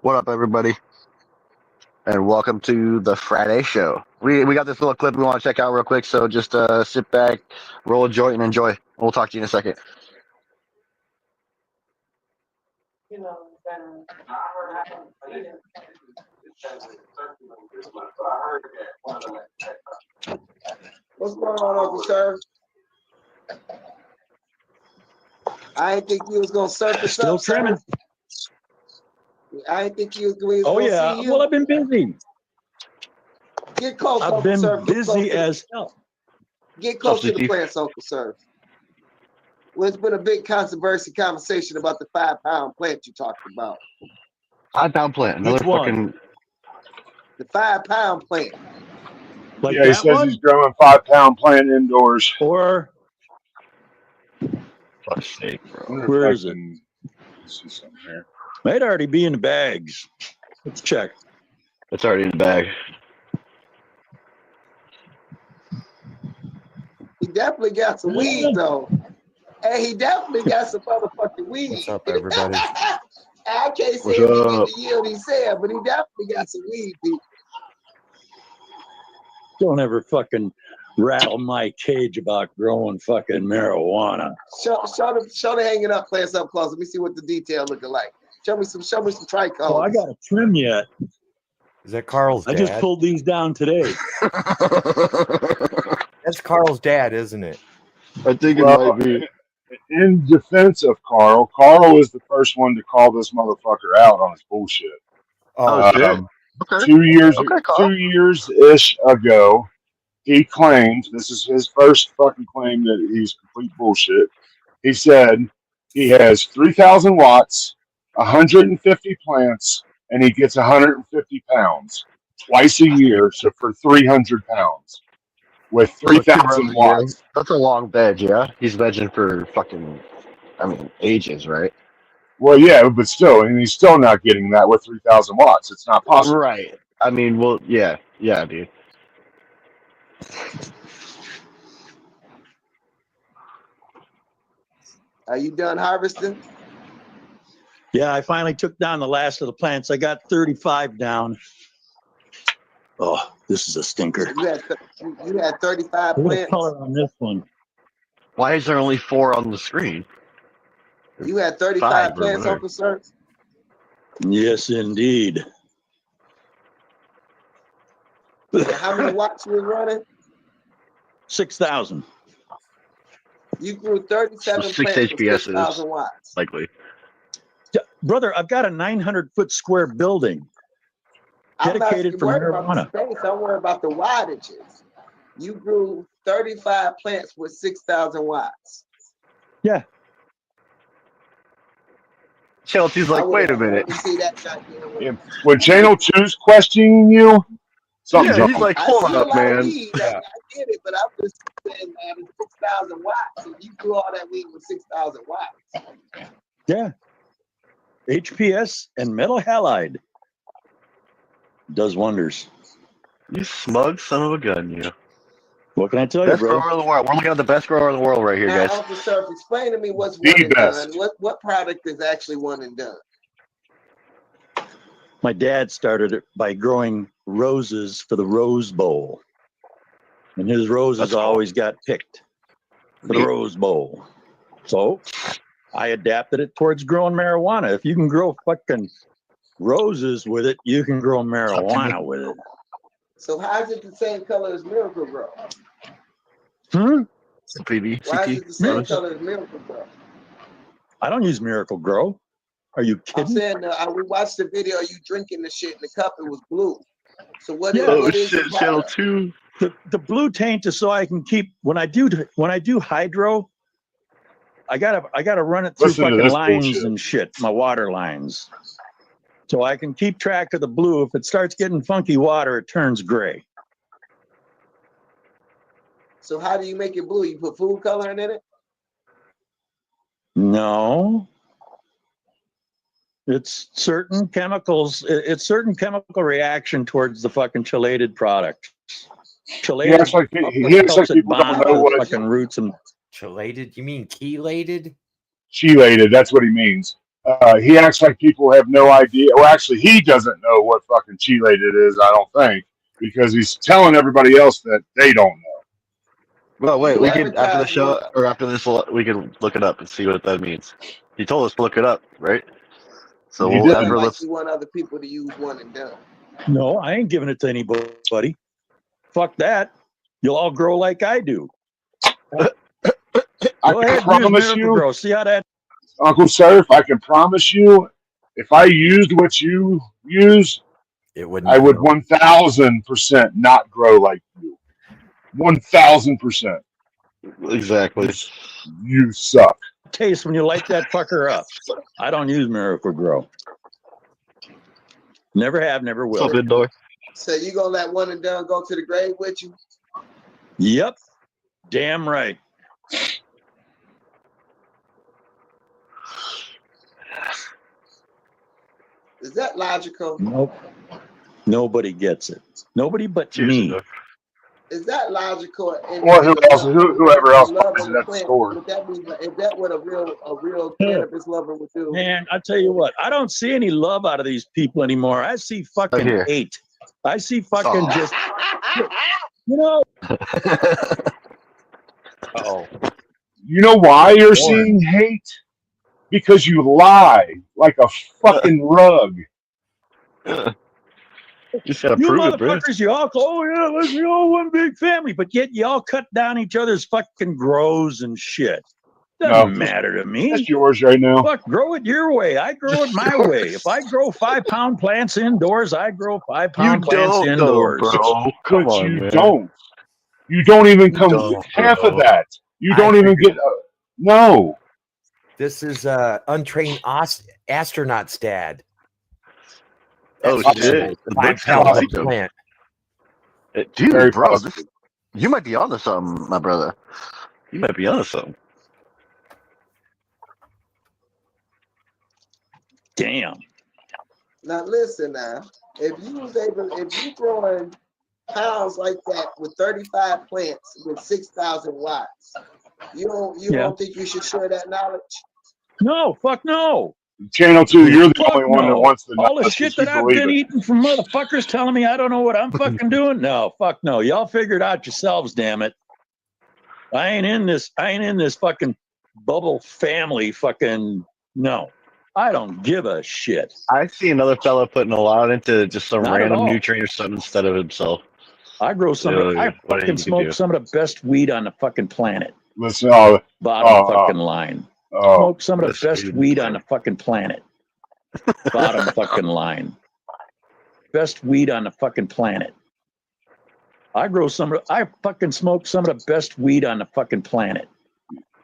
What up, everybody? And welcome to the Friday show. We got this little clip we want to check out real quick, so just sit back, roll a joint, and enjoy. We'll talk to you in a second. What's going on, Uncle Sir? I didn't think you was gonna surface Still up, trimming. sir. I didn't think we was Oh gonna yeah. see you. Well, I've been busy. Get close, I've Uncle been Sir. Get close busy to, as hell. get close to the Steve? plants, Uncle Sir. Well, it's been a big controversy conversation about the 5-pound plant you talked about. 5-pound plant. Another Which one? fucking. The 5-pound plant. Like Yeah, he that says one? he's growing 5-pound plant indoors. Or Fuck's sake, bro. where is it? Let's see something here. Might already be in the bags. Let's check. It's already in the bag. He definitely got some weed though. Hey, he definitely got some motherfucking weed. What's up, everybody? I can't say What's if he up? get the yield he said, but he definitely got some weed. Pete. Don't ever fucking rattle my cage about growing fucking marijuana. Show the hanging up plants up close. Let me see what the detail looking like. Show me some trichomes. Oh, I got to trim yet. Is that Carl's I dad? just pulled these down today. That's Carl's dad, isn't it? I think it Well, might be. in defense of Carl was the first one to call this motherfucker out on his bullshit. Oh, shit. Um, Okay. 2 years, Okay, Carl. 2 years-ish ago, he claimed, this is his first fucking claim that he's complete bullshit. He said he has 3,000 watts, 150 plants, and he gets 150 pounds twice a year, so for 300 pounds with 3,000 watts. That's a long veg, yeah? He's vegging for fucking, ages, right? Well, yeah, but still, and he's still not getting that with 3,000 watts. It's not possible. Right. Yeah, dude. Are you done harvesting? Yeah, I finally took down the last of the plants. I got 35 down. Oh, this is a stinker. You had 35 Look at the plants. color on this one. Why is there only 4 on the screen? You had 35 5 or plants, whatever. Uncle Sir. Yes, indeed. And how many watts you was running? 6,000. You grew 37 So 6 plants with HPS is 6,000 watts. likely. Yeah, brother, I've got a 900-foot square building dedicated for worried about marijuana. the space. I'm worried about the wattages. You grew 35 plants with 6,000 watts. Yeah. Chelsea's like, wait a minute. You see that goddamn When Channel 2's questioning you, something's Yeah, wrong. he's like, I hold see a up, lot of man. weed. I get it, but I'm just saying, man, it's 6,000 watts. So you grew all that weed with 6,000 watts. Yeah. HPS and metal halide does wonders. You smug son of a gun, you. What can I tell you, Best bro? grower in the world. We're looking at the best grower in the world right here, Now, guys. Uncle Surf, explain to me what's The one and best. done. What product is actually one and done? My dad started it by growing roses for the Rose Bowl. And his roses That's cool. always got picked for the Neat. Rose Bowl. So I adapted it towards growing marijuana. If you can grow fucking roses with it, you can grow marijuana with it. So how is it the same color as Miracle Grow? Hmm? PB, Why is CT. it the same color as Miracle Grow? I don't use Miracle Grow. Are you I'm kidding? saying we watched the video of you drinking the shit in the cup. It was blue. So what is Yeah. Oh what is shit, the Channel product? 2. The blue taint is so I can keep when I do hydro, I gotta run it through Listen to fucking this lines bullshit. and shit, my water lines. So I can keep track of the blue. If it starts getting funky water, it turns gray. So how do you make it blue? You put food coloring in it? No. It's certain chemicals, it's certain chemical reaction towards the fucking chelated product. He Chelated acts like helps it people don't bond know to what fucking roots and Chelated? You mean chelated? chelated. That's what he means. He acts like people have no idea. Well, actually, he doesn't know what fucking chelated is, I don't think, because he's telling everybody else that they don't know. Well, wait, You we can after the advertise show more. or after this, we can look it up and see what that means. He told us to look it up, right? So He we'll did. after Like let's. you want other people to use one and done. No, I ain't giving it to anybody. Fuck that. You'll all grow like I do. I Go can ahead, use promise Miracle you, Grow. See how that. Uncle Surf, I can promise you, if I used what you use, It wouldn't. I would grow. 1000% not grow like you. 1000%. Exactly. You suck. Taste when you light that fucker up. I don't use Miracle Grow. Never have, never What's up, will. Indoor? So you gonna let one and done go to the grave with you? Yep. Damn right. Is that logical? Nope. Nobody gets it. Nobody but Cheers, me. Indoor. Is that logical? Or whoever else buys it at the store. Would that be? Is that what a real cannabis lover would do? Man, I tell you what, I don't see any love out of these people anymore. I see fucking here. hate. I see fucking Aw. just, you know, Oh, You know why you're seeing hate? Because you lie like a fucking rug. Just gotta you prove it, bro. motherfuckers, you all, oh yeah, let's be all one big family, but yet you all cut down each other's fucking grows and shit. Doesn't matter to me. That's yours right now. Fuck, grow it your way. I grow it my way. If I grow 5-pound plants indoors, I grow 5-pound plants don't indoors. bro. Come But on, you man. don't. You don't even come don't, half bro. of that. You I don't even figured- get. No. this is untrained astronaut's dad. Oh That's shit! It Five looks kinda pounds like of him. plant. Dude, Very bro, possible. you might be onto something, my brother. You might be onto something. Damn. Now listen, now if you growing pounds like that with 35 plants with 6,000 watts, you don't think you should share that knowledge? No, fuck no. Channel 2, you're the Fuck only one that no. wants the All the knowledge shit because that you I've believe been it. eating from motherfuckers telling me I don't know what I'm fucking doing. No, fuck no. Y'all figure it out yourselves, damn it. I ain't in this fucking bubble family fucking no. I don't give a shit. I see another fella putting a lot into just some Not at random all. nutrient or something instead of himself. I grow some of, Yeah, I what you fucking can smoke do. some of the best weed on the fucking planet. Listen, Bottom fucking line. oh, Smoke some of the Best best weed. weed on the fucking planet. Bottom fucking line. Best weed on the fucking planet. I fucking smoke some of the best weed on the fucking planet.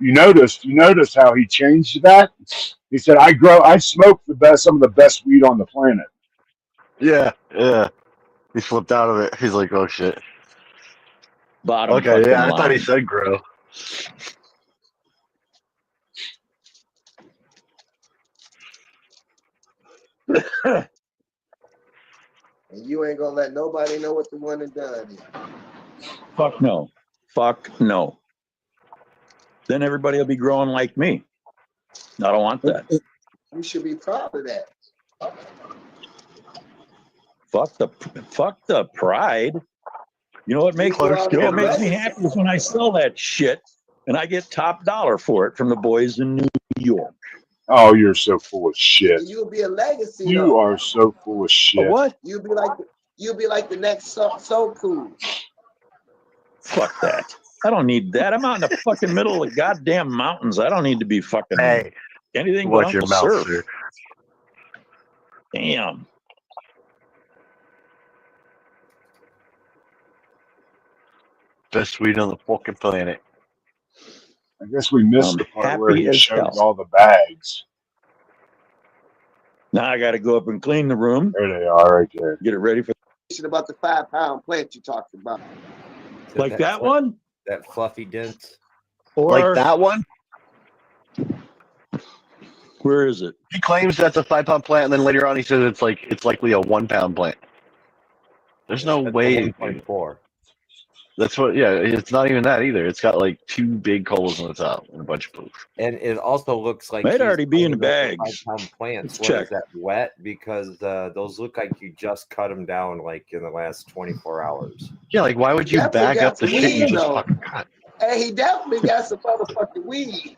you noticed how he changed that? He said, I smoke some of the best weed on the planet. Yeah. He flipped out of it. He's like, oh shit. Bottom Okay, fucking yeah, I line. thought he said grow. And you ain't gonna let nobody know what the one and done is. Fuck no. Fuck no. Then everybody will be growing like me. I don't want that. You should be proud of that. Fuck the pride. You know what makes Close you know what to makes me legacy. happy is when I sell that shit and I get top dollar for it from the boys in New York. Oh, you're so full of shit. You'll be a legacy. You though. are so full of shit. What? You'll be like the next so cool. Fuck that. I don't need that. I'm out in the fucking middle of the goddamn mountains. I don't need to be fucking Hey, anything but watch your Uncle mouth, Surf. sir. Damn. Best weed on the fucking planet. I guess we missed I'm the part where happy he as showed hell. all the bags. Now I got to go up and clean the room, There they are right there. get it ready for About the 5-pound plant you talked about. Is it like that one, That fluffy dense. or Like that one? where is it? He claims that's a 5-pound plant, and then later on he says it's likely a 1-pound plant. There's no That's way. 1.4. That's what. Yeah, it's not even that either. It's got like 2 big holes on the top and a bunch of poof. And it also looks like Might he's already be in the pulling up bags. 5-pound plants. Let's What check. is that, wet? Because those look like you just cut them down like in the last 24 hours. Yeah, like why would you Definitely bag got up the some shit you weed, just though. fucking cut? Hey, he definitely got some motherfucking weed.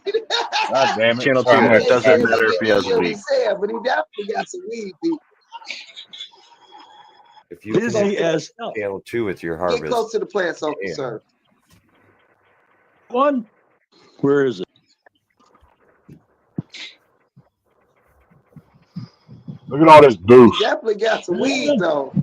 God damn it! Channel Sorry, 2. I'm It doesn't Hey, matter if he has he weed. said, but he definitely got some weed. Dude. If you Busy as hell. channel 2 with your Get harvest, close to the plants, Uncle Yeah. Sir. One. Where is it? Look at all this boof. He definitely got some weed, though.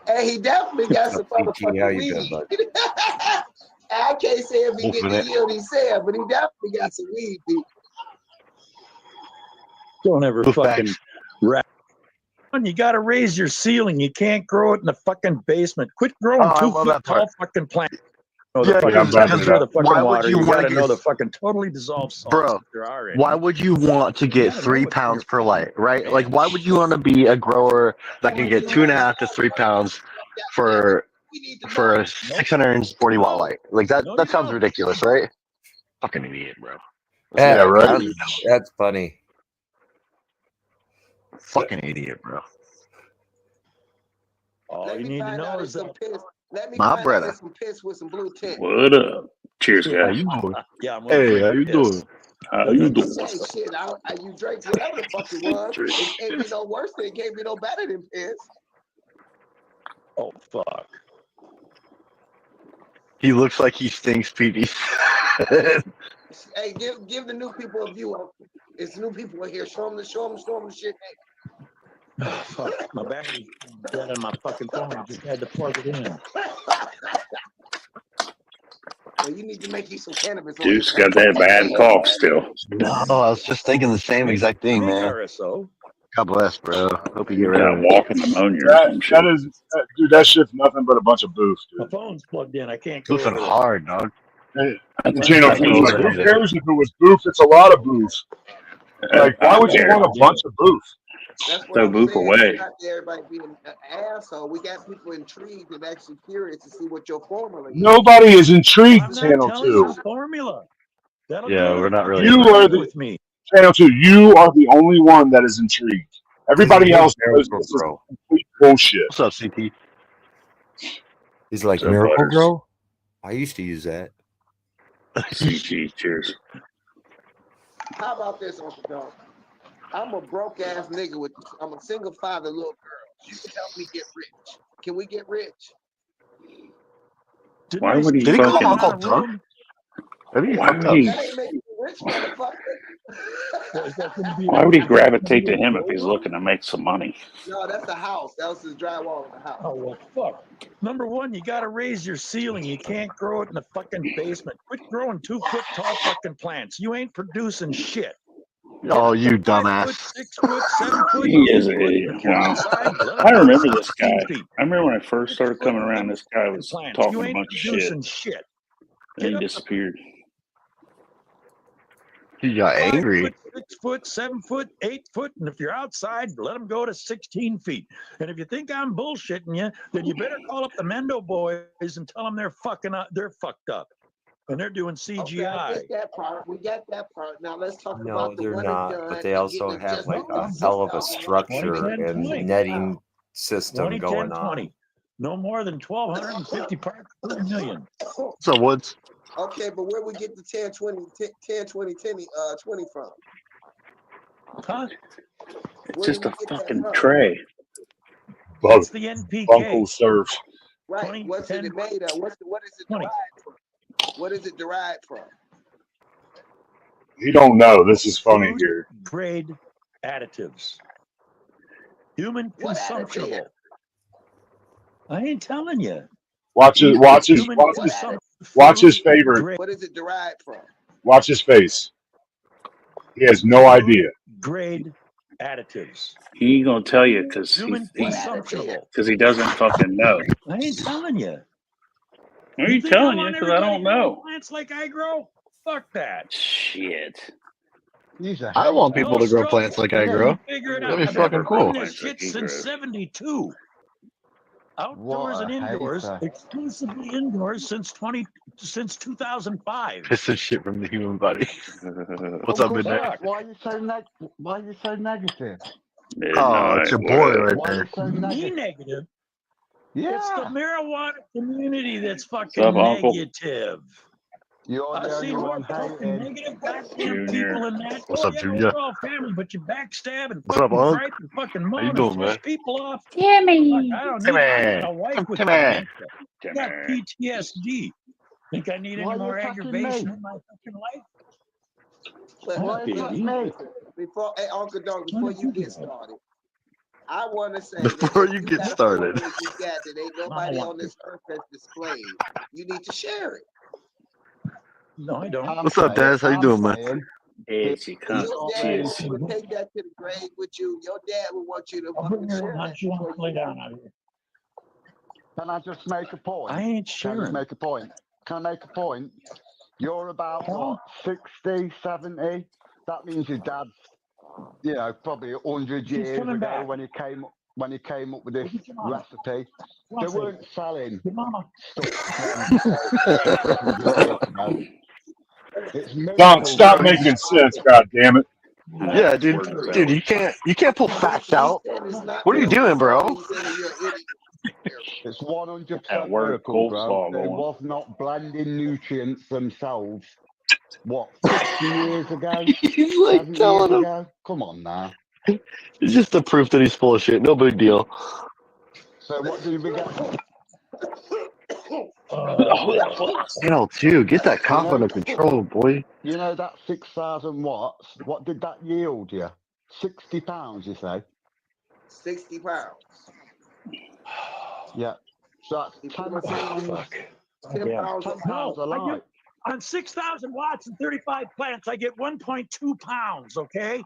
Hey, he definitely got some What's up, CT? How motherfucking you been, weed. bud? I can't say if he Wolfing get the it. yield he said, but he definitely got some weed, dude. Don't ever Poof fucking bags. rap. You got to raise your ceiling. You can't grow it in the fucking basement. Quit growing Oh, I 2 love foot that part. tall fucking plants. Know the Yeah, fucking yeah, I'm backing temperature it of the up. fucking Why would water. you You wanna got to know get- the fucking totally dissolved salts. Bro, if there are any. Why would you want to get gotta know 3 what pounds you're per light, right? Like, why would you want to be a grower that can get 2.5 to 3 pounds for We need to for know. a 640 watt light? Like that. No, That you sounds don't. ridiculous, right? Fucking idiot, bro. Yeah, right. I don't even know. That's funny. Fucking idiot, bro. All Let you me need to find know out if is some that. piss. Let me My find out brother. if some piss with some blue tint. What up? Cheers, How guys. you doing? Yeah, I'm gonna Hey, drink how you piss. doing? How you doing? Hey, shit, you drank whatever the fuck it was. It can't be no worse than it can't be no better than piss. Oh fuck. He looks like he stinks, Petey. Hey, give the new people a view. It's new people in here. Show them the shit. Oh, fuck. My battery's dead on my fucking phone. I just had to plug it in. Well, you need to make you some cannabis. oil. Dude's got that bad cough still. No, I was just thinking the same exact thing, Big man. RSO. God bless, bro. Hope you get You rid got of it. walking pneumonia or some shit. Dude, that shit's nothing but a bunch of boof, My dude. phone's plugged in. I can't go Goofing over there. hard, dog. And Channel 2's like, who Yeah. cares if it was boof? It's a lot of boof. Like, why would you want a bunch of boof? That's what Throw I'm boof saying. away. It's not everybody being an asshole. We got people intrigued and actually curious to see what your formula is. Nobody is intrigued, I'm not Channel telling you 2. the formula. That'll Yeah, go to we're the not fucking really- You are moon the- with me. Channel 2, you are the only one that is intrigued. Everybody else knows Miracle this is Grow. complete bullshit. What's up, CT? He's like, So Miracle butters. Grow? I used to use that. CG, cheers. How about this, Uncle John? I'm a broke ass nigga I'm a single father, little girl. You can help me get rich. Can we get rich? Why would he Did he call fucking- Uncle Doug? Maybe he Why fucked would up. he- That ain't making me rich, motherfucker. Why would he gravitate to him if he's looking to make some money? No, that's the house. That was the drywall in the house. Oh, well, fuck. Number one, you got to raise your ceiling. You can't grow it in the fucking basement. Quit growing 2 foot tall fucking plants. You ain't producing shit. Oh, you 5 foot, dumbass. 6 foot, 7 foot. He is 8 an foot. idiot, If you're you know. outside, let 'em I go remember this 16 guy. feet. I remember when I first started coming around, this guy was Plants. talking You a ain't bunch of shit, producing shit. and he Get up. disappeared. He got 5 angry. foot, 6 foot, 7 foot, 8 foot, and if you're outside, let them go to 16 feet. And if you think I'm bullshitting you, then you better call up the Mendo boys and tell them they're fucking up. They're fucked up, and they're doing Okay, I CGI. get that part. We got that part. Now let's talk No, about the they're one not. and done. But they and also getting have just like a over hell of a 6,000 structure 20, 10, and 20. netting system 20, 10, going on. 20. No more than 1,250 parts per million. What's up, Woods? Okay, but where we get the 10, 20, 10, 20, 20 from? Huh? It's Where just do a we get that fucking from? tray. That's the NPK. Uncle Surf. Right. 20, What's 10, it made of? What is it 20. derived from? What is it derived from? He don't know. This is funny Food here. grade additives. Human What consumptible. additive? I ain't telling you. Watch his Human What consumptible. watch his Food favorite. grade- What is it derived from? Watch his face. He has no idea. Grade additives. He ain't gonna tell you because Human he consumptible. doesn't fucking know. I ain't telling you. What are you think I telling you? want Because I everybody don't growing know. Plants like I grow? Fuck that. Shit. I want people to grow Stroke. plants like I grow. Figure it That'd out. be I've been fucking cool. growing this shit since '72. outdoors What and a indoors, hater. exclusively indoors since 2005. This is shit from the human body. What's up, Uncle Midnight? Beth, why are you so negative? Oh, it's your boy right Why are there. you so Me negative? negative. It's the Yeah. marijuana community that's What's fucking up, Uncle? negative. You're I the see only more one fucking hating. negative goddamn Junior. people in that. What's Oh, up, yeah, Junior? we're all family, but you backstab and What's up, fucking Unc? gripe and fucking moan How you and doing, piss man? people off. Fuck, Timmy. I don't Timmy. need. I got a wife with Timmy. dementia. I got PTSD. Think I need Why any are you more attacking aggravation me? in my fucking life? But Why Baby. attack me? before, hey, Uncle Dog, before you get started, I want to say Before that if you get got a started. photo that you got that ain't nobody on this earth has displayed, you need to share it. No, I don't. I'm What's up, saying- Daz? How you I'm doing, man? saying Here she comes. Your She dad is. would take that to the grave with you. Your dad would want you to I'll fucking bring her share in. that. She wants to before lay you- down out here. Can I just make a point? I ain't Can I just sharing. make a point? Can I make a point? You're about Huh? what, 60, 70? That means your dad's, probably 100 She's years coming ago back. when he came up with this Look at your mama. recipe. Come on, They say it. weren't selling Your mama. stuff from 100 years ago. It's Don't miracle stop grow. making sense, god damn it. Yeah, dude. Dude, you can't pull facts out. He said it's not What are you miracle doing, bro? grow. He said that you're an idiot. It's 100% That word miracle grow. coleslaw It going. was not blending nutrients themselves. What, 50 years ago? He's like 70 years telling him. ago? Come on now. It's just the proof that he's full of shit. No big deal. So what do we get? Too. Get that cough know- under control, boy. You know that 6,000 watts? What did that yield you? 60 pounds, you say? 60 pounds. Yeah. So He that's put 10 pounds. Fuck. 10 Yeah. pounds of 10 pounds a I light. get on 6,000 watts and 35 plants. I get 1.2 pounds. Okay.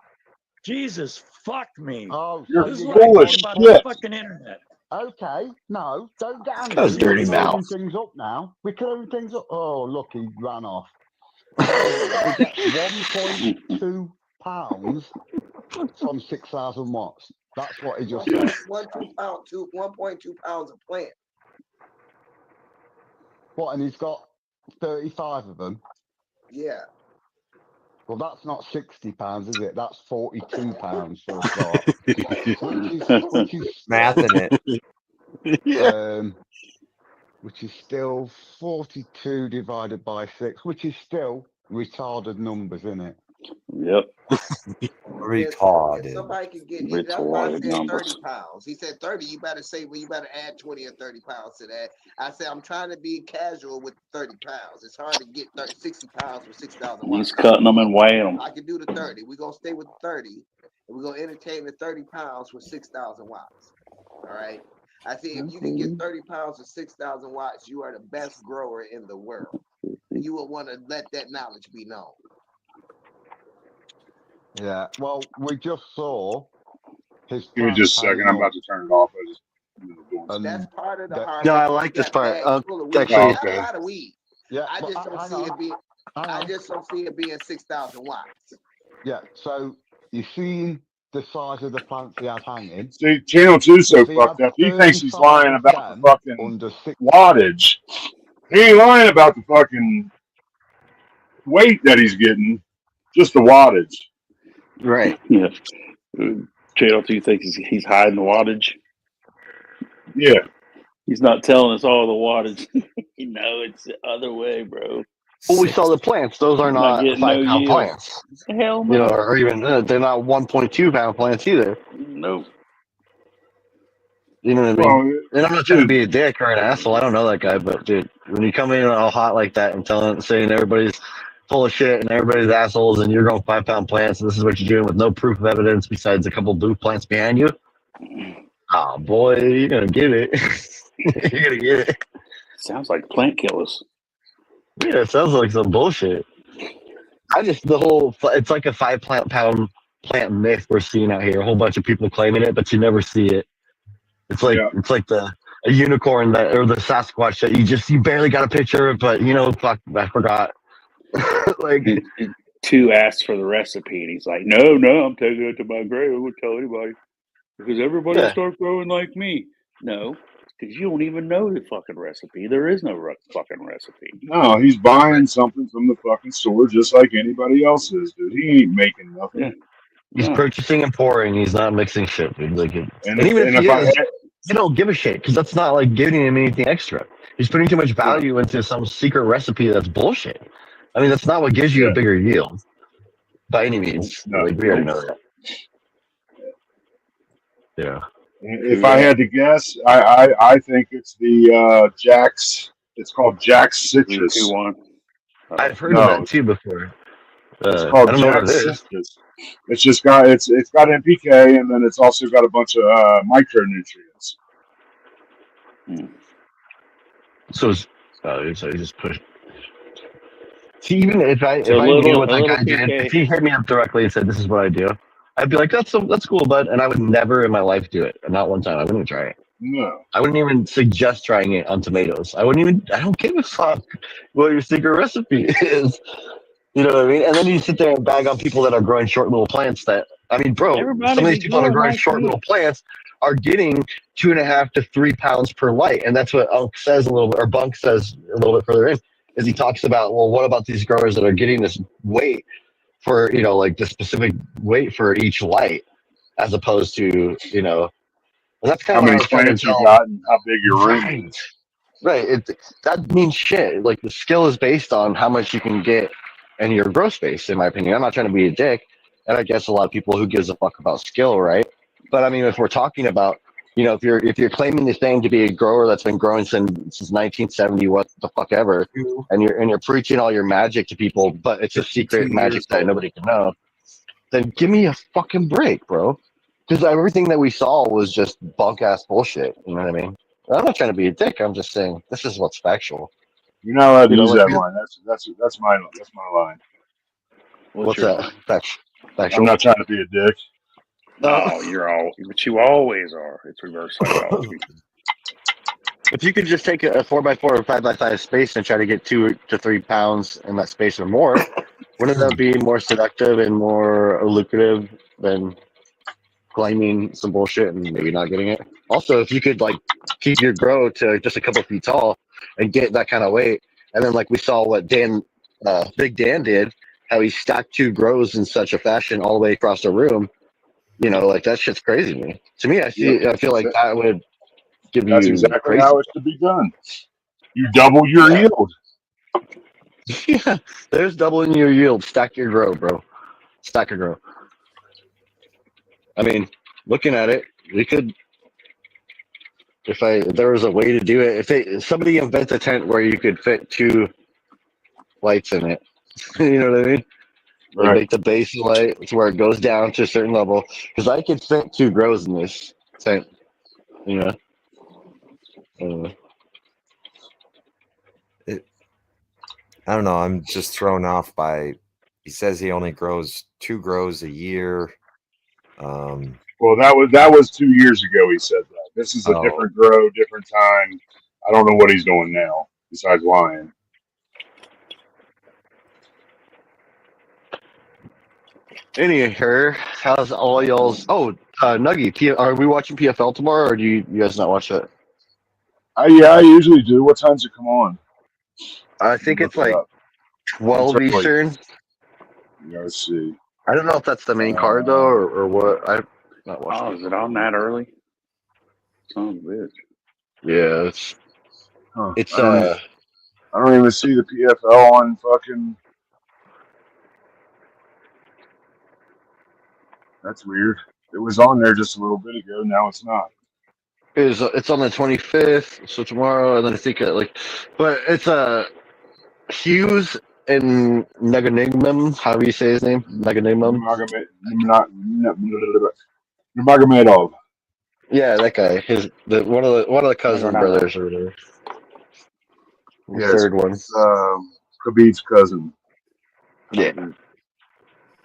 Jesus, fuck me. Oh, You're so This is you what I get full of think about shit. the fucking internet. Okay, no, don't get angry. guy's dirty We're mouth. clearing things up now. We're clearing things up. Oh, look, he ran off. So we get 1.2 pounds from 6,000 watts. That's what he just said. 1.2 pounds of plant. What, and he's got 35 of them? Yeah. Well, that's not 60 pounds, is it? That's 42 pounds for a start. which is Mathing it. Yeah. which is still 42 divided by 6, which is still retarded numbers, isn't it? Yep. Retarded. If somebody could get it, that's why I Retarded said numbers. 30 pounds. He said 30. You better say, well, you better add 20 or 30 pounds to that. I said, I'm trying to be casual with 30 pounds. It's hard to get 60 pounds for 6,000 watts. He's cutting them and weighing them. I can do the 30. We're going to stay with the 30. And we're going to entertain the 30 pounds for 6,000 watts. All right. I said, if you can get 30 pounds of 6,000 watts, you are the best grower in the world. And you will want to let that knowledge be known. Yeah. Well, we just saw his Give me plant just a second. hanging I'm about up, to turn it off. I just doing and That's part of the that- hard. No, I work. like You this got part. bags full of weed. Actually- Not a lot of weed. yeah. I but just don't hang see on, it being. hang I on. just don't see it being 6,000 watts. Yeah. So you seen the size of the plants he has hanging? See, Channel 2's so If he fucked had up. He thinks he's 35 lying of about the them fucking under 6. wattage. He ain't lying about the fucking weight that he's getting, just the wattage. Right. Yeah. Channel 2 thinks he's hiding the wattage. Yeah. He's not telling us all the wattage. No, it's the other way, bro. Well, we saw the plants. Those are Not not getting 5 no pound yield. plants. Hell no. You know, or even they're not 1.2 pound plants either. Nope. You know what I mean? Well, And I'm not trying to be a dick or an asshole. I don't know that guy, but dude, when you come in all hot like that and saying everybody's full of shit and everybody's assholes and you're going 5 pound plants and this is what you're doing with no proof of evidence besides a couple blue plants behind you. Oh boy, you're gonna get it. You're gonna get it. Sounds like plant killers. Yeah, it sounds like some bullshit. It's like a 5 pound plant myth we're seeing out here. A whole bunch of people claiming it, but you never see it. It's like a unicorn or the Sasquatch that you barely got a picture of, but fuck, I forgot. Like, And 2 asked for the recipe, and he's like, "No, I'm taking it to my grave. I won't tell anybody because everybody will start growing like me." No, Because you don't even know the fucking recipe. There is no fucking recipe. No, he's buying something from the fucking store just like anybody else is, dude. He ain't making nothing. Yeah. He's No. purchasing and pouring. He's not mixing shit, dude. Like, And and even and if he if I is, you don't give a shit because that's not like giving him anything extra. He's putting too much value into some secret recipe that's bullshit. I mean, that's not what gives you Yeah. a bigger yield by any means. No, Like, we already know that. Yeah. if I had to guess, I think it's the Jack's. It's called Jack's Citrus. 3, 2, 1. I've heard No. of that too before. It's I called don't know what Jack's it is. Citrus. It's just got it's got NPK and then it's also got a bunch of micronutrients. So it's so you just push. See, even if I So knew what a that little guy did, PK. if he hit me up directly and said this is what I do, I'd be like, that's cool, bud. And I would never in my life do it. Not one time. I wouldn't even try it. No. I wouldn't even suggest trying it on tomatoes. I don't give a fuck what your secret recipe is. You know what I mean? And then you sit there and bag on people that are growing short little plants that, I mean, bro, Everybody some of these be people that are growing like short me. little plants are getting 2.5 to 3 pounds per light. And that's what Unk says a little bit, or Bunk says a little bit further in, is he talks about, well, what about these growers that are getting this weight for, like the specific weight for each light, as opposed to, and that's kind How of what I many was trying to plants you tell. got and how big your room Right. is. Right. That means shit. Like, the skill is based on how much you can get in your grow space, in my opinion. I'm not trying to be a dick, and I guess a lot of people who gives a fuck about skill, right? But I mean, if we're talking about, if you're claiming this thing to be a grower that's been growing since 1970, what the fuck ever, and you're preaching all your magic to people, but it's a secret magic that nobody can know, then give me a fucking break, bro. Because everything that we saw was just bunk ass bullshit. You know what I mean? I'm not trying to be a dick. I'm just saying this is what's factual. You're not allowed to use like, that line. That's my line. What's your that? line? Factual. I'm not trying to be a dick. No, but you always are. It's reverse psychology. If you could just take a 4x4 or 5x5 space and try to get 2 to 3 pounds in that space or more, wouldn't that be more seductive and more lucrative than claiming some bullshit and maybe not getting it? Also, if you could keep your grow to just a couple feet tall and get that kind of weight, and then we saw what Big Dan did, how he stacked 2 grows in such a fashion all the way across the room, that shit's crazy to me. To me, I feel like that would give That's you exactly crazy. how it should be done. You double your yield. Yeah, there's doubling your yield. Stack your grow, bro. Stack your grow. I mean, looking at it, we could, if there was a way to do it, if somebody invents a tent where you could fit 2 lights in it, you know what I mean? Right. Make the base light to where it goes down to a certain level, because I could fit 2 grows in this tent, I don't know. I'm just thrown off by. He says he only grows 2 grows a year. Well, that was 2 years ago. He said that. This is a different grow, different time. I don't know what he's doing now besides lying. Anywho, how's all y'all's? Oh, Nuggy, are we watching PFL tomorrow, or do you guys not watch it? Yeah, I usually do. What times it come on? I think it's Look it up. 12 It's early. Eastern. Let's see. I don't know if that's the main card though, or what. I've not watched. Oh, is it on that early? Son of a bitch. Yeah, it's I don't even see the PFL on fucking. That's weird. It was on there just a little bit ago. Now it's not. It's on the 25th, so tomorrow, and then I think but it's Hughes and Naganimum, however you say his name, Naganimum. Nurmagomedov. Yeah, that guy. One of the cousin brothers or whatever. Yeah, Third one. Khabib's cousin. Yeah.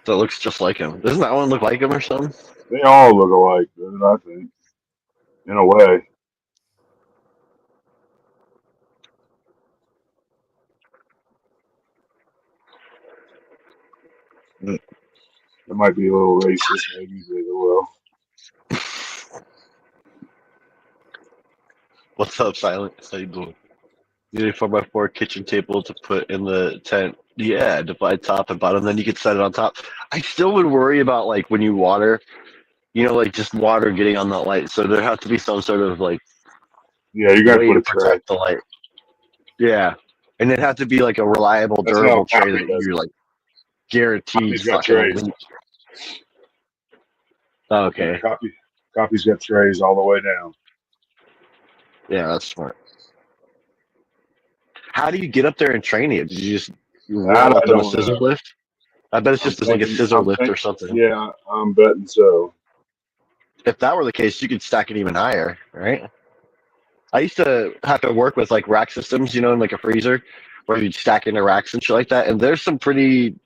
So it looks just like him. Doesn't that one look like him or something? They all look alike, dude, I think. In a way. It might be a little racist, maybe, but well. What's up, Silent? How you doing? You need a 4x4 kitchen table to put in the tent. Yeah, divide top and bottom, then you could set it on top. I still would worry about like when you water, like just water getting on that light. So there has to be some sort of like Yeah, you got to way put to a tray. protect the light. Yeah, and it has to be like a reliable, That's how durable tray Copy that does you're it. like guaranteed Copy's got fucking trays. leak. Okay, Copy's got trays all the way down. yeah, that's smart. How do you get up there and train it? Did you just That roll I up in a don't scissor know. lift? I bet it's I'm just like a thinking. scissor lift or something. Yeah, I'm betting so. If that were the case, you could stack it even higher, right? I used to have to work with like rack systems, in like a freezer, where you'd stack into racks and shit like that. And there's some pretty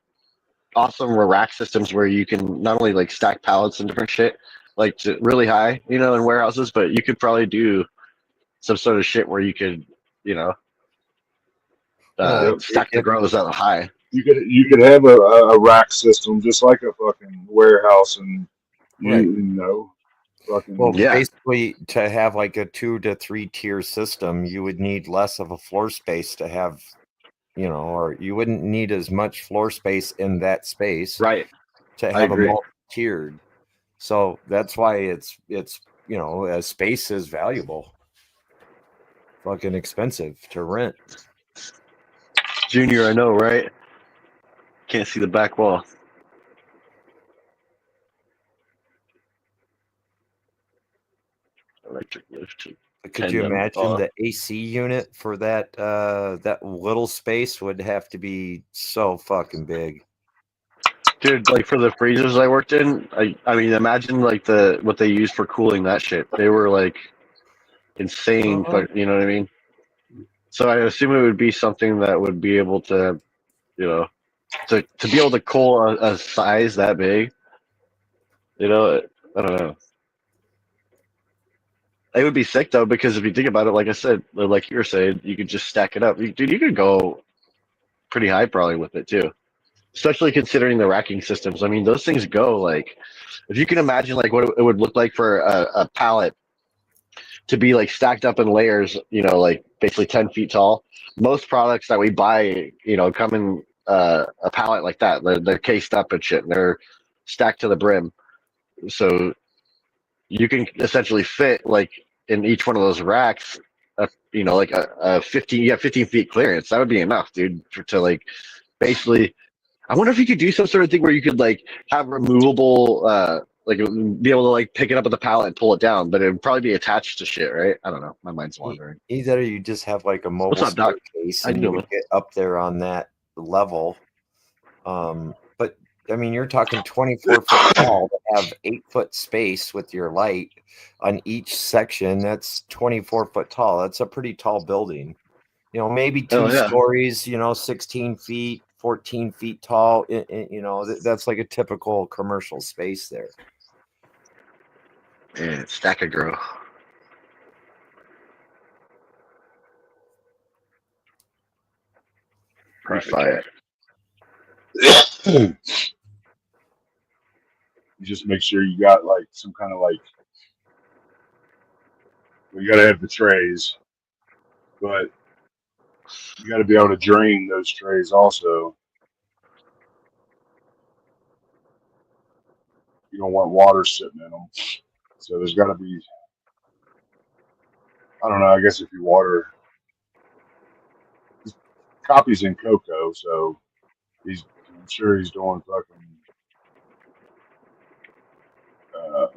awesome rack systems where you can not only like stack pallets and different shit, like to really high, in warehouses, but you could probably do some sort of shit where you could, Well, stack the grows that high. You could have a rack system just like a fucking warehouse, and Right. fucking. Well, Yeah. basically, to have like a 2 to 3 tier system, you would need less of a floor space to have, or you wouldn't need as much floor space in that space, Right. to I have a agree. multi-tiered. So that's why it's as space is valuable, fucking expensive to rent. Junior, I know, right? Can't see the back wall. Electric lift. Could you Tandem. imagine the AC unit for that little space would have to be so fucking big? Dude, like for the freezers I worked in, I mean, imagine like what they used for cooling that shit. They were like insane, but you know what I mean. So I assume it would be something that would be able to, to be able to cool a size that big. I don't know. It would be sick though, because if you think about it, like I said, like you were saying, you could just stack it up. Dude, you could go pretty high probably with it too. Especially considering the racking systems. I mean, those things go like, if you can imagine like what it would look like for a pallet to be like stacked up in layers, like basically 10 feet tall. Most products that we buy, come in a pallet like that. They're cased up and shit, and they're stacked to the brim. So you can essentially fit like in each one of those racks, like a 15 feet clearance. That would be enough, dude, to like basically. I wonder if you could do some sort of thing where you could like have removable, like be able to like pick it up with the pallet and pull it down, but it would probably be attached to shit, right? I don't know. My mind's wandering. Either you just have like a mobile What's up, Doc? staircase How you and you doing? would get up there on that level. But I mean, you're talking 24 foot tall to have 8-foot space with your light on each section. That's 24 foot tall. That's a pretty tall building. Maybe 2 stories, 16 feet, 14 feet tall. That's like a typical commercial space there. Yeah, stack a grow. Fire. You just make sure you got like some kind of like. Well, you got to have the trays, but you got to be able to drain those trays also. You don't want water sitting in them, so there's got to be. I don't know. I guess if you water, Copy's in cocoa, so I'm sure he's doing fucking.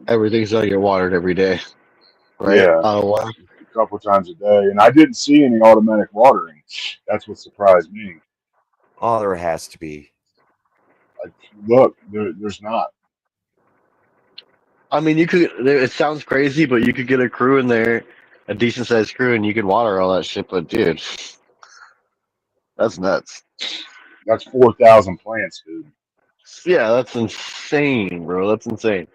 Everything's gonna get watered every day, right? Yeah, a couple times a day, and I didn't see any automatic watering. That's what surprised me. Oh, there has to be. Look, there's not. I mean, you could. It sounds crazy, but you could get a crew in there, a decent sized crew, and you could water all that shit. But dude, that's nuts. That's 4,000 plants, dude. Yeah, that's insane, bro. That's insane.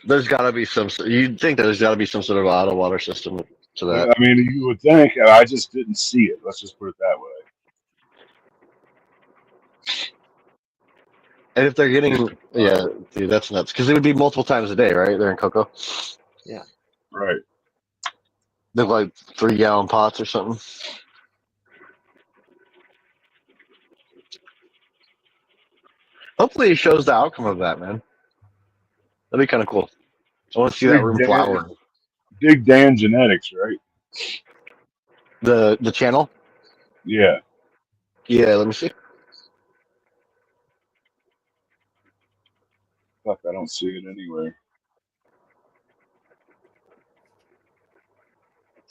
There's got to be some. You'd think there's got to be some sort of auto water system to that. I mean, you would think. I just didn't see it. Let's just put it that way. And if they're getting, yeah, dude, that's nuts. Because it would be multiple times a day, right? They're in Cocoa. Yeah. Right. They're like 3-gallon pots or something. Hopefully, it shows the outcome of that, man. That'd be kind of cool. I want to see that room flower. Big Dan Genetics, right? The channel. Yeah. Yeah, let me see. Fuck, I don't see it anywhere.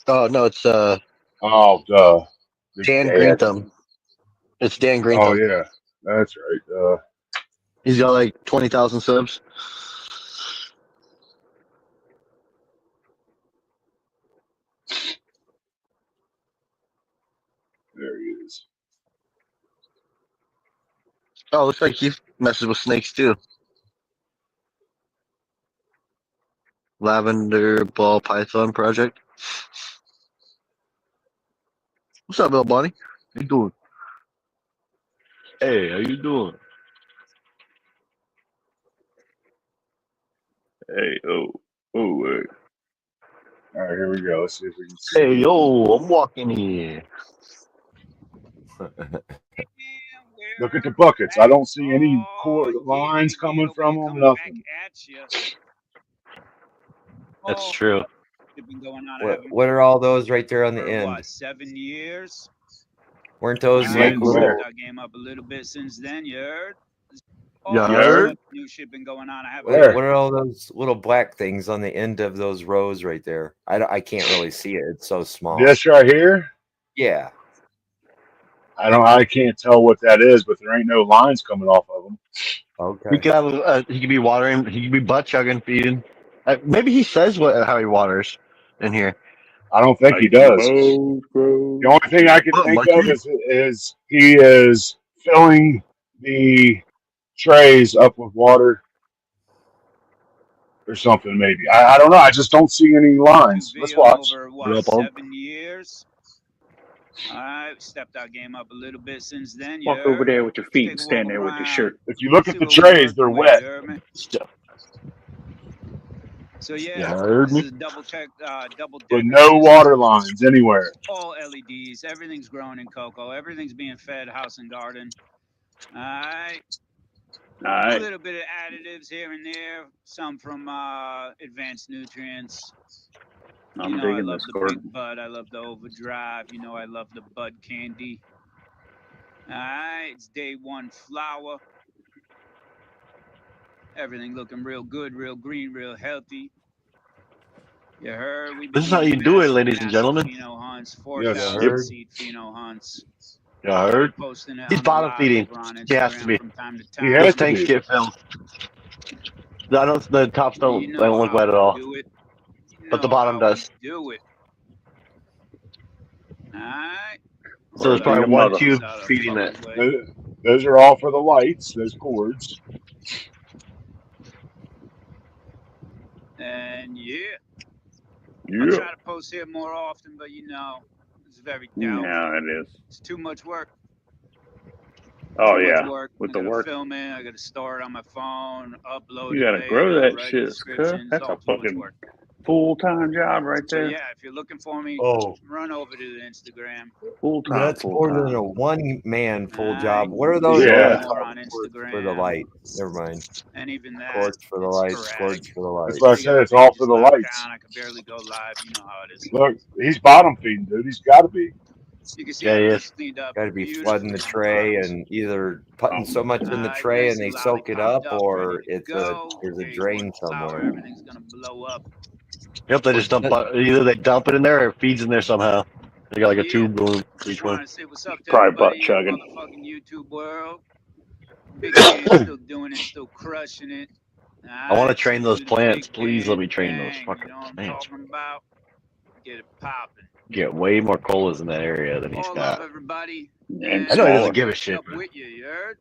Oh no, it's Oh, duh. The Dan dad. Greenthumb. It's Dan Oh Greenthumb. yeah, that's right. He's got like 20,000 subs. There he is. Oh, looks like he messes with snakes too. Lavender Ball Python Project. What's up, Bill Bonnie? How you doing? Hey, how you doing? Hey, oh, All right, here we go. Let's see if we can see. Hey, yo, I'm walking here. Look at the buckets. I don't see any lines coming from them. Nothing. That's true. What are all those right there on the end? What, 7 years? Weren't those Yeah, like man, little? Stepped our game up a little bit since then. You heard? You heard? New shit been going on. I have Where? What are all those little black things on the end of those rows right there? I can't really see it. It's so small. This right here. Yeah. I can't tell what that is, but there ain't no lines coming off of them. He Okay. could have. He could be watering. He could be butt chugging, feeding. Maybe he says how he waters in here. I don't think he does. The only thing I can Oh, think Mikey. of is he is filling the trays up with water or something. Maybe I don't know. I just don't see any lines. Let's watch. Over, What what, up, Bob? 7 years? All right, stepped our game up a little bit since then. You walk over heard? there with your feet Take and a stand walk there with your around. shirt. If you look See at the what we're trays, they're working with, wet. you heard me? Stuff. So yeah, You heard this me? is double check, double With decker no system. water lines anywhere. All LEDs. Everything's grown in cocoa. Everything's being fed house and garden. All right. All A right. little bit of additives here and there. Some from Advanced Nutrients. I'm You know, I digging love this, the Gordon. Big Bud. I love the Overdrive. You know, I love the Bud Candy. All right. It's day one flower. Everything looking real good, real green, real healthy. You heard? We've been This is how doing you do it, massive, ladies and massive gentlemen. pheno hunts, Yes. 4,000 Heard. seed pheno hunts. You heard? Posting it He's on the bottom live feeding. over on He has to Instagram be. from time to He time. has Those to tanks be. get filled. The tops You don't know look how wet at we all, do it. You but the know bottom how does. we do it. All right. So there's Gordon, probably your one mother. tube Out of feeding it. fucking way. Those are all for the lights. Those cords. And yeah, I'll Yeah. try to post here more often, but you know, it's very doubtful. Yeah, it is. It's too much work. Oh Too yeah. much work. With I the gotta work. film it. I gotta store it on my phone, upload You it gotta grow later, that write shit, cuz. descriptions. That's All a too much fucking work. full-time job right So there. yeah, if you're looking for me, Oh, run over to the Instagram. Full-time, that's more than a full-time. one-man full Alright. job. What are those? Show Yeah. more on For the Instagram. light. Never mind. And even that, Cords for the it's light. sporadic. Cords for the light. That's why I We said got it's all pages for the locked lights. down. I can barely go live. You know how it is. Look, he's bottom feeding, dude. He's got to be. You can see Yeah, he everything's is. cleaned up. Got to be beautifully flooding the on the tray bottoms. and either putting so much in the Alright, tray and nicely they soak it lollipopped up, up, or ready to it's go. there's a Phase drain one flower, somewhere. everything's gonna blow up. Yep, they just dump. Either they dump it in there or it feeds in there somehow. They got like a Yeah. tube going for Just each one. wanted to say what's up to Probably everybody butt in the chugging. motherfucking YouTube world. Big Kid still doing it, still crushing it. I want to train those salute the plants. Big Please let me Dan train those gang, fucking you know what I'm plants. talking about? Get it popping. Get way more colas in that area than he's All love got. everybody. And I know he smaller. doesn't give a shit. Up with you, you heard?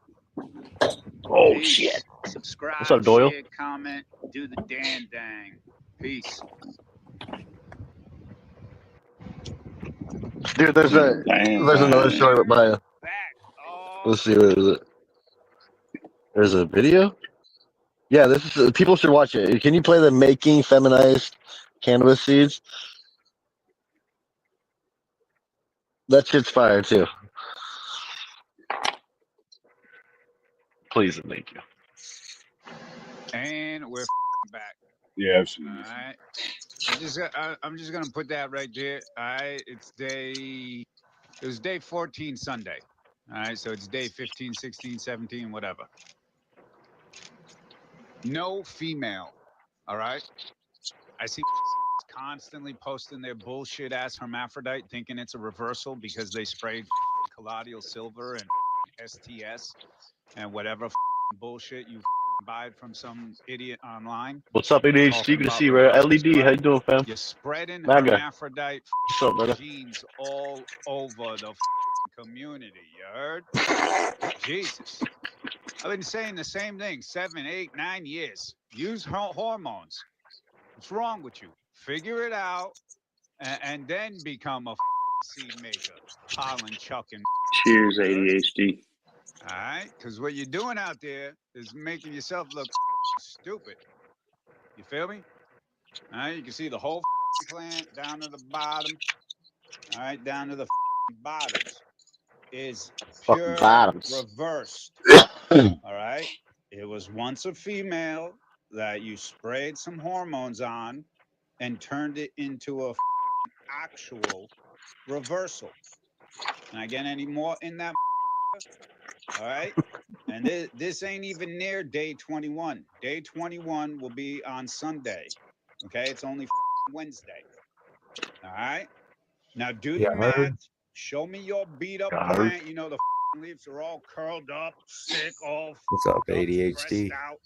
Oh Peace. shit. Subscribe, What's up, Doyle? share, comment, do the Dan dang. Peace. Dude, there's another story by. Back. Oh, Let's see, what is it? There's a video. Yeah, this is people should watch it. Can you play the Making Feminized Cannabis Seeds? That shit's fire too. Please and thank you. And we're back. Yeah, I've seen All this. right. I'm just gonna put that right there. All right. It was day 14 Sunday. All right. So it's day 15, 16, 17, whatever. No female. All right. I see constantly posting their bullshit ass hermaphrodite thinking it's a reversal because they sprayed collodial silver and STS and whatever bullshit you buy from some idiot online. What's up, ADHD? Good to see you, bro. LED, how you doing, fam? You're spreading Maga. hermaphrodite What's up, brother? genes all over the community. You heard? Jesus. I've been saying the same thing 7, 8, 9 years. Use hormones. What's wrong with you? Figure it out and then become a seed maker. Pollen chucking. Cheers, ADHD. All right? Because what you're doing out there is making yourself look stupid. You feel me? All right? You can see the whole plant down to the bottom. All right? Down to the bottoms is pure reversed. All right? It was once a female that you sprayed some hormones on and turned it into a actual reversal. Can I get any more in that? All right. And this ain't even near day 21. Day 21 will be on Sunday. Okay. It's only Wednesday. All right. Now do the math. Show me your beat up plant. You know, the leaves are all curled up, sick, all What's up, ADHD? out.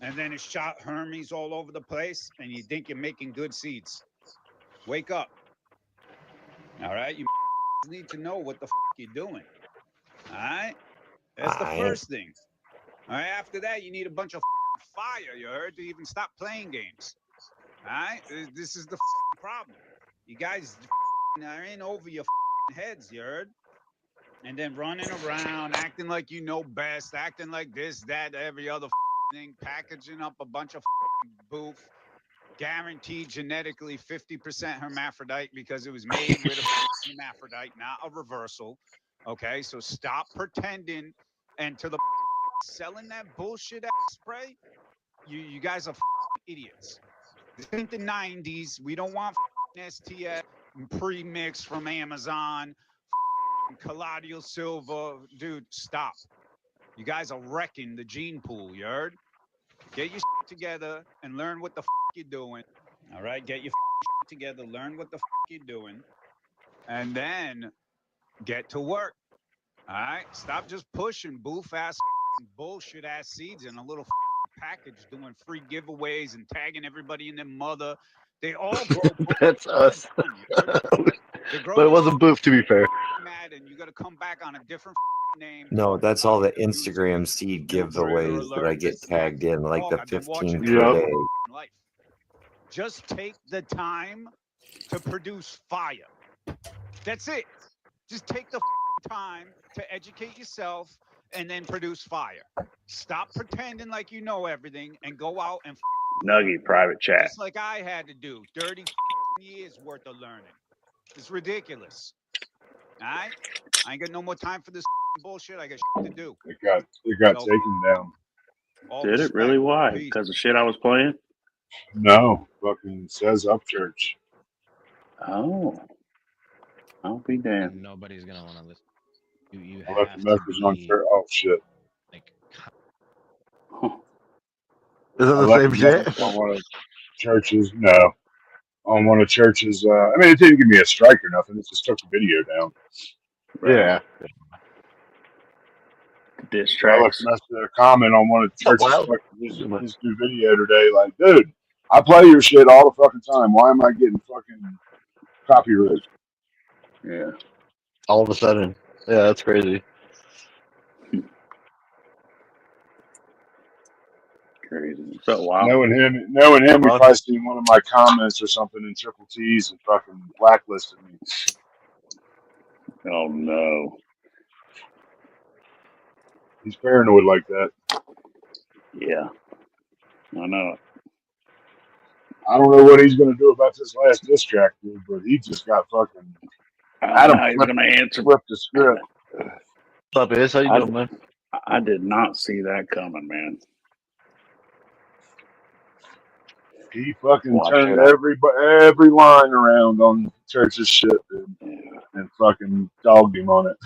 And then it's shot Hermes all over the place. And you think you're making good seeds. Wake up. All right. You need to know what the you're doing. All right. That's the first thing. All right. After that, you need a bunch of fire, you heard, to even stop playing games. All right. This is the problem. You guys are in over your heads, you heard? And then running around, acting like you know best, acting like this, that, every other thing, packaging up a bunch of boof. Guaranteed genetically 50% hermaphrodite because it was made with a hermaphrodite, not a reversal. Okay, so stop pretending. And to the selling that bullshit ass spray, you guys are idiots. This ain't the 90s. We don't want STS pre-mix from Amazon, collodial silver. Dude, stop. You guys are wrecking the gene pool, you heard? Get your together and learn what the you're doing. All right, get your together, learn what the you're doing, and then get to work. All right, stop just pushing boof ass bullshit ass seeds in a little package, doing free giveaways and tagging everybody and their mother. They all grow. That's us. But it wasn't boof, to be fair. Mad, and you got to come back on a different name. No, that's all the Instagram seed giveaways that I get tagged in, like the 15 per day. Life. Just take the time to produce fire. That's it. Just take the time to educate yourself and then produce fire. Stop pretending like you know everything and go out and Nugget private chat. Just like I had to do 30 years worth of learning. It's ridiculous. All right? I ain't got no more time for this bullshit. I got shit to do. It got taken down. Did it really? Why? Because of shit I was playing? No, fucking says Upchurch. Oh, I'll be damned. Nobody's gonna want to listen. You I left a message on Twitter. Oh shit! Like, Is it the same shit? On one of Church's, no. On one of Church's, I mean, it didn't give me a strike or nothing. It just took the video down. Yeah. Diss I left a comment on one of Church's his new video today. Like, dude, I play your shit all the fucking time. Why am I getting fucking copyright? Yeah. All of a sudden. Yeah, that's crazy. Crazy. So wow. Knowing him, we probably seen one of my comments or something in Triple T's and fucking blacklisted me. Oh no. He's paranoid like that. Yeah. I know it. I don't know what he's gonna do about this last diss track, dude, but he just got fucking. Adam He's going to answer. flipped the script. What's up, Is? How you doing, man? I did not see that coming, man. He fucking Watch turned it. every line around on Church's shit, dude, and fucking dogged him on it.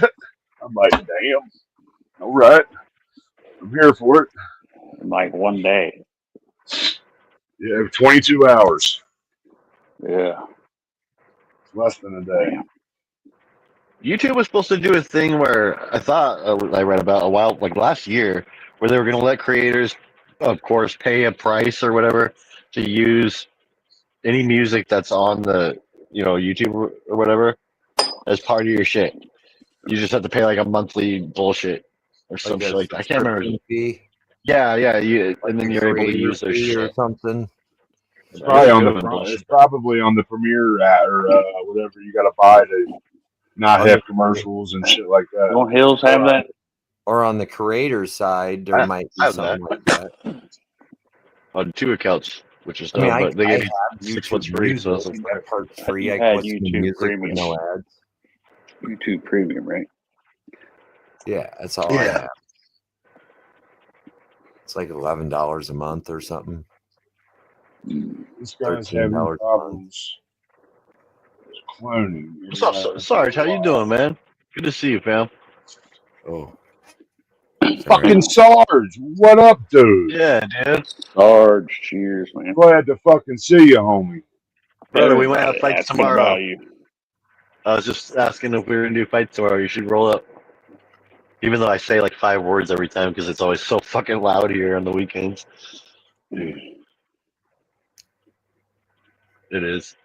I'm like, damn. All right. I'm here for it. In like one day. Yeah, 22 hours. Yeah. Less than a day. Damn. YouTube was supposed to do a thing where I thought I read about a while, like last year, where they were going to let creators, of course, pay a price or whatever to use any music that's on the, YouTube or whatever as part of your shit. You just have to pay like a monthly bullshit or some shit like that. I can't remember. Fee, Yeah, and like then a you're able to creator use their fee or shit. something. It's probably on Good the one, bullshit. it's probably on the Premiere app or whatever you got to buy to not have commercials and shit like that. Don't Hills have that? Or on the creator side, there might be have something that. like that. On 2 accounts, which is I mean, dumb, but they I give you have 6 months YouTube free, so Music, it's that part's free. You I had put some YouTube music with Premium. no ads. YouTube Premium, right? Yeah, that's all I have. It's like $11 a month or something. This guy's $13 having a month. problems cloning. What's up, Sarge? How you doing, man? Good to see you, fam. Oh, Fucking Sarge, what up, dude? Yeah, dude. Sarge, cheers, man. Glad to fucking see you, homie. Brother, we might have Everybody fights asking tomorrow. about you. I was just asking if we were gonna do fights tomorrow. You should roll up. Even though I say like 5 words every time because it's always so fucking loud here on the weekends. It is.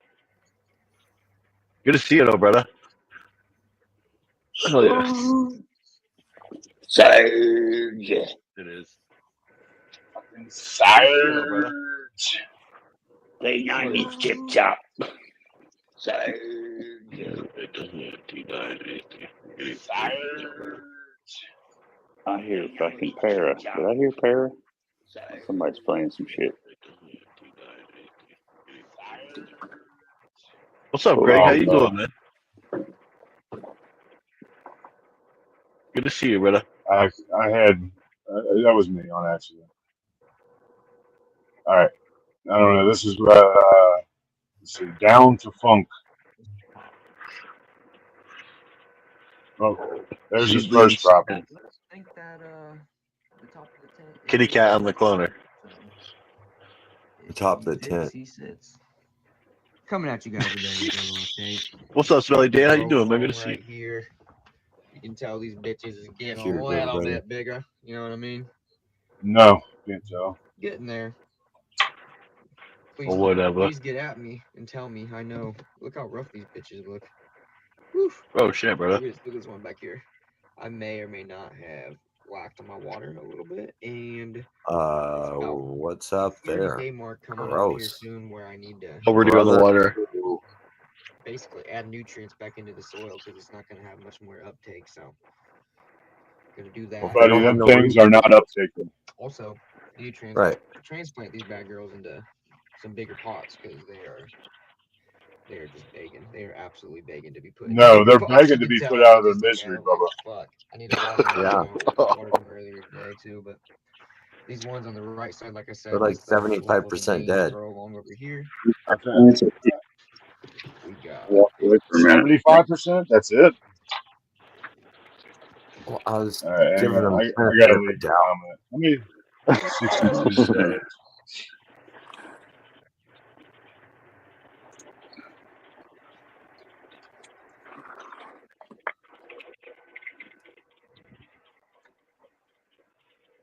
Good to see you, though, brother. Oh yeah. Sarge. It is. Fucking Sarge. They 90s chip chop. Sarge. I hear fucking Para. Did I hear Para? Somebody's playing some shit. What's up, Greg? How you doing, man? Good to see you, brother. I had that was me on accident. All right, I don't know. This is let's see, Down to Funk. Oh, there's his first problem. I think that the top of the tent. Kitty cat on the cloner. The top of the tent. He sits. Coming at you guys today with a little update. What's up, Smelly Dan? How you doing, man? Good to see Right you. here. You can tell these bitches is getting Cheers, a little brother. bit bigger. You know what I mean? No, can't tell. Getting there. Please, Or whatever. Please get at me and tell me. I know. Look how rough these bitches look. Woof. Oh shit, brother. Look at this one back here. I may or may not have whacked on my water a little bit, and What's up there? 30-day mark coming up here Gross. soon where I need to Oh, we're doing the water. basically add nutrients back into the soil because it's not going to have much more uptake. So, going to do that. Buddy, them things are not uptaken. Also, nutrients. Right. Transplant these bad girls into some bigger pots because they are just begging. They are absolutely begging to be put. No, they're Pots. begging You to can be tell put out of their they're just misery, like, Bubba. Fuck. I need to water them. Yeah. Watered them earlier today too, but these ones on the right side, like I said, They're like they start to 75% dead. grow along over here. I think We got Walk away for a minute. 75%. That's it. Well, I was All right, hang giving on. them I gotta benefit of leave the the doubt. comment. Let me 62 seconds.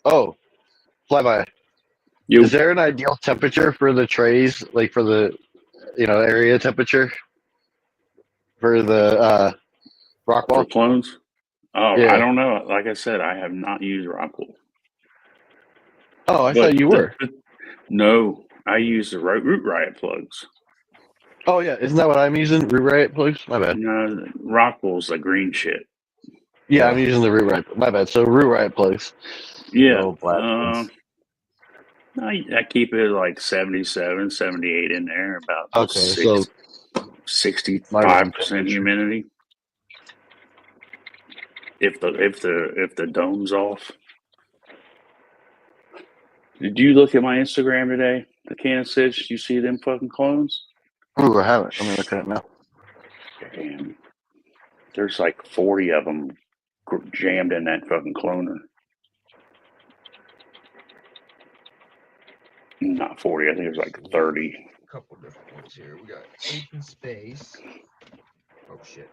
Oh, flyby. You Is there an ideal temperature for the trays, like for the, area temperature for the rock for wall? clones? Oh, Yeah. I don't know. Like I said, I have not used Rockwool. Oh, I thought you were. No, I use the Root Riot plugs. Oh yeah, isn't that what I'm using? Root Riot plugs? My bad. No, Rockwool's the green shit. Yeah, I'm using the Root Riot. My bad. So Root Riot plugs. Yeah. Oh, Blackmans. I keep it like 77, 78 in there, about Okay, so 65% humidity. if the dome's off. Did you look at my Instagram today? The Kansas City, you see them fucking clones? Ooh, I haven't. Let me look at it now. Damn. There's like 40 of them jammed in that fucking cloner. Not 40, I think it was like 30. A couple different ones here. We got Apes in Space. Oh shit.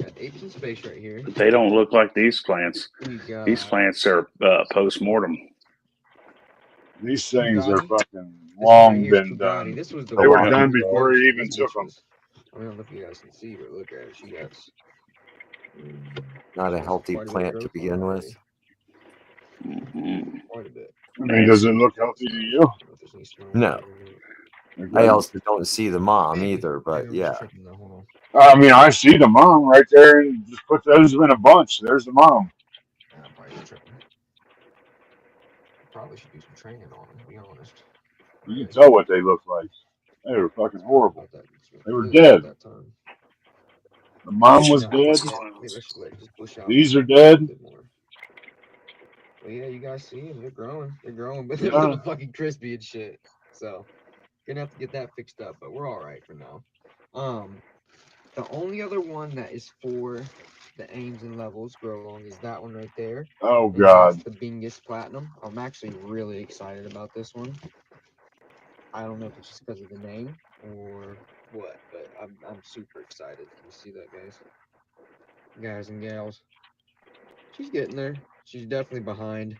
Got Apes in Space right here. But they don't look like these plants. We got These plants are post-mortem. These things are Bugatti. fucking This long right here is been Bugatti. done. This was the They were one done that before was- he even this took bitch them. was- I don't know if you guys can see, but look at it. She got Not a There's healthy quite a bit of plant to growth on begin it with. Mm-hmm. quite a bit. I mean, does it look healthy to you? I don't know if there's any snow No. on it. I also don't see the mom Maybe. either, but Maybe I'm just yeah. tripping though. Hold on. I mean, I see the mom right there, and just put those in a bunch. There's the mom. I'm probably just tripping. Probably should do some training on them, to be honest. You can tell what they look like. They were fucking horrible. About that- They were really about dead. that time. The mom was Yeah, dead. maybe I should let it just push out These are a dead. bit more. But yeah, you guys see them. They're growing. They're growing, but they're Yeah. little fucking crispy and shit. So, gonna have to get that fixed up, but we're all right for now. The only other one that is for the aims and levels grow along is that one right there. Oh And God. that's the Bingus Platinum. I'm actually really excited about this one. I don't know if it's just because of the name or what, but I'm super excited. Can you see that, guys and gals? She's getting there. She's definitely behind.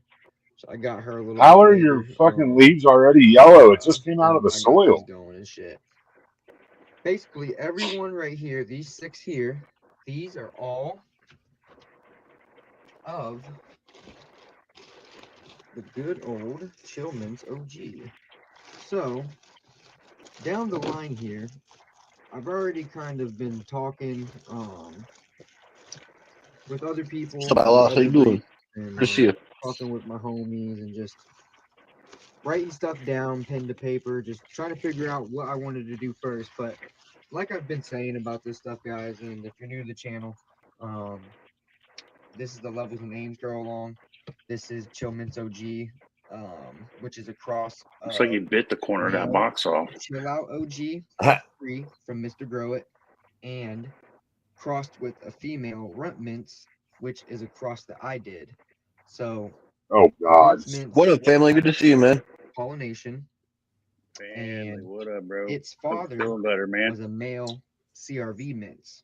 So I got her a little. How bit are your later, fucking leaves already yellow? It just came out of and the I got soil. these going and shit. Basically, everyone right here, these 6 here, these are all of the good old Chillman's OG. So, down the line here, I've already kind of been talking with other people. What's up, Ella? How you doing? And, Good to see you. talking with my homies and just writing stuff down, pen to paper, just trying to figure out what I wanted to do first. But like I've been saying about this stuff, guys, and if you're new to the channel, this is the levels and aims grow along. This is Chillman's OG, which is a cross. Looks like you bit the corner of that male box off. Chill Out OG free from Mr. Grow It, and crossed with a female Runt Mints, which is a cross that I did. So Oh God. Runt Mints What up, family? Good to see you, man. pollination. Family, And what up, bro? its Hope father you're feeling better, man. was a male CRV Mints,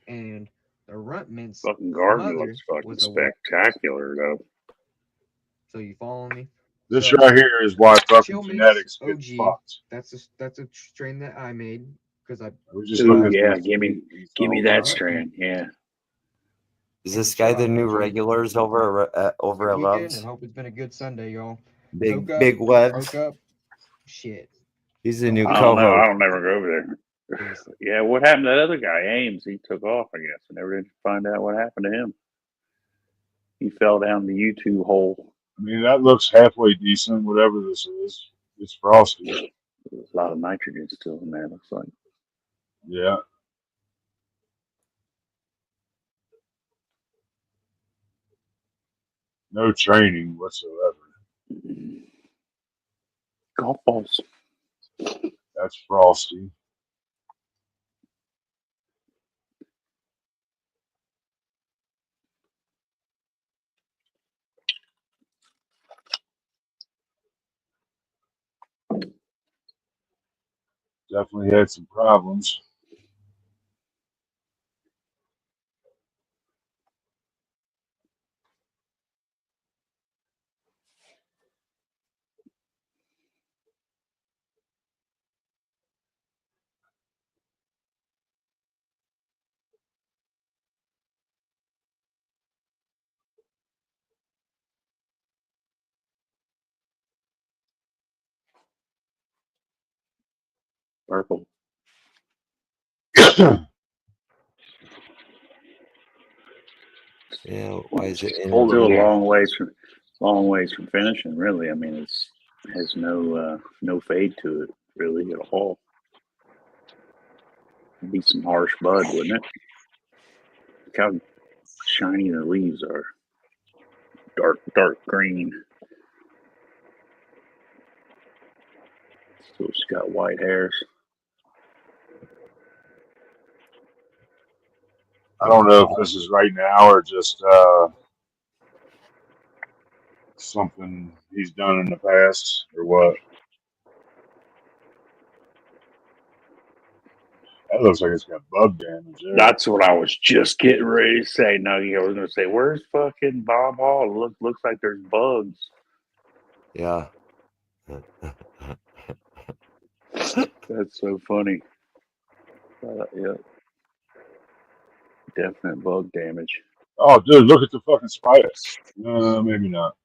and the Runt Mints Fucking garden mother looks fucking was a white. spectacular, though. So you following me? This So, right here is why fucking Chillman's genetics get OG. fucked. That's a strain that I made because I We're just Ooh, looking at yeah, these- give me these that Alright. strand. Yeah. Is this guy the new regulars over at good weekend, Loves? and hope it's been a good Sunday, y'all. Big Soak up, Big Web. perk up. Shit. He's the new I don't know. I co-host. don't never go over there. Peace. Yeah, what happened to that other guy, Ames? He took off, I guess. I never did find out what happened to him. He fell down the YouTube hole. I mean, that looks halfway decent, whatever this is. It's frosty. There's a lot of nitrogen still in there, looks like. Yeah. No training whatsoever. Golf balls. That's frosty. Definitely had some problems. Purple. Yeah, why is it in Still a here? long ways from finishing, really. I mean, it's has no fade to it, really, at all. It'd be some harsh bud, wouldn't it? Look how shiny the leaves are. Dark green. So it's got white hairs. I don't know if this is right now or just something he's done in the past or what. That looks like it's got bug damage there. That's what I was just getting ready to say. No, I was going to say, where's fucking Bob Hall? Looks like there's bugs. Yeah. That's so funny. Yeah. Definite bug damage. Oh, dude, look at the fucking spiders. Maybe not.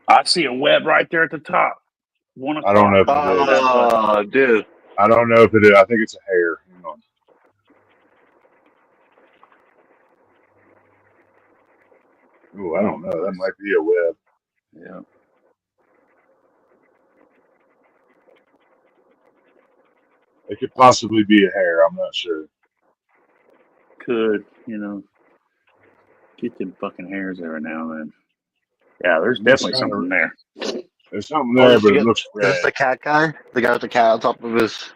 I see a web right there at the top. 1 o'clock. I don't know if it is. Oh, dude. I don't know if it is. I think it's a hair. Hang on. Ooh, I don't know. That might be a web. Yeah. It could possibly be a hair. I'm not sure. Could, get them fucking hairs every now and then. Yeah, there's definitely something there. There's something there, but it looks red. That's the cat guy? The guy with the cat on top of his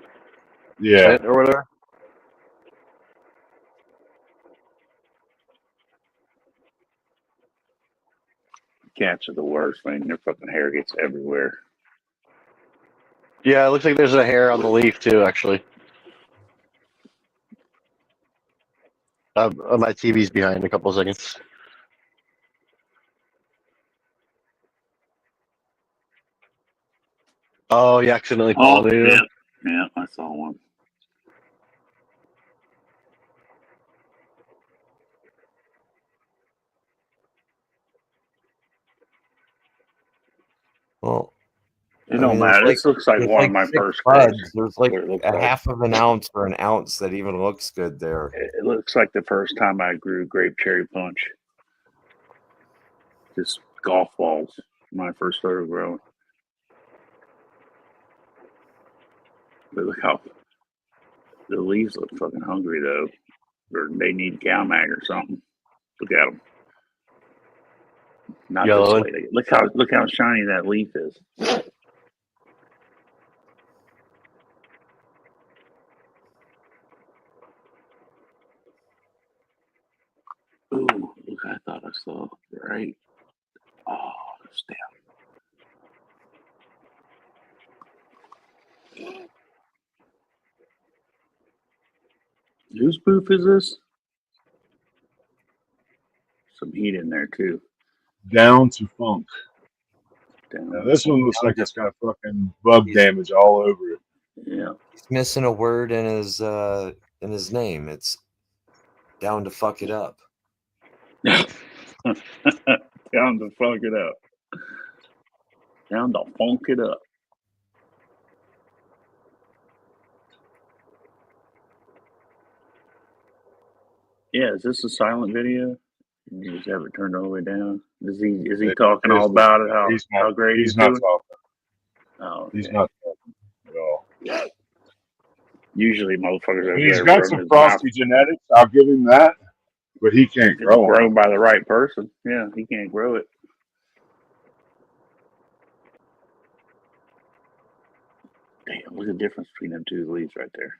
Yeah. head or whatever? Cats are the worst, man. Their fucking hair gets everywhere. Yeah, it looks like there's a hair on the leaf too, actually. My TV's behind a couple of seconds. Oh, you accidentally pollinated him? Yeah, I saw one. Well, it don't matter. This looks like one of my first buds. grapes. There's like What it looks a like. half of an ounce or an ounce that even looks good there. It looks like the first time I grew grape cherry punch. Just golf balls when I first started growing. But look how the leaves look fucking hungry though, or they need cow mag or something. Look at them. Not Yellow. this way. Look how shiny that leaf is. Ooh, look! I thought I saw right. Oh, snap! Whose booth is this? Some heat in there too. Down to funk. Down Now, this one looks like it's got fucking bug damage all over it. Yeah. He's missing a word in his name. It's down to fuck it up. Down to funk it up. Down to funk it up. Yeah, is this a silent video? You just have it turned all the way down. Is he talking all about it? How great he's not doing? talking. Oh, okay. He's not talking at all. Usually, motherfuckers. I mean, he's got some frosty genetics. I'll give him that, but he can't grow them. Grown by the right person. Yeah, he can't grow it. Damn, look at the difference between them two leaves right there.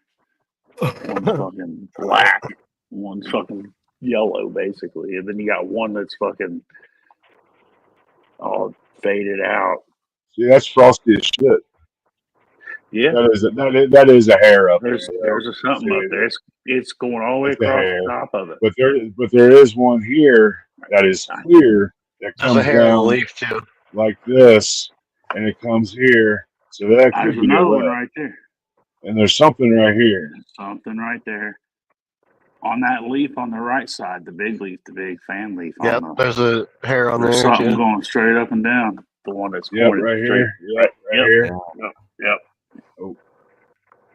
One's fucking black, one's fucking yellow, basically, and then you got one that's fucking all faded out. See, that's frosty as shit. Yeah, that is a hair up there's there. a something up there. It's going all the way It's a across hair. the top of it. But there is one here that is clear that There's comes a hair on the down leaf too. like this, and it comes here. So that There's could be a another one web. right there. And there's something right here. There's something right there. On that leaf on the right side, the big leaf, the big fan leaf. Yep, there's a hair on There's there something too. going straight up and down. The one that's Yep, pointed right straight. here. Yep, right here. Yep. Oh,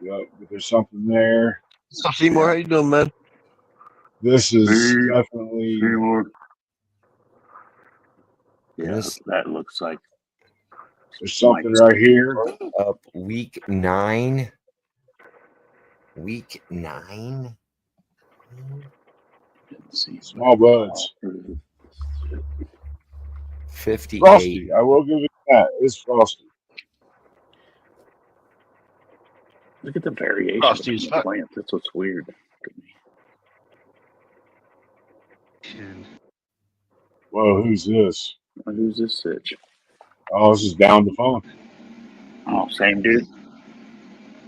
yep. But there's something there. So Seymour, how you doing, man? This is Hey, definitely. Seymour. Yeah, This- that looks like There's something right here. Up week 9. Week 9. Let's see. Small buds. 58. Frosty. I will give it that. It's frosty. Look at the variation Frosty of as the fuck. plants. That's what's weird to me. Whoa, who's this? Who's this sitch? Oh, this is down the phone. Oh, same dude.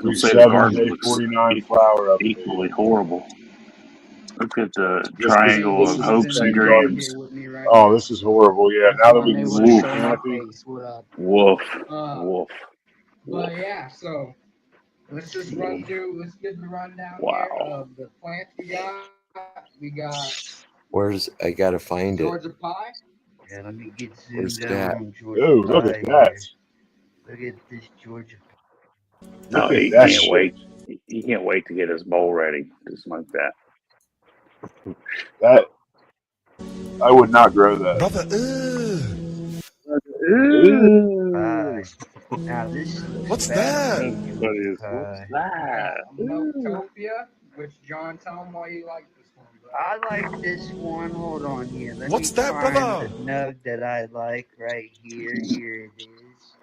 Week Say the 7, garden day looks 49 flower equally update. horrible. Look at the This triangle is of the hopes and same garden. dreams. Oh, this is horrible. Yeah, That's now the that one we they can want see to the show my canopy. face. What up? Woof. Woof. But yeah, so let's just run through. Let's give the rundown here Wow. of the plants we got. We got Where's I gotta find it? Georgia pie. Yeah, let me get Where's zoomed down that? on Georgia Ooh, look at pie that. here. Look at this Georgia pie. No, Look at he that can't shit. wait. He can't wait to get his bowl ready, just like that. That I would not grow that. Brother, Ooh. now this looks What's bad that? to me, Georgia What's pie. that? Milktopia, which John, tell him why you like this one. I like this one. Hold on here. Let What's me that, find brother? the nug that I like right here. Here it is.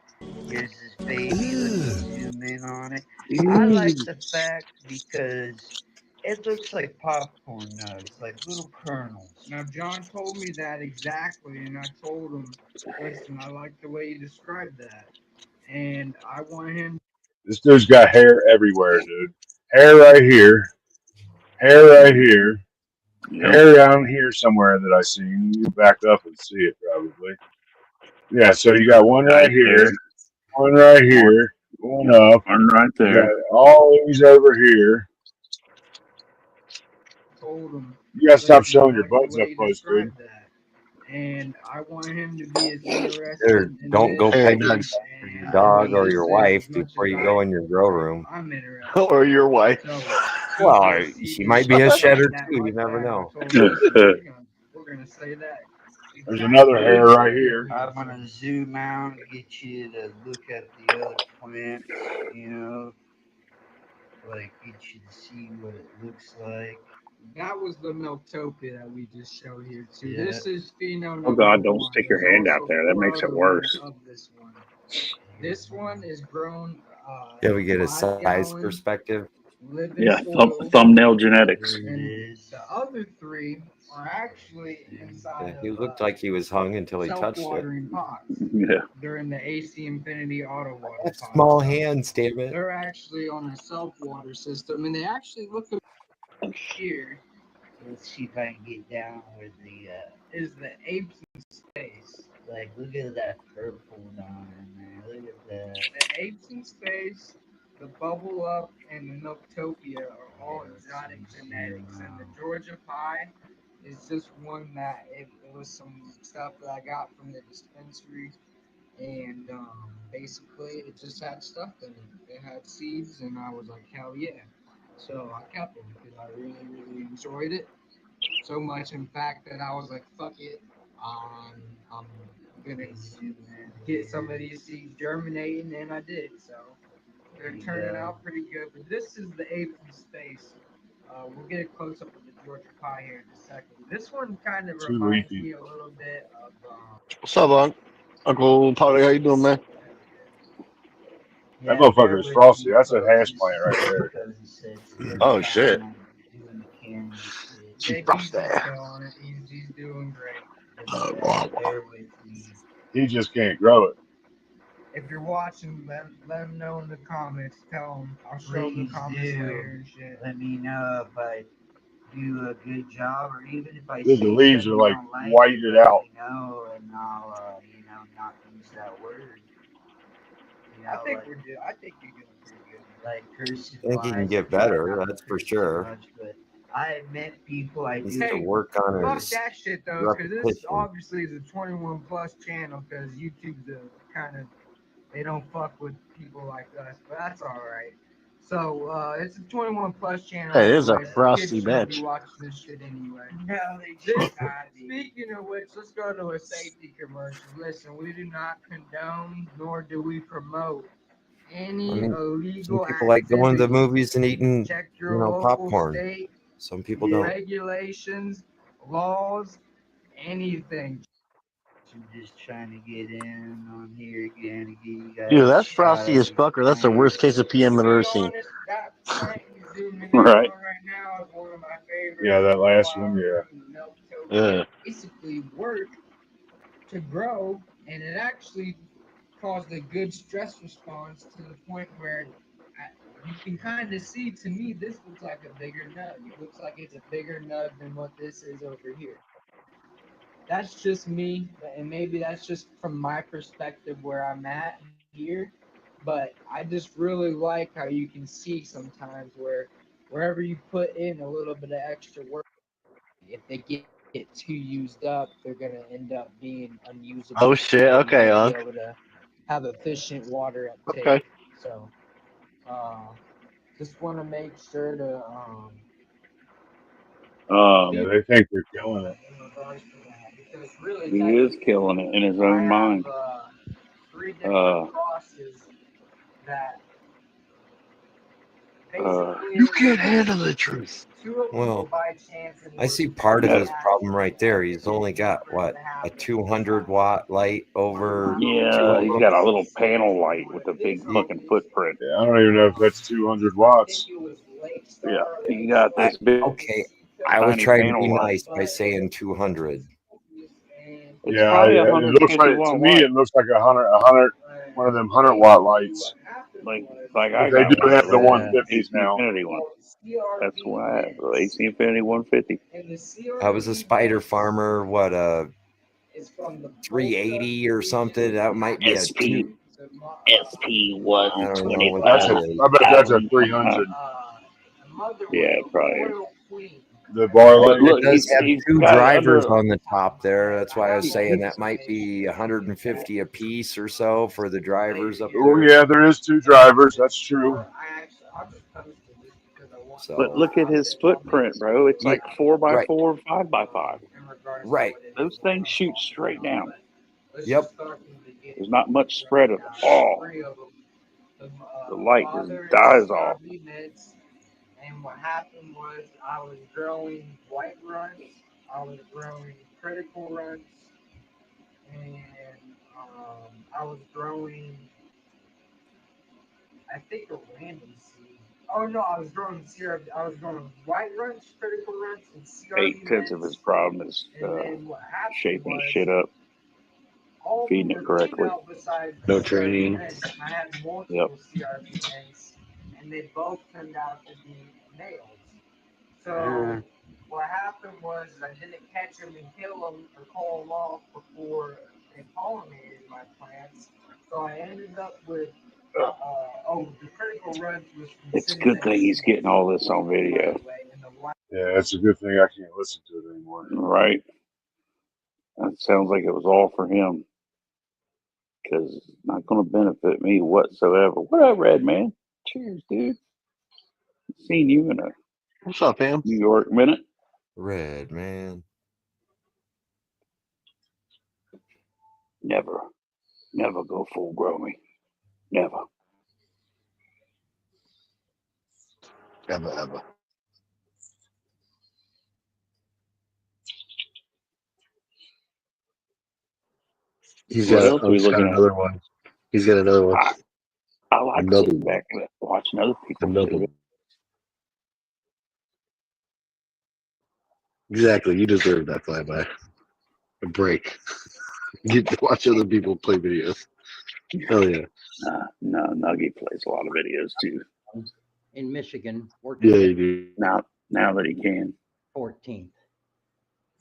Here's this baby. Let me zoom in on it. I like the fact because it looks like popcorn nugs, like little kernels. Now, John told me that exactly, and I told him, listen, I like the way you described that. And I want him. This dude's got hair everywhere, dude. Hair right here. Hair right here. Yep. Hair down here somewhere that I seen. You back up and see it probably. Yeah, so you got one right here, one right here, one up, One right you got there. all these over here. Told him, You gotta stop listen, I showing your like the buds way up you close, dude. described that. And I want him to be as interested Dude, in don't go this Hey, pet your Nugs. and dog or this your as wife much before as you go in your grow room. I'm interested. Or your wife. So Well, he she can might see be a me shedder that too. like You never that. I know. told him, listen, we're gonna say that. There's another exactly hair the right way here. we I'm said. gonna zoom out and get you to look at the other plants, you know, like get you to see what it looks like. That was the Milktopia that we just showed here too. Yeah. This is pheno Oh number God, don't one. stick your There's hand out also there. That 4 makes it other worse. ones of this one. This one is grown Yeah, we get a 5 size gallon perspective. living Yeah, soil. thumbnail genetics. There it And is. the other 3 are actually Yeah, inside he of looked like he was hung until he touched it. self-watering pots. Yeah. They're in the AC Infinity Auto I Water have pot. small So hands, damn it. they're actually on a self-water system, and they actually look here Let's see if I can get down with the is the apes in space. like look at that purple down in there. Look at that. The apes in space, the bubble up, and the Milktopia are all exotic genetics, and the Georgia pie is just one that it was some stuff that I got from the dispensary, and basically it just had stuff in it. It had seeds, and I was like, hell yeah! So I kept them because I really enjoyed it so much. In fact, that I was like, fuck it, I'm gonna get some of these seeds germinating, and I did. So they're turning out pretty good. But this is the apes in space. We'll get a close up of the Georgia pie here in a second. This one kind of Too reminds leafy. me a little bit of. What's up, Uncle Polly? How you doing, man? That Yeah, bear motherfucker is with frosty. me, That's a folks. hash This plant is right just there. because he said to Oh every shit. time I'm doing the camera shit. She's JP's frosty. just killing it. He's doing great. Just Wow. bear with me. He just can't grow it. If you're watching, let him know in the comments. Tell him. I'll show him the Please comments do. later and shit. Let me know if I do a good job, or even if I Dude, say the leaves something are you like don't like, whited let out. me know, and I'll, you know, not use that word. You I know, think like, we're good. I think you're doing pretty good. like cursive I think he can wise, get I try better, not to that's for curse too sure. much, but I have met people I He needs do. to Hey, work on fuck his that shit though, because this repetition. obviously is a 21 plus channel. Because YouTube's a kind of they don't fuck with people like us, but that's all right. So it's a 21 plus channel Hey, there's a anyway. So frosty kids shouldn't be bitch. watching this shit anyway. No, they This, should not be. speaking of which, let's go to a safety commercial. Listen, we do not condone nor do we promote I any mean, some illegal people like going to the activity. movies and eating, Check you your know, local popcorn. state Some people don't. regulations laws, anything. I'm just trying to get in on here again to give you guys Dude, a that's shout frosty out as fuck, or that's the again. worst case of PM I've ever seen. Honest, that plant you zooming in Right. on right now is one of my favorites. Yeah, that last one, yeah. Milk toast. Yeah. Basically worked to grow, and it actually caused a good stress response to the point where you can kind of see, to me, this looks like a bigger nug. It looks like it's a bigger nug than what this is over here. That's just me, and maybe that's just from my perspective where I'm at here. But I just really like how you can see sometimes where wherever you put in a little bit of extra work, if they get too used up, they're gonna end up being unusable. Oh shit. You Okay, won't Unc. be able to have efficient water uptake. Okay. So, just want to make sure to Yeah, they think they're killing it. in regards to that, because really He is killing it in his I own have mind. 3 different crosses that basically You can't handle the truth. 2 of them Well, were by chance. And I see part of Yeah. his problem right there. He's only got what, a 200-watt light over. Yeah, he's got a little panel light with a big fucking footprint. Yeah, I don't even know if that's 200 watts. Yeah, he got this big. Okay, I was tiny trying to panel be light. nice by saying 200. It's Yeah, probably it looks 150 like, to watt me, light. it looks like a 100, one of them 100-watt lights. Like But I they got do one have of the those, 150s AC now. Infinity one. That's what I have, the AC Infinity 150. I was a spider farmer, what, a 380 or something? That might be a SP 2. SP I don't know what That's that a, is. I bet that's a 300. Yeah, probably. The bar But light. look, It does have he's 2 got drivers under. on the top there. That's why I was saying that might be 150 a piece or so for the drivers up Oh there. yeah, there is 2 drivers. That's true. So, But look at his footprint, bro. It's Yeah, like 4x4, right. 5x5. Right. Those things shoot straight down. Yep. There's not much spread at all. The light just dies off. And what happened was I was growing white runts, I was growing critical runts, and I was growing, I think, a random seed. Oh no, I was growing CRV. I was growing white runts, critical runts, and CRV 8/10 of his mints. problem is And then what happened shaping his was shit up, all of feeding them it were correctly. female besides No the CRV training. mints. I had multiple Yep. CRV mints, and they both turned out to be males. So what happened was I didn't catch them and kill them or call them off before they pollinated my plants. So I ended up with the critical runs was from It's a good thing he's getting all this on video, Yeah, it's a good thing I can't listen to it anymore. right? That sounds like it was all for him, because it's not going to benefit me whatsoever. What up, Red Man? Cheers, dude. Seen you in a What's up, Pam? New York minute. Red man. Never go full grow me. Never. Ever. He's What got, else are we Unc's got looking at? another one. He's got another one. I like Another sitting one. back and watching other people Another do one. it. Exactly. You deserve that flyby. A break. Get to watch other people play videos. Hell yeah. No, Nuggy plays a lot of videos too. In Michigan, Yeah, you do. Now that he can. 14th.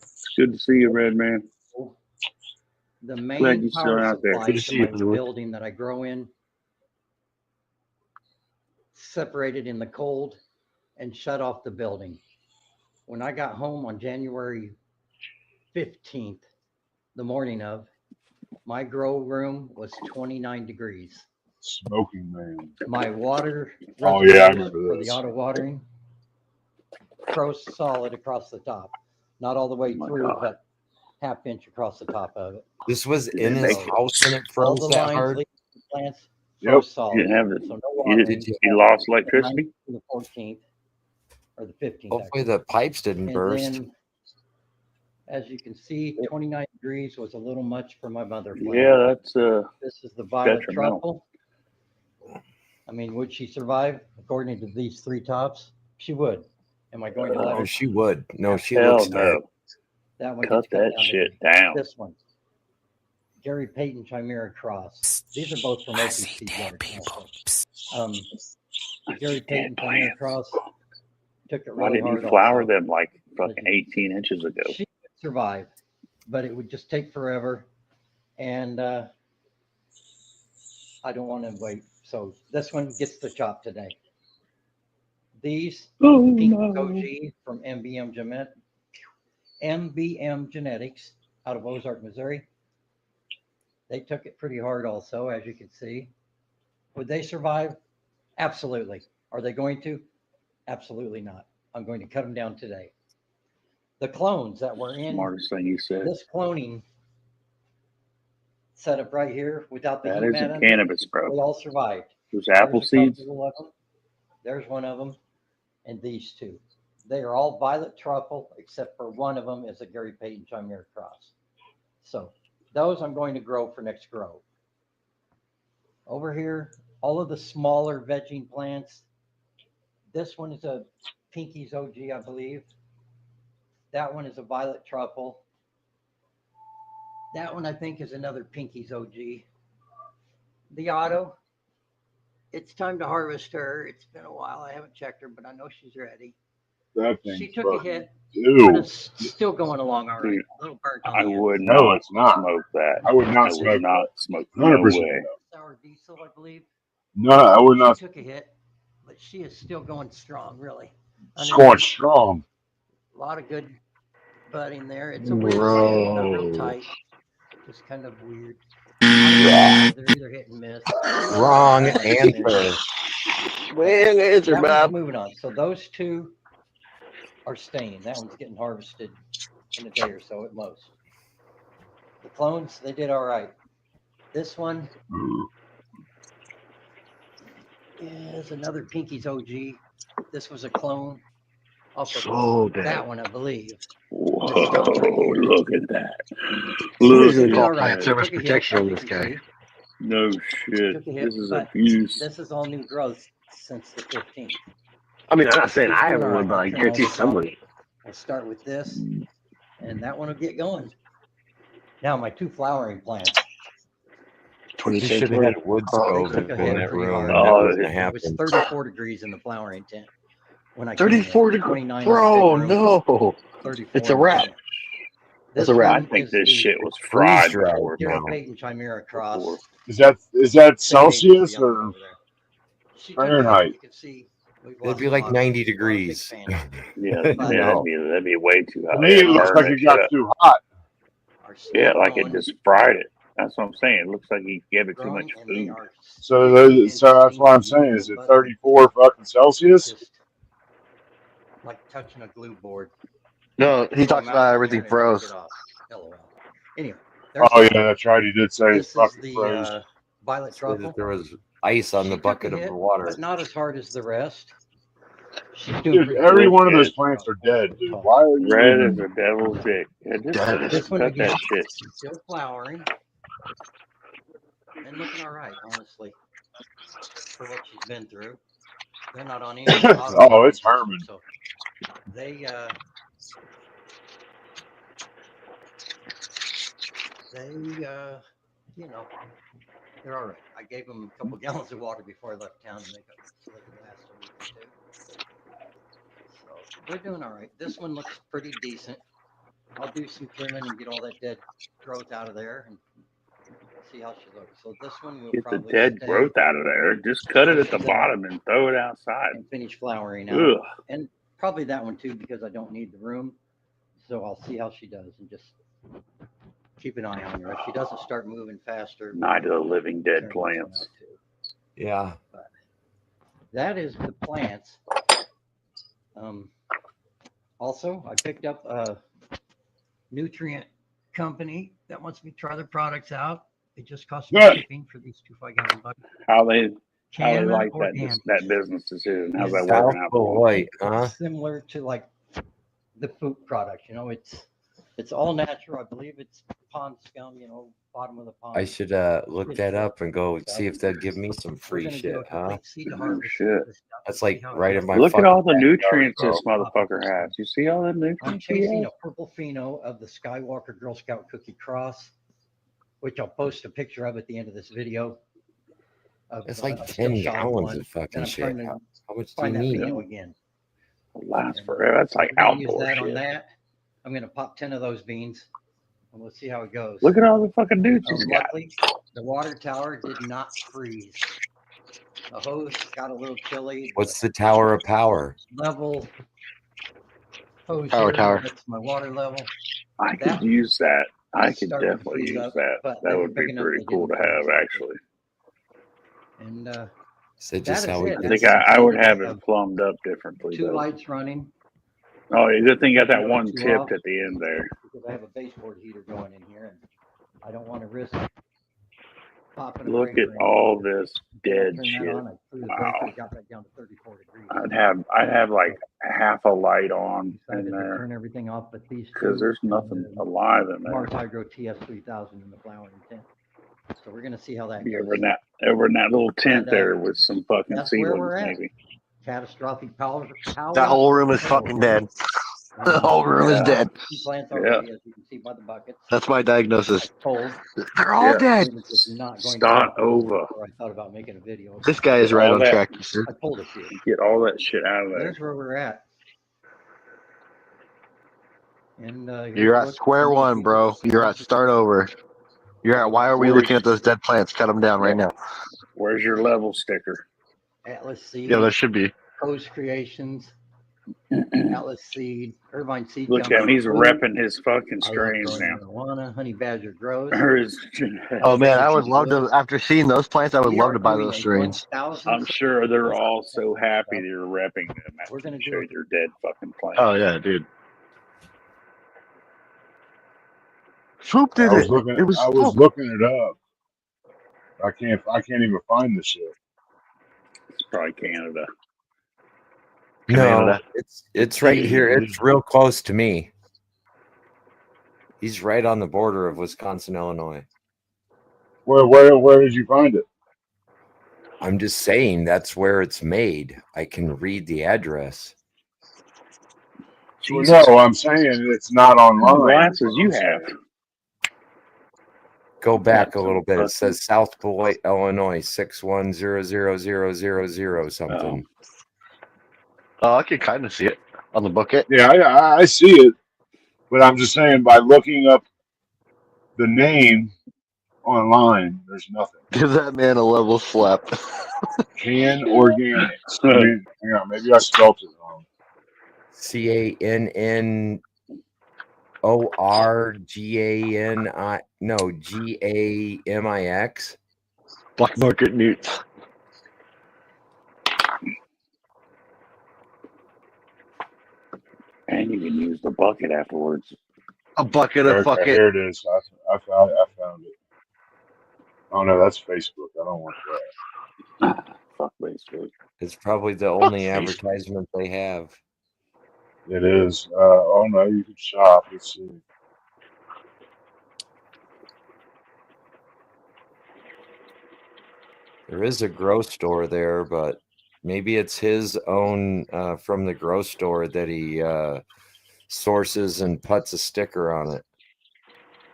It's good to see you, Red Man. The Glad main you're still power out there. supply Good to see to you, my Louis. building that I grow in separated in the cold and shut off the building. When I got home on January 15th, the morning of, my grow room was 29 degrees. Smoking man. My water Oh yeah, I reservoir remember for this. the auto watering froze solid across the top. Not all the way my through, God. but half inch across the top of it. This was Did in it his make it? house and it All froze the that lines hard. leading to the plants Yep. froze You solid. didn't have the. So no You watering. you lost electricity. The 14th or the 15th. Hopefully actually. the pipes didn't And burst. then As you can see, 29 degrees was a little much for my mother plant. Yeah, that's This is the violet detrimental. truffle. I mean, would she survive? According to these three tops, she would. Am I going to let Oh, her? she would. No, she Hell looks dead. no. That one Cut gets cut that down shit today. down. This one, Gary Payton Chimera Cross. These are both from Open Seed Yard. Gary Payton Chimera Cross took it Why really didn't hard. you flower also. them like fucking 18 inches ago? She would survive, but it would just take forever, and I don't want to wait. So this one gets the chop today. These Pink OG from MBM Genetics out of Ozark, Missouri. They took it pretty hard also, as you can see. Would they survive? Absolutely. Are they going to? Absolutely not. I'm going to cut them down today. The clones that were in Smartest thing you said. this cloning setup right here without the That heat isn't mat, cannabis, they bro. all survived. Those apple There's a seeds. couple of them. There's one of them, and these two. They are all violet truffle, except for one of them is a Gary Payton Chimera Cross. So those I'm going to grow for next grow. Over here, all of the smaller vegging plants. This one is a Pinky's OG, I believe. That one is a violet truffle. That one I think is another Pinky's OG. The Otto, it's time to harvest her. It's been a while. I haven't checked her, but I know she's ready. That She thing's took a fucking hit, but dude. it's still going along all right. Dude, A little burnt on I the end. would No, not it's not. smoke that. I would not I smoke would that. not smoke. No 100% way. no. Sour diesel, I believe. No, I would She not. took a hit, but she is still going strong, really. It's going strong. A lot of good budding there. It's a weird plant, not real tight, just kind of weird. They're either hit and miss. Wrong answer. Man, answer, That Bob. one's moving on. So those two are staying. That one's getting harvested in a day or so at most. The clones, they did all right. This one is another Pinky's OG. This was a clone off of So dead. that one, I believe. Whoa, look at that. Somebody's gonna Did call all right. plant service Took a hit, protection as on you this can guy. see. No shit. Took a hit, This is but abuse. this is all new growth since the 15th. I mean, I'm not saying He's I doing ever all would, right. but I I'll trim all guarantee this off. somebody. I'll start with this, and that one will get going. Now my two flowering plants. You should have had a wood stove Took a in hit that pretty room. hard. And that Oh, wouldn't It have was happened. 34 degrees in the flowering tent when I came in. 34 degrees. 29 in the Bro, big room, no. 34 It's a in the wrap. tent. That's This a wrap. I one think is this the shit was Freeze fried dried before. Gary now. Payton Chimera Cross. Is that Celsius The other one or over there. She took a hit. Fahrenheit? You can see we've It'd lost be a like lot. 90 I'm not a big degrees. fan. Yeah, But No. that'd be way too To hot. me, it It'd looks burn like that it shit got up. too hot. are Yeah, still like it going, just fried it. That's what I'm saying. It looks like he gave it too growing, much and they food. are So, still so that's what I'm saying. Is it 34 fucking Celsius? just like touching a glue board. No, he Throw talks them out about in everything there and it won't froze. get off. LOL. Anyway, there's Oh that yeah, one. that's right. He did say This it's is fucking the froze. violet Say truffle. that there was ice on She the took a bucket of hit, the water. but not as hard as the rest. She's doing Dude, pretty every good. one of those Legit. plants are dead, dude. Tall. Why are you Red even? as a devil's dick. Yeah, Dead. just This one cut again, that shit. still flowering and looking all right, honestly, for what she's been through. They're not on any auto Oh, it's system, Herman. so they you know, they're all right. I gave them a couple gallons of water before I left town to make up so they could last a week or two. So they're doing all right. This one looks pretty decent. I'll do some trimming and get all that dead growth out of there and see how she looks. So this one will Get the probably dead stay growth out of there. Just cut it till at the she's out bottom and throw it outside. and finish flowering out. Ugh. And probably that one too because I don't need the room. So I'll see how she does and just keep an eye on her. If she doesn't start moving faster, Night of the Living Dead turn this one plants. out too. Yeah. But that is the plants. Also, I picked up a nutrient company that wants me to try their products out. It just cost me Good. shipping for these 2 5-gallon buckets. How they Canada like Organic. that business decision. How's that South working out for them? Beloit, huh? Similar to like the food product, you know, it's It's all natural. I believe it's pond scum, bottom of the pond. I should look that up and go see if they'll give me some We're free gonna do shit, a huh? complete seed No harvest. shit. That's like right in my Look at fucking all the backyard, nutrients bro. this motherfucker has. You see all the I'm nutrients he chasing has? a purple pheno of the Skywalker Girl Scout Cookie Cross, which I'll post a picture of at the end of this video. It's like a still 10 shot gallons one, of fucking and I'm shit. trying to How much do you find that need? pheno again. It'll last forever. That's like We're gonna use outdoor that on shit. that. I'm gonna pop 10 of those beans, and we'll see how it goes. Look at all the fucking dudes he's got. Luckily, the water tower did not freeze. The hose got a little chilly. What's the Tower of Power? Level hose Power here, tower. that's my water level. I That could use that. I could started to definitely freeze use up, that. but That they were would be big enough pretty they cool to didn't have, freeze. actually. And Is that that just is how we it. I get think That's I would it. have it plumbed up differently, Two though. lights running Oh, yeah, good thing you got that Another one two tipped off. at the end there. because I have a baseboard heater going in here, and I don't want to risk popping a Look breaker at in. all this When I dead turned that shit. on, I threw the Wow. breaker, got back down to 34 degrees. I'd have like half a light on Decided in to there turn everything off but these because two. there's nothing alive in there. Mars Hydro TS3000 in the flowering tent. So we're gonna see how that Be goes. over in that little tent But, there with some fucking that's where seedlings, we're at. maybe. Catastrophic power. That whole room is fucking dead. The whole room is Yeah. dead. Plants already, as you can see by the buckets. That's my diagnosis. Cold. They're all Yeah. dead. It was just not going Start to happen over. before I thought about making a video. This guy is Get right all on that- track, you sir. I pulled a few. Get all that shit out of there. There's where we're at. And You're at square one, bro. You're at start over. You're at why are we Where's- looking at those dead plants? Cut them down right now. Where's your level sticker? Atlas Seed. Yeah, there should be. Coast Creations. Atlas Seed. Irvine Seed. Look at him. He's repping his fucking I love strains growing now. marijuana. Honey Badger grows. Or his- Oh man, I would love to. After seeing those plants, I would We love are to buy doing those a strains. 1,000 I'm sure they're all so happy that you're repping them after We're gonna you do show it. your dead fucking plants. Oh yeah, dude. Swoop did I was it. looking. It was I was Swoop. looking it up. I can't even find the shit. It's probably Canada. No, Canada. it's right here. It's real close to me. He's right on the border of Wisconsin, Illinois. Where did you find it? I'm just saying that's where it's made. I can read the address. Well, no, I'm saying it's not online. Glasses you have. Go back a little bit. It says South Beloit, Illinois, 6100000 something. Oh, I could kind of see it on the bucket. Yeah, I see it, but I'm just saying by looking up the name online, there's nothing. Give that man a level slap. Can Organics. Hang on, maybe I spelled it wrong. CANNORGANI. No, GAMIX. Black Market Newts. And you can use the bucket afterwards. A bucket of Okay, fucking. here it is. I found it. Oh no, that's Facebook. I don't want that. Fuck Facebook. It's probably the only advertisement they have. It is. Oh no, you can shop. Let's see. There is a grow store there, but maybe it's his own from the grow store that he sources and puts a sticker on it.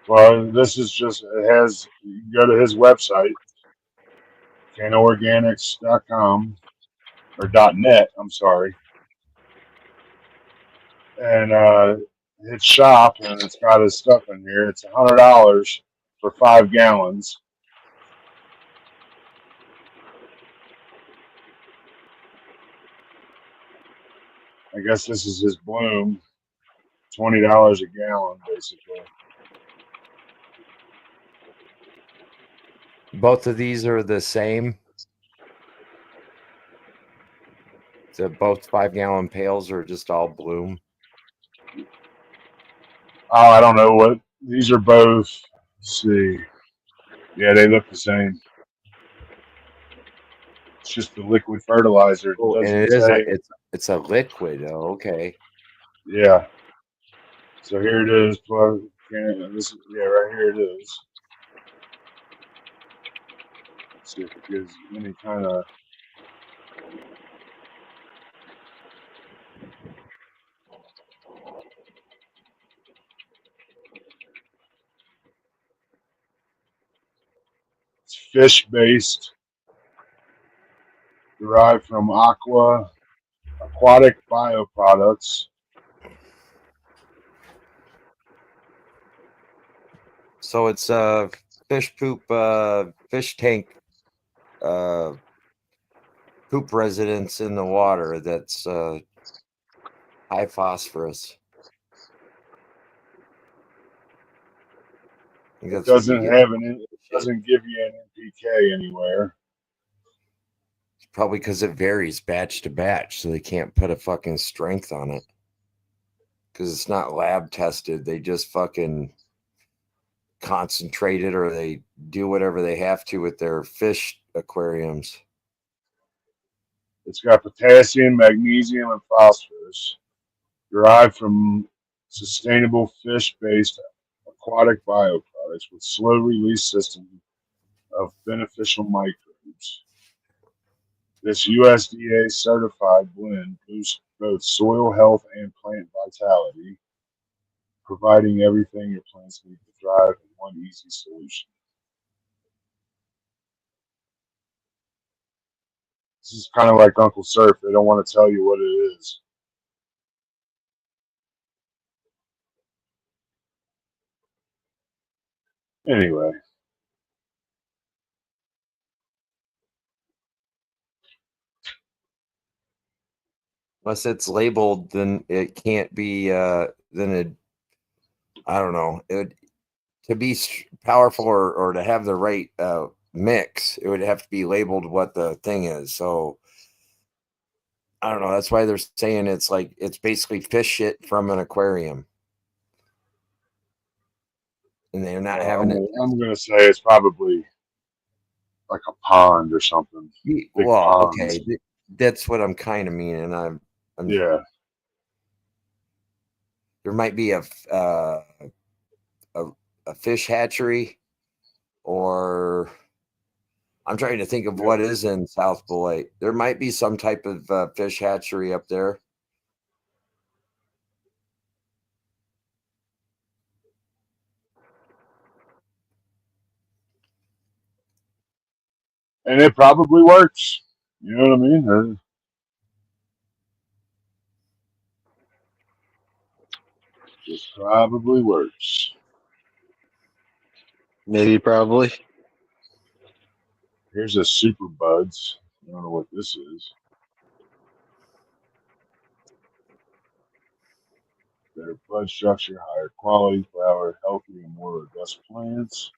Well, this is just, it has, you can go to his website, canorganics.com, or .net, I'm sorry. And hit shop, and it's got his stuff in here. It's $100 for 5 gallons. I guess this is his bloom, $20 a gallon, basically. Both of these are the same. So both 5-gallon pails are just all bloom. Oh, I don't know what these are both. Let's see. Yeah, they look the same. It's just the liquid fertilizer. It Oh, and doesn't it is say. it's a liquid. Oh, okay. Yeah. So here it is. Plug. Yeah, right here it is. Let's see if it gives any kind of. It's fish based, derived from aquatic bioproducts. So it's fish poop, fish tank, poop residence in the water that's high phosphorus. I think It that's what you doesn't get. have it doesn't give you an NPK anywhere. Probably because it varies batch to batch, so they can't put a fucking strength on it. Because it's not lab tested. They just fucking concentrate it, or they do whatever they have to with their fish aquariums. It's got potassium, magnesium, and phosphorus, derived from sustainable fish-based aquatic bioproducts with slow release system of beneficial microbes. This USDA certified blend boosts both soil health and plant vitality, providing everything your plants need to thrive in one easy solution. This is kind of like Uncle Surf. They don't want to tell you what it is. Anyway. Unless it's labeled, then it can't be. Then it, I don't know. To be powerful or to have the right mix, it would have to be labeled what the thing is. So I don't know. That's why they're saying it's basically fish shit from an aquarium, and they're not having it. I'm gonna say it's probably like a pond or something. Well, okay, that's what I'm kind of meaning. I'm yeah. There might be a fish hatchery, or I'm trying to think of what is in South Beloit. There might be some type of fish hatchery up there. And it probably works. You know what I mean? It probably works. Maybe, probably. Here's a Super Buds. I don't know what this is. Better bud structure, higher quality flower, healthier and more robust plants.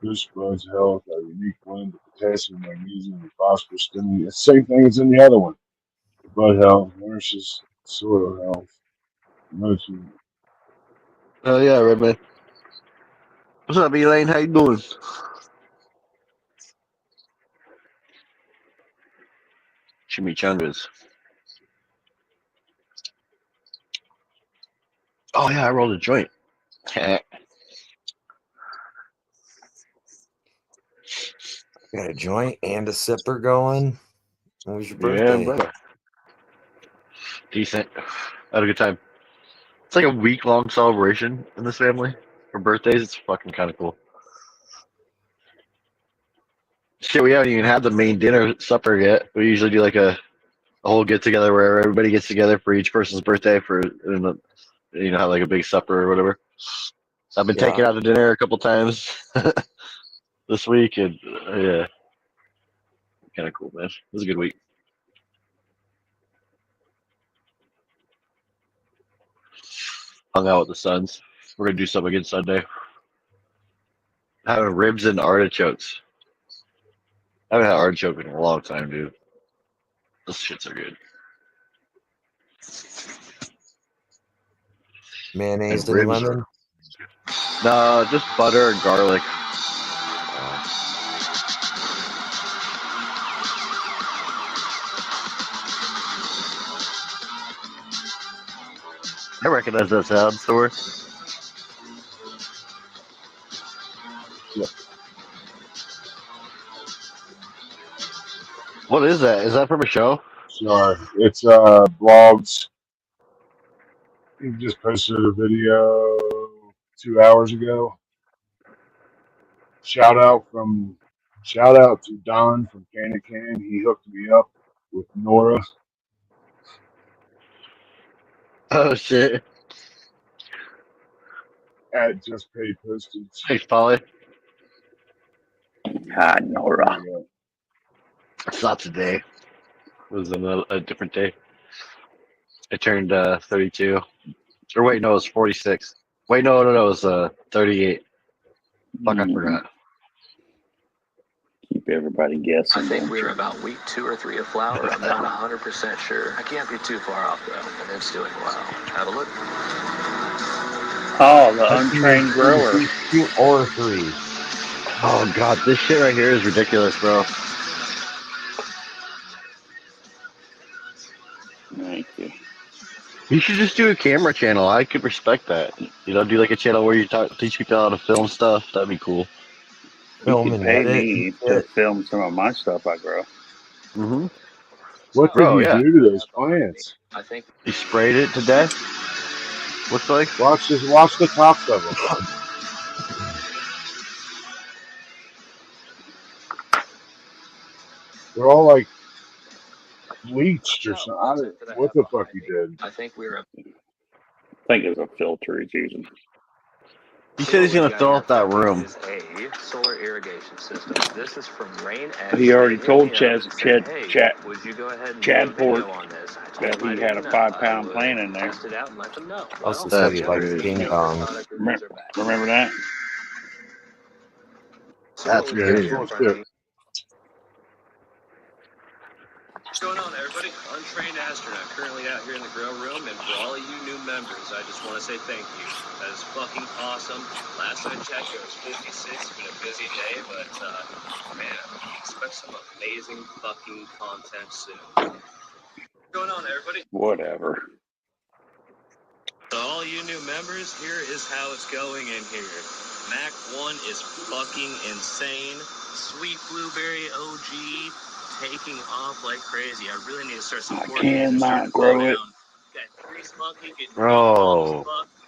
Boost buds health, a unique blend of potassium, magnesium, and phosphorus stimulate. It's the same thing as in the other one. Bud health, nourishes soil health. Nutrient. Oh yeah, Redman. What's up, Elaine? How you doing? Chimichangas. Oh yeah, I rolled a joint. Got a joint and a sipper going. When was your birthday? Yeah, brother. Decent. I had a good time. It's like a week-long celebration in this family for birthdays. It's fucking kind of cool. Shit, we haven't even had the main dinner supper yet. We usually do like a whole get-together where everybody gets together for each person's birthday for, have like a big supper or whatever. I've been taking out to dinner a couple times this week, and yeah, kind of cool, man. It was a good week. Hung out with the sons. We're gonna do something again Sunday. Having ribs and artichokes. I haven't had artichoke in a long time, dude. Those shits are good. Mayonnaise and lemon? No, just butter and garlic. I recognize that sound, Thor. What is that? Is that from a show? Sorry, it's blogs. He just posted a video 2 hours ago. Shout out to Don from Can of Can. He hooked me up with Nora Oh shit! at Just Pay Postage. Thanks, Polly. Hi, Nora. It's not today. It was a different day. I turned 32. Or wait, no, it was 46. Wait, no, it was 38. Fuck, I forgot. Keep everybody guessing. I think don't we're you? about week 2 or 3 of flower. I'm not 100% sure. I can't be too far off though, and it's doing well. Have a look. Oh, the untrained grower. 2 or 3. Oh god, this shit right here is ridiculous, bro. Thank you. You should just do a camera channel. I could respect that. You know, do like a channel where you teach people how to film stuff. That'd be cool. You Film could and pay edit. me to film some of my stuff I grow. Mm-hmm. What did Bro, you yeah. do to those plants? I think You sprayed it to death? Looks like. Watch the tops of them. They're all like bleached or something. What the fuck you did? I think we're a I think it's a filter he's using. He said he's gonna fill up that room. is a solar irrigation system. This is from Rain X. He already They hit told me up and said, hey, would you go ahead and do a Chadport video on this? I told that him I he had a didn't know. 5-pound I plant would in there. test it out and let them know. Also Well, said he that's likes crazy. ding dongs. Remember that? That's So what we got crazy. here in front of me. What's going on, everybody? Untrained astronaut currently out here in the grow room, and for all of you new members, I just want to say thank you. That is fucking awesome. Last I checked, it was 56. It's been a busy day, but man, expect some amazing fucking content soon. What's going on, everybody? Whatever. To all you new members, here is how it's going in here. Mac 1 is fucking insane. Sweet Blueberry OG taking off like crazy. I really need to start supporting it. They're starting Cannot to slow grow it. down. That Grease Monkey getting Bro.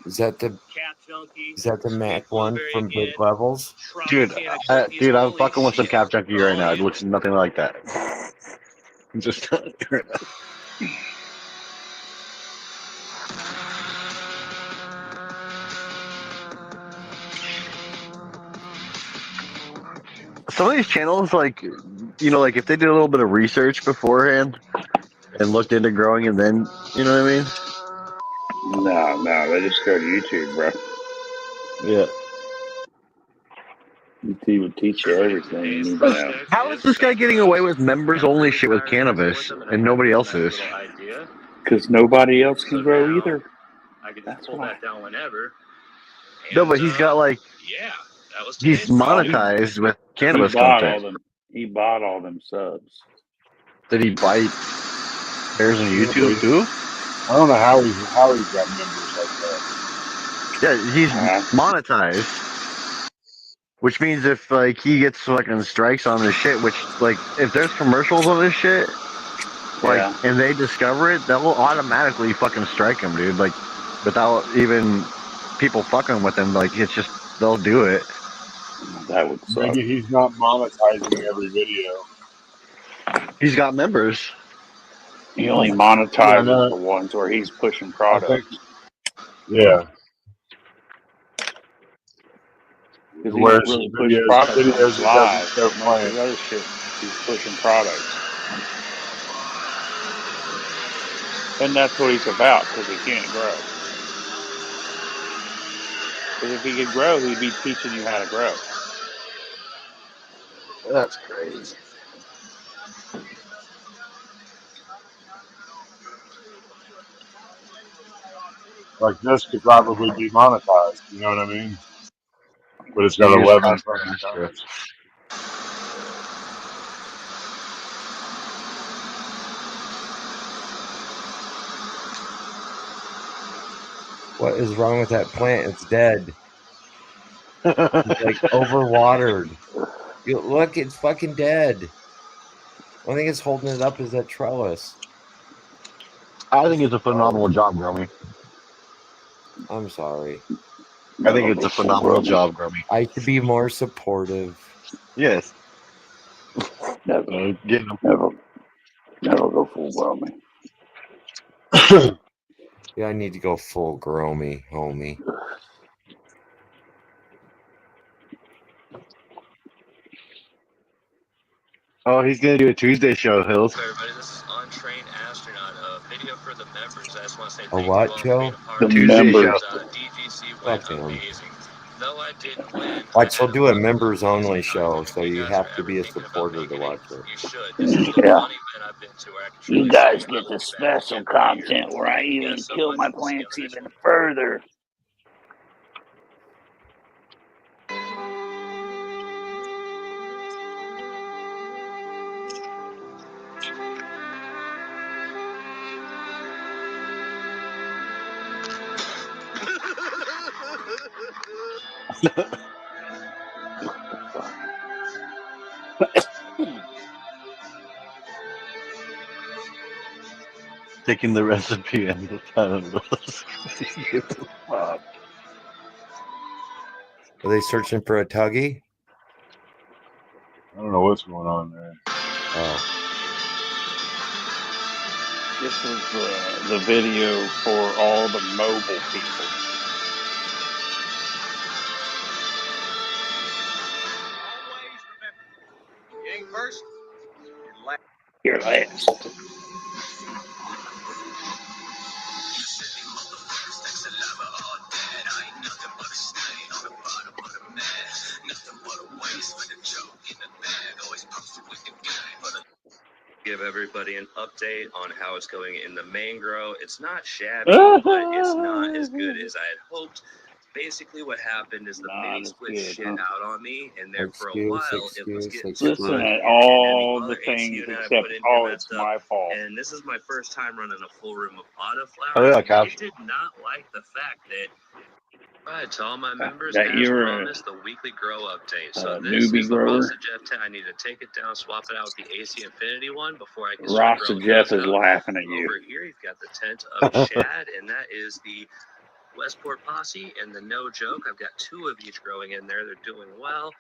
Is that the Mac one from Big Levels? Dude, dude, I'm fucking with some Cap Junkie right now. It looks nothing like that. I'm just telling you right now. Some of these channels, like, you know, like if they did a little bit of research beforehand and looked into growing and then, you know what I mean? No, they just go to YouTube, bro. Yeah. YouTube would teach you everything you need to know. How is this guy getting away with members only shit with cannabis and nobody else is? Because nobody else can grow either. I can just pull that down whenever. No, but he's got like, Yeah, that was he's monetized with cannabis content. He bought all them subs. Did he buy shares on YouTube too? I don't know how he's got members like that. Yeah, he's monetized, which means if like he gets fucking strikes on this shit, which like if there's commercials on this shit, like and they discover it, they'll automatically fucking strike him, dude. Like without even people fucking with him, like it's just they'll do it. That would suck. Maybe he's not monetizing every video. He's got members. He only monetizes the ones where he's pushing products. Yeah. Because he don't really push products live. Most of the other shit, he's pushing products. And that's what he's about, because he can't grow. Because if he could grow, he'd be teaching you how to grow. That's crazy. Like this could probably be monetized, you know what I mean? But it's got 11 fucking comments. What is wrong with that plant? It's dead. It's like overwatered. Look, it's fucking dead. Only thing that's holding it up is that trellis. I think it's a phenomenal job, Grummy. I'm sorry. I think it's a phenomenal job, Grummy. I should be more supportive. Yes. Never, Get him. never go full Grummy. Yeah, I need to go full Grummy, homie. Oh, he's gonna do a Tuesday show, Hills. Everybody, this is Untrained Astronaut. A video for the members. I just want to say A thank what you all show? for being a part The of it. Tuesday show. members. DGC Fuck went him. amazing. Though I didn't win, Like, she'll do a members only show, so you have to be a supporter to watch it. you should. This is the Yeah. one event I've been to where I can You truly guys say get I'm the back special every year. content where I Thank you even guys so kill much. my We'll see you on plants the next even further. Taking the recipe and the time. Are they searching for a tuggy? I don't know what's going on there. Oh. This is the video for all the mobile people. You ain't first. You're last. Give everybody an update on how it's going in the main grow. It's not shabby, but it's not as good as I had hoped. Basically, what happened is the mini split shit out on me, and there for a while it was getting Listen split. at And all then the other things ACU that I except, put in oh, here it's messed up. my fault. And this is my first time running a full room of autoflower. Oh, yeah, and Cash. they did not like the fact that. Alright, to all my members, that as you're promised, the weekly grow update. So this newbie is the grower? Rasa Jeff 10. I need to take it down, swap it out with the AC Infinity one before I can start Rasta growing Jeff those is out. laughing at you. Over here, you've got the tent of Shad, and that is the Westport Posse, and the No Joke. I've got two of each growing in there. They're doing well.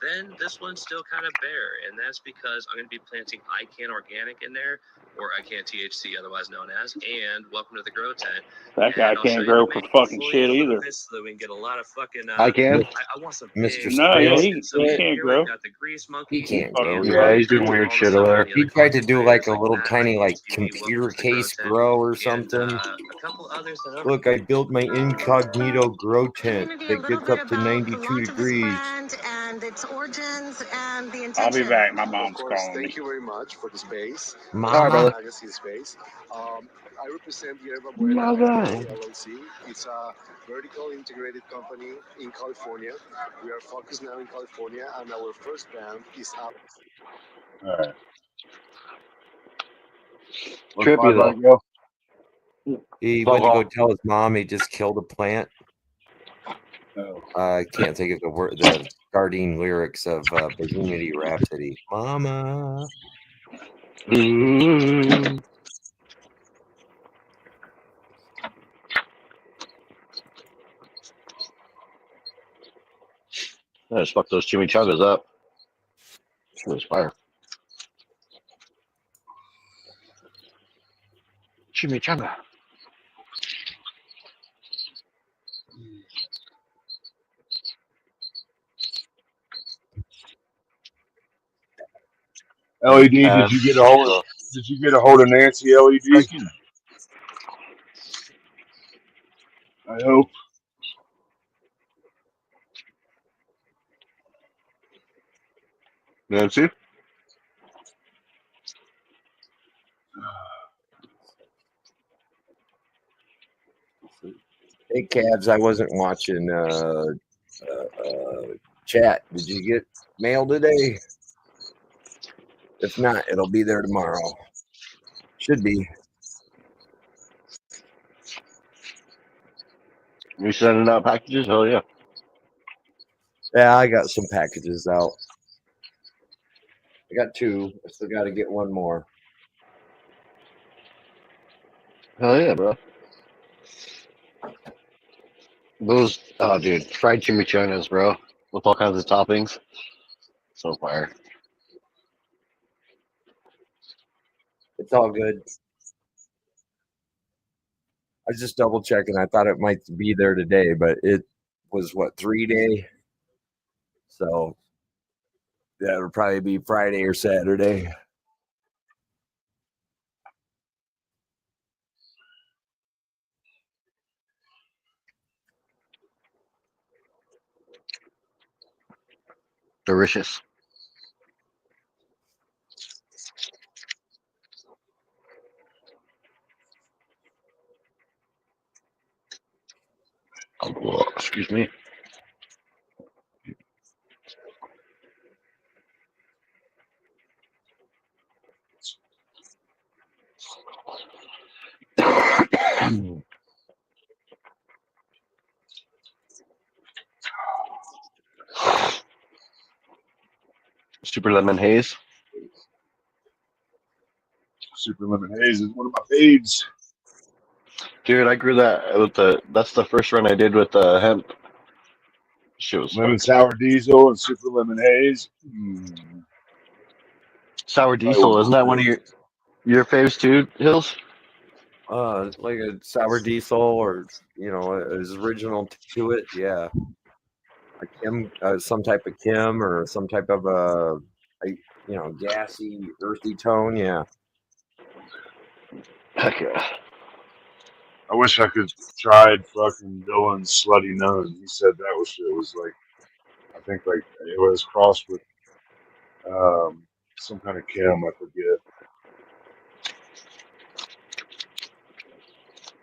Then this one's still kind of bare, and that's because I'm going to be planting ICANN Organic in there, or ICANN THC, otherwise known as, and Welcome to the Grow Tent. That guy And I'll show can't you grow the for main fucking foliage shit a little either. bit so that we can get a lot of fucking. I can. I want some Mr. big No, yeah, Space? So he here can't we've grow. got the Grease Monkey. He can't grow. and Yeah, he's doing weird all the shit stuff over on there. the He other tried to do like a concentrators little Matt, tiny like HTV, Welcome computer to the Grow case Tent, grow or and something. a couple others that I'm Look, I built my incognito grow tent that gets up to 92 degrees. And its origins and the I'll be intention. back. My Of mom's course, calling me. thank you very much for the space. Mama? Legacy Space. I represent Yerba Mother. Buena LLC. It's a vertical integrated company in California. We are focused now in California, and our first band is up. All right. What's Trippy, my though. bike go? He Well, went to go well. tell his mom he just killed a plant. No. I can't think of the starting lyrics of Bohemian Rhapsody. Mama. I just fucked those chimichangas up. It was fire. Chimichanga. LED, did you get a hold of? Did you get a hold of Nancy? LED. I hope. Nancy? Hey, Cabs, I wasn't watching chat. Did you get mail today? If not, it'll be there tomorrow. Should be. You sending out packages? Hell yeah. Yeah, I got some packages out. I got 2. I still got to get one more. Hell yeah, bro. Those, oh, dude, fried chimichangas, bro, with all kinds of toppings. So fire. It's all good. I was just double checking. I thought it might be there today, but it was what, 3-day? So yeah, it'll probably be Friday or Saturday. Delicious. Oh, excuse me. Super lemon haze. Super Lemon Haze is one of my faves. Dude, I grew that with that's the first run I did with hemp. Shit was Lemon fucking Sour Diesel and Super Lemon Haze. Sour Probably diesel. one of Isn't my that one of your faves too, Hills? Like a sour diesel, or is original to it. Yeah, a Kim, some type of Kim, or some type of gassy, earthy tone. Yeah. Heck yeah. I wish I could tried fucking Dylan's Slutty Nun. He said that was like, I think like it was crossed with some kind of Kim, I forget.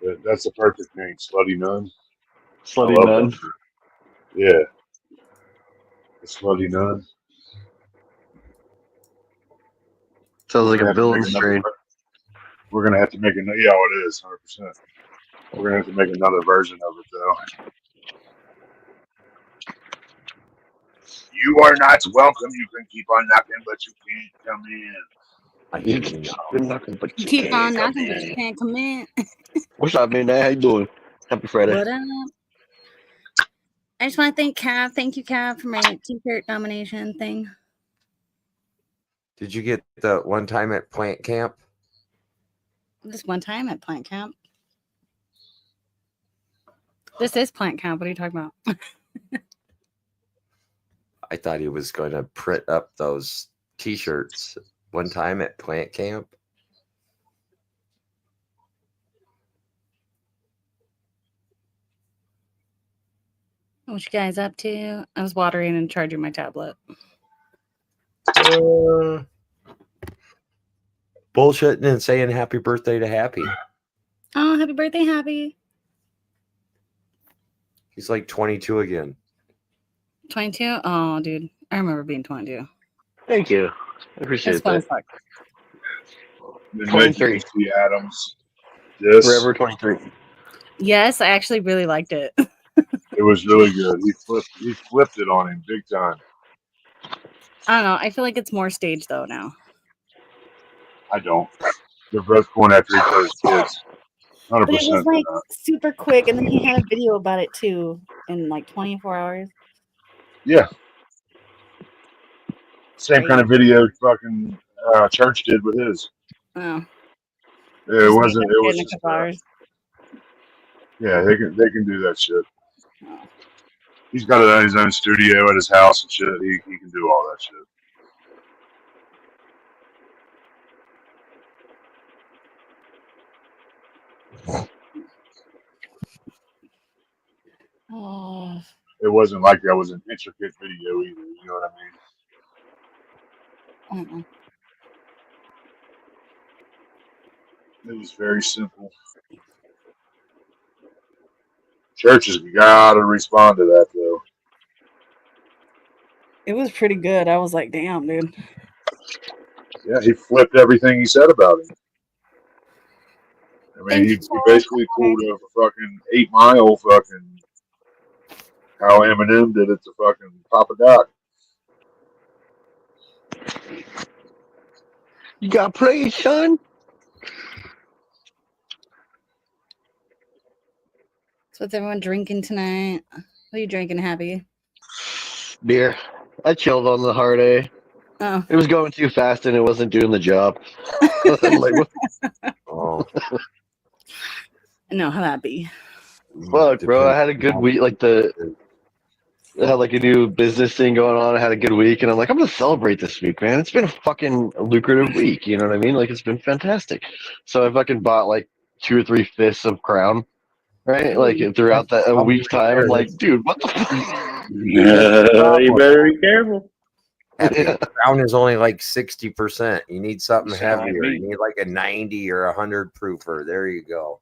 But that's the perfect name, Slutty Nun. I Slutty love Nun. that shit. Yeah, the Slutty Nun. Sounds We're like gonna a have to villain make another. strain. We're gonna have to make another. Yeah, it is 100%. We're gonna have to make another version of it though. You are not welcome. You can keep on knocking, but you can't come in. You keep knocking, but you Keep on can't come knocking, but you in. can't come in. What's up, man? How you doing? Happy Friday. What up? I just want to thank Cav. Thank you, Cav, for my t-shirt nomination thing. Did you get the one time at plant camp? This one time at plant camp. This is plant camp. What are you talking about? I thought he was going to print up those T-shirts one time at plant camp. What you guys up to? I was watering and charging my tablet. Bullshitting and saying happy birthday to Happy. Oh, happy birthday, Happy. He's like 22 again. 22? Oh, dude. I remember being 22. Thank you. I appreciate That's fun as that. fuck. Then 23. Mikey C. Adams. Yes. Forever 23. Yes, I actually really liked it. It was really good. He flipped it on him big time. I don't know. I feel like it's more staged though now. I don't. They're both going after each other's kids. 100%. But it was like super quick, and then he had a video about it too in like 24 hours. Yeah. Same kind of video fucking Church did with his. Oh. Yeah, it wasn't. It In was a just. couple hours. Yeah, they can do that shit. He's got it at his own studio at his house and shit. He can do all that shit. Oh. It wasn't like that was an intricate video either. You know what I mean? It was very simple. Churches gotta respond to that though. It was pretty good. I was like, damn, dude. Yeah, he flipped everything he said about him. I mean, he basically pulled a fucking 8 Mile fucking how Eminem did it to fucking Papa Doc. You got praise, son. So what's everyone drinking tonight? What are you drinking, Happy? Beer. I chilled on the hard A. Oh. It was going too fast and it wasn't doing the job. Like, what? Oh, No, Happy. Fuck, bro. I had a good week. I had like a new business thing going on. I had a good week, and I'm like, I'm gonna celebrate this week, man. It's been a fucking lucrative week. You know what I mean? Like, it's been fantastic. So I fucking bought like 2 or 3 fifths of Crown, right? Like throughout that a week's time. I'm like, dude, what the fuck? You better be careful. Happy. Crown is only like 60%. You need something Sound like heavier. me. You need like a 90 or 100 proofer. There you go.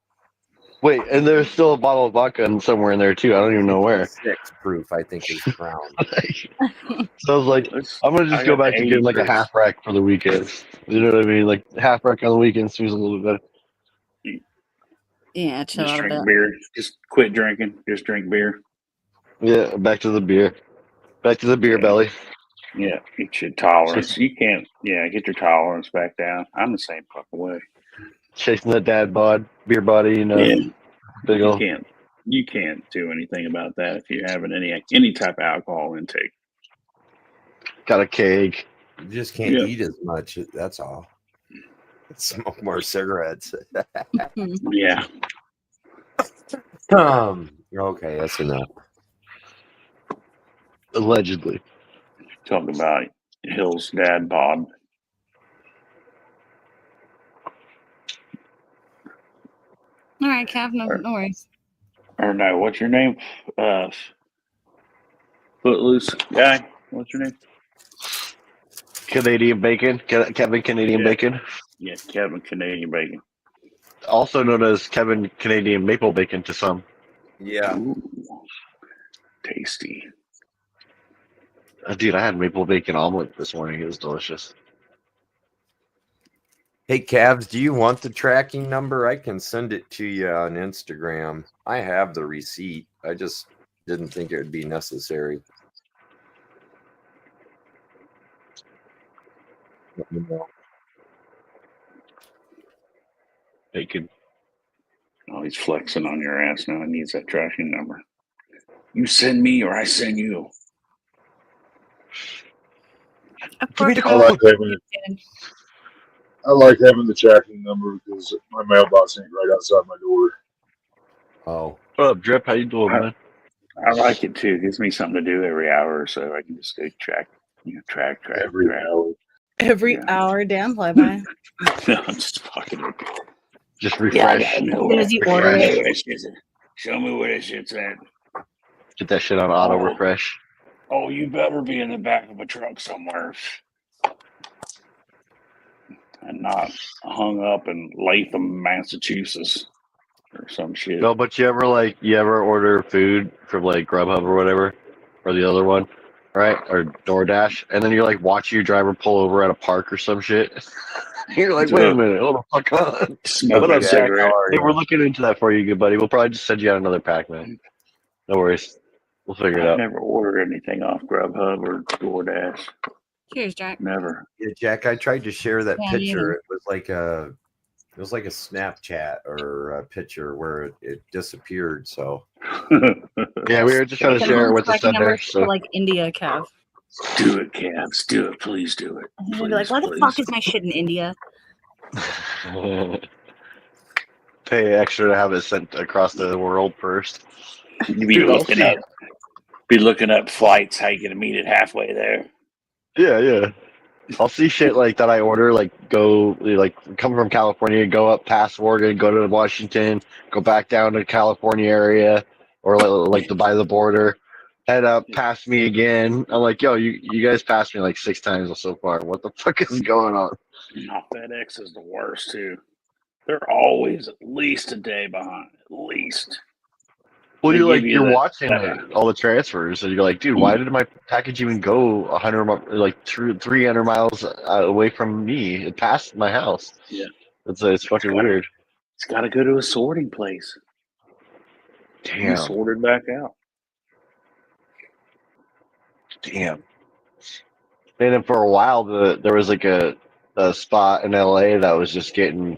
Wait, and there's still a bottle of vodka somewhere in there too. I don't even know where. 6 proof, I think, is Crown. So I was like, I'm gonna just go back to getting like a half rack for the weekends. You know what I mean? Like half rack on the weekends seems a little bit better. Yeah, chill Just out a drink bit. beer. Just quit drinking. Just drink beer. Yeah, back to the beer. Back to the beer belly. Yeah, get your tolerance. You can't. Yeah, get your tolerance back down. I'm the same fucking way. Chasing the dad bod, beer body, you know. Yeah. Big You ol'. can't. You can't do anything about that if you're having any type of alcohol intake. Got a keg. You just can't Yeah. eat as much. That's all. Smoke more cigarettes. Yeah. Okay, that's enough. Allegedly. Talk about Hill's dad bod. All right, Cav, no worries. Or no, what's your name? Footloose guy. What's your name? Canadian Bacon. Kevin Canadian Bacon. Yeah, Kevin Canadian Bacon. Also known as Kevin Canadian Maple Bacon to some. Yeah. Ooh, tasty. Dude, I had maple bacon omelet this morning. It was delicious. Hey, Cavs, do you want the tracking number? I can send it to you on Instagram. I have the receipt. I just didn't think it would be necessary. Let me know. Bacon. Oh, he's flexing on your ass now. He needs that tracking number. You send me or I send you. Give me the I like having the tracking number because my mailbox ain't right outside my door. Oh. What up, Drip? How you doing, man? I like it too. It gives me something to do every hour or so. I can just go track Every hour. Every hour, damn flyby. No, I'm just fucking with you. Just Yeah, refresh. I know As soon as you order it. Show me where that shit's at. Get that shit on auto refresh. Oh, you better be in the back of a truck somewhere. And not hung up in Latham, Massachusetts or some shit. No, but you ever order food from like Grubhub or whatever, or the other one, right? Or DoorDash, and then you're like watching your driver pull over at a park or some shit. You're like, wait a minute, hold the fuck on. Smoke What a up, Jack? cigarette. Hey, we're looking into that for you, good buddy. We'll probably just send you out another pack, man. No worries. We'll figure it I've out. never ordered anything off Grubhub or DoorDash. Cheers, Jack. Never. Yeah, Jack, I tried to share that Yeah, me picture. either. It was like a Snapchat or a picture where it disappeared. So Yeah, we were just trying to share it with the Tracking sender. numbers So for like India, Cav. Do it, Cavs. Do it. Please do it. And he's gonna be like, why the fuck is my shit in India? pay extra to have it sent across the world first. You be Dude, I'll looking see- up. Be looking up flights. How you gonna meet it halfway there? Yeah. I'll see shit like that I order, like come from California, go up past Oregon, go to Washington, go back down to California area, or like by the border, head up past me again. I'm like, yo, you guys passed me like 6 times so far. What the fuck is going on? No, FedEx is the worst too. They're always at least a day behind. At least. Well, They give you you're the- watching all the transfers, and you're like, dude, why did my package even go 300 miles away from me? It passed my house. Yeah. It's fucking weird. It's got to go to a sorting place. Be Damn. sorted back out. Damn. And then for a while, there was like a spot in LA that was just getting,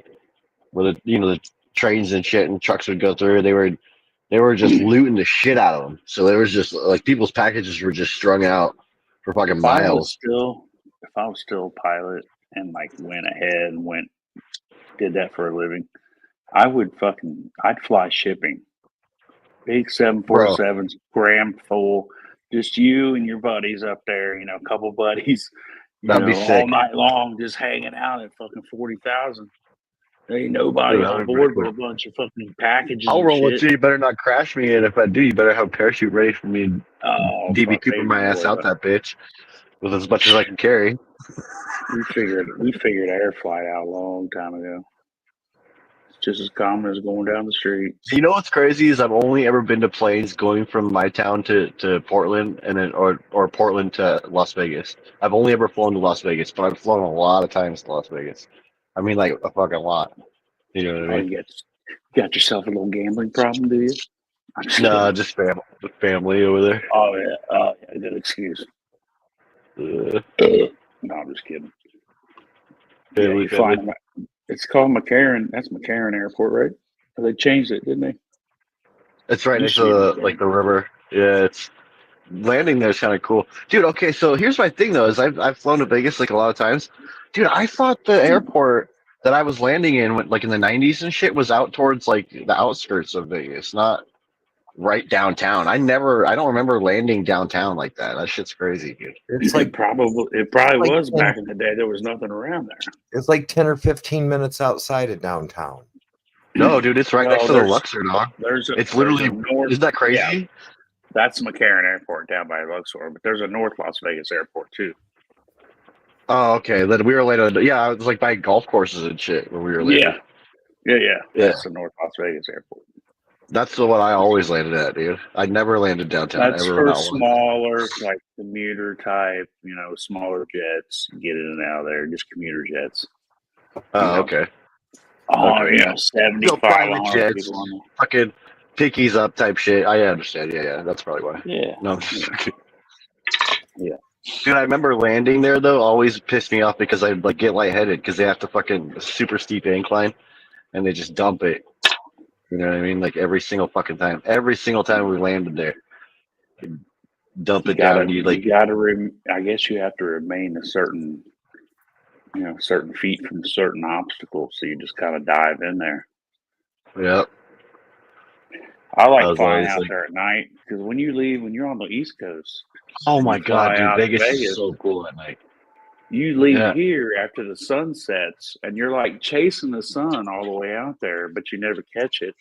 where the trains and shit and trucks would go through. They were just looting the shit out of them. So there was just like people's packages were just strung out for fucking If I was miles. still a pilot and like went ahead and did that for a living, I'd fly shipping. Big 747s, cram full, just you and your buddies up there, a couple buddies, That'd be all sick. night long, just hanging out at fucking 40,000. There ain't nobody Dude, that on would be board cool. but a bunch of fucking packages. I'll and roll with shit. you. You better not crash me, and if I do, you better have a parachute ready for me. Oh, DB fuck, Cooper baby my ass boy, out that bitch with as much as I can carry. We figured air flight out a long time ago. It's just as common as going down the street. You know what's crazy is I've only ever been to planes going from my town to Portland and then or Portland to Las Vegas. I've only ever flown to Las Vegas, but I've flown a lot of times to Las Vegas. I mean, like a fucking lot. You know what I Oh, mean? you got yourself a little gambling problem, do you? I'm just No, kidding. just family over there. Oh yeah, good excuse. Uh, No, I'm just kidding. family, You fly family. It's called McCarran. That's McCarran Airport, right? They changed it, didn't they? It's right Used next to to be the river. Yeah, it's landing there's kind of cool, dude. Okay, so here's my thing though: is I've flown to Vegas like a lot of times, dude. I thought the airport that I was landing in, like in the '90s and shit, was out towards like the outskirts of Vegas, not right downtown. I don't remember landing downtown like that. That shit's crazy, dude. It's It like probably like was 10 back in the day. There was nothing around there. it's like 10 or 15 minutes outside of downtown. No, dude, it's right next to the Luxor, dog. It's literally. Isn't that crazy? Yeah, that's McCarran Airport down by Luxor, but there's a North Las Vegas Airport too. Oh, okay. Then we were later. Yeah, it was like by golf courses and shit when we were later. Yeah. Yeah. That's the North Las Vegas Airport. That's the one I always landed at, dude. I never landed downtown That's ever. for Not once. smaller, like commuter type, smaller jets. Get in and out of there, just commuter jets. Oh, okay. Oh, Okay, yeah. 75 private jets, people on there. fucking pickies up type shit. I understand. Yeah. That's probably why. Yeah. No, I'm just joking. Yeah. Dude, I remember landing there though. Always pissed me off because I'd like get lightheaded because they have to fucking super steep incline, and they just dump it. You know what I mean? Like every single fucking time. Every single time we landed there, they'd dump it down. You like. I guess you have to remain a certain feet from certain obstacles, so you just kind of dive in there. Yep. I like was flying always out like- there at night because when you're on the East Coast. Oh my you god, fly dude! out to Vegas is so cool at night. You leave Yeah. here after the sun sets, and you're like chasing the sun all the way out there, but you never catch it,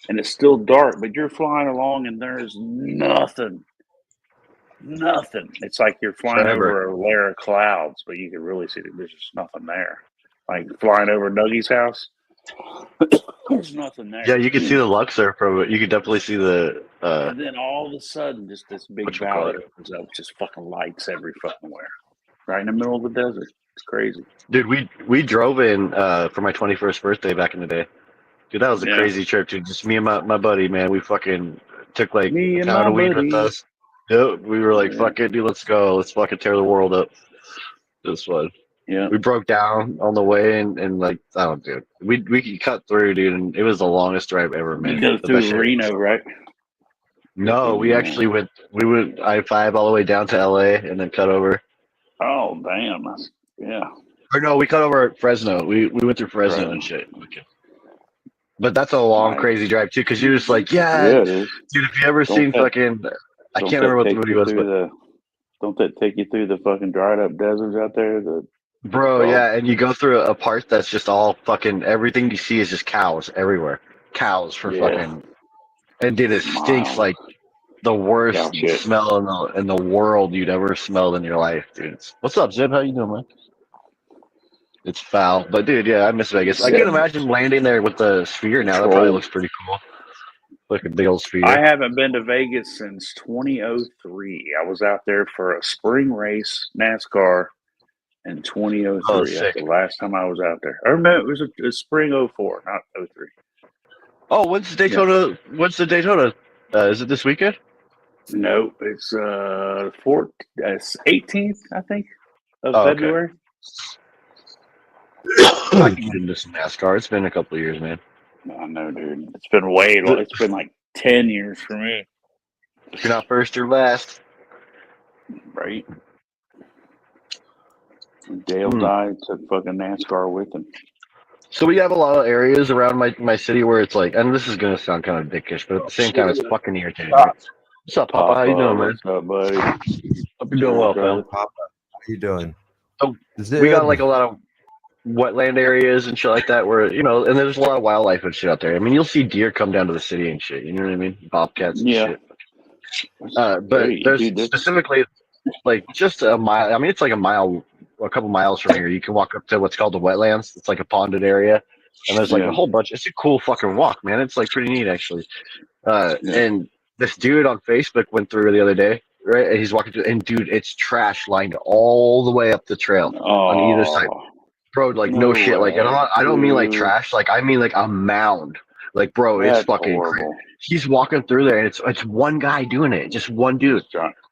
and it's still dark. But you're flying along, and there's nothing. It's like you're flying Forever. over a layer of clouds, but you can really see that there's just nothing there. Like flying over Dougie's house, there's nothing there. Yeah, you can see the Luxor from it. You can definitely see the. And then all of a sudden, just this big Whatchamacallit. valley opens up, just fucking lights every fucking where, right in the middle of the desert. It's crazy. Dude, we drove in for my 21st birthday back in the day. Dude, that was a Yeah. crazy trip, dude. Just me and my buddy, man. We fucking took like Me a and pound my of weed with buddy. us. Yep, we were like, Yeah. fuck it, dude, let's go. Let's fucking tear the world up. It was fun. Yeah. We broke down on the way and like, I don't, dude. We could cut through, dude, and it was the longest drive ever, man. You go The best through shit. Reno, right? No, we actually went I-5 all the way down to LA and then cut over. Oh, damn. Yeah. Or no, we cut over at Fresno. We went through Fresno and shit. Okay. But that's a long, Nice. crazy drive too, because you're just like, Yeah, it is. dude. If you ever Don't seen that- fucking, I Don't can't that remember what the take movie you was, through but don't that take you through the fucking dried up deserts out there? bro, yeah, and you go through a part that's just all fucking everything you see is just cows everywhere, cows for Yeah. fucking, and dude, it stinks Miles. like the worst Cow shit. smell in the world you'd ever smelled in your life, dude. What's up, Zib? How you doing, man? It's foul, but dude, yeah, I miss Vegas. I can imagine landing there with the sphere now. That probably looks pretty cool, like a big old sphere. I haven't been to Vegas since 2003. I was out there for a spring race NASCAR, in 2003. Oh, That's sick. the last time I was out there. I remember it was spring 04, not 03. Oh, when's the Daytona? When's the Daytona? Is it this weekend? No, it's 18th, I think, of Oh, okay. February. I can get into some NASCAR. It's been a couple of years, man. I know, dude. It's been way long. It's been like 10 years for me. If you're not first, you're last. Right. Dale died, took fucking NASCAR with him. So we have a lot of areas around my city where it's like, and this is gonna sound kind of dickish, but at the same time, it's fucking irritating. Right? What's up, Papa? How you doing, man? What's up, buddy? Hope you're doing well, fam. Papa, how you doing? So we got like a lot of wetland areas and shit like that where, you know, and there's a lot of wildlife and shit out there. I mean, you'll see deer come down to the city and shit. You know what I mean? Bobcats and shit. But there's specifically like just a mile. I mean, it's like a couple miles from here. You can walk up to what's called the wetlands. It's like a ponded area, and there's like a whole bunch. It's a cool fucking walk, man. It's like pretty neat actually. And this dude on Facebook went through the other day, right? And he's walking through, and dude, it's trash lined all the way up the trail on either side. Bro, like no shit. Like, and I don't mean like trash. Like, I mean like a mound. Like, bro, it's fucking crazy. He's walking through there, and it's one guy doing it. Just one dude.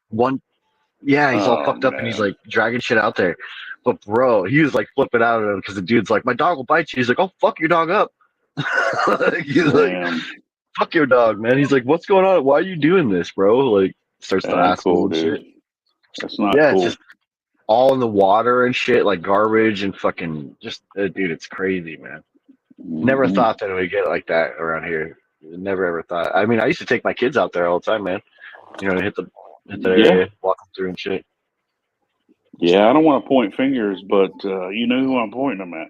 One. Yeah, he's all fucked up, and he's like dragging shit out there. But bro, he was like flipping out at him because the dude's like, "My dog will bite you." He's like, "Oh, fuck your dog up." He's like, "Fuck your dog, man." He's like, "What's going on? Why are you doing this, bro?" Like, starts to ask him and shit. That's not Yeah, cool. it's just all in the water and shit, like garbage and fucking just, dude, it's crazy, man. Never thought that it would get like that around here. Never ever thought. I mean, I used to take my kids out there all the time, man. You know, hit the area, walk them through and shit. Yeah, I don't want to point fingers, but you know who I'm pointing them at.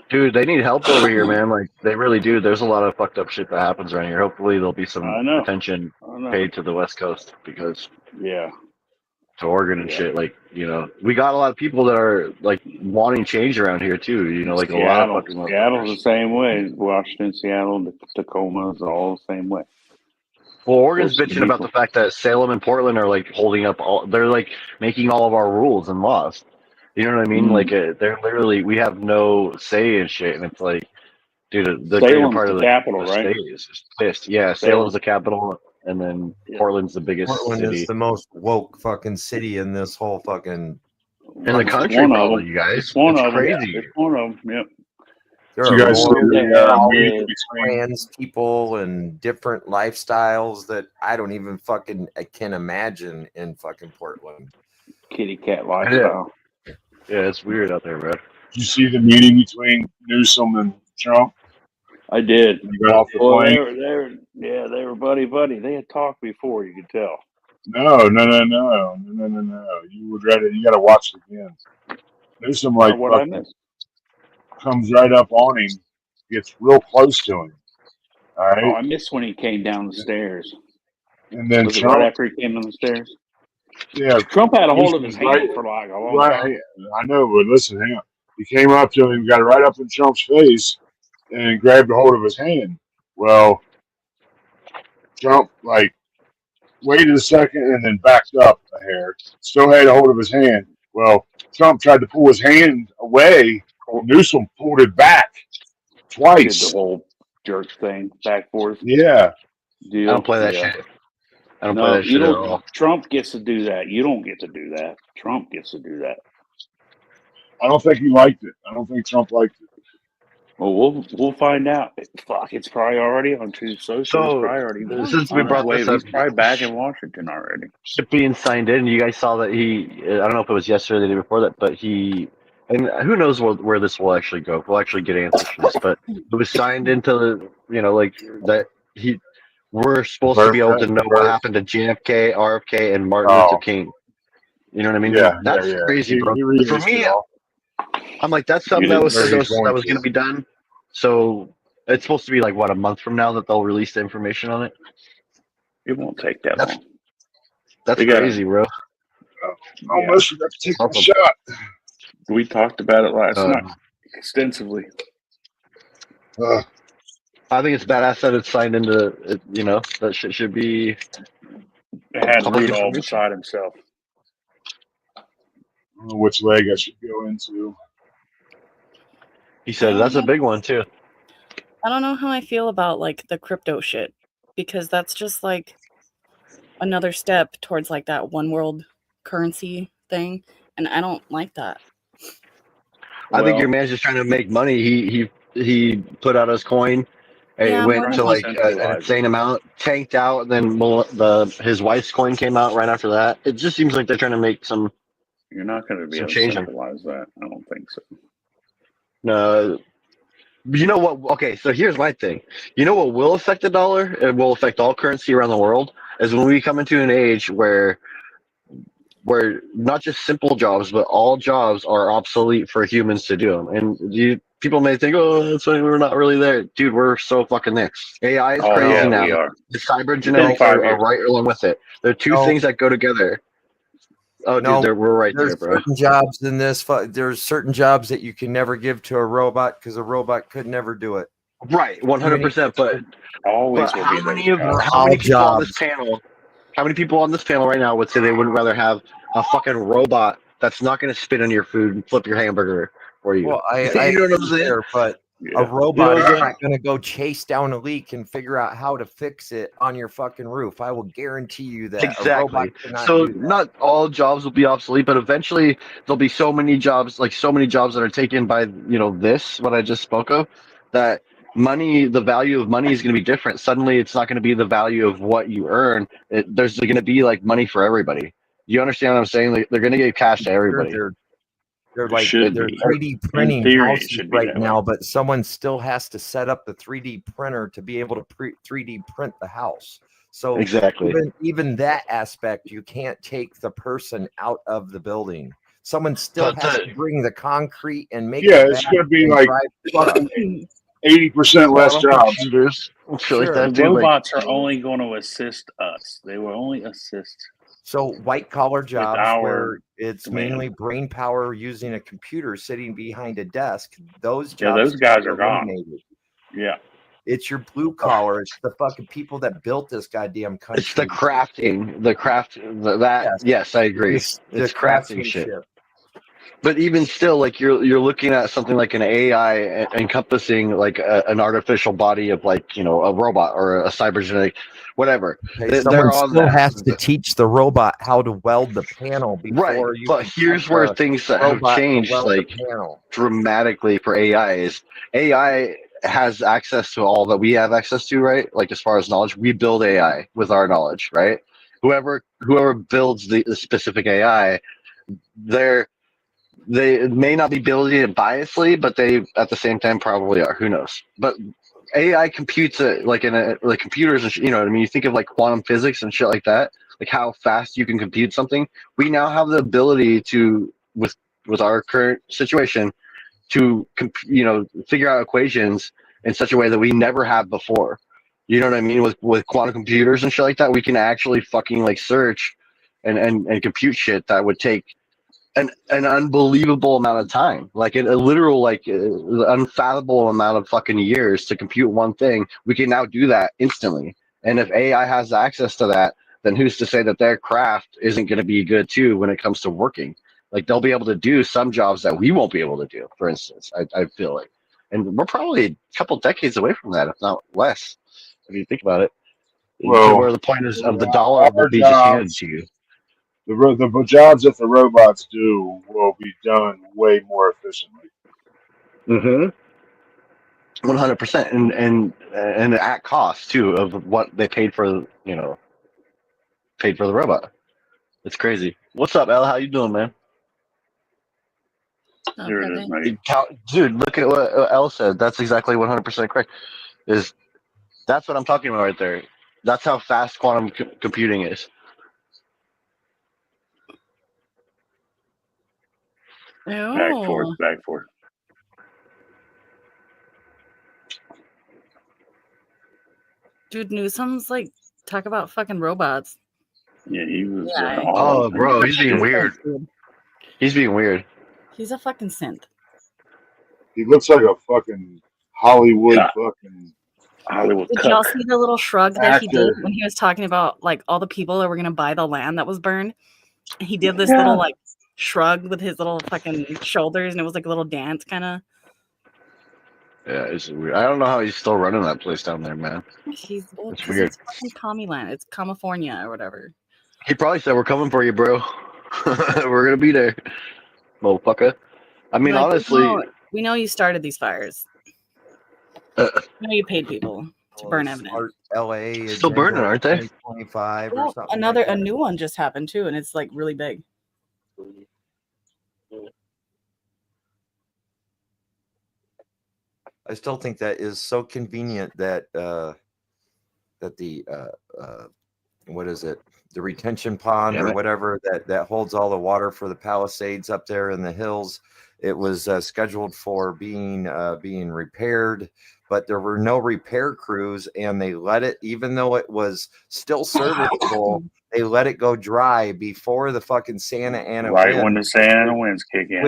Dude, they need help over here, man. Like, they really do. There's a lot of fucked up shit that happens around here. Hopefully, there'll be some attention paid to the West Coast because to Oregon and shit. Like, you know, we got a lot of people that are like wanting change around here too. You know, like a lot of fucking Seattle's the same way. Washington, Seattle, Tacoma's all the same way. Well, Oregon's bitching about the fact that Salem and Portland are like holding up they're like making all of our rules and laws. You know what I mean? Like, they're literally, we have no say in shit, and it's like, dude, the greater part of the capital, the right? state is just pissed. Yeah, Salem's the capital, and then Portland's the biggest Portland city is the most woke fucking city in this whole fucking in the country, probably. You guys, It's one of them. crazy. It's one of them. Yep. There So you are guys more see the meeting trans people and different lifestyles that I don't even I can imagine in fucking Portland. Kitty cat lifestyle. Yeah, it's weird out there, bro. Did you see the meeting between Newsom and Trump? I did. When he got off the Well, plane? they were buddy. They had talked before, you could tell. No. You got to watch it again. Newsom like What I fucking missed. comes right up on him, gets real close to him. All right. Oh, I missed when he came down the stairs. And then Was it Trump, right after he came down the stairs? yeah, Trump had a hold of his Newsom's hand right- for like a long right. time. I know, but listen, hang on. He came up to him, got right up in Trump's face, and grabbed a hold of his hand. Well, Trump like waited a second and then backed up a hair. Still had a hold of his hand. Well, Trump tried to pull his hand away. Newsom pulled it back Did twice. the whole jerk thing back forth. Yeah. Deal. I don't play that Yeah. shit. I don't No, play that you shit at don't. all. Trump gets to do that. You don't get to do that. Trump gets to do that. I don't think he liked it. I don't think Trump liked it. Well, we'll find out. Fuck, it's probably already on Truth Social. It's So, probably already since we on his brought way. this up, He's probably back in Washington already. shit being signed in, you guys saw that I don't know if it was yesterday or the day before that, but and who knows where this will actually go. We'll actually get answers from this, but it was signed into the, you know, like that we're supposed to be able to know what happened to JFK, RFK, and Martin Luther King. You know what I mean? Yeah, That's yeah. crazy, bro. He For released me, it all. I'm like, that's something that was going to be done. So it's supposed to be like, what, a month from now that they'll release the information on it? It won't take that long. That's They got- crazy, bro. I almost forgot to take my shot. We talked about it last Uh, night extensively. I think it's badass that it's signed into it, you know, that shit should be It had public Rudolph information. beside himself. I don't know which leg I should go into. He said that's a big one too. I don't know how I feel about like the crypto shit, because that's just like another step towards like that one world currency thing, and I don't like that. I think your man's just trying to make money. He put out his coin. It Yeah, went more to like- like an insane amount, tanked out, and then his wife's coin came out right after that. It just seems like they're trying to make some. You're not going to be some able to change. centralize that. I don't think so. No, you know what? Okay, so here's my thing. You know what will affect the dollar? It will affect all currency around the world. Is when we come into an age where not just simple jobs, but all jobs are obsolete for humans to do them. And people may think, oh, that's why we're not really there. Dude, we're so fucking there. AI is crazy now. We are. The cyber are right along with it. They're two things that go together. Oh, No, dude, we're right there, there's bro. certain jobs in this. There's certain jobs that you can never give to a robot because a robot could never do it. Right, 100%. But always but will how be many those of jobs. how many All people on this jobs. panel? How many people on this panel right now would say they wouldn't rather have a fucking robot that's not going to spit on your food and flip your hamburger for you? Well, I you know what I'm agree saying? there, but Yeah. a You know robot what is I'm saying? not going to go chase down a leak and figure out how to fix it on your fucking roof. I will guarantee you that. A Exactly. robot cannot So do that. not all jobs will be obsolete, but eventually there'll be so many jobs that are taken by what I just spoke of, that the value of money is going to be different. Suddenly, it's not going to be the value of what you earn. There's going to be like money for everybody. You understand what I'm saying? Like, they're going to give cash to everybody. They're It like should they're be. 3D In printing theory, it houses should be right that way. now, but someone still has to set up the 3D printer to be able to 3D print the house. So Exactly. even that aspect, you can't take the person out of the building. Someone still But has the- to bring the concrete and make Yeah, the it's bag going to be and like drive the truck. fucking 80% less Quantum jobs. computers, shit like Sure. that, The dude. Like, robots are only going to assist us. They will only assist. So white collar jobs our where it's demand. mainly brain power using a computer sitting behind a desk, those Yeah, jobs those guys will are be gone. eliminated. Yeah. It's your blue collar. It's the fucking people that built this goddamn country. it's the crafting, yes, I agree. It's the It's crafting shit. craftsmanship. But even still, like you're looking at something like an AI encompassing like an artificial body of a robot or a cybergenetic, whatever. Okay, They're someone on still that. has to teach the robot how to weld the panel before Right, you but can here's tell where the things that have robot to changed weld the like panel. dramatically for AI is AI has access to all that we have access to, right? Like as far as knowledge, we build AI with our knowledge, right? Whoever builds the specific AI, they may not be building it biasly, but they at the same time probably are. Who knows? But AI computes it like computers and you know what I mean. You think of like quantum physics and shit like that, like how fast you can compute something. We now have the ability to, with our current situation, to figure out equations in such a way that we never have before. You know what I mean? With quantum computers and shit like that, we can actually fucking like search and compute shit that would take an unbelievable amount of time, like a literal unfathomable amount of fucking years to compute one thing. We can now do that instantly. And if AI has access to that, then who's to say that their craft isn't going to be good too when it comes to working? Like they'll be able to do some jobs that we won't be able to do, for instance. I feel like, and we're probably a couple decades away from that, if not less, if you think about it. Well, to where the point is of the dollar will our be just handed jobs, to you. the jobs that the robots do will be done way more efficiently. 100%, and at cost too of what they paid for the robot. It's crazy. What's up, El? How you doing, man? Here it is, mate. Dude, look at what El said. That's exactly 100% correct. That's what I'm talking about right there. That's how fast quantum computing is. Back forth, Oh, back forth. dude, Newsom's like talk about fucking robots. Yeah, he was. Yeah. Oh, bro, he's being weird. He's being weird. He's a fucking synth. He looks like a fucking Hollywood fucking Hollywood. Did y'all see the little shrug that he did actor. when he was talking about like all the people that were gonna buy the land that was burned? He did this little like shrugged with his little fucking shoulders, and it was like a little dance kind of. Yeah, it's weird. I don't know how he's still running that place down there, man. He's well, It's 'cause weird. it's fucking Tommyland. It's California or whatever. He probably said, "We're coming for you, bro. We're gonna be there, motherfucker." I mean, Like, honestly, we know you started these fires. uh, We know you paid people to burn evidence. Smart LA still burning, agenda aren't they? 2025 or Well, something. a new one just happened too, and it's like really big. I still think that is so convenient that that the what is it, the retention pond Damn or it. whatever that holds all the water for the Palisades up there in the hills. It was scheduled for being repaired, but there were no repair crews, and they let it, even though it was still serviceable, they let it go dry before the fucking Santa Ana Right wind, when the Santa Ana winds kick in.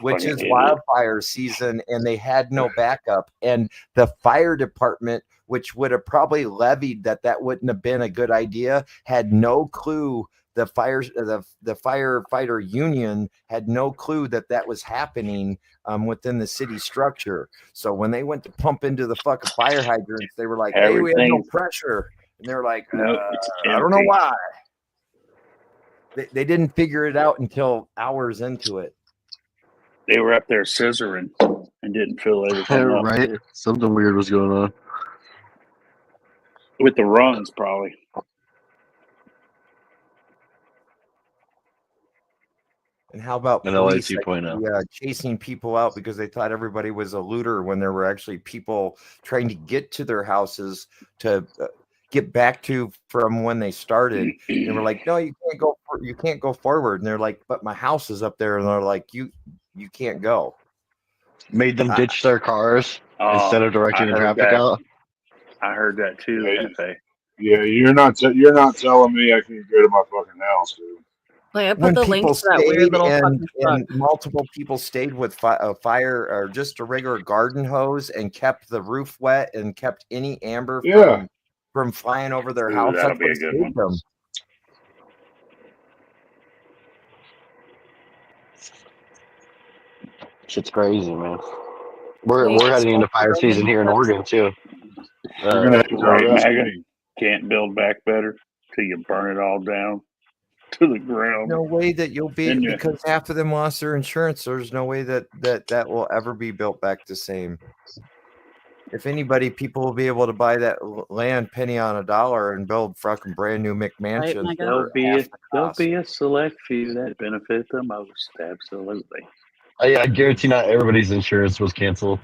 which Fucking is idiot. wildfire season, and they had no backup. And the fire department, which would have probably levied that wouldn't have been a good idea, had no clue. The firefighter union had no clue that was happening within the city structure. So when they went to pump into the fucking fire hydrants, they were like, "Hey, we have no Everything. pressure," and they're like, No, it's "I don't know empty. why." They didn't figure it out until hours into it. They were up there scissoring and didn't fill everything up Right? Something weird was going on. with the runs, probably. And how about An LA police 2.0. chasing people out because they thought everybody was a looter when there were actually people trying to get to their houses to get back to from when they started. They were like, "No, you can't go forward." And they're like, "But my house is up there." And they're like, "You can't go." Made them ditch their cars instead of directing the traffic out. I heard that too. FA. Yeah, you're not telling me I can't go to my fucking house, dude. Like, I put When the link people to that weird stayed little and fucking truck. multiple people stayed with a fire or just a regular garden hose and kept the roof wet and kept any amber Yeah. from flying over their Ooh, house, that'll that's be what a good saved one. them. Shit's crazy, man. We're Wait, heading into fire Rogan season here in said- Oregon too. You're gonna have to Right, tell that to MAGA. me. Can't build back better till you burn it all down to the ground. No way that you'll be, Then you- because half of them lost their insurance. There's no way that will ever be built back the same. If anybody, people will be able to buy that land penny on a dollar and build fucking brand new McMansions. my God. There'll be a select few that benefit the most. Absolutely. I guarantee not everybody's insurance was canceled.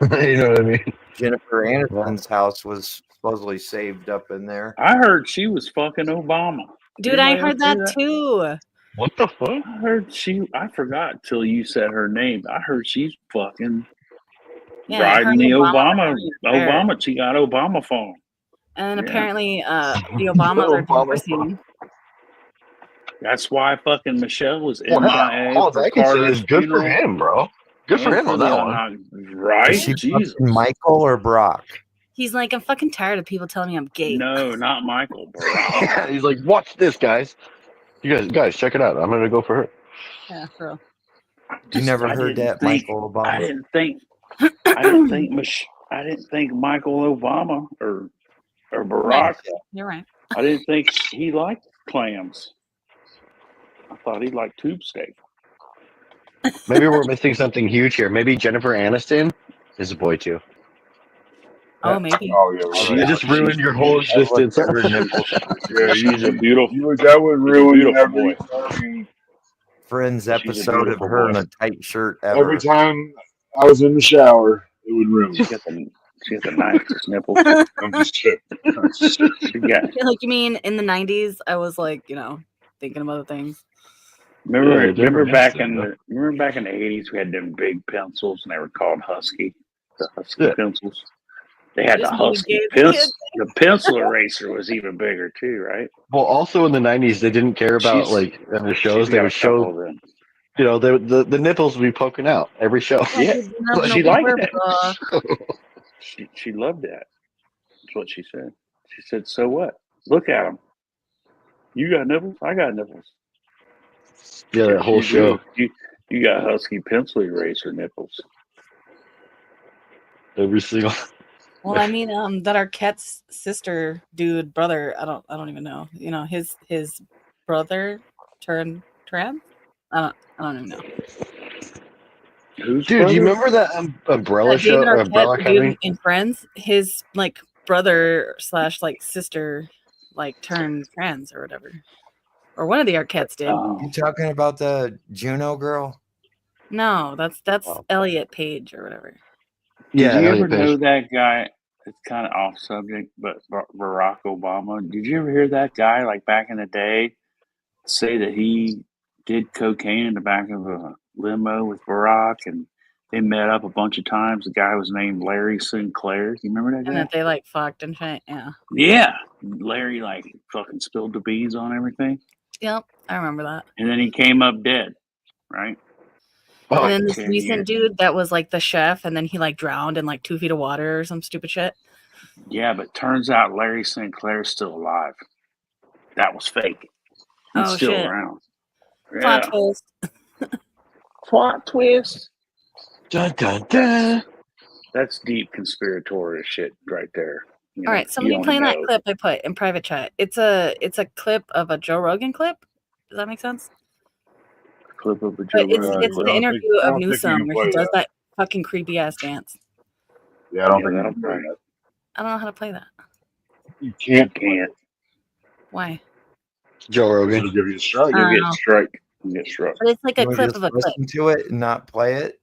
You know what I mean? Jennifer Aniston's house was supposedly saved up in there. I heard she was fucking Obama. Dude, I Anybody heard else that hear too. What the fuck? I heard I forgot till you said her name. I heard she's fucking Yeah, riding her the and Obama. married. Obama, she got Obama phone. And Yeah. apparently, the Obamas are divorcing. That's why fucking Michelle was Well, MIA all for I can say Carter's is good for funeral. him, bro. Good for and him on the that one. Right? Is she Jesus. fucking Michael or Brock? He's like, I'm fucking tired of people telling me I'm gay. No, not Michael, bro. He's like, watch this, guys. You guys, check it out. I'm gonna go for her. Yeah, for real. You never I heard didn't that, think- Michael Obama? I didn't think Michael Obama or Barack. You're right. I didn't think he liked clams. I thought he liked tube steak. Maybe we're missing something huge here. Maybe Jennifer Aniston is a boy too. Oh, maybe. Oh yeah, You just ruined your whole existence. Yeah, She's a beautiful. that would ruin beautiful every boy. fucking Friends She's a episode of beautiful her in boy. a tight shirt ever. every time I was in the shower, it would ruin. She got the nicest nipples. I'm just kidding. She got. Like, you mean in the 90s, I was like, thinking of other things. Remember back in the 80s, we had them big pencils and they were called Husky. The Husky pencils. They had Just the really Husky gay pencil. kids. The pencil eraser was even bigger too, right? Well, also in the '90s, they didn't care about She's- in the shows. she's They got would a couple show, of them. the nipples would be poking out every show. Yeah, Nothing she over liked her, that. bruh. She loved that. That's what she said. She said, "So what? Look at them. You got nipples. I got nipples." Yeah, that Yes, whole you show. do. You got Husky pencil eraser nipples. Every single. Well, I mean, that Arquette's sister, dude, brother. I don't even know. You know, his brother turned trans. I don't even know. Who's Dude, do you brother? remember that Umbrella show David or Arquette, Umbrella the dude Academy? in Friends, his like brother / like sister, like turned trans or whatever, or one of the Arquettes did. You talking about the Juno girl? No, that's Oh. Elliot Page or whatever. Did Yeah, you ever Elliot Page. know that guy? It's kind of off subject, but Barack Obama. Did you ever hear that guy, like back in the day, say that he did cocaine in the back of a limo with Barack, and they met up a bunch of times? The guy was named Larry Sinclair. You remember that And guy? that they like fucked and shit. Yeah. Yeah, Larry like fucking spilled the beans on everything, Yep, I remember that. and then he came up dead, right? And then this 10 recent years. dude that was like the chef, and then he like drowned in like 2 feet of water or some stupid shit. Yeah, but turns out Larry Sinclair's still alive. That was fake. He's Oh still shit! around. Plot Yeah. twist. Plot twist. Dun, dun, dun. That's deep conspiratorial shit right there. You All know, right, somebody you playing only that know. clip I put in private chat. It's a clip of a Joe Rogan clip. Does that make sense? Clip of the But Joe it's Rogan it's clip. the interview I of don't think you Newsom can where play he does that. that fucking creepy ass dance. Yeah, I don't Yeah, think you that'll can play play. that. I don't know how to play that. You can't play Can't. it. Why? Joe Rogan. It'll give you a strike. You'll get Oh. struck. You'll get struck. But it's like a You want clip to of just a clip. listen to it and not play it?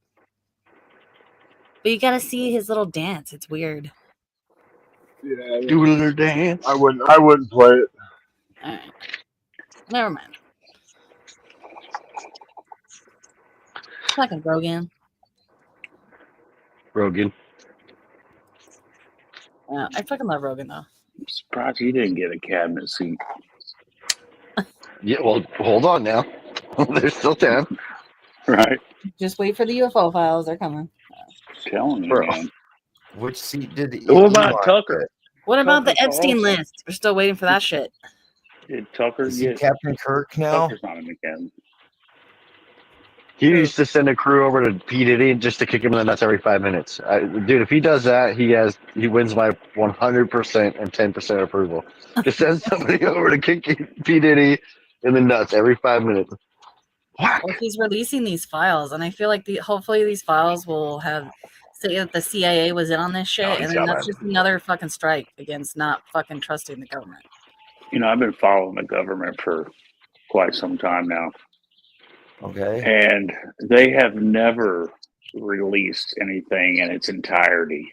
But you gotta see his little dance. It's weird. Yeah, Do a little dance. I wouldn't play it. All right. Never mind. Fucking Rogan. Rogan. Yeah, I fucking love Rogan though. I'm surprised he didn't get a cabinet seat. Yeah, well, hold on now. There's still time. Right. Just wait for the UFO files. They're coming. Telling you, Bro. man. Which seat did What about Elon Tucker? get? What about the Tucker's Epstein awesome. list? We're still waiting for that shit. Did Tucker Is he get? Captain Kirk now? Tucker's not in the cabinet. He used to send a crew over to P. Diddy just to kick him in the nuts every 5 minutes. Dude, if he does that, he wins my 100% and 10% approval. Just send somebody over to kick P. Diddy in the nuts every 5 minutes. Whack. Well, he's releasing these files, and I feel like hopefully these files will say that the CIA was in on this shit, Oh, and he's then got that's that. just another fucking strike against not fucking trusting the government. You know, I've been following the government for quite some time now, Okay. and they have never released anything in its entirety.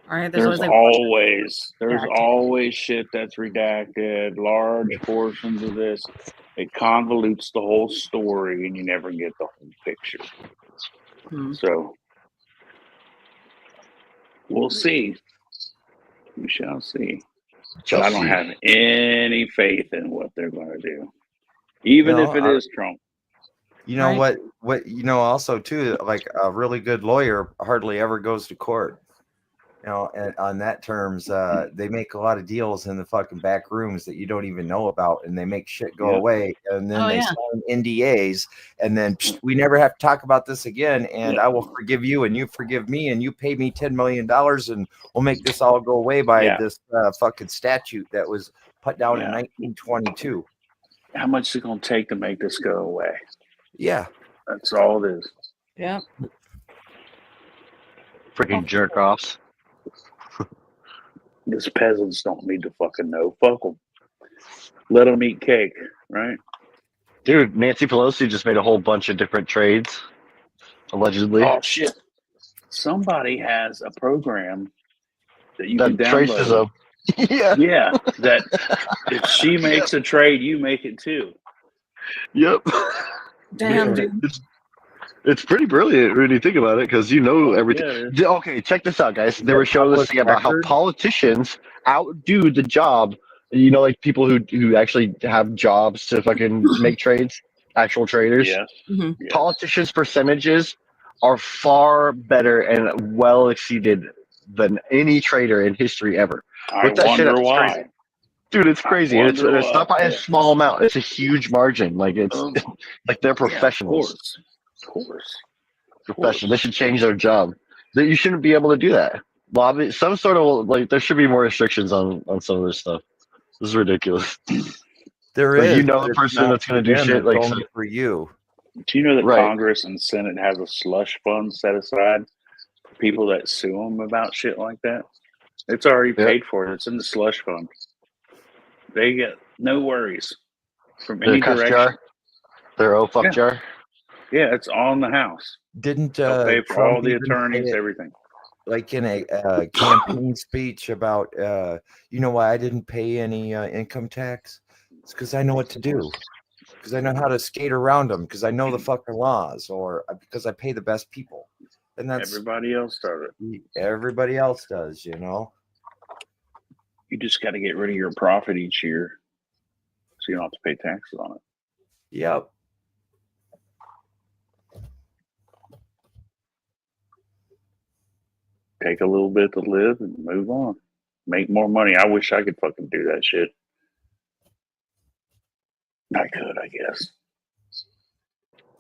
All right, There's like always shit that's redacted, large portions of this. It convolutes the whole story, and you never get the whole picture. So we'll see. We shall see. But I don't have any faith in what they're going to do, even if it is Trump. You know Right. what you know also too, like a really good lawyer hardly ever goes to court. You know, and on that terms, they make a lot of deals in the fucking back rooms that you don't even know about, and they make shit go Yeah. away, and then Oh, they yeah. sign NDAs, and then we never have to talk about this again, and I will forgive you, and you forgive me, and you pay me $10 million, and we'll make this all go away by Yeah. this fucking statute that was put down in Yeah. 1922. How much is it going to take to make this go away? Yeah. That's all it is. Yeah. Freaking jerk offs. These peasants don't need to fucking know. Fuck them. Let them eat cake, right? Dude, Nancy Pelosi just made a whole bunch of different trades, allegedly. Oh, shit. Somebody has a program that you That can traces download. them. Yeah. Yeah, that if she makes a trade, you make it too. Yep. Damn, dude. It's pretty brilliant when you think about it, because you know everything. yeah, it Okay, check this out, guys. They were showing this thing about how politicians outdo the job. You know, like people who actually have jobs to fucking make trades, actual traders. Yes. Mhm. Yes. Politicians' percentages are far better and well exceeded than any trader in history ever. I Look that shit up. wonder It's why. crazy. Dude, it's crazy. And it's not by a small amount. It's a huge margin. Like it's like they're Yeah, of professionals. course. Professional. They should change their job. You shouldn't be able to do that. Lobby, some sort of like there should be more restrictions on some of this stuff. This is ridiculous. There Like, is. you know but the it's person not that's for going to do them, shit it's like only for you. Do you know that Right. Congress and Senate has a slush fund set aside for people that sue them about shit like that? It's already paid for. It's in the slush fund. They get no worries from their any cuss direction. jar, their oh fuck Yeah. jar. Yeah, it's all in the House. Didn't They'll pay for Trump all the even say attorneys, it, everything. like in a campaign speech about, you know why I didn't pay any income tax? It's because I know what to do. Because I know how to skate around them. Because I know the fucking laws, or because I pay the best people. And that's Everybody else does it. everybody else does, you know. You just got to get rid of your profit each year, so you don't have to pay taxes on it. Yep. Take a little bit to live and move on. Make more money. I wish I could fucking do that shit. I could, I guess.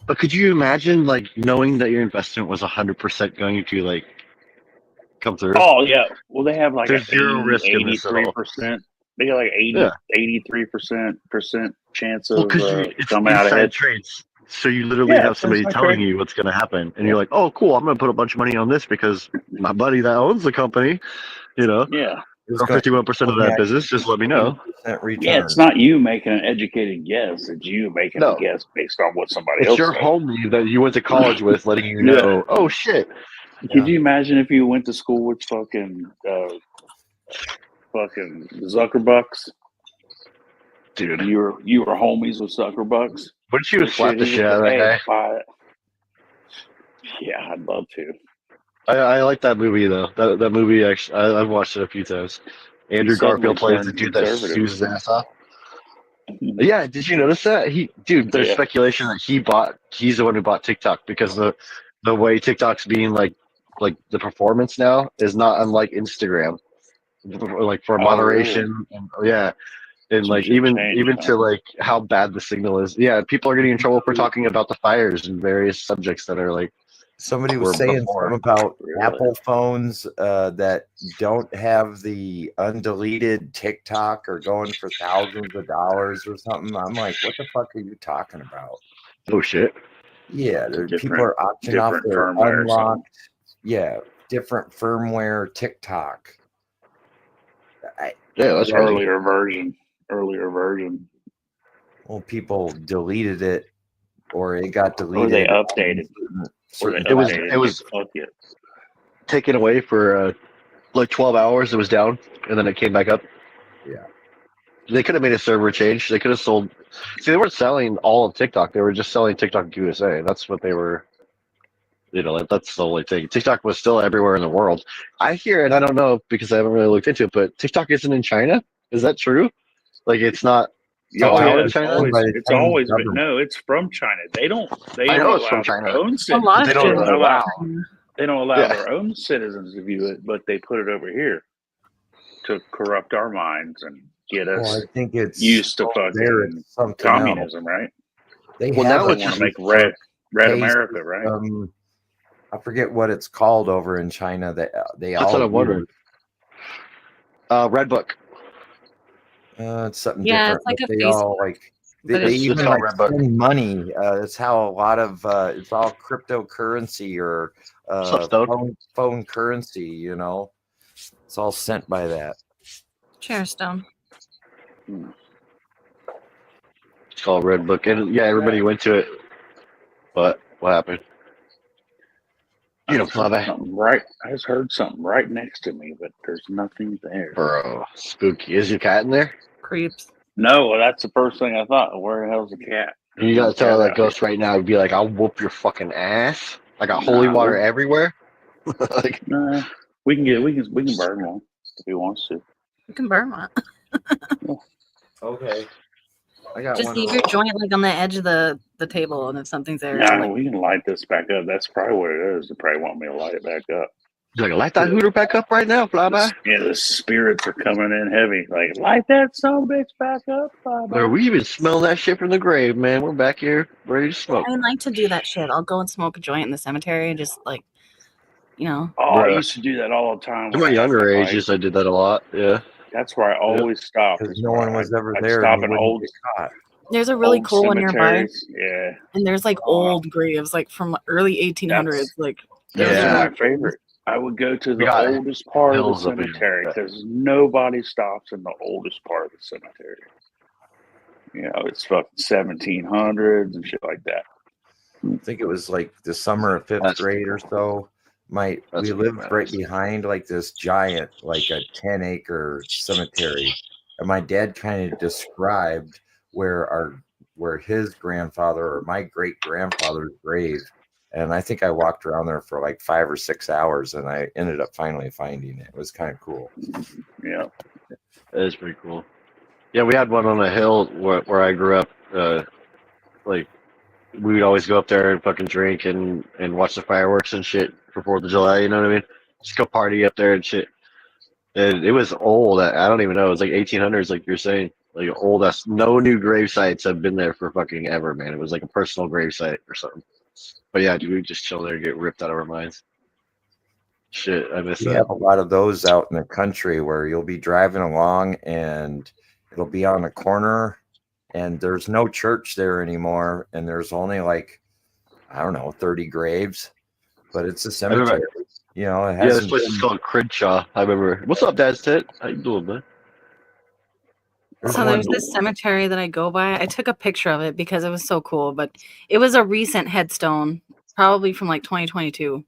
But could you imagine like knowing that your investment was 100% going to like come through? Oh yeah. Well, they have like There's a zero risk in this at all. 83%. They got like 83% chance Well, of because it's coming out inside ahead. trades. So you literally Yeah, have it's somebody inside telling trading. you what's going to happen, and you're like, "Oh, cool! I'm going to put a bunch of money on this because my buddy that owns the company, you know, Yeah. or 51% of that business. Just let me know." Yeah, it's not you making an educated guess. It's you making a No. guess based on what somebody It's else your said. homie that you went to college with, letting you Yeah. know. Oh shit! Could you imagine if you went to school with fucking Zuckerbucks? Dude. You were homies with Zuckerbucks? Wouldn't you have slapped the He shit would out of say, that "Hey, guy? buy it." Yeah, I'd love to. I like that movie though. That movie actually, I've watched it a few times. Andrew suddenly Garfield plays the turned dude that conservative. sues his ass off. Yeah, did you notice that? There's Yeah. speculation that he's the one who bought TikTok because the way TikTok's being like the performance now is not unlike Instagram, like for Oh, moderation really? and yeah, and Some like shit changed, even huh? to like how bad the signal is. Yeah, people are getting in trouble for talking about the fires and various subjects that are like Somebody were was saying before. something about Really? Apple phones that don't have the undeleted TikTok or going for thousands of dollars or something. I'm like, what the fuck are you talking about? Oh shit! Yeah, It's a people are auctioning off different their firmware or something. unlocked, different firmware TikTok. Yeah, that's crazy. Earlier version. Well, people deleted it, or it got Or deleted. they updated. It was Fuck it. taken away for like 12 hours. It was down, and then it came back up. Yeah. They could have made a server change. They could have sold. See, they weren't selling all of TikTok. They were just selling TikTok USA. That's what they were. You know, that's the only thing. TikTok was still everywhere in the world. I hear, and I don't know because I haven't really looked into it, but TikTok isn't in China. Is that true? Like, it's not Oh allowed yeah, in it's China? always been no. It's from China. They don't I know it's allow from their China. own A citizens. lot of They shit don't is allow. China. They don't allow Yeah. their own citizens to view it, but they put it over here to corrupt our minds and get us Well, I think it's used to over there, fucking it's something communism, right? They Well, have now a it's They want just to make red pay America, right? system. I forget what it's called over in China that they That's all what I'm wondering. use. Redbook. It's something Yeah, different, it's like but a they Facebook, all like they but it's It's even called like Redbook. send money. That's how a lot of it's all cryptocurrency or What's up, Stone? phone currency. You know, it's all sent by that. Chairstone. It's called Redbook, and yeah, everybody went to it. But what happened? You know, I just heard something right next to me, but there's nothing there. Bro, spooky. Is your cat in there? Creeps. No, well, that's the first thing I thought. Where the hell's the cat? You gotta tell Cat that out ghost right now. Be like, I'll whoop your fucking ass. I got holy Nah, water everywhere. Like, Nah, we can burn one if he wants to. You can burn one. Okay, I got Just one. leave your joint like on the edge of the table, and if something's there, Nah, like we can light this back up. That's probably what it is. They probably want me to light it back up. He's like, light that hooter back up right now, fly by. Yeah, the spirits are coming in heavy. Like, light that son of a bitch back up, fly by. Or we even smell that shit from the grave, man. We're back here ready to smoke. I like to do that shit. I'll go and smoke a joint in the cemetery and just like, you know. Oh, I Bruh. used to do that all the time. In when my I had younger my bike. ages, I did that a lot. Yeah. That's where I always stopped. Because no one was ever I'd there. stop And you in wouldn't old, get caught. There's a really old cool one nearby, cemeteries. Yeah. and there's like old graves, like from early 1800s. Like, Those those are are my really cool. favorite. I would go to We the got oldest part of the hills up in cemetery because nobody stops in the oldest part of the cemetery. You know, it's fucking 1700s and shit like that. I think it was like the summer of fifth grade or so. We lived right behind like this giant, like a 10-acre cemetery, and my dad kind of described where his grandfather or my great grandfather's grave. And I think I walked around there for like 5 or 6 hours, and I ended up finally finding it. It was kind of cool. Yeah, It is pretty cool. Yeah, we had one on a hill where I grew up. Like, we would always go up there and fucking drink and watch the fireworks and shit for 4th of July. You know what I mean? Just go party up there and shit. And it was old. I don't even know. It was like 1800s, like you're saying. Like old. No new grave sites have been there for fucking ever, man. It was like a personal grave site or something. But yeah, dude, we just chill there and get ripped out of our minds. Shit, I miss We that. have a lot of those out in the country where you'll be driving along and it'll be on a corner and there's no church there anymore. And there's only like, I don't know, 30 graves, but it's a cemetery. You know, it Yeah, this hasn't place is called Crenshaw. I remember. What's up, Dad's Tit? How you doing, man? So there's this cemetery that I go by. I took a picture of it because it was so cool, but it was a recent headstone, probably from like 2022.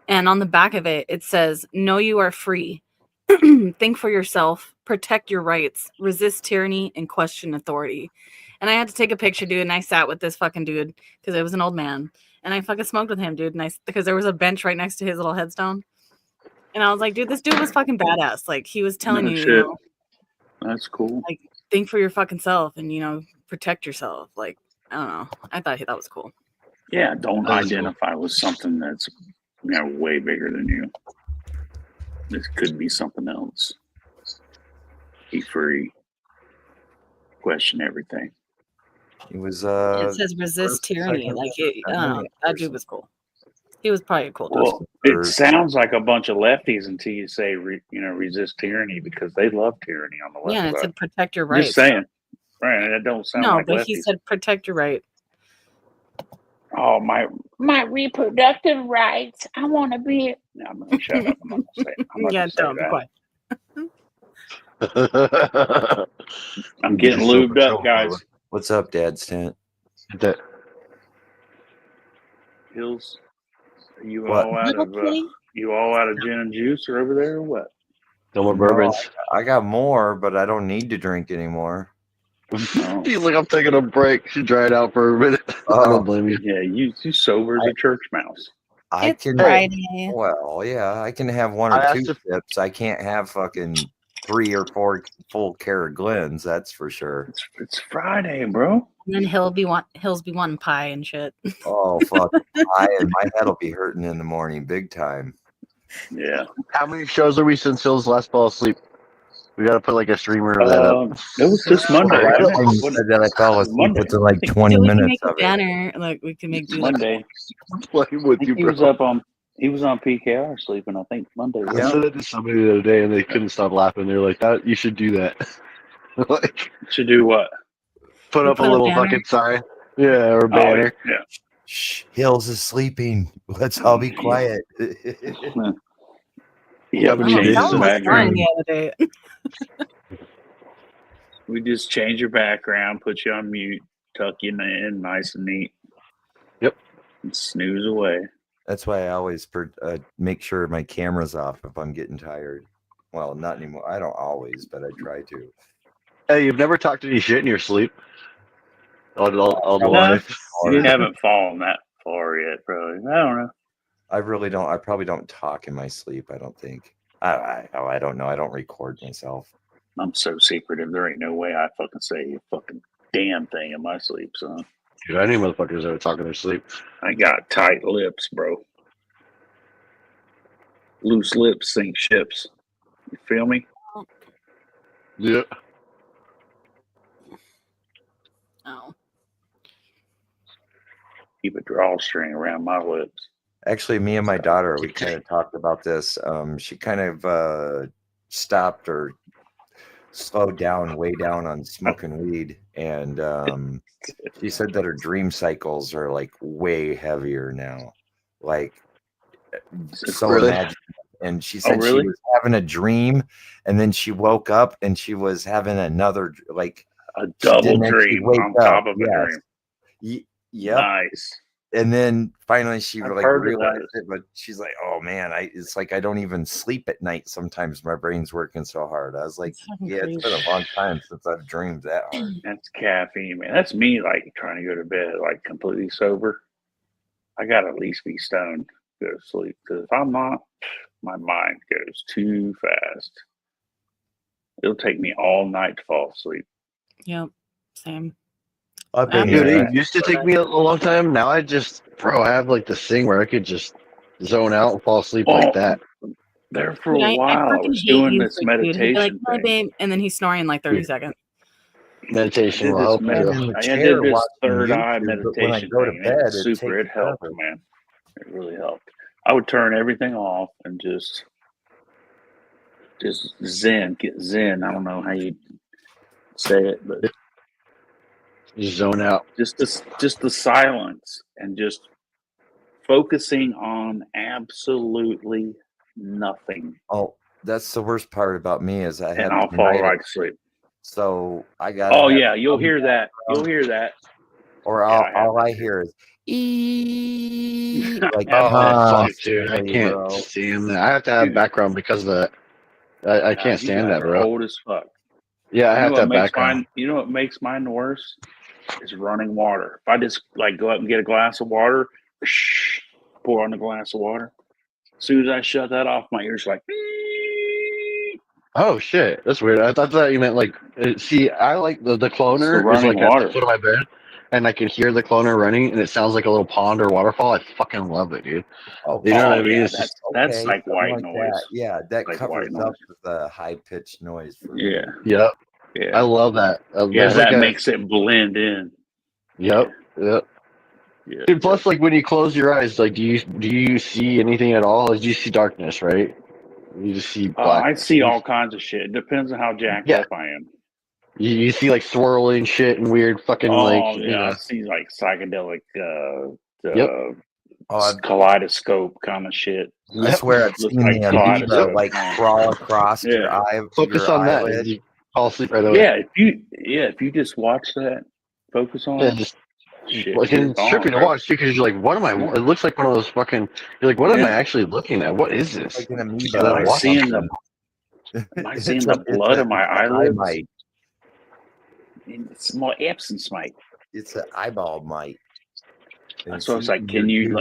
And on the back of it, it says, "Know you are free. Think for yourself. Protect your rights. Resist tyranny and question authority." And I had to take a picture, dude. And I sat with this fucking dude because it was an old man. And I fucking smoked with him, dude. And because there was a bench right next to his little headstone. And I was like, dude, this dude was fucking badass. Like, he was telling No you, shit. you know, That's cool. like, think for your fucking self and, you know, protect yourself. Like, I don't know. I thought that was cool. Yeah, don't That is identify with something that's, you know, way bigger than you. This could be something else. Be free. Question everything. It was It says resist tyranny. Like, I don't know. That dude was cool. He was probably a cool dude. Well, it sounds like a bunch of lefties until you say, resist tyranny, because they love tyranny on the left Yeah, and it side. said protect your rights. Just saying. Right, that don't sound No, like but lefties. he said protect your right. Oh, my reproductive rights. I want to be. No, I'm going to shut up. I'm not going to say. I'm not Yeah, gonna say don't be that. quiet. I'm getting lubed up, guys. What's up, Dad's Tent? Hills, are you What? all out of gin and juice or over there or what? No more No, bourbons. I got more, but I don't need to drink anymore. He's like, I'm taking a break. She dried out for a minute. I don't blame you. Yeah, you sober as a church mouse. I It's can. Friday. Well, yeah, I can have one I or two asked if- sips. I can't have fucking 3 or 4 full Cara Glens. That's for sure. It's Friday, bro. And then Hills be wanting pie and shit. Oh fuck! And my head'll be hurting in the morning, big time. Yeah. How many shows are we since Hills last fall asleep? We got to put like a streamer of that up. It was just Monday. I wasn't it? said that I fell asleep Monday. within like 20 So we can minutes make a of it. banner. Like, we can make do like Monday. Playing with you, He bro. was up on. He was on PKR sleeping. I think Monday. I Right? said it to somebody the other day, and they couldn't stop laughing. They're like, "That you should do that." Like, Should do what? put We up a put a little banner. fucking sign, yeah, or a Oh, banner. yeah. Shh, Hills is sleeping. Let's all be quiet. Yeah, Coming we in change that the one was fun background. the other day. We just change your background, put you on mute, tuck you in nice and neat. Yep. And snooze away. That's why I always make sure my camera's off if I'm getting tired. Well, not anymore. I don't always, but I try to. Hey, you've never talked any shit in your sleep? All the No, life. you haven't fallen that far yet, probably. I don't know. I really don't. I probably don't talk in my sleep. I don't think. I don't know. I don't record myself. I'm so secretive. There ain't no way I fucking say a fucking damn thing in my sleep, son. Dude, I knew motherfuckers that were talking in their sleep. I got tight lips, bro. Loose lips sink ships. You feel me? Yeah. Oh. Keep a drawstring around my lips. Actually, me and my daughter, we kind of talked about this. She kind of stopped or slowed down, way down on smoking weed, and she said that her dream cycles are like way heavier now, like so Really? imaginative. And she said really? she was having a dream, and then she woke up and she was having another like A double then she'd dream wake on top up. of a Yes. dream. Yep. Nice. And then finally she I've like heard of realized those. it, but she's like, "Oh man, it's like I don't even sleep at night. Sometimes my brain's working so hard." I was like, It's fucking "Yeah, it's been crazy. a long time since I've dreamed that hard." That's caffeine, man. That's me like trying to go to bed like completely sober. I gotta at least be stoned to go to sleep. Because if I'm not, my mind goes too fast. It'll take me all night to fall asleep. Yep. Same. I've been Dude, there. it used to take me a long time. Now I just, bro, I have like this thing where I could just zone out and fall asleep like that. There for Dude, a I while, I freaking was hate doing you, this dude. He'd be like, meditation "Hi, thing. babe," and then he's snoring in like 30 seconds. I Meditation did will this help I'm you. in the I chair did this watching third eye YouTube, but when I meditation go to thing. bed, It was it super. takes It helped, forever. man. It really helped. I would turn everything off and just zen, get zen. I don't know how you say it, but Just zone out. just the silence and just focusing on absolutely nothing, Oh, that's the worst part about me is I and have I'll fall tinnitus, right to sleep. so I gotta Oh have yeah, you'll some hear that. You'll background, hear that. or Yeah, I have all that I too. hear is like Oh, fuck, dude. I constantly, can't bro. stand that. I have to have Dude, background because of that. I nah, can't you stand guys that, are bro. old as fuck. Yeah, I You have know to what have makes background. mine? You know what makes mine worse? Is running water. If I just like go up and get a glass of water, pour on a glass of water. As soon as I shut that off, my ears like. Oh shit, that's weird. I thought that you meant like. See, I like the It's the cloner is running like at the water. foot of my bed, and I can hear the cloner running, and it sounds like a little pond or waterfall. I fucking love it, dude. Oh, You know what I Oh mean? yeah, It's just that's okay, like something white like noise. that. Yeah, that Like white covers noise. up the high pitched noise for Yeah, me. yep. I yeah, love that. yeah. There's like That a makes it blend in. yep, yep. Yeah, Dude, plus like when you close your eyes, like do you see anything at all? Like, do you see darkness, right? You just see I blackness. see all kinds of shit. It depends on how jacked Yeah. up I am. You see like swirling shit and weird fucking like Oh you yeah, I know. see like psychedelic, Yep. kaleidoscope kind of shit. I swear I've Look seen like the amoeba kaleidoscope, like man. crawl across your Yeah. eye, Focus your on that. eyelid. You fall asleep right away. Yeah, if you just watch that, focus on Yeah, it. just Shit, like you're it's trippy gone, to bro. watch too because you're like, what am I? Yeah. It looks like one of those fucking. You're like, what am I Yeah. actually looking at? What is this? Like an And amoeba. then Am I I watch seeing them. am I seeing the blood in my it's an eye eyelids? mite. It's more absence mite. It's an eyeball mite. That's what it's like. Can you?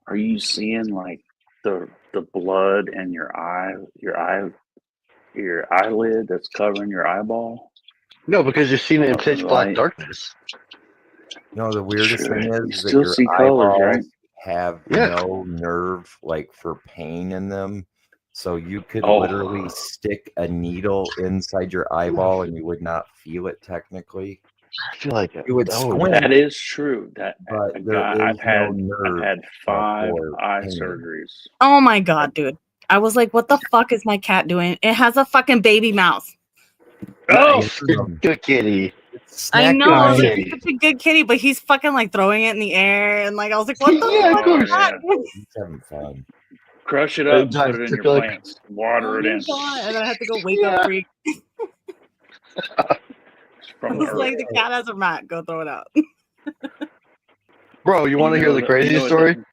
Are you seeing like the blood in your eyelid that's covering your eyeball? No, because you're seeing it in Of the pitch black light. darkness. You know, the weirdest Sure. thing You is that still your see colors, eyeballs right? have Yeah. no nerve like for pain in them. So you could Oh. literally stick a needle inside your eyeball and you would not feel it technically. I feel like You would squint, That is true. That but a there guy, is I've had no nerve 5 for eye pain. surgeries. Oh my god, dude. I was like, what the fuck is my cat doing? It has a fucking baby mouse. Oh, Nice. Good kitty. I Snack know, I was it. like, he's such a good kitty, but he's fucking like throwing it in the air, and like I was like, what the Yeah, of fuck course. is that? He's having fun. Crush it up and I put it in feel your like- plants. Water Oh it my in. god! And then I had to go wake up freak. From It's the like earth. the cat has a rat. Go throw it out. Bro, you want to You hear know the that- crazy you know story? that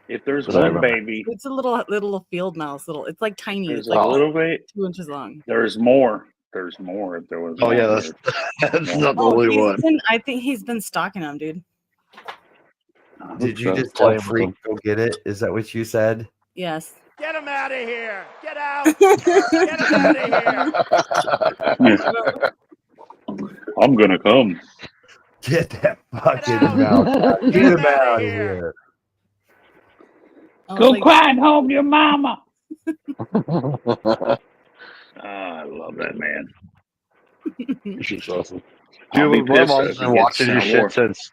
if there's Sorry, one bro. baby, It's a little field mouse. It's like tiny. there's It's a like little bit. 2 inches long. There's more. There's more. If there was Oh one, yeah, there's that's more. not the only one. I think he's been stalking him, dude. I hope Did you so. just Playing tell with Freak them. go get it? Is that what you said? Yes. Get him out of here! Get out! Get him out of here! I'm gonna come. Get that fucking out. mouse out. Get Get him him outta out of here. here. I was Go like, crying home to your mama. I love that man. She's awesome. I'll be Dude, my pissed mom's if he been gets watching sent his to shit war. since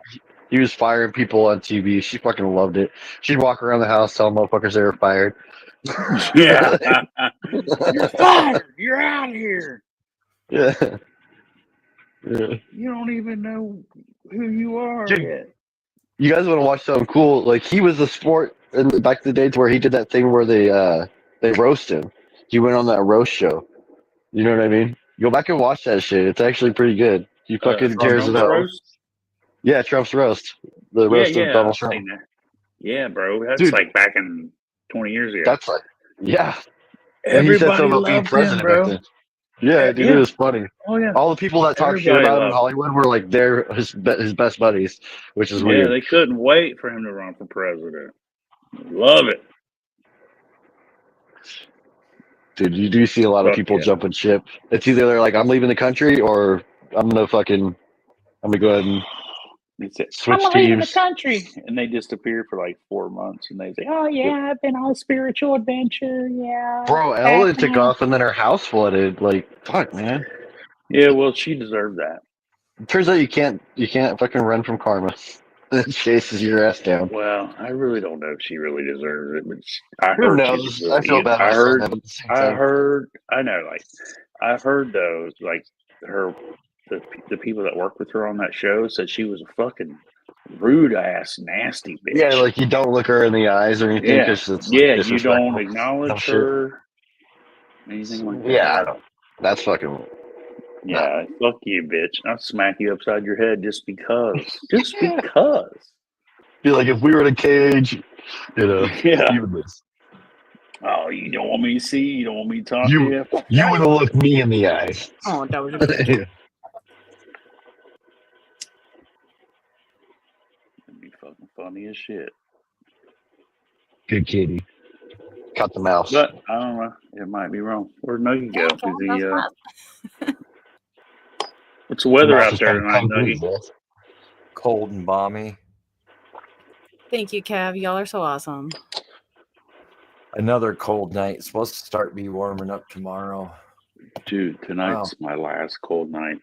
he was firing people on TV. She fucking loved it. She'd walk around the house telling motherfuckers they were fired. Yeah. You're fired. You're out of here. Yeah. Yeah. You don't even know who you are Dude, yet. you guys want to watch something cool? Like he was a sport back in the days where he did that thing where they roast him. He went on that roast show. You know what I mean? Go back and watch that shit. It's actually pretty good. He fucking tears it Trump's up. roast? Yeah, Trump's roast. The roast of I've Donald Trump. seen that. Yeah, bro. That's Dude, like back in 20 years ago. that's like, yeah. And he said Everybody something about being loved him, president back bro. then. Yeah, dude, Yeah. it was funny. Oh, yeah. All the people that talk shit Everybody about him in loved Hollywood were like his best buddies, which is Yeah, weird. they couldn't wait for him to run for president. Love it. Dude, you do see a lot of Fuck people yeah. jumping ship. It's either they're like, I'm leaving the country, or I'm gonna go ahead and It's it. switch I'm leaving the teams. country. And they disappear for like 4 months. And they say, oh, yeah, I've been on a spiritual adventure. Yeah. Bro, Ellen took off and then her house flooded. Like, fuck, man. Yeah, well, she deserved that. It turns out you can't fucking run from karma. It chases your ass down. Well, I really don't know if she really deserves it, but I Who heard knows? she's I feel bad. I heard, at the same time. I know, like, I heard though, like the people that work with her on that show said she was a fucking rude ass, nasty bitch. Yeah, like you don't look her in the eyes or anything Yeah, because it's yeah, you disrespectful. don't No acknowledge shit. her, anything like that. Yeah, I don't. That's fucking. Yeah, fuck you, bitch. I'll smack you upside your head just because. Just because. Be like, if we were in a cage, you know, Yeah. you would lose. Oh, you don't want me to see? You don't want me to talk to You you? would have looked me in the eyes. Oh, that was a good Yeah. It'd be fucking funny as shit. Good kitty. Cut the mouse. But I don't know. It might be wrong. Where'd Nuggy go? Is he, what's the weather out there tonight, Nuggy? Cold and balmy. Thank you, Cav. Y'all are so awesome. Another cold night. It's supposed to start be warming up tomorrow. Dude, tonight's my last cold night.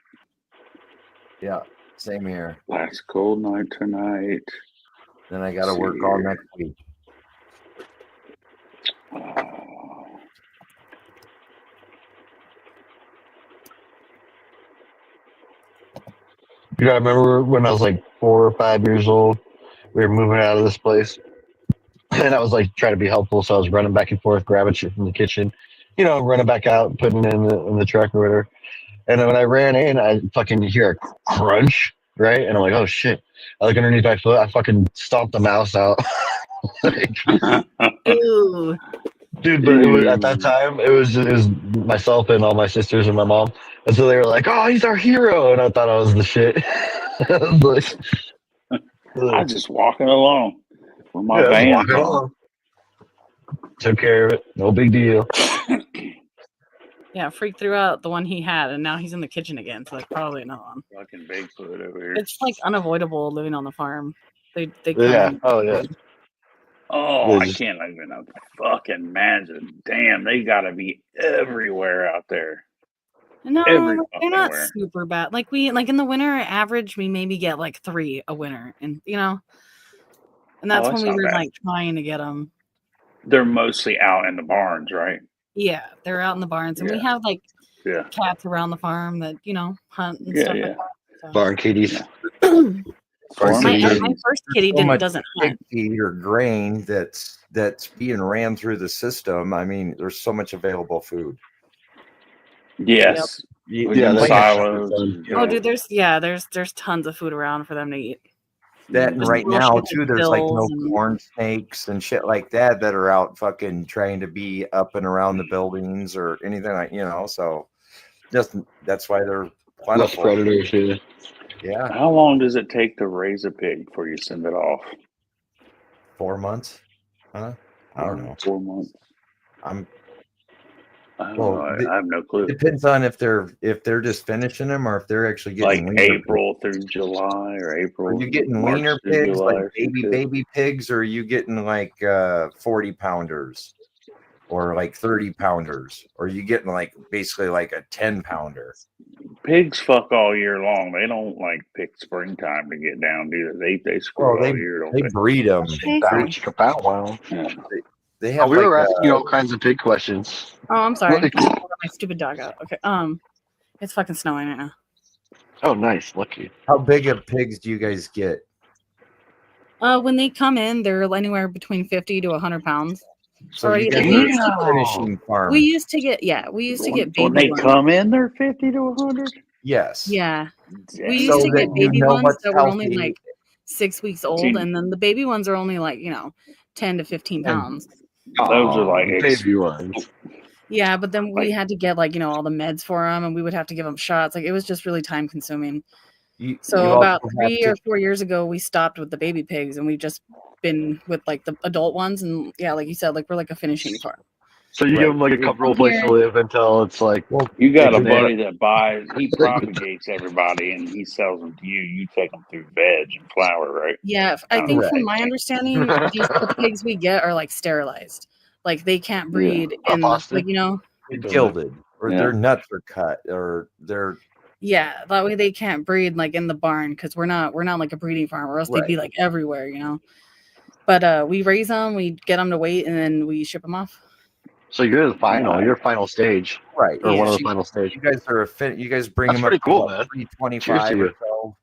Yeah, same here. Last cold night tonight. Then I got to work all next week. You know, I remember when I was like 4 or 5 years old, we were moving out of this place, and I was like trying to be helpful, so I was running back and forth, grabbing shit from the kitchen, you know, running back out, putting it in the truck or whatever. And then when I ran in, I fucking hear a crunch, right? And I'm like, oh shit! I look underneath my foot, I fucking stomped the mouse out. Ooh. Dude, but it was, at that time, it was myself and all my sisters and my mom, and so they were like, "Oh, he's our hero," and I thought I was the shit. I was like, I'm just walking along with my yeah, van. walking along. Took care of it. No big deal. Yeah, Freak threw out the one he had, and now he's in the kitchen again, so that's probably another one. Fucking Bigfoot over here. It's like unavoidable living on the farm. They Yeah. come. Oh yeah. Oh, I Just- can't even fucking imagine. Damn, they gotta be everywhere out there. No, Every they're fucking not where. super bad. Like in the winter average, we maybe get like 3 a winter, and and that's that's when we not were bad. like trying to get them. They're mostly out in the barns, right? Yeah, they're out in the barns, and we Yeah. have like Yeah. cats around the farm that hunt and Yeah, stuff yeah. like that. So. Barn kitties. Farm My kitties. first kitty So much doesn't hunt. chickpea or grain that's being ran through the system. I mean, there's so much available food. Yes. You- With Yeah, them that's silos. fun. and, you Oh, know. dude, there's tons of food around for them to eat. That and Just right bullshit now with too, there's like no bills and- corn snakes and shit like that are out fucking trying to be up and around the buildings or anything like so just that's why they're Less plentiful. predators. Yeah. Yeah, How long does it take to raise a pig before you send it off? 4 months, huh? I don't know. 4 months. I don't know. I have no clue. Depends on if they're just finishing them or if they're actually Like getting weaner April through July or April. Are you getting March wiener through pigs July like or some shit? baby pigs, or are you getting like 40 pounders? or like 30 pounders, or you getting like basically like a 10 pounder? Pigs fuck all year long. They don't like pick springtime to get down, do they? They screw Well, all year, don't they they? breed them. Wow. Yeah. They Oh, have we like were asking you all kinds of pig questions. Oh, I'm sorry. Like- I let my stupid dog out. Okay. It's fucking snowing right now. Oh, nice. Lucky. how big of pigs do you guys get? When they come in, they're anywhere between 50 to 100 pounds. So Or you either guys we are used a to- finishing farm. We used to get When baby they ones. come in, they're 50 to 100. Yes. Yeah. We So used to that get you baby know ones what's that were only healthy. like 6 weeks old, See- and then the baby ones are only like, 10 to 15 pounds. Those are like baby ones. Yeah, but then we had to get like, all the meds for them, and we would have to give them shots. Like, it was just really time consuming. You So also about have 3 to- or 4 years ago, we stopped with the baby pigs, and we've just been with like the adult ones. And yeah, like you said, like we're like a finishing farm. So you give them like a comfortable place to live until it's like. You got a It's buddy that buys, he propagates everybody and he sells them to you. You take them through veg and flour, right? Yeah, I think from Correct. my understanding, the pigs we get are like sterilized. Like they can't breed in Pasta. like They're gilded, or Yeah. their nuts are cut, or they're yeah, that way they can't breed like in the barn because we're not like a breeding farm, or else they'd be Right. like everywhere, But we raise them, we get them to weight, and then we ship them off. So you're the final. You're final stage. right. Or one of Yeah. the final stage. You guys are you guys bring That's them up pretty to cool, what, man. 325 Cheers to or you. so.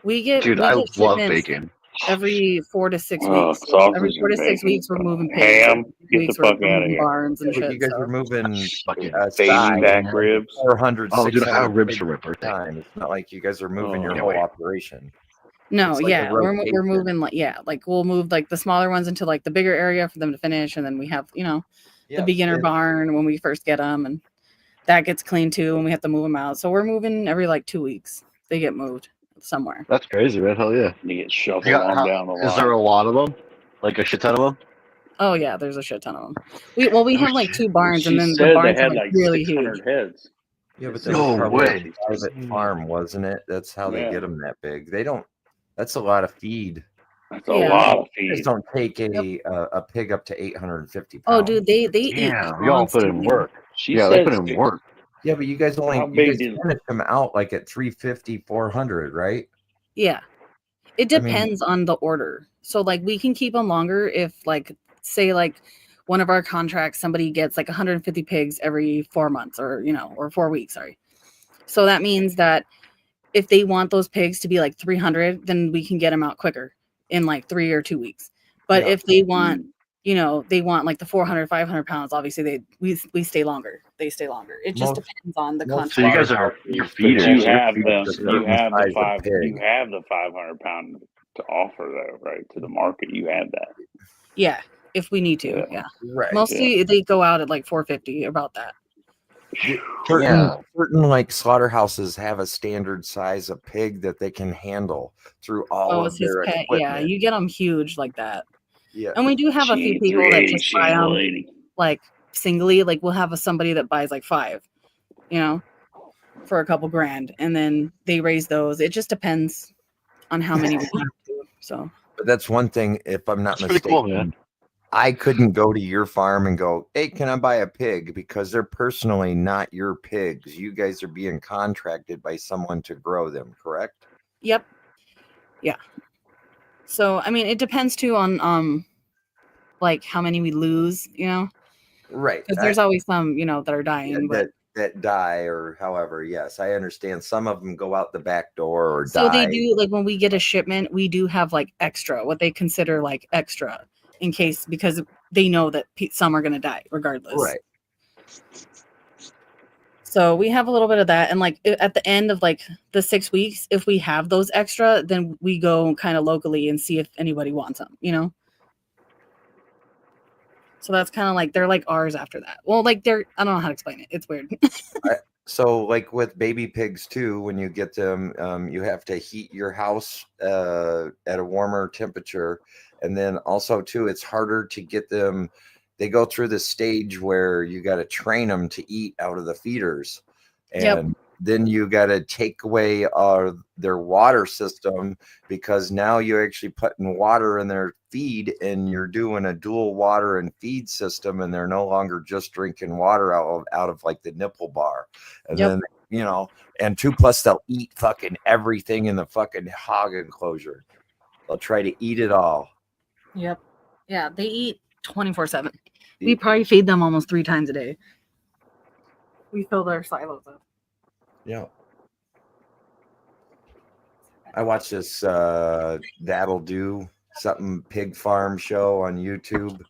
We get Dude, we I get love shipments bacon. every 4 to 6 Oh, weeks. sausage Every 4 to and 6 bacon. weeks, we're moving pigs. Ham, Every 2 get the weeks, fuck we're outta moving here. barns and Yeah, but shit. you guys So. are moving Fucking side back ribs. 400, Oh, dude, I 600 have ribs pigs for my at a birthday. time. It's not like you guys are moving your Can't whole wait. operation. No, It's like a yeah, we're rotation. moving like we'll move like the smaller ones into like the bigger area for them to finish, and then we have the Yeah, beginner and- barn when we first get them, and that gets cleaned too, and we have to move them out. So we're moving every like 2 weeks. They get moved somewhere. That's crazy, man. Hell yeah. You get shuffled You got- on how- down the line. Is there a lot of them? Like a shit ton of them? Oh yeah, there's a shit ton of them. We have like 2 barns, She and then the said they barns are had like like really 600 huge. heads. Yeah, but No that was probably way. a private farm, wasn't it? That's how they Yeah. get them that big. They don't. That's a lot of feed. That's a Yeah. lot of You guys feed. don't take a pig up to 850 pounds. Oh, dude, they eat Yeah, y'all put in constantly. work. She Yeah, they said put in six- work. Yeah, but you guys How only you big guys did- finish them out like at 350, 400, right? Yeah. It I mean- depends on the order. So like we can keep them longer if like say like one of our contracts somebody gets like 150 pigs every 4 months or or 4 weeks, sorry. So that means that if they want those pigs to be like 300, then we can get them out quicker in like 3 or 2 weeks. But Yeah. if they want they want like the 400, 500 pounds, obviously we stay longer. They stay longer. It just Most- depends on the most contract. So you guys are your feeders. You Your have feed the is a certain size of pig. you have the 500 pound to offer though, right? To the market, you have that. Yeah, if we need to. Yeah. Yeah. Right. Mostly they go out at like 450, about that. Certain like slaughterhouses have a standard size of pig that they can handle through all Oh, of it's his their pet. equipment. Yeah, you get them huge like that. Yeah. And we do have a few people that just buy she's a them lady. like singly. Like we'll have somebody that buys like 5, for a couple grand, and then they raise those. It just depends on how many we have to. So But that's one thing, if I'm not That's pretty mistaken. cool, man. I couldn't go to your farm and go, hey, can I buy a pig? Because they're personally not your pigs. You guys are being contracted by someone to grow them, correct? yep, yeah. So I mean, it depends too on like how many we lose, Right. because there's always some that are dying. But that die or however. Yes, I understand. Some of them go out the back door or so die. they do, like when we get a shipment, we do have like extra, what they consider like extra, in case, because they know that some are going to die regardless. Right. So we have a little bit of that, and like at the end of like the 6 weeks, if we have those extra, then we go kind of locally and see if anybody wants them. So that's kind of like they're like ours after that. Well, like I don't know how to explain it. It's weird. So, like with baby pigs too, when you get them, you have to heat your house at a warmer temperature, and then also too, it's harder to get them. They go through the stage where you got to train them to eat out of the feeders, and Yep. then you got to take away their water system, because now you're actually putting water in their feed, and you're doing a dual water and feed system, and they're no longer just drinking water out of like the nipple bar. And then, and 2 plus they'll eat fucking everything in the fucking hog enclosure. They'll try to eat it all. Yep. Yeah, they eat 24/7. We probably feed them almost 3 times a day. We fill their silos up. Yeah. I watch this That'll Do Something Pig Farm show on YouTube.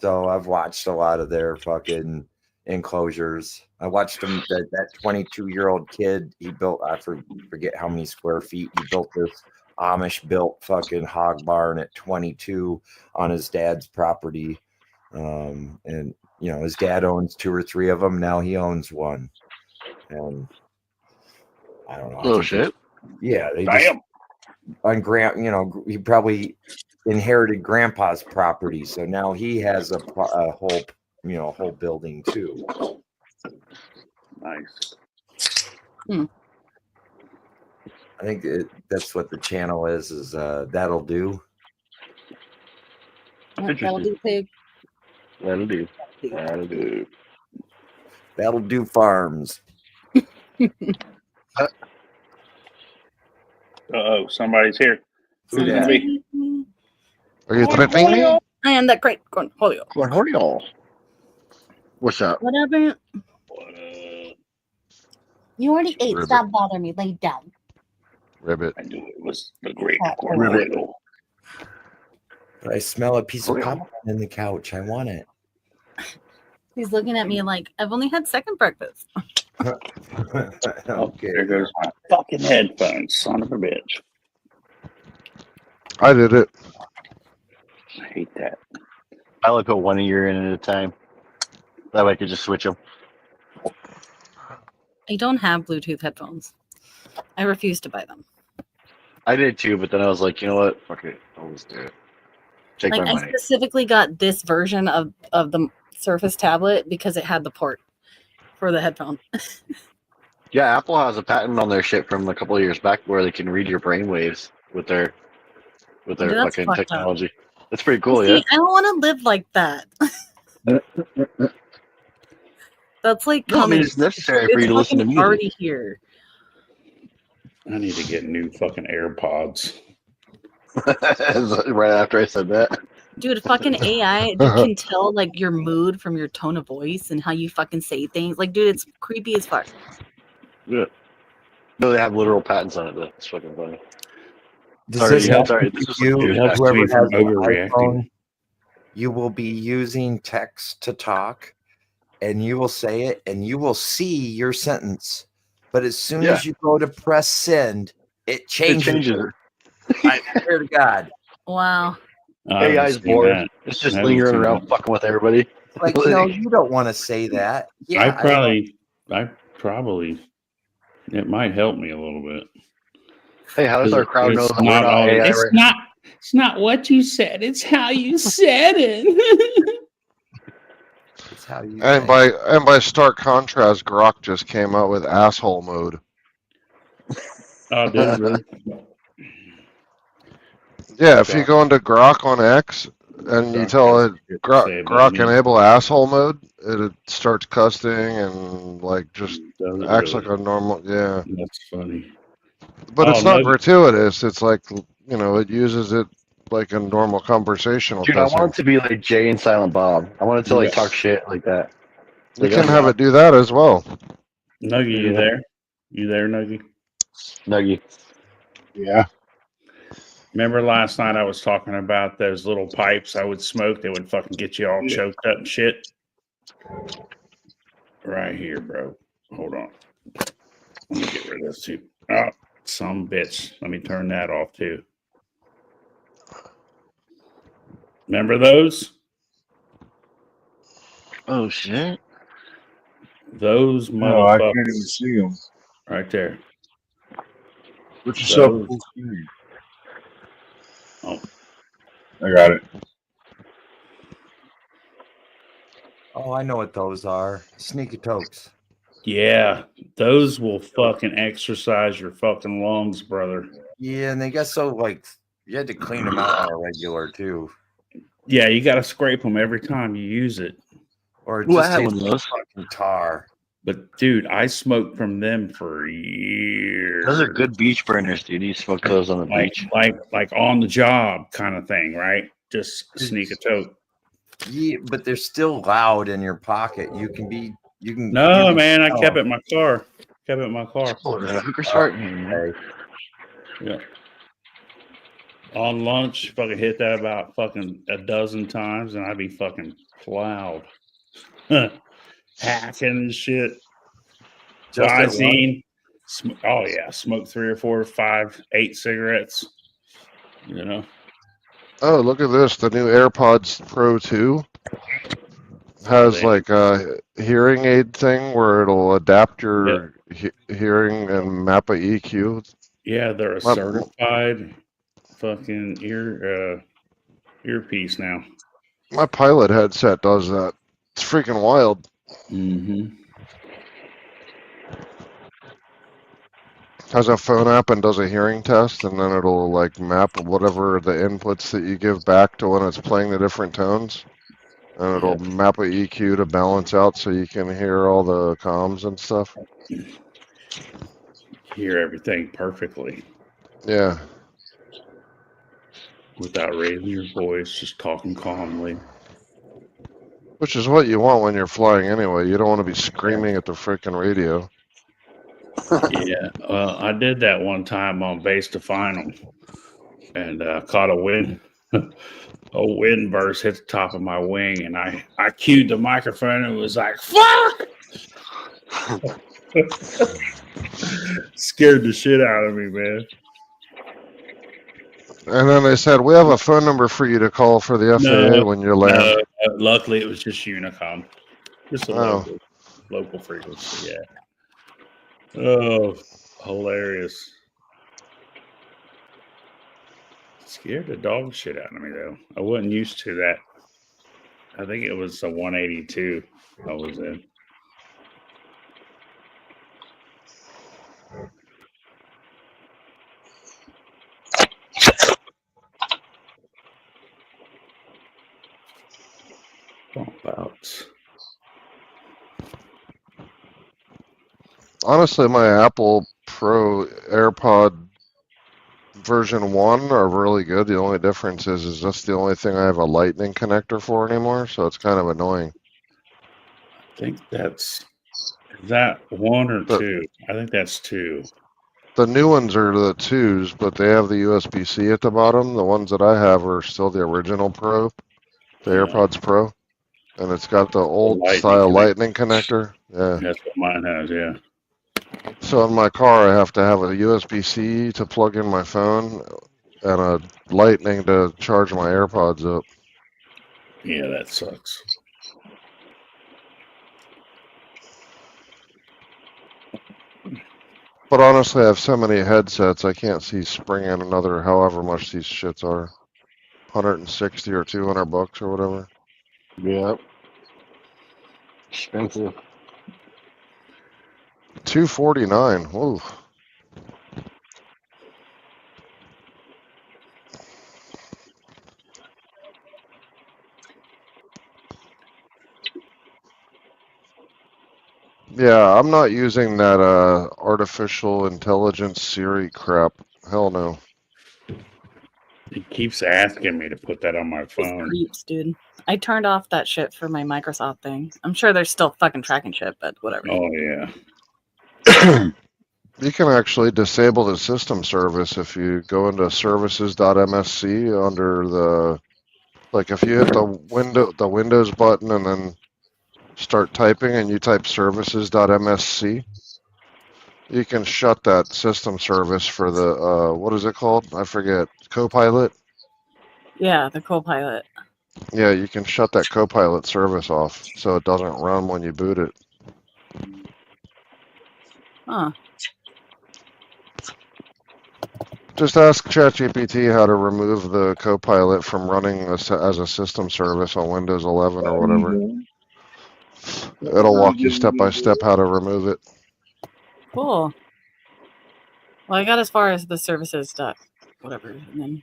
So I've watched a lot of their fucking enclosures. I watched them, that 22-year-old kid, he built, I forget how many square feet, he built this Amish built fucking hog barn at 22 on his dad's property. And his dad owns 2 or 3 of them. Now he owns 1. And I don't know. Oh shit. Yeah, they just on he probably inherited grandpa's property, so now he has a whole whole building too. Nice. I think that's what the channel is That'll Do. That'll do, pig. That'll do. That'll do. That'll Do Farms. Uh-oh, somebody's here. Who's it gonna be? Are you threatening me? I am that great Cornholio. Cornholio. What's up? What happened? You already ate. Ribbit. Stop bothering me. Lay down. Ribbit. I knew it was the great Ribbit. Cornholio. But I smell a piece of popcorn in the couch. I want it. He's looking at me like, I've only had second breakfast. Okay. There goes my fucking headphones, son of a bitch. I did it. I hate that. I only put one ear in at a time. That way I could just switch them. I don't have Bluetooth headphones. I refuse to buy them. I did too, but then I was like, you know what? Fuck it. I'll just do it. Take Like my I money. specifically got this version of the Surface tablet because it had the port for the headphone. Yeah, Apple has a patent on their shit from a couple of years back where they can read your brain waves with their Dude, that's fucking fucked up. technology. That's pretty cool, See, yeah. I don't want to live like that. That's like No, I mean coming. it's necessary for you to listen to fucking music. already here. I need to get new fucking AirPods. Right after I said that. Dude, fucking AI can tell like your mood from your tone of voice and how you fucking say things. Like, dude, it's creepy as fuck. Yeah. No, they have literal patents on it though. It's fucking funny. Does Sorry, this yeah, help sorry. This is you? weird. Whoever has an overreacting. iPhone, you will be using text to talk, and you will say it, and you will see your sentence. But as soon Yeah. as you go to press send, it It changes. changes it. I swear to God. Wow. I haven't AI's seen bored. that. It's just I haven't lingering seen around that. fucking with everybody. Like, no, you don't want to say that. Yeah, I probably, it might help me a little bit. Hey, how does our crowd know It's that we're not not all- AI it's right now? It's not what you said; it's how you said it. It's how you And by stark contrast, Grok just came out with asshole mode. Oh, did it really? Yeah, if you go into Grok on X and you tell it Say Grok, about me. enable asshole mode, it starts cussing and like just Does it acts really? like a normal. Yeah, That's funny. but Oh, it's not no. gratuitous. It's like it uses it like a normal conversational Dude, I cussing. want it to be like Jay and Silent Bob. I want it to like Yeah. talk shit like that. You Like, can have it do that as well. Nuggy, you Yeah. there? You there, Nuggy? Nuggy. Yeah. Remember last night I was talking about those little pipes I would smoke that would fucking get you all choked up and shit? Right here, bro. Hold on. Let me get rid of this too. Oh, some bitch. Let me turn that off too. Remember those? Oh shit. Those No, I can't even motherfuckers see them. right there. Put yourself Those- full screen. Oh, I got it. Oh, I know what those are. Sneaky tokes. Yeah, those will fucking exercise your fucking lungs, brother. Yeah, and they got so like you had to clean them out on a regular too. Yeah, you got to scrape them every time you use it, or it Ooh, I just had tastes one of like those. fucking tar. But dude, I smoked from them for years. Those are good beach burners, dude. You smoke those on the beach. Like on the job kind of thing, right? Just sneak a toke. Yeah, but they're still loud in your pocket. You can No, man, I kept it in my car. Kept it in my car. Hooker Spartan. Yeah. On lunch, fucking hit that about fucking a dozen times, and I'd be fucking plowed. Hacking and shit. So Just I at seen, oh yeah, smoked 3 or 4 or 5, 8 cigarettes. You know. Oh, look at this. The new AirPods Pro 2 has like a hearing aid thing where it'll adapt your hearing and map a EQ. Yeah, they're a certified fucking earpiece now. My Pilot headset does that. It's freaking wild. Mm-hmm. Has a phone app and does a hearing test, and then it'll like map whatever the inputs that you give back to when it's playing the different tones, and it'll map a EQ to balance out so you can hear all the comms and stuff. Hear everything perfectly Yeah. without raising your voice, just talking calmly. Which is what you want when you're flying anyway. You don't want to be screaming at the freaking radio. Yeah, I did that one time on base to final, and caught a wind, a wind burst hit the top of my wing, and I cued the microphone and was like, "Fuck!" Scared the shit out of me, man. And then they said, we have a phone number for you to call for the FAA when you land. Luckily, it was just Unicom, just a Oh. local frequency. Yeah. Oh, hilarious. Scared the dog shit out of me, though. I wasn't used to that. I think it was a 182 I was in. Bump outs. Honestly, my Apple Pro AirPod version 1 are really good. The only difference is that's the only thing I have a lightning connector for anymore, so it's kind of annoying. I think is that 1 or 2? I think that's 2. The new ones are the 2s, but they have the USB-C at the bottom. The ones that I have are still the original Pro, the AirPods Pro, and it's got the old style lightning connector. Yeah. That's what mine has, yeah. So in my car, I have to have a USB-C to plug in my phone and a lightning to charge my AirPods up. Yeah, that sucks. But honestly, I have so many headsets, I can't see springing another however much these shits are. 160 or 200 bucks or whatever. Yep. Expensive. 249. Whoa. Yeah, I'm not using that artificial intelligence Siri crap. Hell no. He keeps asking me to put that on my phone. Creeps, dude. I turned off that shit for my Microsoft thing. I'm sure they're still fucking tracking shit, but whatever. Oh yeah. You can actually disable the system service if you go into services.msc under the, like if you hit the Windows button and then start typing and you type services.msc, you can shut that system service for the, what is it called? I forget. Copilot? Yeah, the Copilot. Yeah, you can shut that Copilot service off so it doesn't run when you boot it. Huh. Just ask ChatGPT how to remove the Copilot from running as a system service on Windows 11 or whatever. It'll walk you step by step how to remove it. Cool. Well, I got as far as the services dot whatever, and then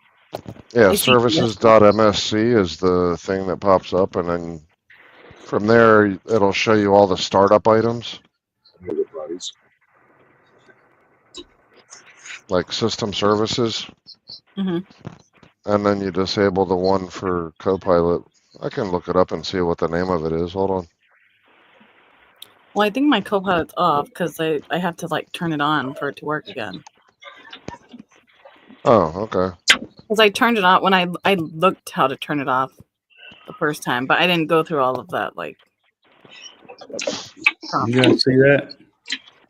Yeah, I see services.msc is the thing that pops up, and then from there it'll show you all the startup items, like system services, Mhm. and then you disable the one for Copilot. I can look it up and see what the name of it is. Hold on. Well, I think my Copilot's off because I have to like turn it on for it to work again. Oh, okay. Because I turned it on when I looked how to turn it off the first time, but I didn't go through all of that. Like, You guys see that?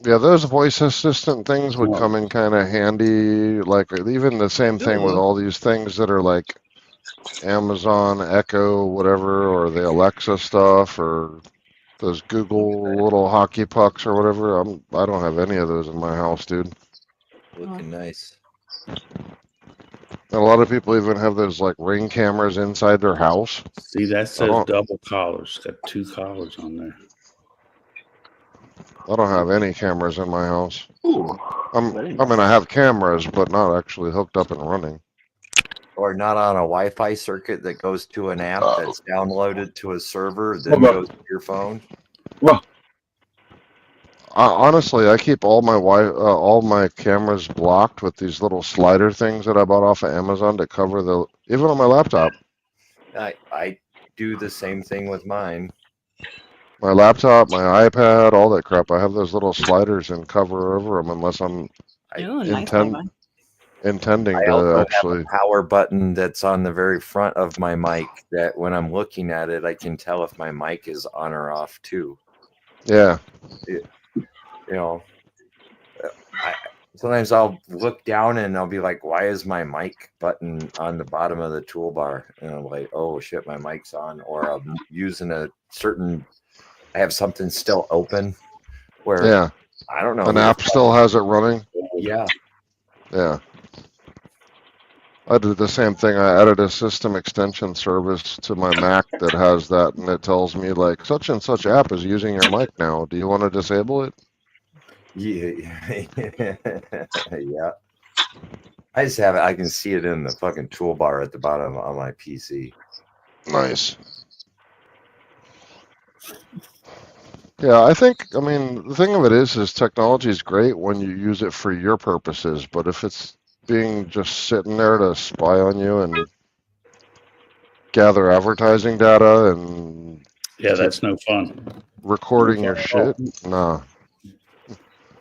Yeah, those voice assistant things would come in kind of handy. Like even the same thing with all these things that are like Amazon Echo, whatever, or the Alexa stuff, or those Google little hockey pucks or whatever. I don't have any of those in my house, dude. Looking nice. And a lot of people even have those like Ring cameras inside their house. See, that I says don't, double collars. Got 2 collars on there. I don't have any cameras in my house. I mean, I have cameras, but not actually hooked up and running. Or not on a Wi-Fi circuit that goes to an app that's downloaded to a server, then goes to your phone. Honestly, I keep all my cameras blocked with these little slider things that I bought off of Amazon to cover even on my laptop. I do the same thing with mine. My laptop, my iPad, all that crap. I have those little sliders and cover over them unless I'm intending I to also actually. have a power button that's on the very front of my mic that when I'm looking at it, I can tell if my mic is on or off too. Yeah. Sometimes I'll look down and I'll be like, why is my mic button on the bottom of the toolbar? And I'm like, oh shit, my mic's on. Or I'm using I have something still open where Yeah. I don't know. An app still has it running. Yeah. Yeah. I did the same thing. I added a system extension service to my Mac that has that, and it tells me like such and such app is using your mic now. Do you want to disable it? Yeah. Yeah. I just have it. I can see it in the fucking toolbar at the bottom on my PC. Nice. Yeah, I mean, the thing of it is technology is great when you use it for your purposes, but if it's being just sitting there to spy on you and gather advertising data and that's no fun. Recording your shit, nah.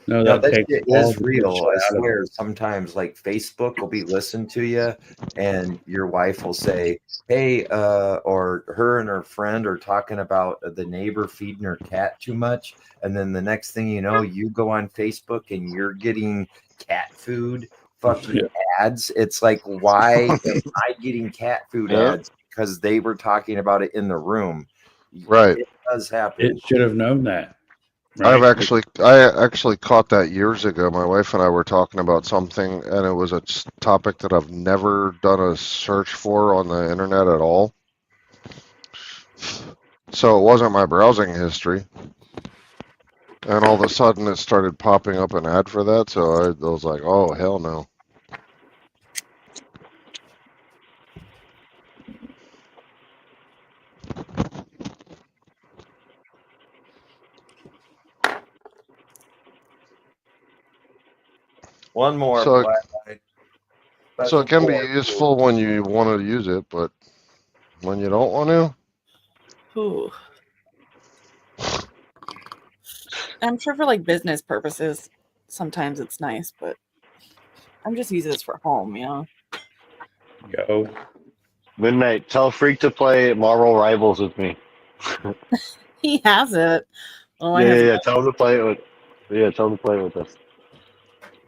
No, No, that takes shit all is the real. shit I out of swear, sometimes like Facebook will be listening to you, and your wife will say, "Hey," or her and her friend are talking about the neighbor feeding her cat too much, and then the next thing you know, you go on Facebook and you're getting cat food fucking ads. It's like, why am I getting cat food ads? Because they were talking about it in the room. Right. It does happen. It should have known that. I Right? actually caught that years ago. My wife and I were talking about something, and it was a topic that I've never done a search for on the internet at all. So it wasn't my browsing history. And all of a sudden it started popping up an ad for that, so I was like, oh, hell no. One more. So, Black so it can be Forward. useful when you want to use it, but when you don't want to, ooh. I'm sure for like business purposes, sometimes it's nice, but I'm just using this for home, you know. Go. Midnight, tell Freak to play Marvel Rivals with me. He has it. Oh, Yeah. Tell him to play it with us.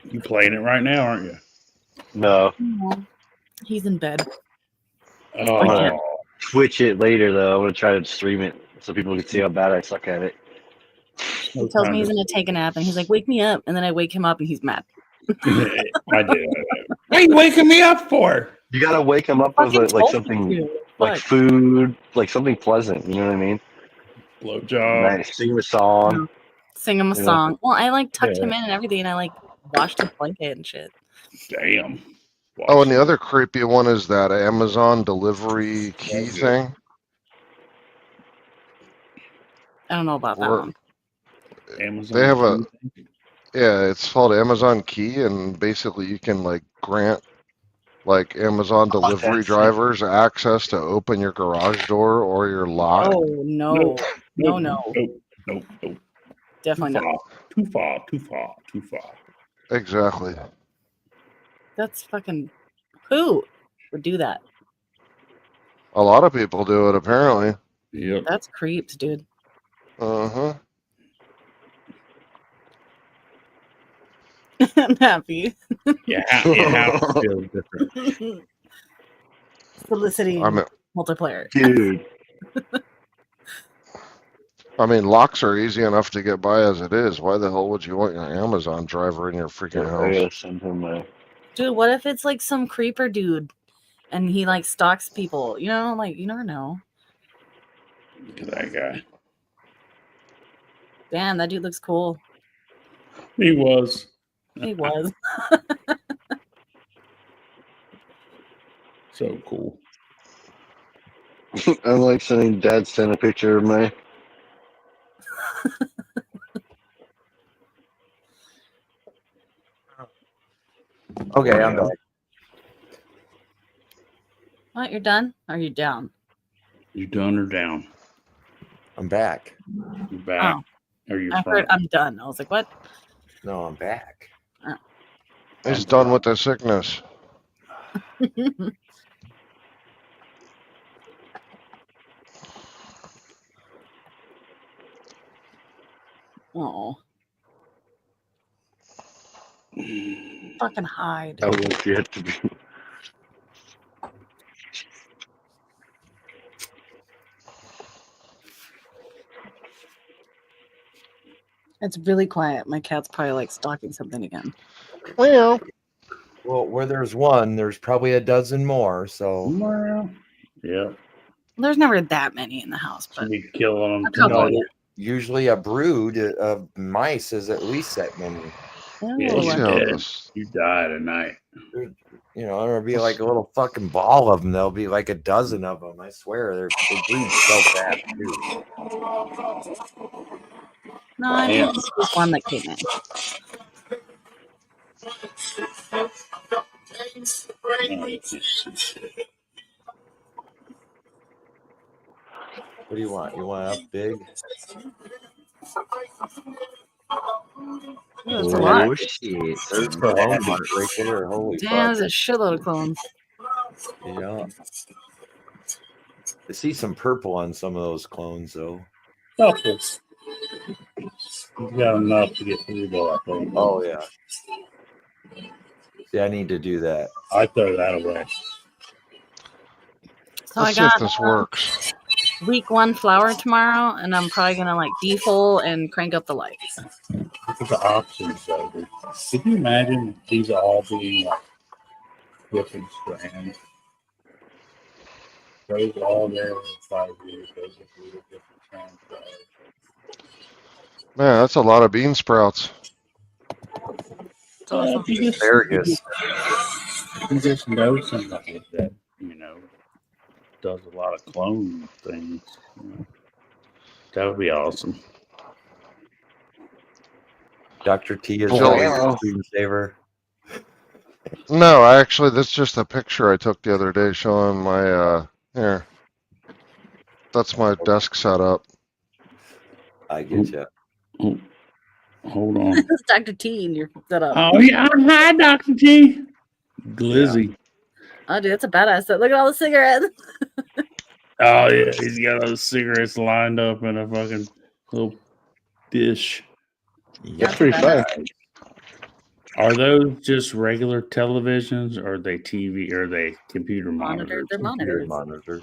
You playing it right now, aren't you? No. He's in bed. Oh, I'm gonna Twitch it later though. I'm gonna try to stream it so people can see how bad I suck at it. He tells me he's gonna take a nap, and he's like, "Wake me up," and then I wake him up, and he's mad. I do. What are you waking me up for? You gotta wake him up with like something like food, like something pleasant. You know what I mean? Blowjob. Nice. Sing a song. Sing him a You know? song. Well, I like tucked him Yeah. in and everything, and I like washed his blanket and shit. Damn. Oh, and the other creepy one is that Amazon delivery key thing. I don't know about that Where one. Amazon. they have a, yeah, it's called Amazon Key, and basically you can like grant like Amazon delivery drivers access to open your garage door or your lock. Oh no, no, no, Nope. definitely not. Too far. Exactly. That's fucking. Who would do that? A lot of people do it apparently. Yep. That's creeps, dude. Uh-huh. I'm happy. Your house feels different. Soliciting I mean, multiplayer. Dude. I mean, locks are easy enough to get by as it is. Why the hell would you want your Amazon driver in your freaking I gotta house? send him my. Dude, what if it's like some creeper dude and he like stalks people? You know, like you never know. Look at that guy. Damn, that dude looks cool. He was. He was. So cool. I'm like sending Dad sent a picture of my. Okay, I'm back. What? You're done? Are you down? You done or down? I'm back. You back? Oh. Are you I heard I'm done. I was like, what? No, I'm back. He's done with the sickness. Oh. Fucking hide. I want you to be. It's really quiet. My cat's probably like stalking something again. Well, where there's one, there's probably a dozen more. So, yeah. There's never that many in the house, but Be killing them. a couple. usually a brood of mice is at least that many. Yeah, Oh. Let's see how dead. this. You die tonight. You know, there'll be like a little fucking ball of them. There'll be like a dozen of them. I swear, they breed so fast too. No, I think this was one that came in. What do you want? You want up big? That's a lot. Oh shit! There's the home right there. Holy Damn, fuck! there's a shitload of clones. Yeah. I see some purple on some of those clones though. Couple. You got enough to get through though, I think. Oh yeah. Yeah, I need to do that. I throw that away. So Let's I see if got this works. week 1 flower tomorrow, and I'm probably gonna like default and crank up the lights. Look at the options though. Dude. Could you imagine these all being like different strands? Those are all there in 5 years. Those are really different strands. Man, that's a lot of bean sprouts. Asparagus. You just know somebody that, you know, does a lot of clone things. You know. That would be awesome. Dr. T is Joel. always a screensaver. No, actually, that's just a picture I took the other day showing my, here. That's my desk setup. I get you. Oh, hold on. It's Dr. T in your setup. Oh yeah, hi Dr. T. Glizzy. Oh, dude, that's a badass set. Look at all the cigarettes. Oh yeah, he's got those cigarettes lined up in a fucking little dish. That's pretty fun. Are those just regular televisions, or are they TV, or are they computer Monitored. monitors? They're monitors.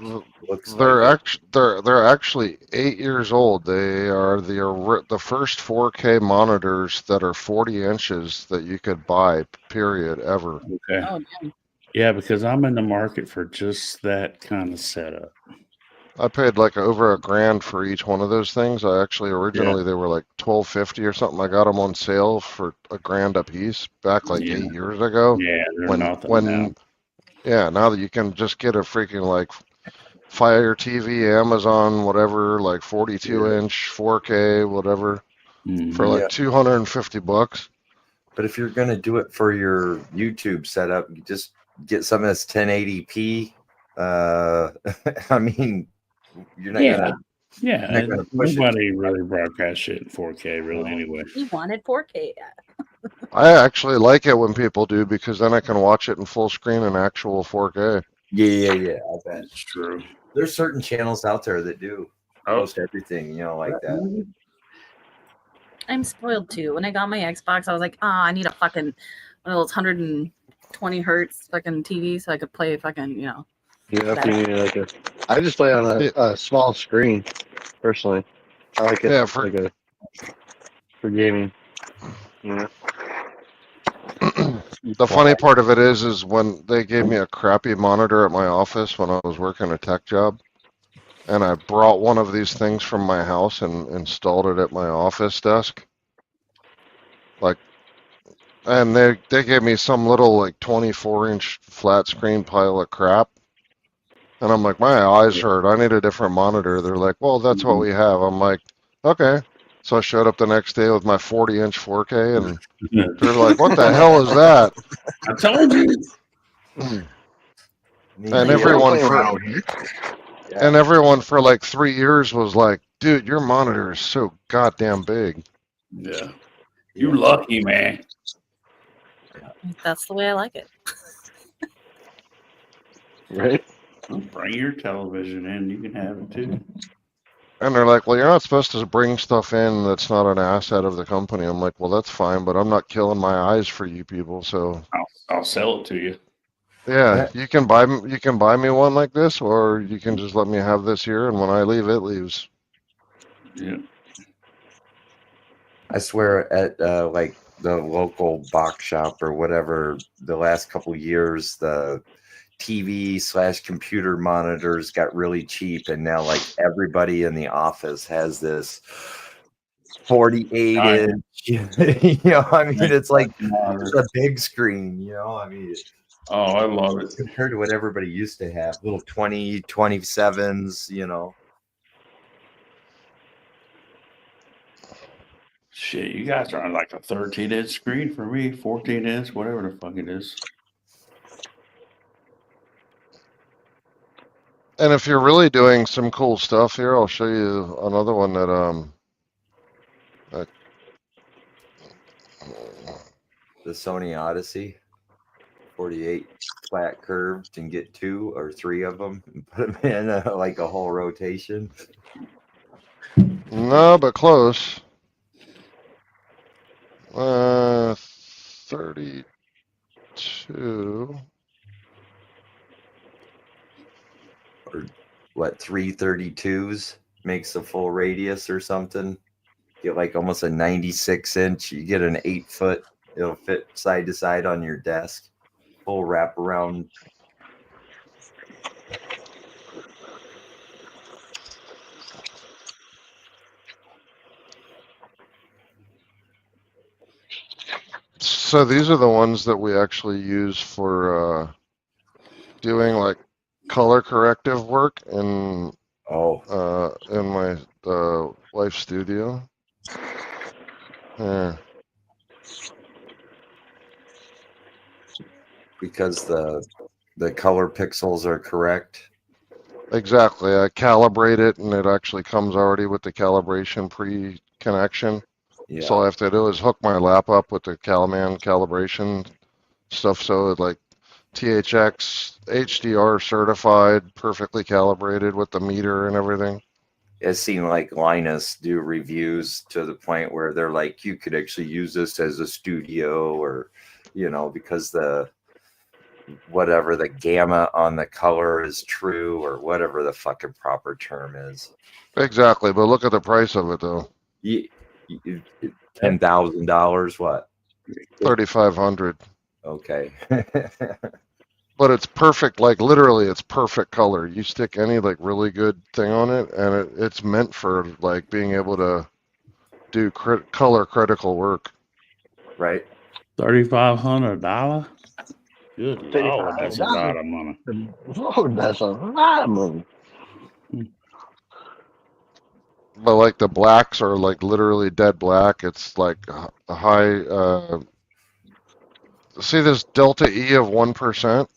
Looks They're actually 8 years old. They are the first 4K monitors that are 40 inches that you could buy, period, ever. Okay. Oh, damn. Yeah, because I'm in the market for just that kind of setup. I paid like over $1,000 for each one of those things. I actually originally they were like $1,250 or something. I got them on sale for $1,000 a piece back like Yeah. 8 years ago. Yeah, they're When nothing now. yeah, now that you can just get a freaking like Fire TV, Amazon, whatever, like 42-inch, 4K, whatever, for like $250. But if you're gonna do it for your YouTube setup, you just get some of this 1080p. I mean, you're not gonna. Yeah, You're not gonna push nobody really broadcasts shit in 4K, really, anyway. He wanted 4K. I actually like it when people do because then I can watch it in full screen in actual 4K. Yeah. I bet it's true. There's certain channels out there that do almost everything, like that. I'm spoiled too. When I got my Xbox, I was like, I need a fucking one of those 120 hertz fucking TV so I could play fucking, Yeah, if you need like I just play on a small screen, personally. I like it. Yeah, for gaming. Yeah. The funny part of it is when they gave me a crappy monitor at my office when I was working a tech job, and I brought one of these things from my house and installed it at my office desk. And they gave me some little like 24-inch flat screen pile of crap. And I'm like, my eyes hurt. I need a different monitor. They're like, well, that's what we have. I'm like, okay. So I showed up the next day with my 40-inch 4K, and they're like, what the hell is that? I told you. And everyone for like 3 years was like, dude, your monitor is so goddamn big. Yeah. You lucky, man. That's the way I like it. Right? Well, bring your television in. You can have it too. And they're like, well, you're not supposed to bring stuff in that's not an asset of the company. I'm like, well, that's fine, but I'm not killing my eyes for you people. So I'll sell it to you. yeah, you can buy me one like this, or you can just let me have this here, and when I leave, it leaves. Yeah. I swear at like the local box shop or whatever, the last couple years, the TV/computer monitors got really cheap, and now like everybody in the office has this 48-inch. I mean, it's like it's a big screen. I mean. Oh, I love it compared to what everybody used to have. Little 27s. Shit, you guys are on like a 13-inch screen for me, 14-inch, whatever the fuck it is. And if you're really doing some cool stuff here, I'll show you another one that the Sony Odyssey 48 flat curved, and get 2 or 3 of them and put them in like a whole rotation. no, but close. 32. Or what, 332s makes a full radius or something. Get like almost a 96-inch. You get an 8-foot. It'll fit side to side on your desk. Full wraparound. So these are the ones that we actually use for doing like color corrective work in my wife's studio. Yeah. Because the color pixels are correct. Exactly. I calibrate it, and it actually comes already with the calibration pre-connection. Yeah. So all I have to do is hook my lap up with the CalMan calibration stuff, so it like THX HDR certified, perfectly calibrated with the meter and everything. I've seen like Linus do reviews to the point where they're like, you could actually use this as a studio, or because the gamma on the color is true, or whatever the fucking proper term is. Exactly, but look at the price of it though. $10,000. What? $3,500. Okay. but it's perfect. Like literally, it's perfect color. You stick any like really good thing on it, and it's meant for like being able to do color critical work. Right. $3,500. Good lord, that's a lot of money. Lord, that's a lot of money. But like the blacks are like literally dead black. It's like a high. See this delta E of 1%?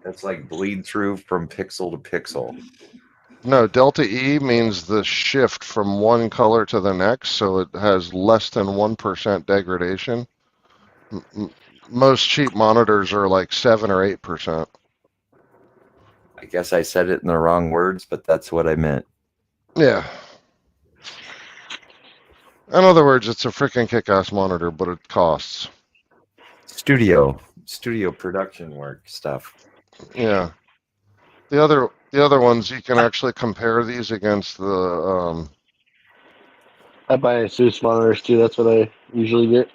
That's like bleed through from pixel to pixel. No, delta E means the shift from one color to the next, so it has less than 1% degradation. Most cheap monitors are like 7 or 8%. I guess I said it in the wrong words, but that's what I meant. Yeah. In other words, it's a freaking kick-ass monitor, but it costs. Studio production work stuff. Yeah. The other ones, you can actually compare these against the. I buy Asus monitors too. That's what I usually get.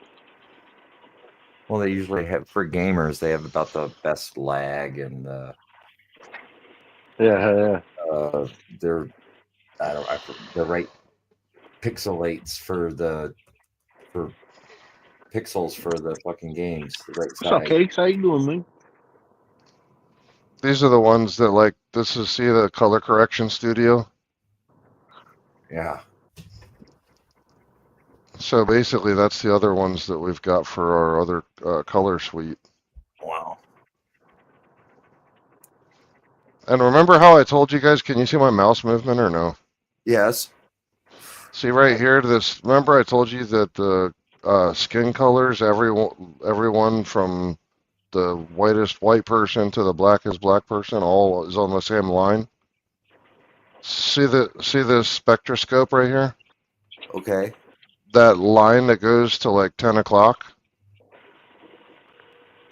Well, they usually have for gamers. They have about the best lag and Yeah. they're the right pixelates for pixels for the fucking games. The right What's size. up, Cakes? How you doing, man? These are the ones that like this is see the color correction studio. Yeah. So basically, that's the other ones that we've got for our other color suite. Wow. And remember how I told you guys? Can you see my mouse movement or no? Yes. See right here. This. Remember I told you that the skin colors, everyone from the whitest white person to the blackest black person, all is on the same line. See the spectroscope right here? Okay. That line that goes to like 10 o'clock.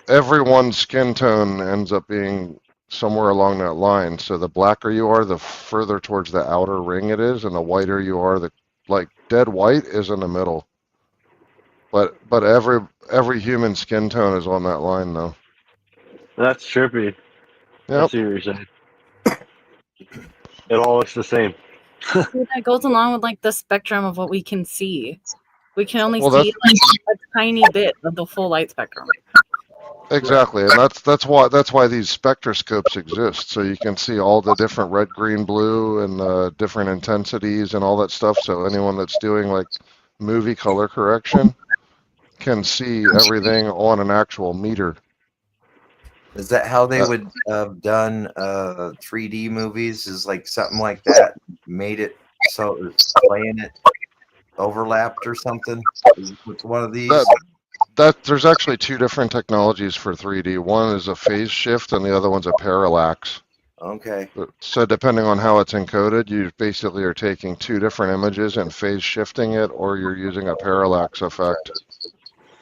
Everyone's skin tone ends up being somewhere along that line. So the blacker you are, the further towards the outer ring it is, and the whiter you are, the like dead white is in the middle. But every human skin tone is on that line though. That's trippy. Yep. I see what you're saying. It all looks the same. That goes along with like the spectrum of what we can see. We can only Well, see like a tiny bit of the full light spectrum. Exactly, and that's why these spectroscopes exist, so you can see all the different red, green, blue, and different intensities and all that stuff. So anyone that's doing like movie color correction can see everything on an actual meter. Is that how they would have done 3D movies? Is like something like that made it so it's playing it overlapped or something with one of these? That there's actually two different technologies for 3D. One is a phase shift, and the other one's a parallax. Okay. So depending on how it's encoded, you basically are taking two different images and phase shifting it, or you're using a parallax effect.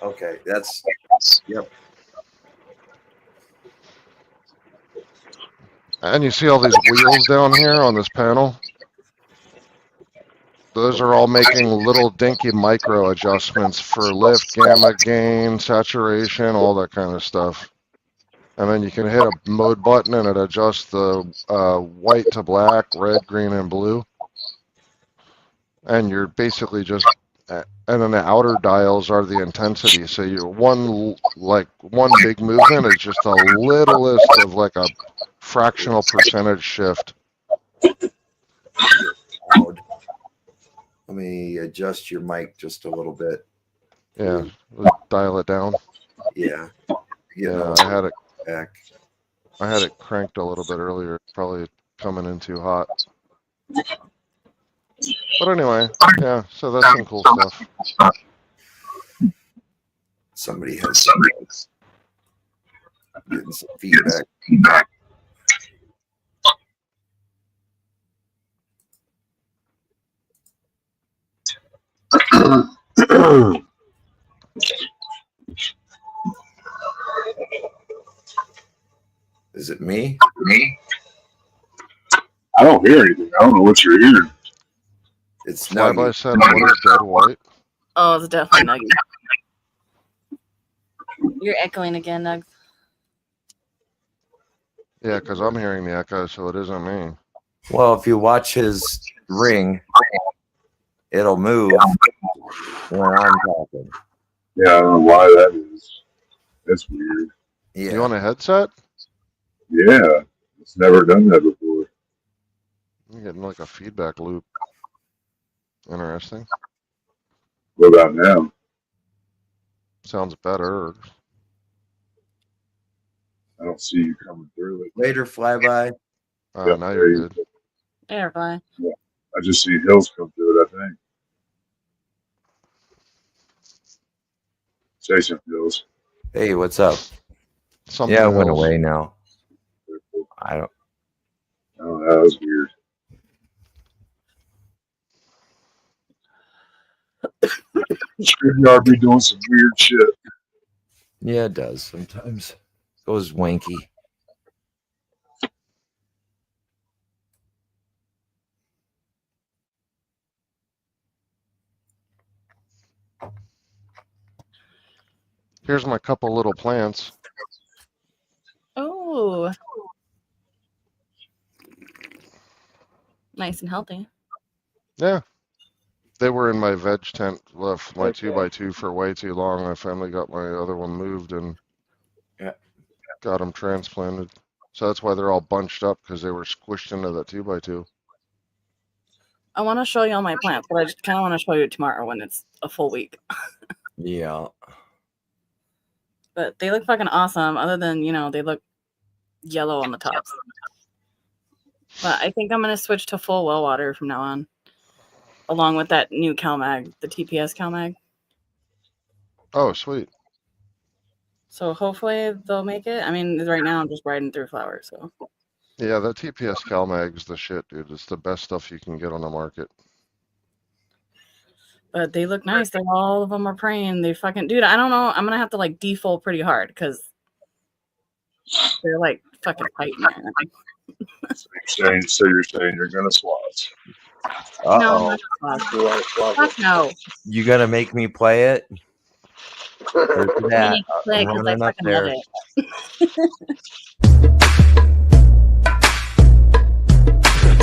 Okay, that's yep. And you see all these wheels down here on this panel? Those are all making little dinky micro adjustments for lift, gamma, gain, saturation, all that kind of stuff. And then you can hit a mode button and it adjusts the white to black, red, green, and blue. And you're basically just, and then the outer dials are the intensity. So you one big movement is just a littlest of like a fractional percentage shift. Let me adjust your mic just a little bit. Yeah, dial it down. Yeah. Yeah, I had it back. I had it cranked a little bit earlier. Probably coming in too hot. But anyway, yeah. So that's some cool stuff. Somebody has getting some feedback. Is it me? I don't hear anything. I don't know what you're hearing. It's Flyby said, "What is dead white?" Oh, it's definitely Nuggets. You're echoing again, Nugs. Yeah, because I'm hearing the echo, so it isn't me. Well, if you watch his ring, it'll move when I'm talking. Yeah, I don't know why that is. That's weird. Yeah. You want a headset? Yeah, it's never done that before. I'm getting like a feedback loop. Interesting. What about now? Sounds better. I don't see you coming through it. Later, flyby. Yeah, Now there you're you good. go. There, fine. Yeah. I just see Hills come through it, I think. Say something, Hills. Hey, what's up? Something Yeah, it went else. away now. I don't. Oh, that was weird. StreamYard be doing some weird shit. Yeah, it does sometimes. Goes wanky. Here's my couple little plants. Oh, nice and healthy. Yeah. They were in my veg tent, left my 2x2 for way too long. I finally got my other one moved and got them transplanted. So that's why they're all bunched up, because they were squished into that 2x2. I want to show you all my plants, but I just kind of want to show you tomorrow when it's a full week. Yeah. But they look fucking awesome, other than, they look yellow on the tops. But I think I'm going to switch to full well water from now on, along with that new CalMag, the TPS CalMag. Oh, sweet. So hopefully they'll make it. I mean, right now I'm just riding through flowers, so. Yeah, that TPS CalMag's the shit, dude. It's the best stuff you can get on the market. But they look nice. They're all of them are praying. They fucking, dude, I don't know. I'm going to have to like defold pretty hard because they're like fucking fighting. So you're saying you're gonna swat. No, Uh-oh. I'm not fuck no. You gonna make me play it? Where's it You at? need to play I'm because I running up fucking love there. it.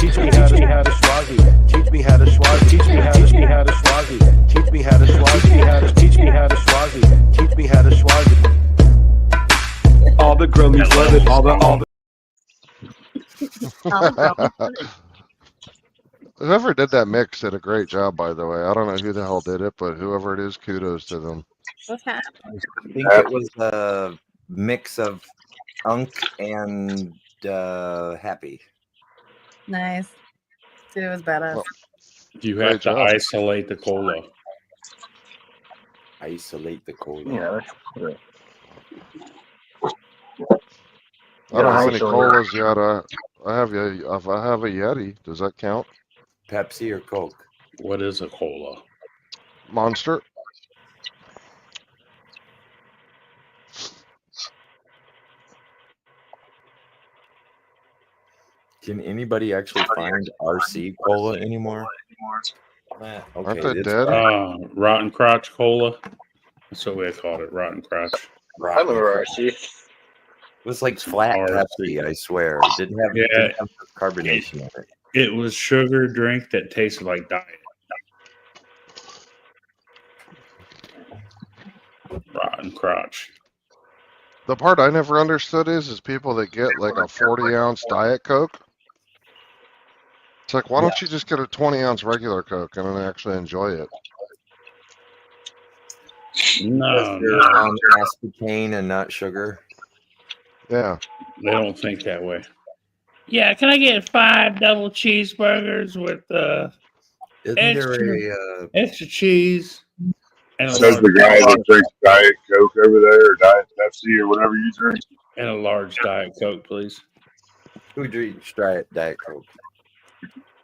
Teach me how to Swazi. Teach me how to Swazi. Teach me how to Swazi. Teach me how to Swazi. Teach me how to Swazi. Teach me how to Swazi. All the grummies love it. All the. Whoever did that mix did a great job, by the way. I don't know who the hell did it, but whoever it is, kudos to them. What's happening? I think it was a mix of Unk and Happy. Nice. Dude, it was badass. You Great have to job. isolate the cola. Isolate the cola. Yeah. I don't have any isolate. colas yet. I have a Yeti. Does that count? Pepsi or Coke? What is a cola? Monster. Can anybody actually find RC cola anymore? Aren't Okay, they it's dead? Rotten Crotch Cola. That's what we called it, Rotten Crotch. rotten. remember RC. It was like flat RC. Pepsi, I swear. It didn't have carbonation in it. It was sugar drink that tasted like diet. Rotten Crotch. The part I never understood is people that get like a 40-ounce Diet Coke. It's like, why don't you just get a 20-ounce regular Coke and then actually enjoy it? No, aspartame and not sugar. Yeah. They don't think that way. Yeah, can I get 5 double cheeseburgers with extra cheese? And Says the guy that drinks Diet Coke over there, or Diet Pepsi, or whatever you drink. And a large Diet Coke, please. Who drinks Diet Coke?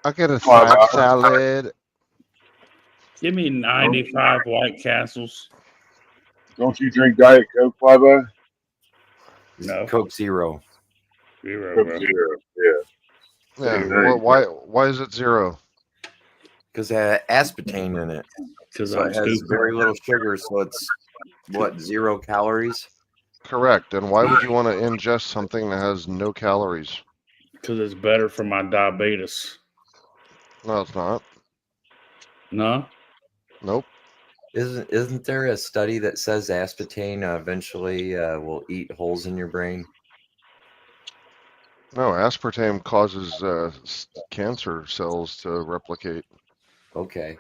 I get a snack salad. Give me 95 White Castles. Don't you drink Diet Coke, Flyby? No. Coke Zero. Coke Zero, yeah. Yeah. Why is it 0? Because it had aspartame in it. Because so it has very little sugar, so it's 0 calories. Correct. And why would you want to ingest something that has no calories? Because it's better for my diabetes. No, it's not. No? Nope. Isn't there a study that says aspartame eventually will eat holes in your brain? No, aspartame causes cancer cells to replicate. Okay.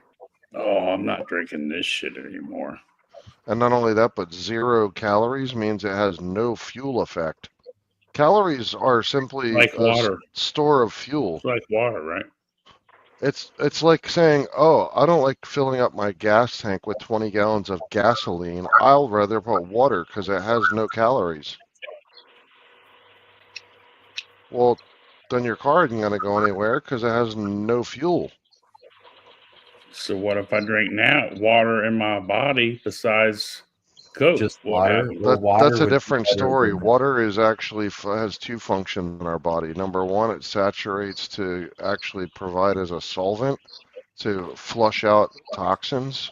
Oh, I'm not drinking this shit anymore. And not only that, but 0 calories means it has no fuel effect. Calories are simply Like a water. store of fuel. It's like water, right? It's like saying, oh, I don't like filling up my gas tank with 20 gallons of gasoline. I'll rather put water because it has no calories. Well, then your car isn't going to go anywhere because it has no fuel. So what if I drink now water in my body besides Coke? Just What water? happens? Well, water That's a would be different better story. than- Water is actually has 2 functions in our body. Number one, it saturates to actually provide as a solvent to flush out toxins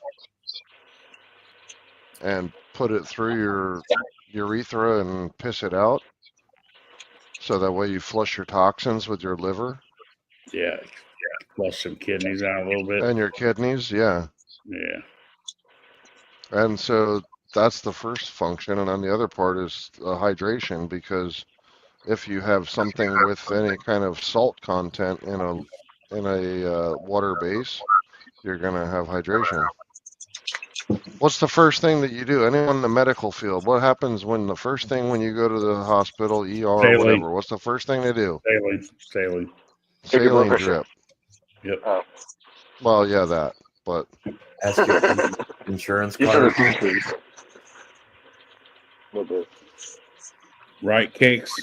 and put it through your urethra and piss it out. So that way you flush your toxins with your liver Yeah. Flush some kidneys out a little bit. and your kidneys. Yeah. Yeah. And so that's the first function. And then the other part is hydration, because if you have something with any kind of salt content in a water base, you're going to have hydration. What's the first thing that you do? Anyone in the medical field, what happens when the first thing when you go to the hospital, ER, or Saline. whatever? What's the first thing they do? Saline. Take your blood Saline pressure. drip. Yep. Oh. Well, yeah, that. But Ask your insurance You card. said the features. Little bit. Right, Cakes?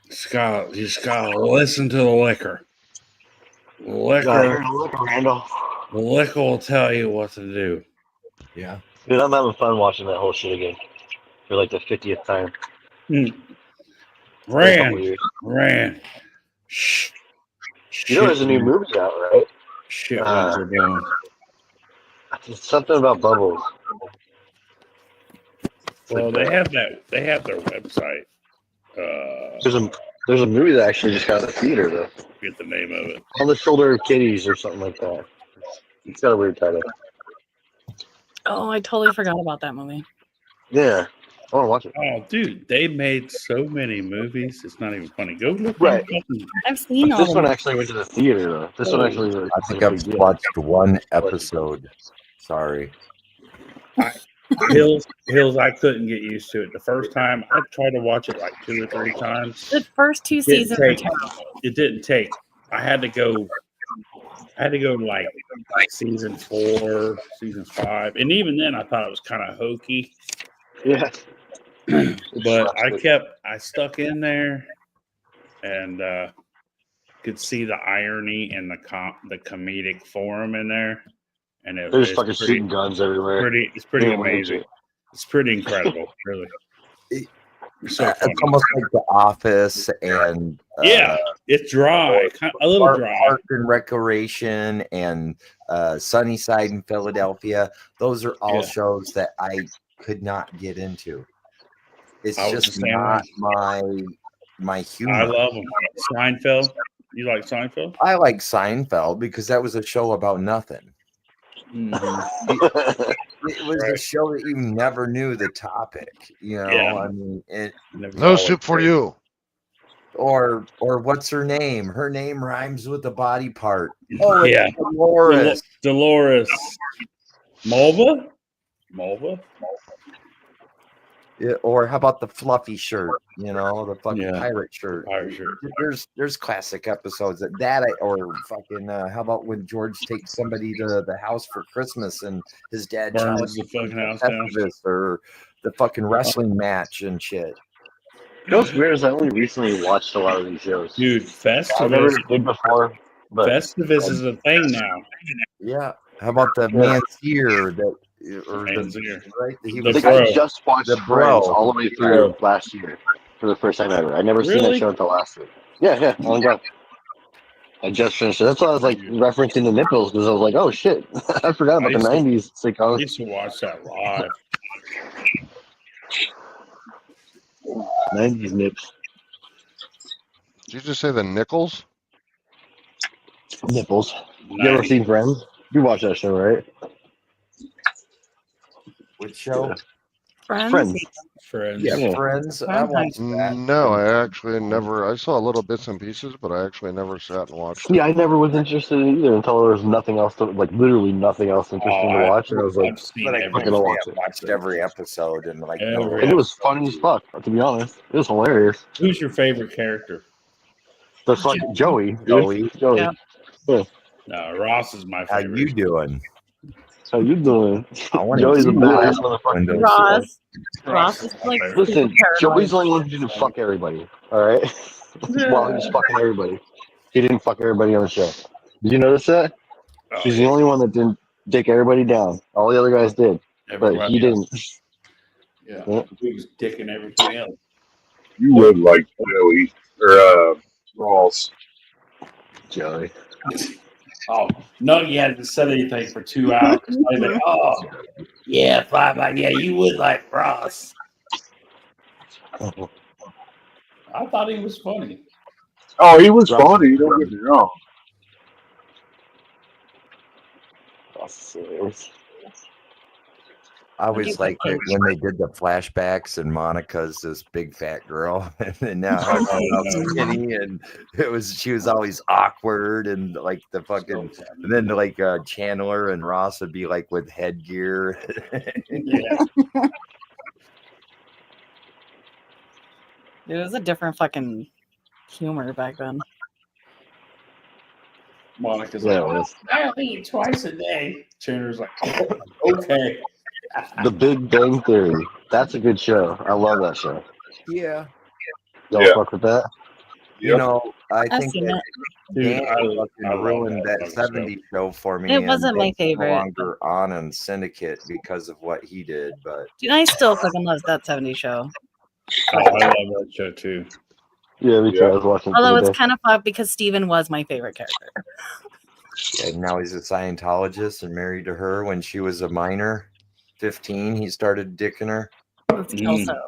You just gotta listen to the liquor. Yeah, look, Randall. The liquor will tell you what to do. Yeah. Dude, I'm having fun watching that whole shit again for like the 50th time. In a couple years. Ran. Shh. You know, there's a new movie out, right? Shit, ones are doing. It's something about bubbles. Well, they have that. They have their website. There's a movie that actually just got in the theater though. Get the name of it. On the Shoulder of Kitties or something like that. It's got a weird title. Oh, I totally forgot about that movie. Yeah, I want to watch it. Oh, dude, they made so many movies. It's not even funny. Go look. Right. I've seen all This of one them. actually went to the theater though. This one actually was. I think I've watched one episode. Sorry. Hills, I couldn't get used to it. The first time I tried to watch it like 2 or 3 times. The first 2 It didn't seasons are take- terrible. It didn't take. I had to go like season 4, season 5, and even then I thought it was kind of hokey. Yeah. But I stuck in there, and could see the irony and the comedic form in there. And They're just fucking shooting guns everywhere. It's pretty Yeah, amazing. It's pretty incredible, really. So It's almost like The Office and yeah, it's dry, a little dry. Park and Recreation and Sunnyside in Philadelphia. Those are all shows that I could not get into. It's I was just the same not my humor. I love them. Seinfeld. You like Seinfeld? I like Seinfeld because that was a show about nothing. It was a show that you never knew the topic. You know, Yeah. I mean, no soup for you. Or what's her name? Her name rhymes with the body part. Oh, it's Yeah. Dolores. Dolores. Mulva? Yeah, or how about the fluffy shirt? You know, the fucking Yeah. pirate shirt. Pirate shirt. There's classic episodes or fucking how about when George takes somebody to the house for Christmas and his dad Burns challenges the fucking him to house down. Festivus, or the fucking wrestling match and shit. You know what's weird is I only recently watched a lot of these shows. Dude, I never Festivus. did before. But Festivus is a thing now. Yeah. How about the Mansier that or Mansier. right? He The I was think I Bro. just watched The Friends Bro. all the way through last year for the first time ever. I never seen Really? that show until last week. Yeah, on God. I just finished it. That's why I was like referencing the nipples because I was like, oh shit, I forgot about the '90s I sitcoms. used to watch that live. '90s nips, Did you just say the Nichols? nipples. You ever seen Friends? You watch that show, right? Which show? Friends. Friends. Yeah, Friends. I watched that. No, I actually never. I saw little bits and pieces, but I actually never sat and watched it. Yeah, I never was interested in either until there was nothing else to like, literally nothing else interesting to watch, and I was like, I've seen I'm gonna every, watch it. watched every episode and like Every And it was funny as fuck. To be honest, it was hilarious. Who's your favorite character? The fucking Joey. Dude. Joey. Joey. Yeah. Yeah. No, Ross is my How favorite. you doing? How you doing? I wanna Joey's a see badass that. motherfucker. Ross. Ross is like Listen, super Joey's paranoid. the only one who didn't fuck everybody. All right. While he was fucking everybody, he didn't fuck everybody on the show. Did you notice that? Oh, She's the only one that didn't dick everybody down. All the other guys did, but Everybody he else. didn't. Yeah. Yeah. He was dicking everything else. You would like Joey or Ross. Joey. Oh, none of you hadn't said anything for 2 hours. I was like, oh, yeah, flyby. Yeah, you would like Ross. I thought he was funny. Oh, he was funny. Don't get me wrong. I always liked it when they did the flashbacks and Monica's this big fat girl, and then now how skinny, and she was always awkward and like the fucking, and then like Chandler and Ross would be like with headgear. Yeah. It was a different fucking humor back then. Monica's Yeah, like, it was. I only eat twice a day. Chandler's like, oh, okay. The Big Bang Theory. That's a good show. I love that show. Yeah. Y'all fuck with that? You know, I I've think seen that Dude, Dan I fucking ruined that '70s show for me. It and wasn't my it's no favorite. longer on in Syndicate because of what he did, but Dude, I still fucking love that 70s show. Oh, I love that show too. Yeah, me too. I was watching it Although the other it's day. kind of fun because Steven was my favorite character. and now he's a Scientologist and married to her when she was a minor, 15. He started dicking her. It's Kelso.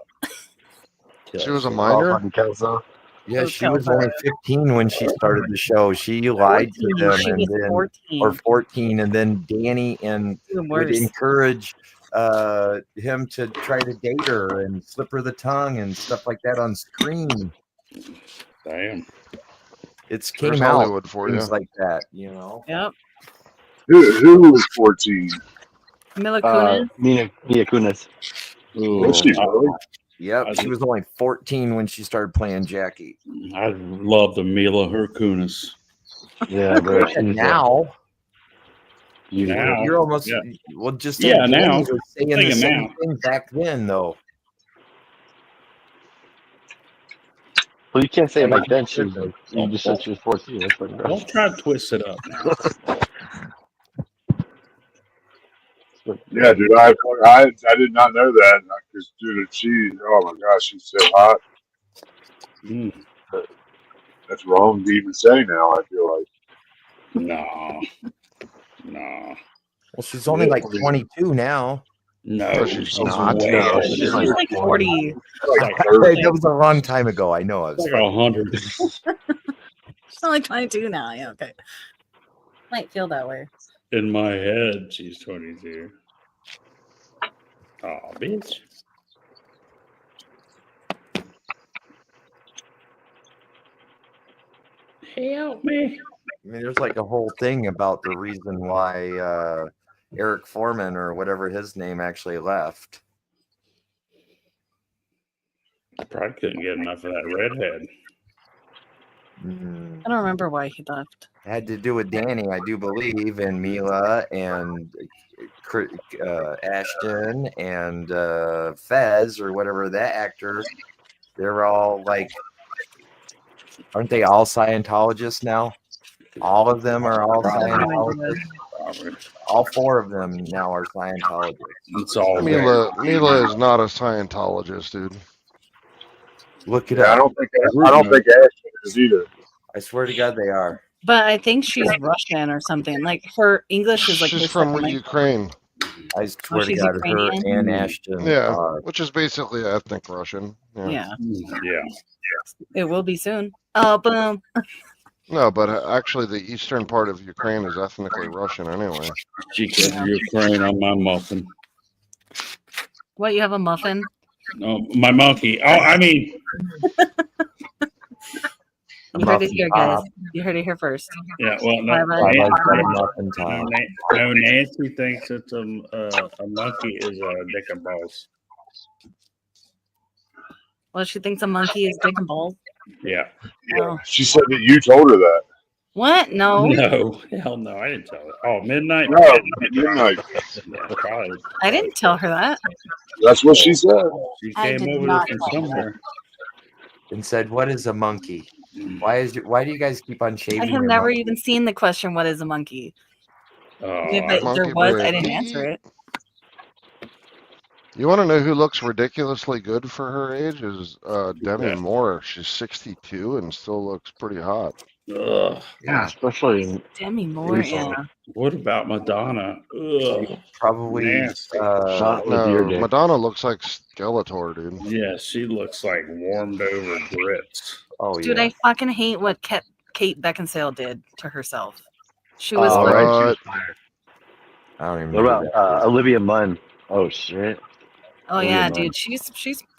She was a Oh, minor. fucking Kelso. Yeah, was she was Kelso. only 15 when she started the show. She lied to 14. them, She and was then 14. or 14, and then Danny and Even would worse. encourage him to try to date her and slip her the tongue and stuff like that on screen. Damn. It's There's came out Hollywood for things you. like that, you know. Yep. Who was 14? Mila Kunis. Mia Kunis. Was she really? Yep, she was only 14 when she started playing Jackie. I love the Mila Kunis. Yeah, bro. And now, Now, you're almost yeah. well. Just Yeah, saying, now. Danny was saying the Thinking same now. thing back then, though. Well, you can't say it back then. She was like, you just said she was 14. That's fucking gross. Don't try to twist it up now. Yeah, dude. I did not know that because, dude, oh my gosh, she's so hot. Mm. That's wrong to even say now. I feel like. No. Well, she's only like 22 now. No, she's not. way No, older. she's She's like 40. That was a long time ago. I know. I was Like 100. She's only 22 now. Yeah, okay. Might feel that way. In my head, she's 22. Oh, bitch. Help me. I mean, there's like a whole thing about the reason why Eric Foreman or whatever his name actually left. I probably couldn't get enough of that redhead. Mm, I don't remember why he left. had to do with Danny, I do believe, and Mila and Ashton and Fez or whatever that actor. They're all like, aren't they all Scientologists now? All of them are all Scientologists. All four of them now are Scientologists. It's all Mila is not a Scientologist, dude. Look it Yeah, I up. don't think Ashton is either. I swear to God, they are. But I think she's Russian or something. Like her English is like her She's from second language. Ukraine. I swear to she's God, her Ukrainian? and Ashton Yeah, are. which is basically ethnic Russian. Yeah. Yeah. It will be soon. Oh, boom. No, but actually, the eastern part of Ukraine is ethnically Russian anyway. She said Ukraine on my muffin. What, you have a muffin? No, my monkey. Oh, I mean, You heard it here, guys. You heard it here first. yeah. Well, no, Bye-bye. no, Nancy thinks it's a monkey is a dick and balls. Well, she thinks a monkey is dick and balls. Yeah. Oh. She said that you told her that. What? No. No, hell no, I didn't tell her. Oh, midnight. No, midnight. Yeah, probably. I didn't tell her that. That's what she said. She I came did over not from tell her somewhere. And said, "What is a monkey? Why do you guys keep on shaving?" I have your never monkey?" even seen the question, what is a monkey? If there Monkey was, I brain. didn't answer it. You want to know who looks ridiculously good for her age? Is Demi Yeah. Moore. She's 62 and still looks pretty hot. Ugh. Yeah, especially Demi Moore, yeah. What about Madonna? Ugh. Probably. Nasty. not with your No, dick. Madonna looks like Skeletor, dude. Yeah, she looks like warmed over grits. Oh Dude, yeah. I fucking hate what Kate Beckinsale did to herself. She was Oh, right. She What? was fire. I don't even What know. about who that is. Olivia Munn? Oh shit. Oh Olivia yeah, Munn. dude, she's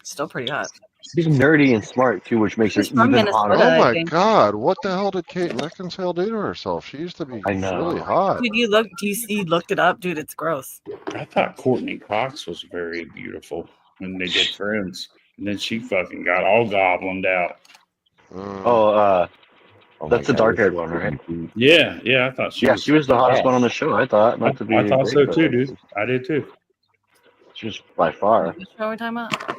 still pretty hot. She's nerdy and smart too, which makes her She's from even Minnesota. hotter. Oh I my think. God! What the hell did Kate Beckinsale do to herself? She used to be I know. really hot. Dude, you looked it up, dude, it's gross. I thought Courtney Cox was very beautiful when they did Friends, and then she fucking got all goblined out. Mm. Oh my That's the God, dark-haired one, right? Yeah, yeah, I thought she Yeah, was. she was the hottest Yeah. one on the show. I thought. Not to be. I thought big, so but too, dude. I did too. She was by far. What show are we talking about?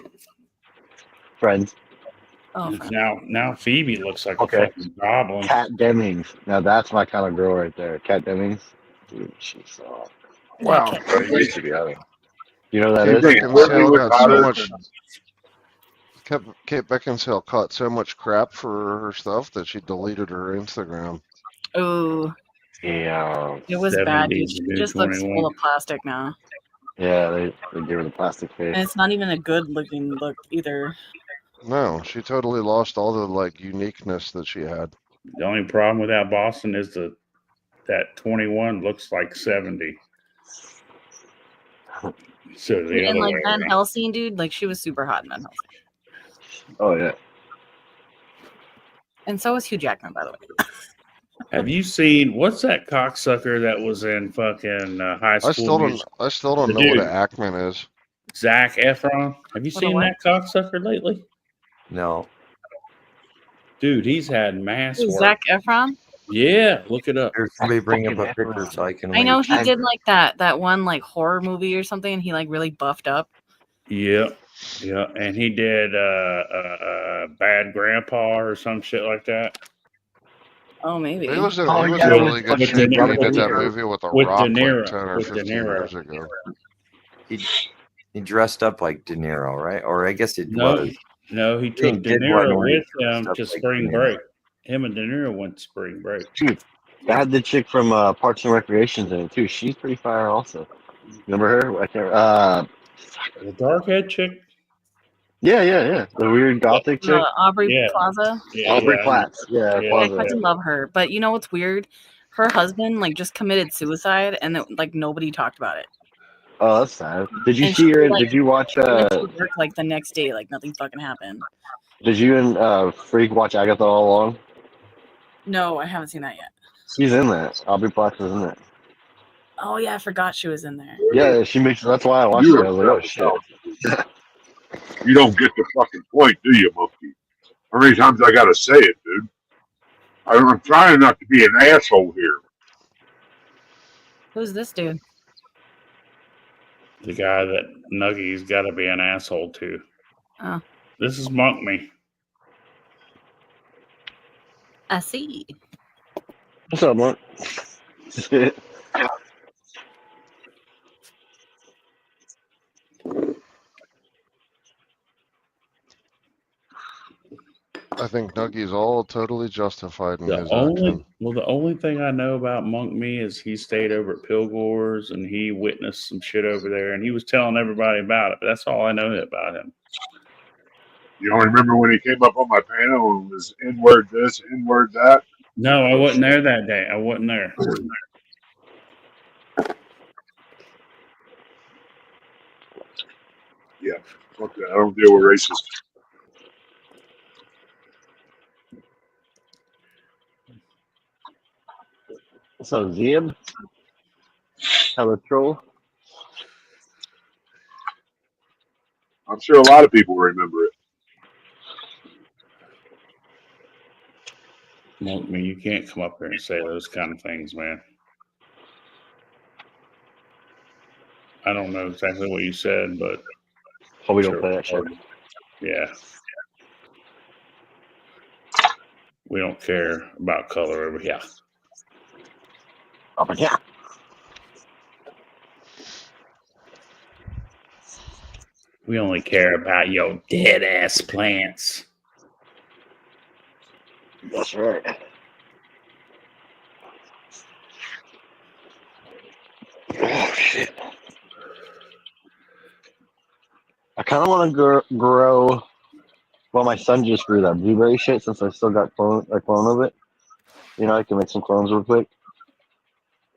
Friends. Oh, Now Phoebe looks like Okay. a fucking goblin. Kat Dennings. Now that's my kind of girl right there. Kat Dennings. Dude, she's Wow. she used to be out. You know who that Kate is? Beckinsale got so much. Kate Beckinsale caught so much crap for her stuff that she deleted her Instagram. Ooh, Yeah. it was bad, dude. 70s, She dude, just looks 21. full of plastic now. Yeah, they gave her the plastic face. And it's not even a good looking look either. No, she totally lost all the like uniqueness that she had. The only problem with that Boston is that 21 looks like 70. So the And other like way Van around. Helsing, dude, like she was super hot in Van Helsing. Oh yeah. And so was Hugh Jackman, by the way. Have you seen what's that cocksucker that was in fucking high school? I still don't The know what dude. an Ackman is. Zac Efron. Have you What a seen what? that cocksucker lately? No. Dude, he's had mass Who's work. Zac Efron? Yeah, look it up. There's somebody bring up a picture so I can. I know wait. he did like that one like horror movie or something, and he like really buffed up. Yeah, yeah, and he did Bad Grandpa or some shit like that. Oh, maybe. He was in, Oh, he was yeah, in with really good with shape De when he Niro. did that movie with The With Rock De Niro. like 10 or With De 15 Niro. years ago. He dressed up like De Niro, right? Or I guess it No, was. no, he He took De did one Niro where he with him dressed to up like spring De Niro. break. Him and De Niro went to spring break. Dude, that had the chick from Parks and Recreations in it too. She's pretty fire also. Remember her? I can't. The dark head chick. Yeah. The weird gothic chick. Aubrey Yeah. Plaza. Yeah, Aubrey yeah, Platts. Yeah, yeah. I Plaza. fucking love her. But you know what's weird? Her husband like just committed suicide, and like nobody talked about it. Oh, that's sad. Did you And see her? she, like, Did you watch? went to work like the next day, like nothing fucking happened. Did you and Freak watch Agatha all along? No, I haven't seen that yet. She's in that. Aubrey Platts is in that. Oh yeah, I forgot she was in there. Yeah, she makes. That's why I watched it. I was like, oh shit. You don't get the fucking point, do you, monkey? How many times I gotta say it, dude? I'm trying not to be an asshole here. Who's this dude? The guy that Nuggy's got to be an asshole to. Oh, This is Monk Me. I see. What's up, Mark? I think Nuggie's all totally justified in his The action. only thing I know about Monk Me is he stayed over at Pilgor's and he witnessed some shit over there, and he was telling everybody about it. But that's all I know about him. You don't remember when he came up on my panel and was N-word this, N-word that? No, I wasn't there that day. I wasn't there. Yeah, fuck that. I don't deal with racists. So Zeb, Hella Troll. I'm sure a lot of people remember it. Monk Me, you can't come up here and say those kind of things, man. I don't know exactly what you said, but Oh, we don't play that shit. Yeah. We don't care about color over here. Over here. We only care about your dead ass plants. That's right. Oh shit! I kind of want to grow. Well, my son just grew that blueberry shit since I still got a clone of it. You know, I can make some clones real quick.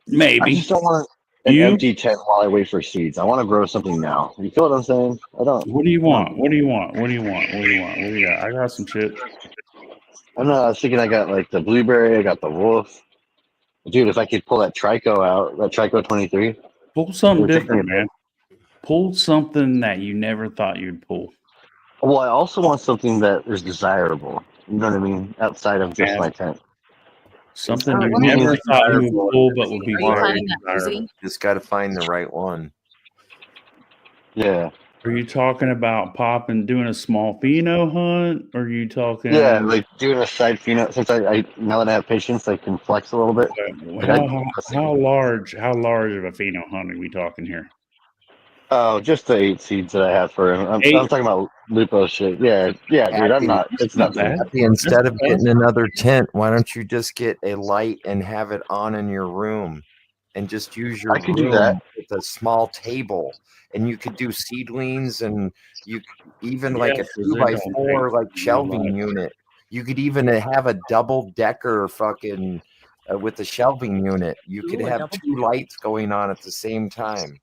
Maybe. I just don't want an empty tent while I wait for seeds. I want to grow something now. You feel what I'm saying? I don't. What do you want? What do you want? What do you want? What do you want? What do you got? I got some shit. I don't know. I was thinking I got like the blueberry. I got the wolf. Dude, if I could pull that Trico out, that Trico 23. Pull something different, man. Pull something that you never thought you'd pull. Well, I also want something that is desirable. You know what I mean? Outside of just my tent. Something you never thought you would pull, but would be very desirable. Just got to find the right one. Yeah. Are you talking about doing a small pheno hunt? Or are you talking? Yeah, like doing a side pheno. Since I now that I have patience, I can flex a little bit. How large of a pheno hunt are we talking here? Oh, just the 8 seeds that I have for him. I'm talking about Lupo shit. Yeah, dude. I'm not. It's not bad. Instead of getting another tent, why don't you just get a light and have it on in your room, and just use your I could do room that. with a small table, and you could do seedlings, and you even like a 2x4 like shelving unit. You could even have a double decker fucking with a shelving unit. You could have 2 lights going on at the same time.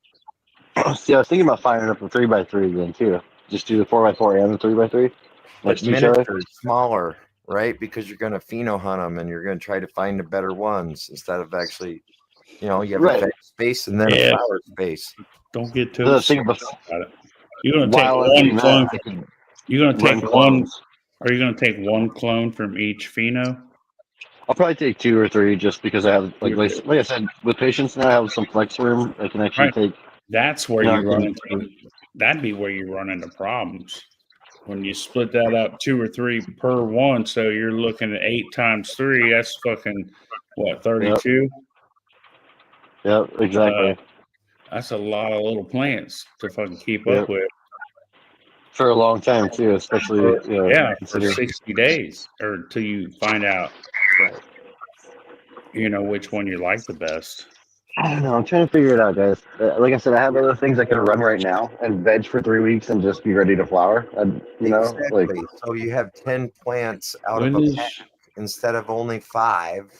See, I was thinking about firing up a 3x3 again too. Just do the 4x4 and the 3x3 But next to each other. miniatures, smaller, right? Because you're going to pheno hunt them, and you're going to try to find the better ones instead of actually, you have Right. a veg space and then a flower space. Don't get too The upset thing about about it. You're going to take while I'm doing one that, clone. I can You're going to run take one. clones. Are you going to take one clone from each pheno? I'll probably take 2 or 3 just because I have like I said, with patience now I have some flex room. I can actually Right. take. That's where No, you run I into. That'd be where you run into problems when you split that up 2 or 3 per one. So you're looking at 8 times 3. That's fucking what 32. Yep, exactly. That's a lot of little plants to fucking keep Yep. up with. For a long time too, especially For considering- 60 days or till you find out, which one you like the best. I don't know. I'm trying to figure it out, guys. Like I said, I have other things I could run right now and veg for 3 weeks and just be ready to flower. Exactly. So you have 10 plants out of When a is- pack instead of only 5.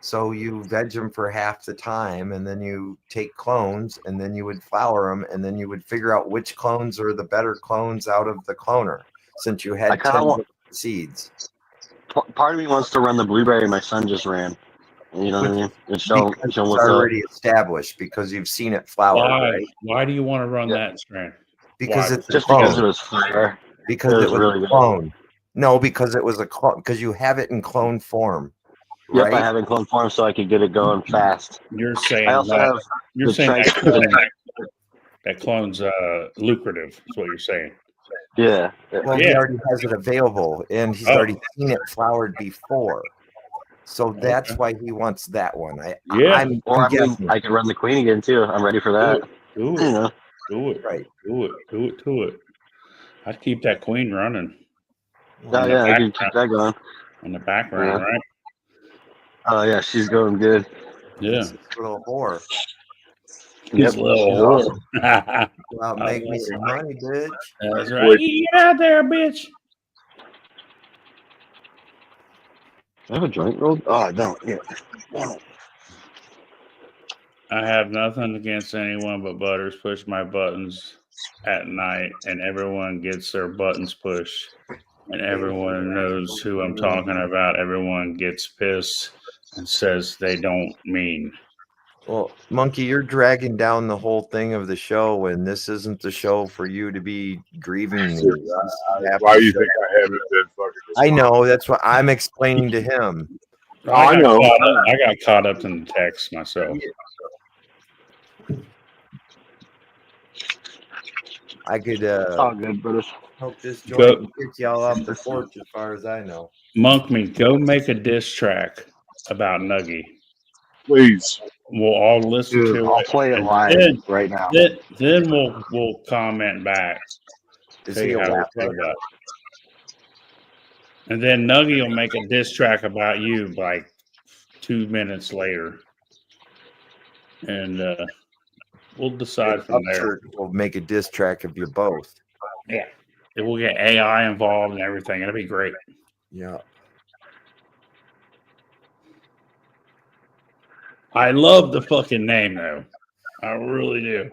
So you veg them for half the time, and then you take clones, and then you would flower them, and then you would figure out which clones are the better clones out of the cloner, since you I had kinda 10 want- seeds. Part of me wants to run the blueberry my son just ran. You know what I mean? And show Because show it's what's up. already established, because you've seen it flower, Why? right? Why do you want to run that strand? Because Why? it's a Just clone. because it was fire. Because It it was was really a good. clone. No, because it was a clone. Because you have it in clone form, Yep, right? I have it in clone form so I could get it going fast. You're saying I also that have you're the saying that Trico. that clone's lucrative. Is what you're saying. Yeah. Well, he already has it available, and he's Oh. already seen it flowered before. So that's why he wants that one. I'm Or I mean, guessing. I could run the queen again too. I'm ready for that. Do it. You know. Do it. Right. Do it. Do it to it. I'd keep that queen running. Oh yeah, I can keep that going. In the background, Yeah. right? Oh yeah, she's going good. Yeah. Little whore. He's Yep, a little she's whore. awesome. Go out and make me some money, bitch. That's right. You get out there, bitch. I have a joint rolled. Oh, I don't. Yeah. I have nothing against anyone but Butters push my buttons at night, and everyone gets their buttons pushed, and everyone knows who I'm talking about. Everyone gets pissed and says they don't mean. Well, Monkey, you're dragging down the whole thing of the show, and this isn't the show for you to be grieving me. Why do you think I haven't been fucking? I know. That's what I'm explaining to him. I got caught up in the text myself. I could all good, brothers. hope this Go- joint gets y'all off the porch as far as I know. Monk me, go make a diss track about Nuggy. Please. We'll all listen Dude, to I'll it. play it and live right now. Then we'll comment back. Is Tell he you a how we rap feel brother? about it. And then Nuggy will make a diss track about you like 2 minutes later. And we'll decide from there. Upchurch will make a diss track of you both. Yeah. It will get AI involved and everything. It'll be great. Yeah. I love the fucking name though. I really do.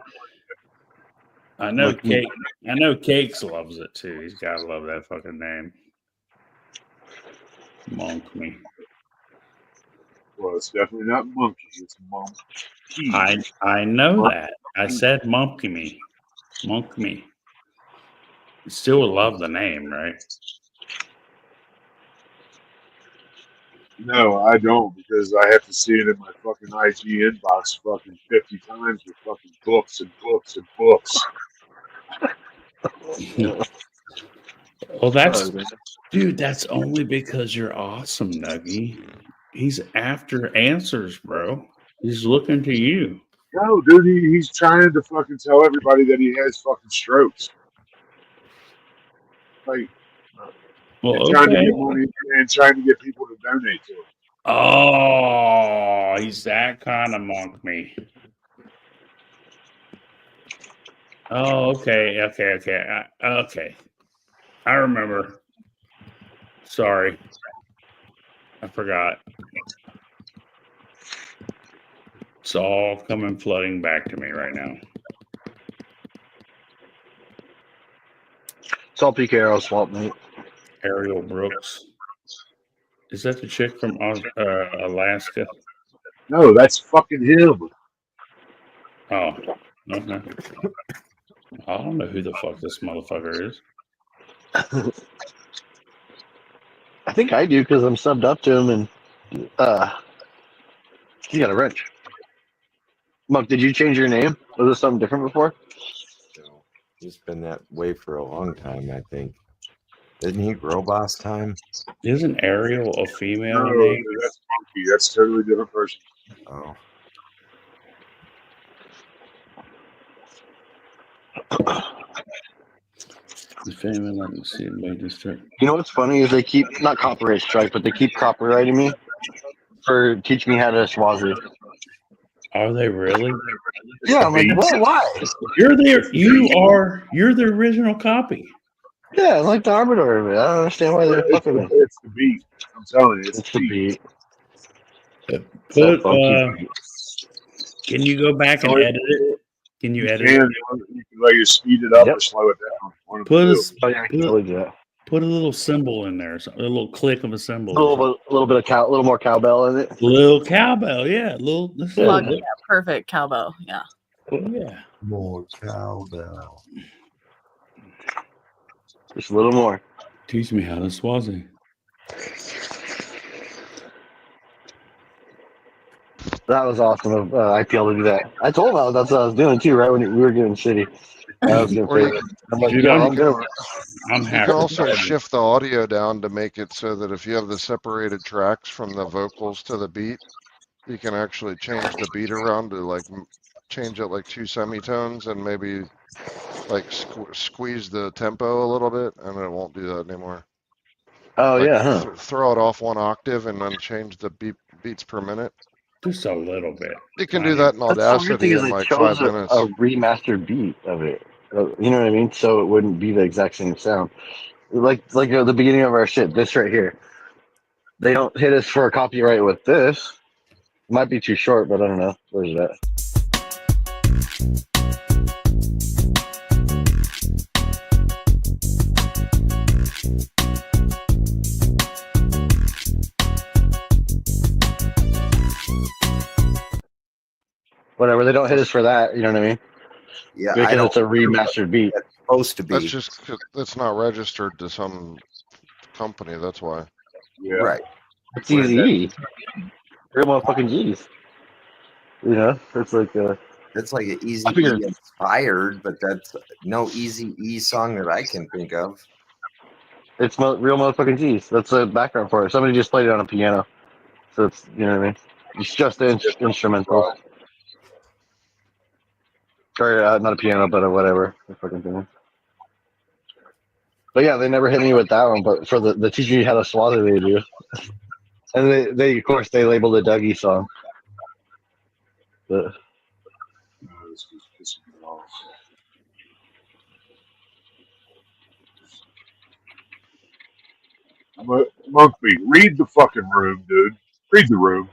I know Look, Cake. I know Cakes loves it too. He's gotta love that fucking name. Monk me. Well, it's definitely not monkey. It's monkey. I know that. I said monkey me. Monk me. You still would love the name, right? No, I don't, because I have to see it in my fucking IG inbox fucking 50 times with fucking books and books and books. Well, dude, that's only because you're awesome, Nuggy. He's after answers, bro. He's looking to you. No, dude, he's trying to fucking tell everybody that he has fucking strokes. Like, Well, and trying to okay. get money and trying to get people to donate to him. Oh, he's that kind of monk me. Oh, okay. Okay. I remember. Sorry. I forgot. It's all coming flooding back to me right now. It's all PK Arrow swap, mate. Ariel Brooks. Is that the chick from Alaska? No, that's fucking him. Oh, okay. I don't know who the fuck this motherfucker is. I think I do because I'm subbed up to him, and he got a wrench. Monk, did you change your name? Was this something different before? No, he's been that way for a long time, I think. Isn't he Boss time? Isn't Ariel a female No, name? that's monkey. That's a totally different person. Oh. The family, let me see. Made this trick. You know what's funny is they keep not copyright strike, but they keep copyrighting me for teaching me how to Swazi. Are they really? Yeah, I'm like, well, why? You're the original copy. Yeah, I'm like the arbiter of it. I don't understand why they're fucking me. It's the beat. I'm telling you, It's the beat. Put, can you go back and edit it? Can you edit it? You can like speed it up or slow it down. One of the two. Put a little symbol in there, a little click of a symbol. A little more cowbell in it. Little cowbell, yeah. Plug, yeah, perfect cowbell. Yeah. Yeah. More cowbell. Just a little more. Teach me how to Swazi. That was awesome of IPL to do that. I told him that's what I was doing too, right when we were getting shitty. I was gonna say, I'm like, yeah, I'm good. I'm You happy. can also shift the audio down to make it so that if you have the separated tracks from the vocals to the beat, you can actually change the beat around to like change it like 2 semitones and maybe like squeeze the tempo a little bit, and it won't do that anymore. Oh Like yeah, huh? throw it off 1 octave and then change the beats per minute. Just a little bit. You can do that in That's the weird thing Audacity is in it like chose 5 minutes. a remastered beat of it. You know what I mean? So it wouldn't be the exact same sound. Like the beginning of our shit, this right here. They don't hit us for a copyright with this. Might be too short, but I don't know. Where's that? Whatever. They don't hit us for that. You know what I mean? Yeah, because it's a remastered beat. It's supposed to be. That's just 'cause it's not registered to some company. That's why. Yeah. Right. It's easy. Real motherfucking G's. You know, it's like It's like an Easy I figured- E inspired, but that's no Easy E song that I can think of. it's real motherfucking G's. That's the background for it. Somebody just played it on a piano, so it's you know what I mean. It's just the instrumental, or not a piano, but a whatever the fucking thing. But yeah, they never hit me with that one. But for the teaching you how to swallow, they do. And they of course they labeled it Dougie song. But This was pissing me off. Monkey, read the fucking room, dude. Read the room.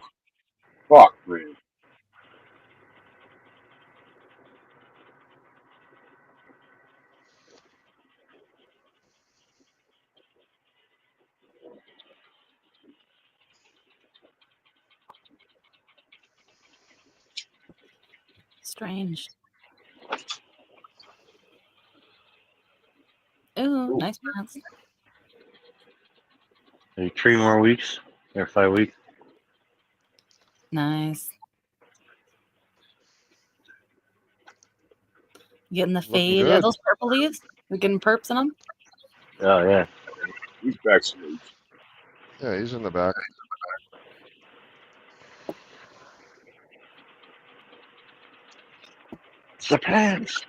Fuck, man. Strange. Ooh, nice pants. maybe 3 more weeks or 5 weeks. Nice. You getting the Looking fade? Are good. those purple leaves? We getting perps in them? Oh yeah. He's vaccinated. Yeah, he's in the back. It's the pants.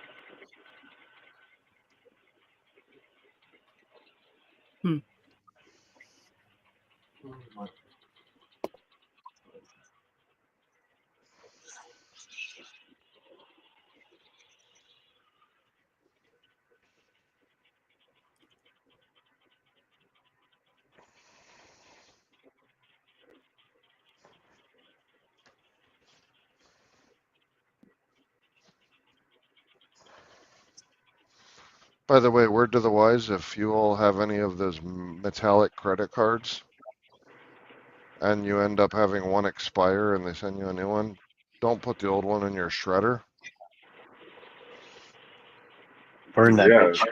By the way, word to the wise: if you all have any of those metallic credit cards, and you end up having one expire and they send you a new one, don't put the old one in your shredder. Burn that bitch.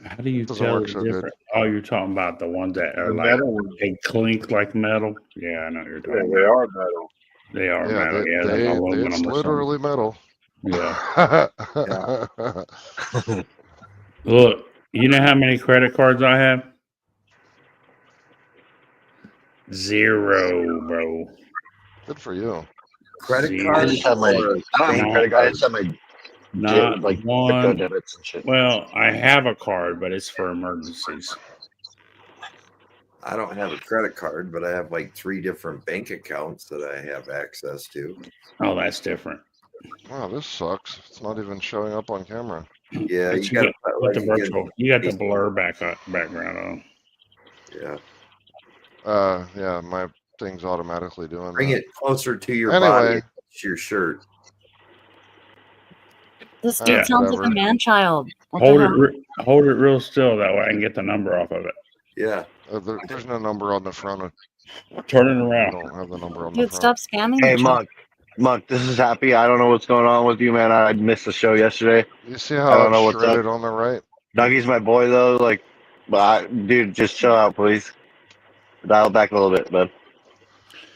How do you Doesn't tell work the so good. difference? Oh, you're talking about the ones that are The like metal ones. they clink like metal. Yeah, I know what you're Yeah, talking they about. are metal. They are Yeah, metal. Yeah, they're aluminum it's or something. literally metal. Yeah. Look, you know how many credit cards I have? 0, bro. Good for you. Credit Zero. I just have my. I don't have any credit card. I just have my Not like one. crypto debits and shit. Well, I have a card, but it's for emergencies. I don't have a credit card, but I have like 3 different bank accounts that I have access to. Oh, that's different. Wow, this sucks. It's not even showing up on camera. Yeah, But you got got the virtual. You got the blur background on. Yeah. Yeah, my thing's automatically doing Bring that. it closer to your Anyway. body. It's your shirt. This dude sounds like a man child. What the Hold hell? hold it real still. That way I can get the number off of it. Yeah. There's no number on the front. Turn it I around. don't have the number on the Dude, front. stop spamming Hey, the chat. Monk, this is Happy. I don't know what's going on with you, man. I missed the show yesterday. You see I how don't it's know what's up. shredded on the right? Dougie's my boy, though. Like, dude, just chill out, please. Dial back a little bit, bud.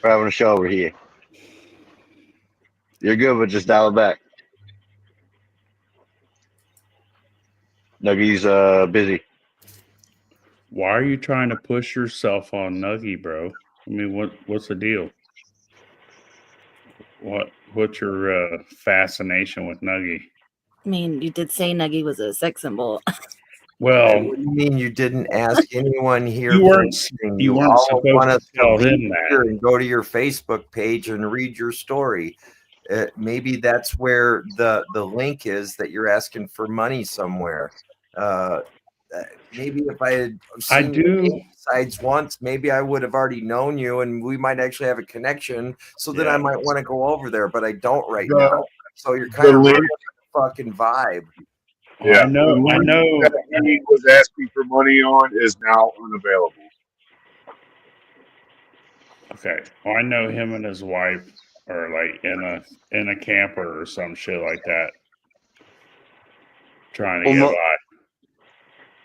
We're having a show over here. You're good, but just dial it back. Dougie's busy. Why are you trying to push yourself on Nuggie, bro? I mean, what's the deal? What's your fascination with Nuggie? I mean, you did say Nuggie was a sex symbol. What do you mean you didn't ask anyone here? You for weren't anything? you weren't all supposed want to us to tell leave him that. here and go to your Facebook page and read your story. Maybe that's where the link is that you're asking for money somewhere. Maybe if I had seen your name besides once, maybe I would have already known you, and we might actually have a connection. So then I might want to go over there, but I don't right now. So you're kind of link- ruining the fucking vibe. Yeah, I know. the link that he was asking for money on is now unavailable. Okay. Well, I know him and his wife are like in a camper or some shit like that, trying to Well, get by.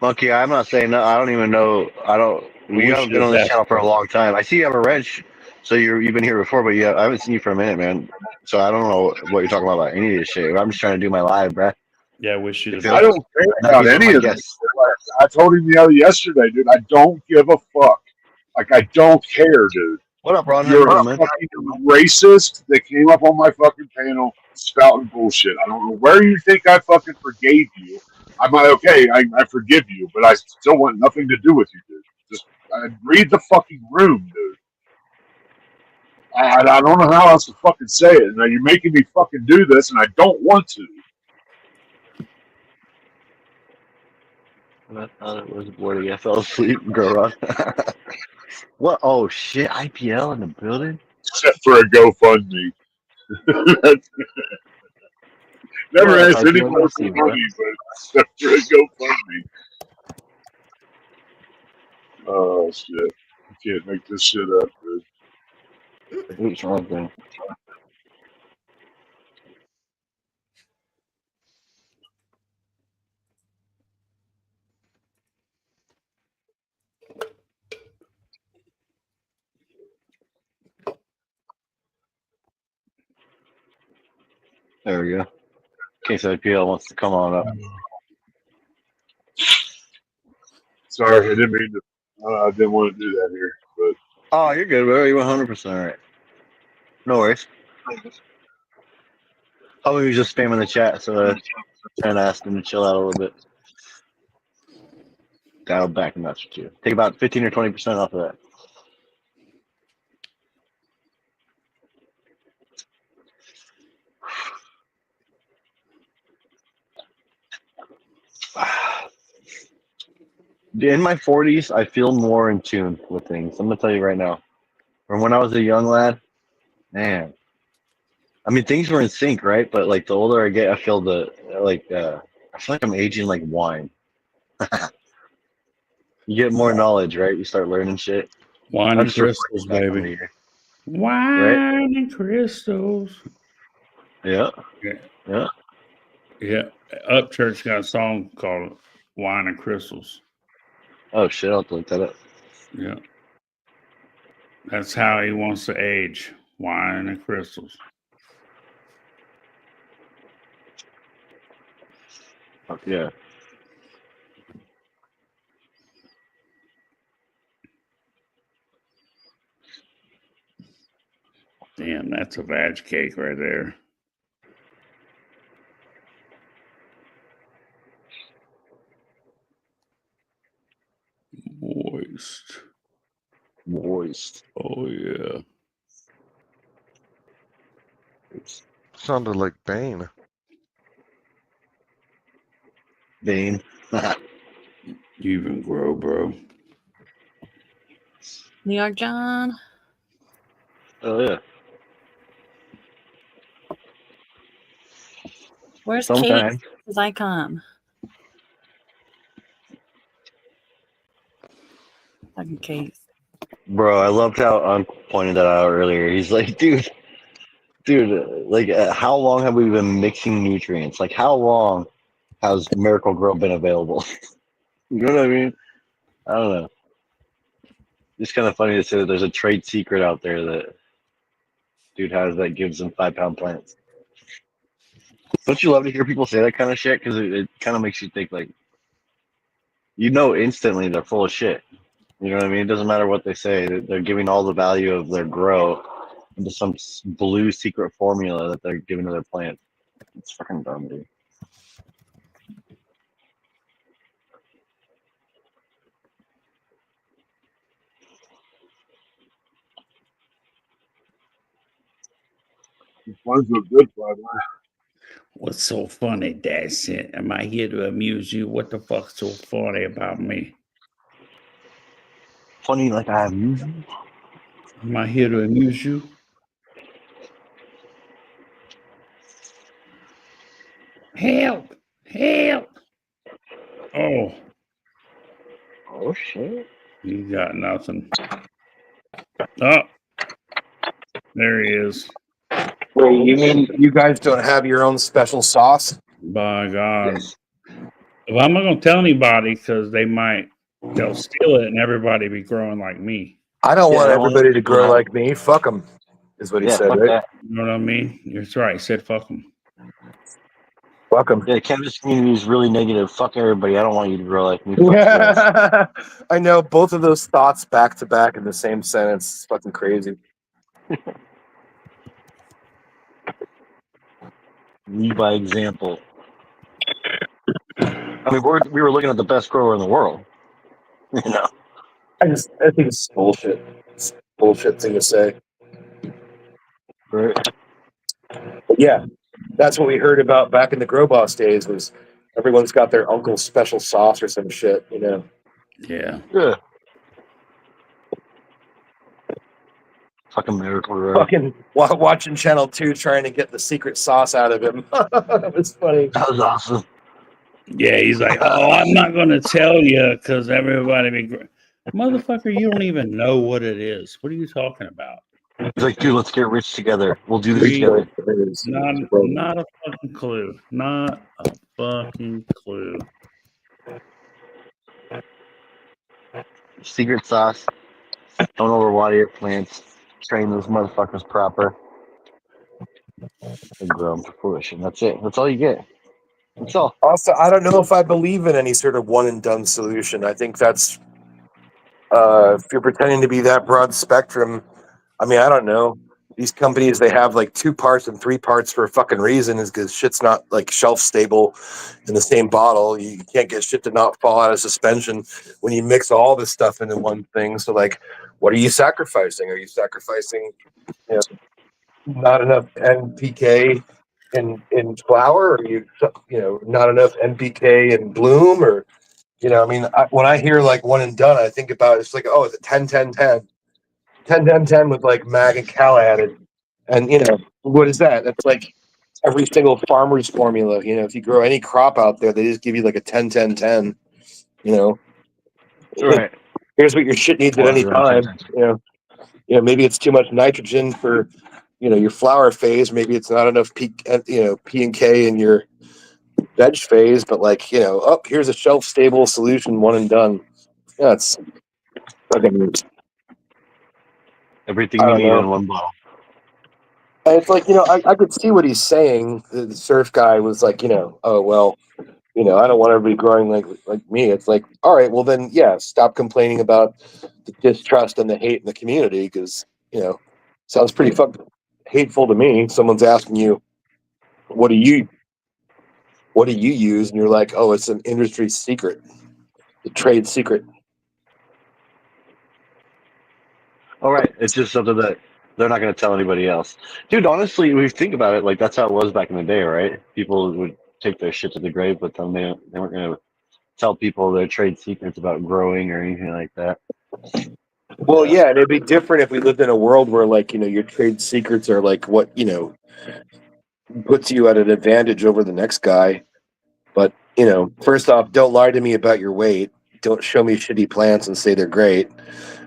Monkey, I'm not saying no. I don't even know. We You haven't been on should this channel for a long time. I see you have a wrench, so you've been here before, but I haven't seen you for a minute, man. So I don't know what you're talking about any of this shit. I'm just trying to do my live, bruh. Yeah, wish you If the it- I don't care Not about be one of any my of this. guests. Like, I told him yesterday, dude. I don't give a fuck. Like, I don't care, dude. What up, Ron? How You're you a doing, man? fucking racist that came up on my fucking panel spouting bullshit. I don't know where you think I fucking forgave you. I'm like, okay, I forgive you, but I still want nothing to do with you, dude. Just read the fucking room, dude. I don't know how else to fucking say it. Now you're making me fucking do this, and I don't want to. I thought it was boring. I fell asleep, girl. Ron. What? Oh shit! IPL in the building. Except for a GoFundMe. Never Well, asked IPL anyone got for Steve, bro. money, but except for a GoFundMe. Oh shit! You can't make this shit up, dude. What's wrong, man? There we go. In case IPL wants to come on up. Sorry, I didn't mean to. I didn't want to do that here, but Oh, you're good, bro. You're 100% right. No worries. Probably was just spamming the chat, so trying to ask him to chill out a little bit. Dial back a notch or two. Take about 15 or 20% off of that. In my 40s, I feel more in tune with things. I'm gonna tell you right now. From when I was a young lad, man. I mean, things were in sync, right? But like the older I get, I feel I feel like I'm aging like wine. You get more knowledge, right? You start learning shit. Wine I'm and just reflecting crystals, back on the baby. year. Wine and crystals. Yeah. Yeah. Yeah. Yeah. Upchurch got a song called Wine and Crystals. Oh shit! I'll have to look that up. Yeah. That's how he wants to age. Wine and crystals. Fuck yeah. Damn, that's a vag cake right there. Moist. Moist. Oh yeah. Sounded like Bane. Bane. You even grow, bro. New York John. Oh yeah. Where's Sometime. Kate? Because I come. Fucking Kate. Bro, I loved how Unc pointed that out earlier. He's like, dude, like, how long have we been mixing nutrients? Like, how long has Miracle Grow been available? You know what I mean? I don't know. It's kind of funny to say that there's a trade secret out there that dude has that gives him 5-pound plants. Don't you love to hear people say that kind of shit? Because it kind of makes you think, like, you know, instantly they're full of shit. You know what I mean? It doesn't matter what they say. They're giving all the value of their grow into some blue secret formula that they're giving to their plant. It's fucking dumb, dude. The funds look good, by the way. What's so funny, Dashit? Am I here to amuse you? What the fuck's so funny about me? Funny like I amuse you? Am I here to amuse you? Help! Help! Oh. Oh shit. You got nothing. Oh. There he is. Wait, you mean you guys don't have your own special sauce? By God. Well, I'm not going to tell anybody because they'll steal it and everybody be growing like me. I don't want everybody to grow like me. Fuck them, is what he said, fuck right? that. You know what I mean? That's right. He said fuck them. Fuck them. Yeah, cannabis community is really negative. Fuck everybody. I don't want you to grow like me. Fuck you guys. Yeah. I know both of those thoughts back to back in the same sentence. It's fucking crazy. Lead by example. I mean, we were looking at the best grower in the world. You know. I think it's bullshit. It's a bullshit thing to say. Right. But yeah, that's what we heard about back in the Grow Boss days was everyone's got their uncle's special sauce or some shit, you know. Yeah. Yeah. Fucking miracle, right? Fucking watching Channel 2 trying to get the secret sauce out of him. That was funny. That was awesome. Yeah, he's like, oh, I'm not going to tell you because everybody be... Motherfucker, you don't even know what it is. What are you talking about? He's like, dude, let's get rich together. We'll do this together. Not a fucking clue. Not a fucking clue. Secret sauce. Don't overwater your plants. Train those motherfuckers proper. And grow them to fruition. That's it. That's all you get. That's all. Also, I don't know if I believe in any sort of one and done solution. I think that's if you're pretending to be that broad spectrum. I mean, I don't know. These companies, they have like 2 parts and 3 parts for a fucking reason, is because shit's not like shelf stable in the same bottle. You can't get shit to not fall out of suspension when you mix all this stuff into one thing. So like, what are you sacrificing? Are you sacrificing, you know, not enough NPK in flower? Or you know, not enough NPK in bloom? Or, you know, I mean, when I hear like one and done, I think about it's like, oh, it's a 10-10-10. 10-10-10 with like mag and cal added. And, you know, what is that? That's like every single farmer's formula. You know, if you grow any crop out there, they just give you like a 10-10-10, you know. Right. Here's what your shit needs at any time. You know, maybe it's too much nitrogen for, you know, your flower phase. Maybe it's not enough P and K in your veg phase, but like, you know, oh, here's a shelf stable solution, one and done. Yeah, it's fucking everything you need in one bottle. And it's like, you know, I could see what he's saying. The surf guy was like, you know, oh, well, you know, I don't want everybody growing like me. It's like, all right, well then, yeah, stop complaining about the distrust and the hate in the community because, you know, sounds pretty fucking hateful to me. Someone's asking you, what do you use? And you're like, oh, it's an industry secret, a trade secret. All right, it's just something that they're not going to tell anybody else. Dude, honestly, when you think about it, like that's how it was back in the day, right? People would take their shit to the grave, but then they weren't going to tell people their trade secrets about growing or anything like that. Well, yeah, and it'd be different if we lived in a world where, like, you know, your trade secrets are like what, you know, puts you at an advantage over the next guy. But, you know, first off, don't lie to me about your weight. Don't show me shitty plants and say they're great.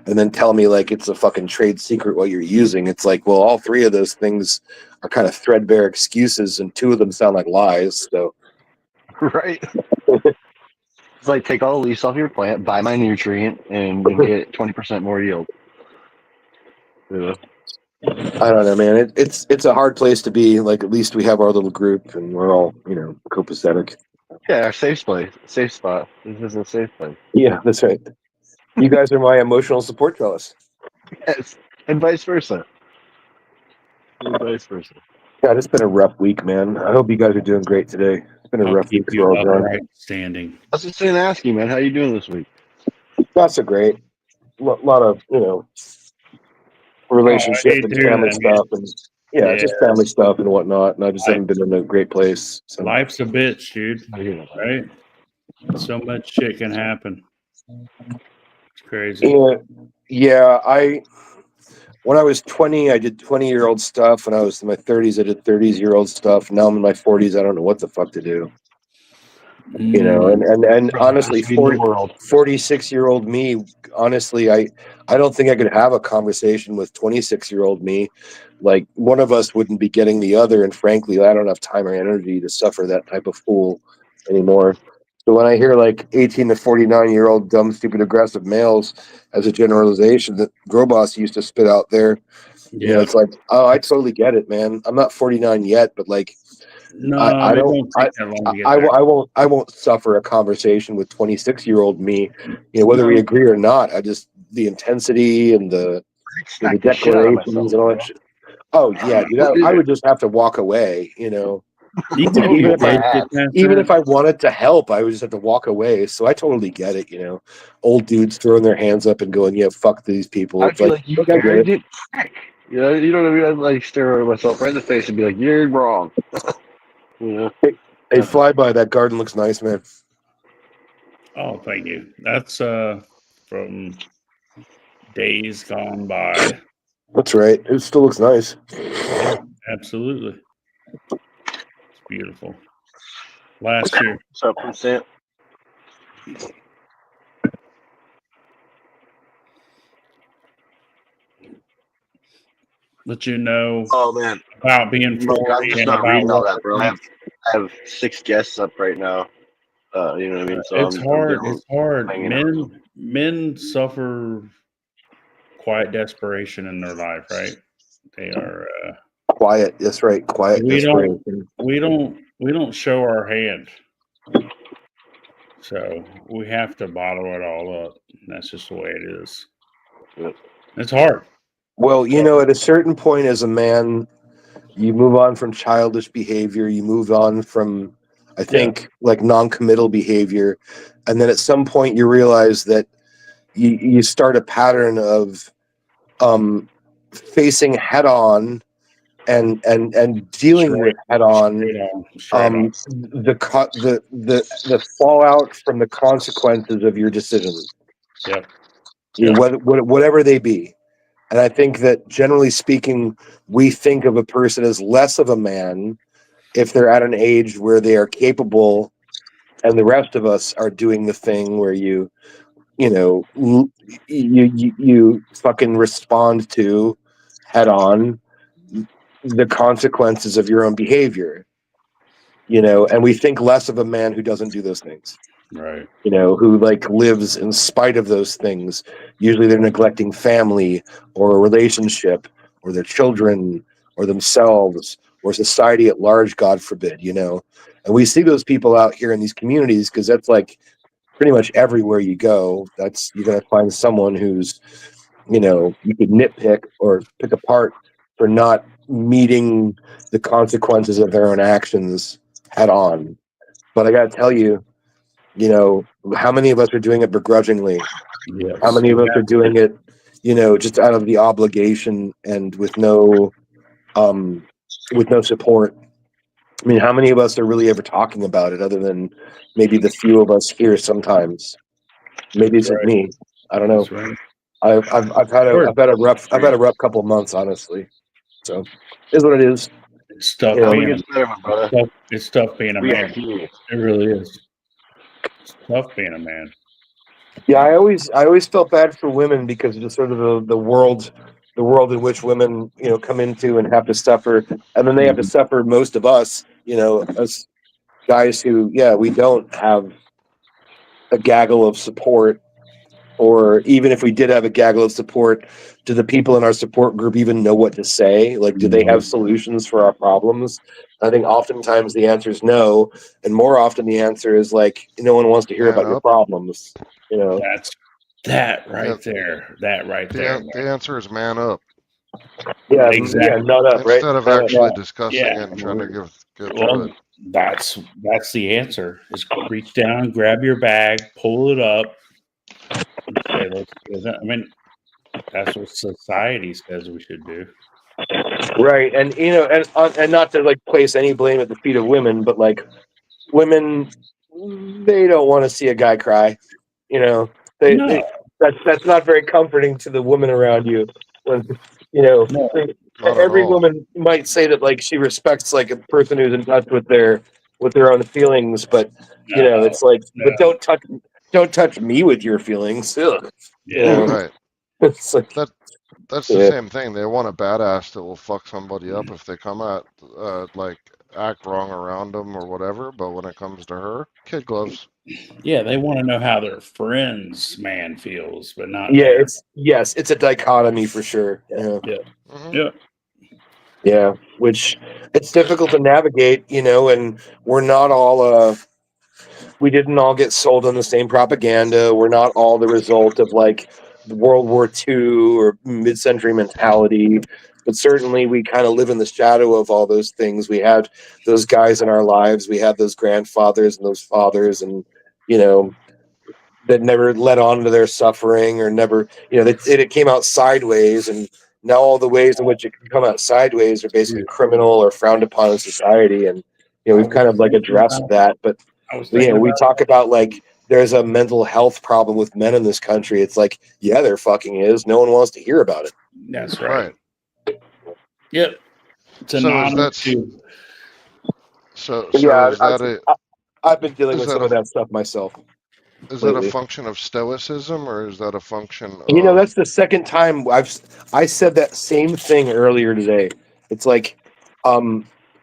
And then tell me like it's a fucking trade secret what you're using. It's like, well, all 3 of those things are kind of threadbare excuses, and 2 of them sound like lies. So, right. It's like take all the leaves off your plant, buy my nutrient, and you get 20% more yield. Yeah. I don't know, man. It's a hard place to be. Like, at least we have our little group, and we're all, you know, copacetic. Yeah, our safe spot. This is a safe place. Yeah, that's right. You guys are my emotional support trellis. Yes, and vice versa. And vice versa. God, it's been a rough week, man. I hope you guys are doing great today. It's been a rough week for all guys. Standing. I was just going to ask you, man, how you doing this week? Not so great. A lot of, you know, relationship and family stuff. And Yeah, just family stuff and whatnot, and I just haven't been in a great place. So. Life's a bitch, dude. Right? So much shit can happen. It's crazy. Yeah. When I was 20, I did 20-year-old stuff. When I was in my 30s, I did 30-year-old stuff. Now I'm in my 40s. I don't know what the fuck to do. You know, and honestly, 46-year-old me, honestly, I don't think I could have a conversation with 26-year-old me. Like, one of us wouldn't be getting the other, and frankly, I don't have time or energy to suffer that type of fool anymore. So when I hear like 18 to 49-year-old dumb, stupid, aggressive males as a generalization that Grobos used to spit out there, you know, it's like, oh, I totally get it, man. I'm not 49 yet, but like, I it don't, won't take that long to get there. I won't suffer a conversation with 26-year-old me, you know, whether we agree or not. I just, the intensity and the declarations and all that shit. Oh yeah, dude, I would just have to walk away, you know. Even if I wanted to help, I would just have to walk away. So I totally get it, you know. Old dudes throwing their hands up and going, "Yeah, fuck these people." I It's feel like, like you look, I get it. arrogant prick. You know what I mean? I'd like stare myself right in the face and be like, "You're wrong." You know? Hey, fly by, that garden looks nice, man. Oh, thank you. That's from days gone by. That's right. It still looks nice. Yeah, absolutely. It's beautiful. Last year. What's up, Sam? Let you know. Oh man, about being 40 I'm just and not about reading all what that, bro. I have 6 guests up right now. You know what I mean? So it's hard. I'm It's hard. hanging out. Men suffer quiet desperation in their life, right? They are Quiet. That's right. Quiet desperation. We don't show our hand. So we have to bottle it all up. That's just the way it is. It's hard. Well, you know, at a certain point as a man, you move on from childish behavior. You move on from, I think, like non-committal behavior. And then at some point you realize that you start a pattern of facing head on and dealing with head on the fallout from the consequences of your decisions. Yep. You know, whatever they be. And I think that generally speaking, we think of a person as less of a man if they're at an age where they are capable, and the rest of us are doing the thing where you fucking respond to head on the consequences of your own behavior. You know, and we think less of a man who doesn't do those things. Right. You know, who like lives in spite of those things. Usually they're neglecting family or a relationship or their children or themselves or society at large, God forbid, you know. And we see those people out here in these communities because that's like pretty much everywhere you go. That's, you're going to find someone who's, you know, you could nitpick or pick apart for not meeting the consequences of their own actions head on. But I got to tell you, you know, how many of us are doing it begrudgingly? Yes. How many of us are doing it, you know, just out of the obligation and with no support? I mean, how many of us are really ever talking about it other than maybe the few of us here sometimes? Maybe it's just me. I don't know. I've had a rough couple of months, honestly. So it's what it is. It's tough You know, being it's tough being a man. It really is. It's tough being a man. Yeah, I always felt bad for women because of just sort of the world in which women, you know, come into and have to suffer, and then they have to suffer most of us, you know, as guys who, yeah, we don't have a gaggle of support, or even if we did have a gaggle of support, do the people in our support group even know what to say? Like, do they have solutions for our problems? I think oftentimes the answer is no, and more often the answer is like, no one wants to hear about your problems. You know, that's that right there. That right there. The answer is man up. Yeah, exactly. Yeah, not up, right? Instead of Not up. actually discussing Yeah. it and trying to get through Well, it. that's the answer. Is reach down, grab your bag, pull it up, and say, I mean, that's what society says we should do. Right, and and not to like place any blame at the feet of women, but like women, they don't want to see a guy cry. No. That's not very comforting to the woman around you. When No. Not at every all. woman might say that like she respects like a person who's in touch with their own feelings, but it's like, but don't touch me with your feelings. Ugh. Right. It's like That's the same thing. They want a badass that will fuck somebody up if they come at like act wrong around them or whatever. But when it comes to her, kid gloves. Yeah, they want to know how their friend's man feels, but not yeah, theirs. it's a dichotomy for sure. Yeah. Yeah. Yeah, which it's difficult to navigate, and we're not all we didn't all get sold on the same propaganda. We're not all the result of like World War II or mid-century mentality, but certainly we kind of live in the shadow of all those things. We had those guys in our lives. We had those grandfathers and those fathers, and that never led on to their suffering or never, it came out sideways, and now all the ways in which it can come out sideways are basically criminal or frowned upon in society. And we've kind of like addressed that, but we talk about like there's a mental health problem with men in this country. It's like, yeah, there fucking is. No one wants to hear about it. That's right. Yep. It's an So honor is to. I've been dealing is with that some a- of that stuff myself. Is that a lately. function of stoicism or is that a function of That's the second time I said that same thing earlier today. It's like, I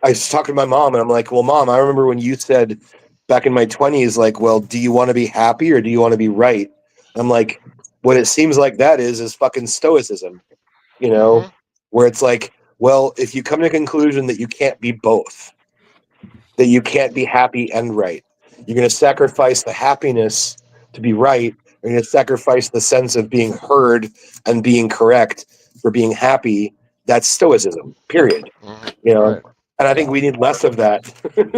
was talking to my mom and I'm like, well, Mom, I remember when you said back in my 20s, like, well, do you want to be happy or do you want to be right? I'm like, what it seems like that is fucking stoicism, where it's like, well, if you come to the conclusion that you can't be both, that you can't be happy and right, you're going to sacrifice the happiness to be right. You're going to sacrifice the sense of being heard and being correct for being happy. That's stoicism, period. Right. And I think we need less of that.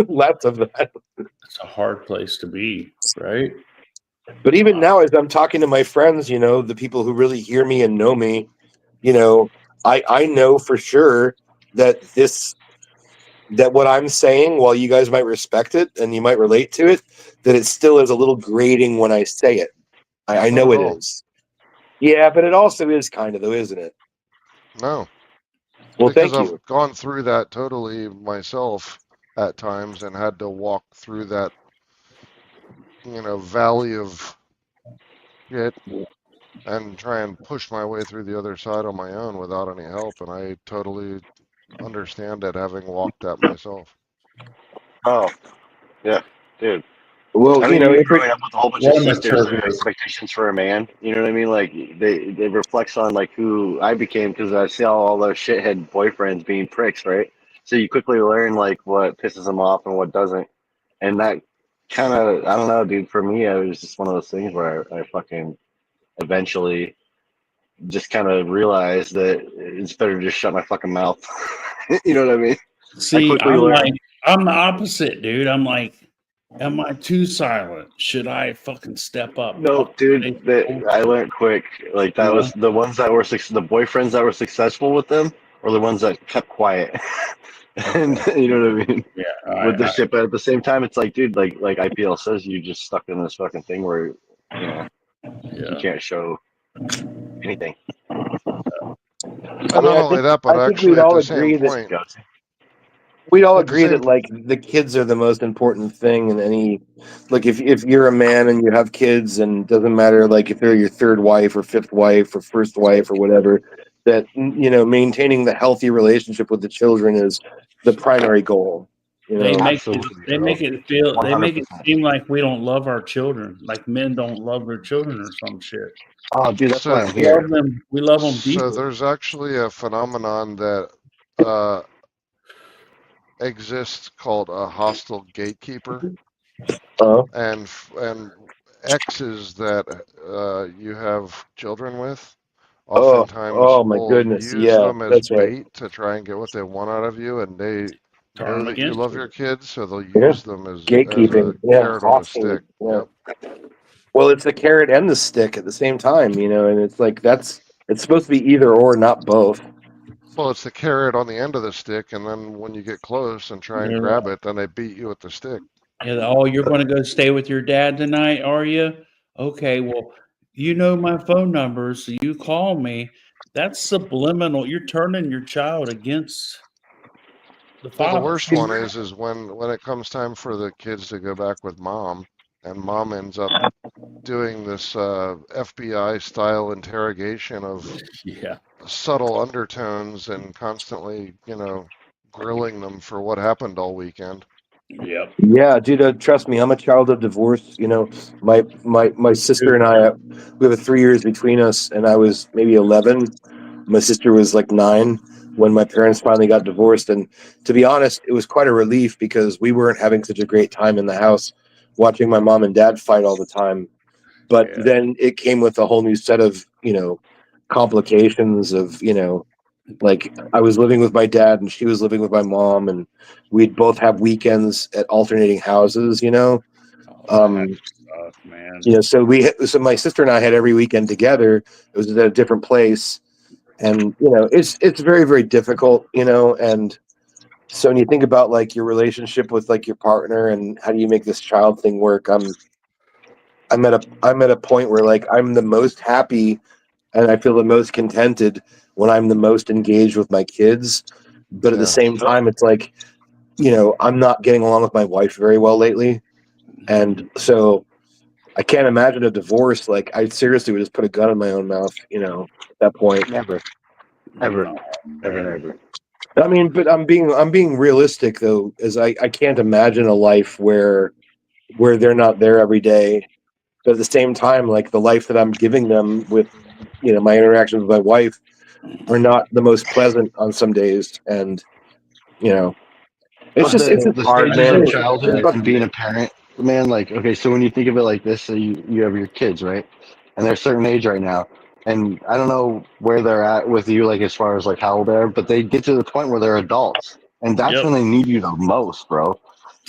Less of that. It's a hard place to be, right? But even now, as I'm talking to my friends, the people who really hear me and know me, I know for sure that that what I'm saying, while you guys might respect it and you might relate to it, that it still is a little grating when I say it. I know it is. Yeah, but it also is kind of, though, isn't it? No. Well, because thank you. I've gone through that totally myself at times and had to walk through that, valley of shit and try and push my way through the other side on my own without any help. And I totally understand it, having walked that myself. Oh, yeah, dude. Well, I mean, if growing up with a whole bunch of sisters and expectations for a man, you know what I mean? Like, they reflects on like who I became because I see all those shithead boyfriends being pricks, right? So you quickly learn like what pisses them off and what doesn't, and that kind of, I don't know, dude. For me, it was just one of those things where I fucking eventually just kind of realized that it's better to just shut my fucking mouth. You know what I mean? See, I'm the opposite, dude. I'm like, am I too silent? Should I fucking step up? No, dude, I learned quick. Like that was the ones that were the boyfriends that were successful with them, or the ones that kept quiet. And you know what I mean? Yeah. With the shit, but at the same time, it's like, dude, like IPL says, you just stuck in this fucking thing where you can't show anything. And not only that, but actually at the same point. We'd all agree that like the kids are the most important thing in any, like if you're a man and you have kids, and it doesn't matter like if they're your third wife or fifth wife or first wife or whatever, that maintaining the healthy relationship with the children is the primary goal. They make it seem like we don't love our children, like men don't love their children or some shit. Oh, dude, that's why I'm We here. love them. We love them deeply. So there's actually a phenomenon that exists called a hostile gatekeeper, and exes that you have children with oftentimes will use them as bait to try and get what they want out of you, and they know that you love your kids, so they'll use them as gatekeeping. a carrot on a stick. Yep. Well, it's the carrot and the stick at the same time, and it's like it's supposed to be either or, not both. Well, it's the carrot on the end of the stick, and then when you get close and try and They're grab it, then they beat you with the stick. Yeah, oh, you're going to go stay with your dad tonight, are you? Okay, well, you know my phone number, so you call me. That's subliminal. You're turning your child against the Well, the father. worst one is when it comes time for the kids to go back with mom, and mom ends up doing this FBI style interrogation of Yeah. subtle undertones and constantly, grilling them for what happened all weekend. Yep. Yeah, dude. Trust me, I'm a child of divorce. You know, my sister and I, we have 3 years between us, and I was maybe 11. My sister was like 9 when my parents finally got divorced. And to be honest, it was quite a relief because we weren't having such a great time in the house, watching my mom and dad fight all the time. But then it came with a whole new set of complications of like I was living with my dad and she was living with my mom, and we'd both have weekends at alternating houses, Man. so my sister and I had every weekend together. It was at a different place, and it's very, very difficult, and so when you think about like your relationship with like your partner and how do you make this child thing work, I'm at a point where like I'm the most happy and I feel the most contented when I'm the most engaged with my kids. But at the same time, it's like, I'm not getting along with my wife very well lately. And so I can't imagine a divorce. Like I seriously would just put a gun in my own mouth, at that point. Never. Ever. Never. I mean, but I'm being realistic though, as I can't imagine a life where they're not there every day. But at the same time, like the life that I'm giving them with, my interactions with my wife are not the most pleasant on some days. And, it's just the hard, stages man. of childhood and being a parent, man. Like, okay, so when you think of it like this, so you have your kids, right? And they're a certain age right now. And I don't know where they're at with you, like as far as like how old they are, but they get to the point where they're adults. And that's when they need you the most, bro.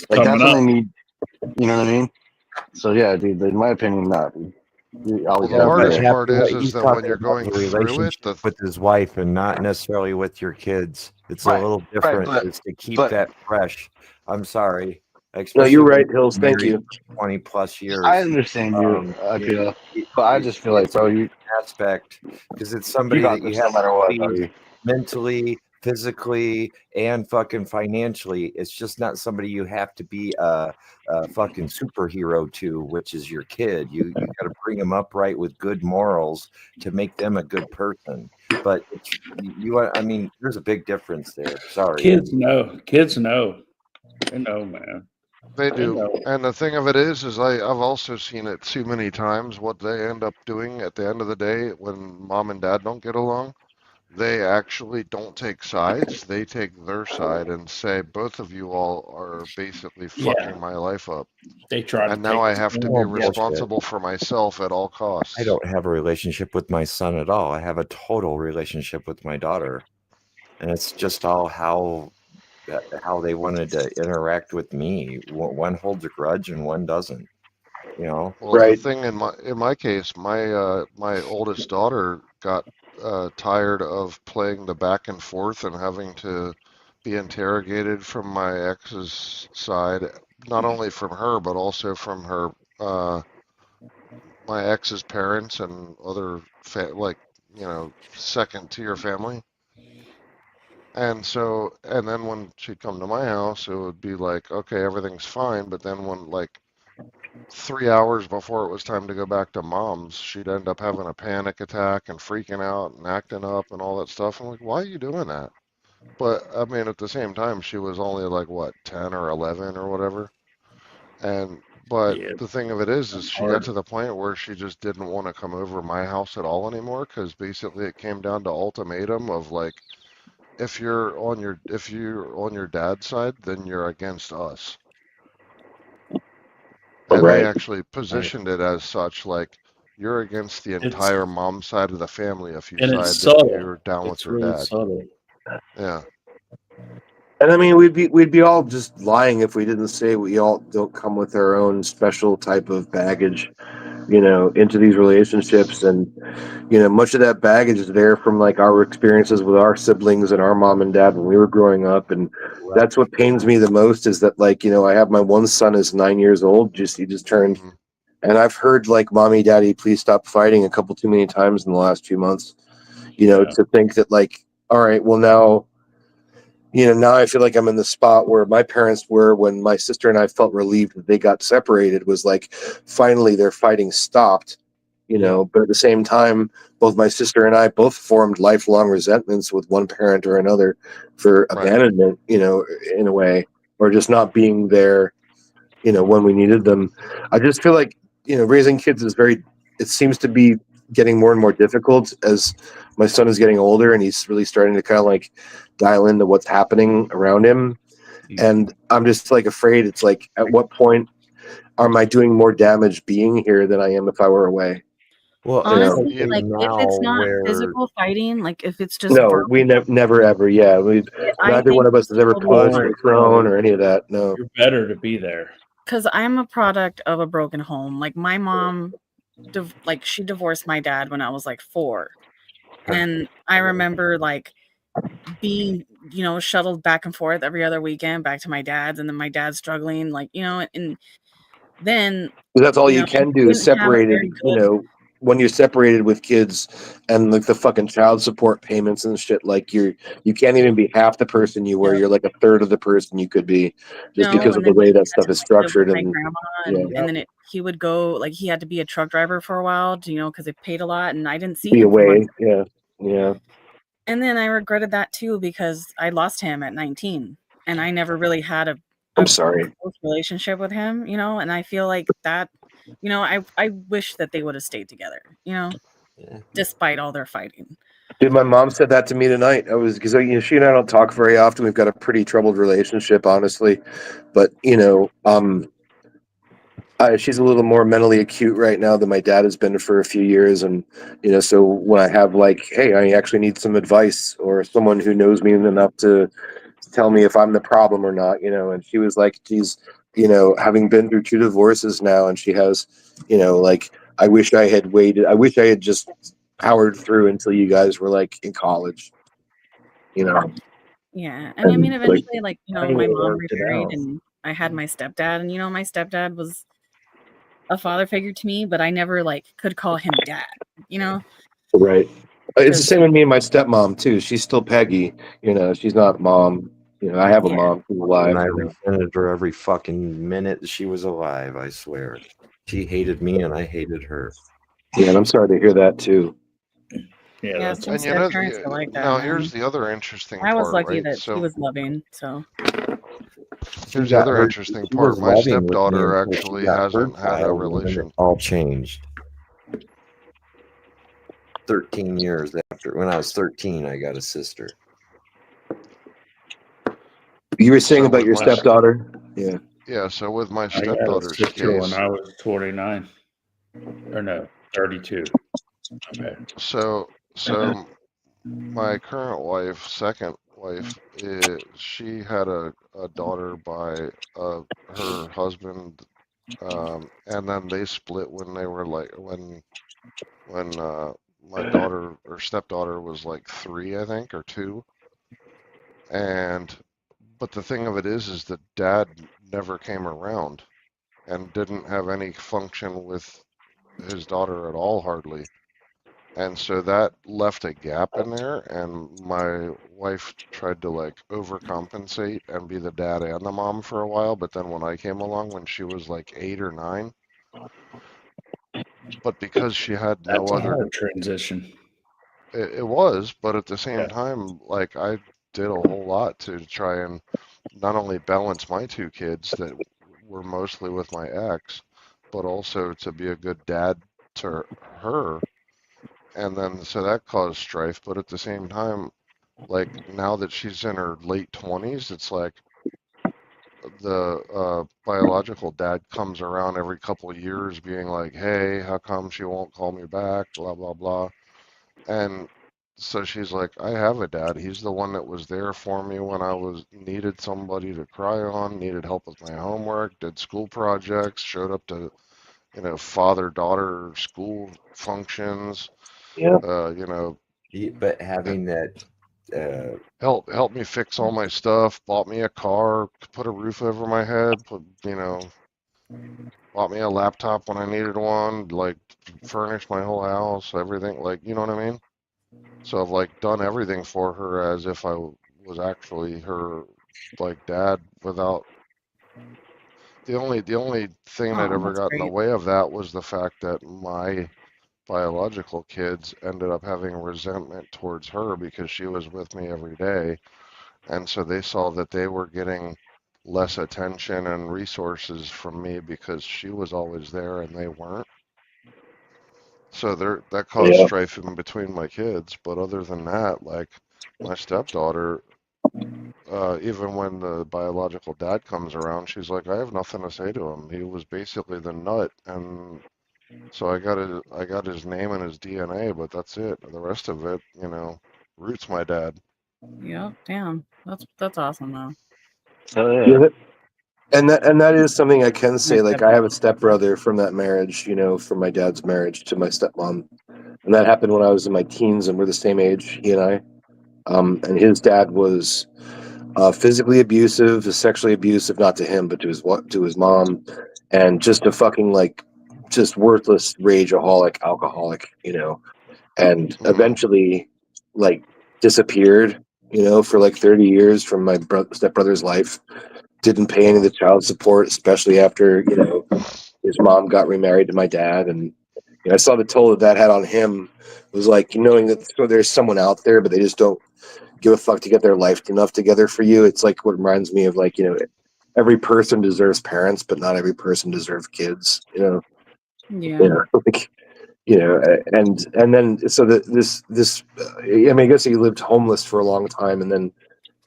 Like that's when they need, you know what I mean? So yeah, dude, in my opinion, not. You always The gotta be hardest there. part is that when you're going a through it, relationship with his wife and not necessarily with your kids. It's a Right, little right, different. but- It's to keep but- that fresh. I'm sorry. No, you're right, when Hills. you're Thank married you. 20 plus years. I understand you, Akira, but I just feel like, bro, you aspect because it's somebody got that you this have no matter to what, please buddy. mentally, physically, and fucking financially. It's just not somebody you have to be a fucking superhero to, which is your kid. You got to bring them up right with good morals to make them a good person. But I mean, there's a big difference there. Sorry. Kids know. They know, man. They They do. know. And the thing of it is I've also seen it too many times what they end up doing at the end of the day when mom and dad don't get along. They actually don't take sides. They take their side and say, both of you all are basically Yeah. fucking my life up. They try to And now take I it have to be Well, bullshit. responsible for myself at all costs. I don't have a relationship with my son at all. I have a total relationship with my daughter. And it's just all how they wanted to interact with me. One holds a grudge and one doesn't. Well, Right. the thing in my case, my oldest daughter got tired of playing the back and forth and having to be interrogated from my ex's side, not only from her but also from her my ex's parents and other second tier family. And then when she'd come to my house, it would be like, okay, everything's fine. But then when like 3 hours before it was time to go back to mom's, she'd end up having a panic attack and freaking out and acting up and all that stuff. I'm like, why are you doing that? But I mean, at the same time, she was only like what, 10 or 11 or whatever. But Yeah. the thing of it is she got Hard. to the point where she just didn't want to come over my house at all anymore because basically it came down to ultimatum of like, if you're on your dad's side, then you're against us. And Right. they actually positioned it as such, like you're against the entire mom side of the family if you And side it's that subtle. you're down with It's your really dad. subtle. Yeah. And I mean, we'd be all just lying if we didn't say we all don't come with our own special type of baggage. into these relationships. And, much of that baggage is there from like our experiences with our siblings and our mom and dad when we were growing up. And that's what pains me the most is that like, I have my one son is 9 years old. He just turned, and I've heard like, mommy, daddy, please stop fighting a couple too many times in the last few months, to think that like, all right, well now, now I feel like I'm in the spot where my parents were when my sister and I felt relieved that they got separated, was like, finally their fighting stopped, but at the same time, both my sister and I both formed lifelong resentments with one parent or another for abandonment, in a way, or just not being there, when we needed them. I just feel like, raising kids is it seems to be getting more and more difficult as my son is getting older and he's really starting to kind of like dial into what's happening around him. And I'm just like afraid it's like, at what point am I doing more damage being here than I am if I were away? Well, Honestly, like if it's not physical fighting, like if it's just no, verbal, we never ever. Yeah, I neither think one of us has ever totally pushed fine. or thrown or any of that. No, You're better to be there. Because I'm a product of a broken home. Like my mom, she divorced my dad when I was like 4, and I remember like being, shuttled back and forth every other weekend back to my dad's, and then my dad struggling, like and then that's all you can do is didn't have a separated. very good. When you're separated with kids and like the fucking child support payments and shit, like you can't even be half the person you were. You're like a third of the person you could be, just because of And the then way he that had stuff to, is like, live with structured. my And grandma, and then he would go, like he had to be a truck driver for a while, because it paid a lot, and I didn't see be him for months. away. Yeah. And then I regretted that too because I lost him at 19, and I never really had a I'm sorry. close relationship with him, and I feel like that, I wish that they would have stayed together, despite all their fighting. Dude, my mom said that to me tonight. I was because she and I don't talk very often. We've got a pretty troubled relationship, honestly. But she's a little more mentally acute right now than my dad has been for a few years, and so when I have like, hey, I actually need some advice or someone who knows me enough to tell me if I'm the problem or not, and she was like, geez, having been through 2 divorces now, and she has, like, I wish I had waited. I wish I had just powered through until you guys were like in college, Yeah, and I mean, like, eventually, like, I my mom worked it remarried, out. and I had my stepdad, and my stepdad was a father figure to me, but I never like could call him dad, Right. It's the Because- same with me and my stepmom too. She's still Peggy. She's not mom. I have a Yeah. mom who's alive. And I resented her every fucking minute she was alive, I swear. She hated me and I hated her. Yeah, and I'm sorry to hear that too. Yeah, some And you know, step-parents are like that, now man. here's the other interesting I was part, lucky right? that So he was loving, so. here's the other interesting part. My stepdaughter actually hasn't had a relation. It all changed. 13 years after, when I was 13, I got a sister. You were saying So about with your my stepdaughter? Yeah. Yeah, so with my I got a stepdaughter's sister when case, I was 29. Or no, 32. Okay. so my current wife, second wife, she had a daughter by her husband, and then they split when they were like when my daughter or stepdaughter was like 3, I think, or 2. But the thing of it is that dad never came around and didn't have any function with his daughter at all, hardly. And so that left a gap in there, and my wife tried to like overcompensate and be the dad and the mom for a while. But then when I came along, when she was like 8 or 9, but because she had no That's a other hard transition. It was, but at the same time, like I did a whole lot to try and not only balance my 2 kids that were mostly with my ex, but also to be a good dad to her. And then so that caused strife. But at the same time, like now that she's in her late 20s, it's like the biological dad comes around every couple of years being like, hey, how come she won't call me back? Blah, blah, blah. And so she's like, I have a dad. He's the one that was there for me when I needed somebody to cry on, needed help with my homework, did school projects, showed up to you know, father-daughter school functions. Yeah. You know, But having that help me fix all my stuff, bought me a car, put a roof over my head, you know, bought me a laptop when I needed one, like furnished my whole house, everything, like, you know what I mean? So I've like done everything for her as if I was actually her like dad without the only thing that ever that's got in the great. way of that was the fact that my biological kids ended up having resentment towards her because she was with me every day. And so they saw that they were getting less attention and resources from me because she was always there and they weren't. So that caused Yeah. strife in between my kids. But other than that, like my stepdaughter, even when the biological dad comes around, she's like, I have nothing to say to him. He was basically the nut, and so I got his name and his DNA, but that's it. The rest of it, you know, Root's my dad. Yeah, damn. That's awesome though. Oh Yeah. And that is something I can say. My Like, I have a stepbrother from that marriage, you know, from my dad's marriage to my stepmom, and that happened when I was in my teens, and we're the same age, he and I. And his dad was physically abusive, sexually abusive, not to him, but to his mom, and just a fucking like, just worthless rageaholic, alcoholic, you know, and eventually, like, disappeared, you know, for like 30 years from my stepbrother's life. Didn't pay any of the child support, especially after, you know, his mom got remarried to my dad. And you know, I saw the toll that had on him. It was like, knowing that there's someone out there, but they just don't give a fuck to get their life enough together for you. It's like what reminds me of, like, you know, every person deserves parents, but not every person deserves kids, you know. Yeah. You know, like, you know, and then so this I mean, I guess he lived homeless for a long time, and then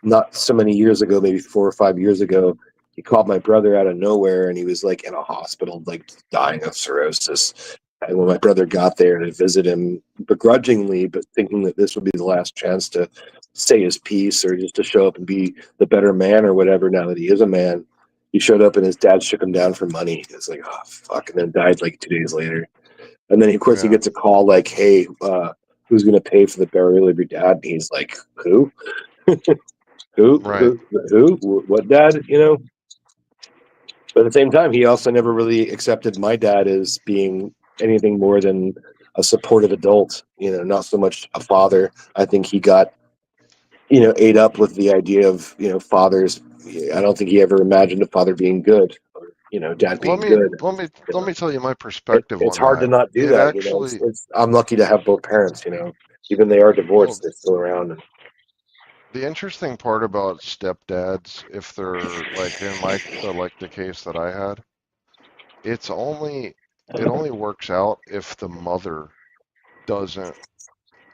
not so many years ago, maybe 4 or 5 years ago, he called my brother out of nowhere, and he was like in a hospital, like dying of cirrhosis. And when my brother got there to visit him, begrudgingly, but thinking that this would be the last chance to say his piece or just to show up and be the better man or whatever, now that he is a man, he showed up and his dad shook him down for money. It's like, oh, fuck. And then died like 2 days later. And then, of course, he gets a call like, hey, who's going to pay for the burial of your dad? And he's like, who? Who? What dad? You know? But at the same time, he also never really accepted my dad as being anything more than a supportive adult, you know, not so much a father. I think he got, you know, ate up with the idea of, you know, fathers. I don't think he ever imagined a father being good or, you know, dad being good. Let me tell you my perspective It's on hard to that. not do It that. You know, actually, I'm lucky to have both parents, you know, even they are divorced, they're still around. the interesting part about stepdads, if they're like in the case that I had, it only works out if the mother doesn't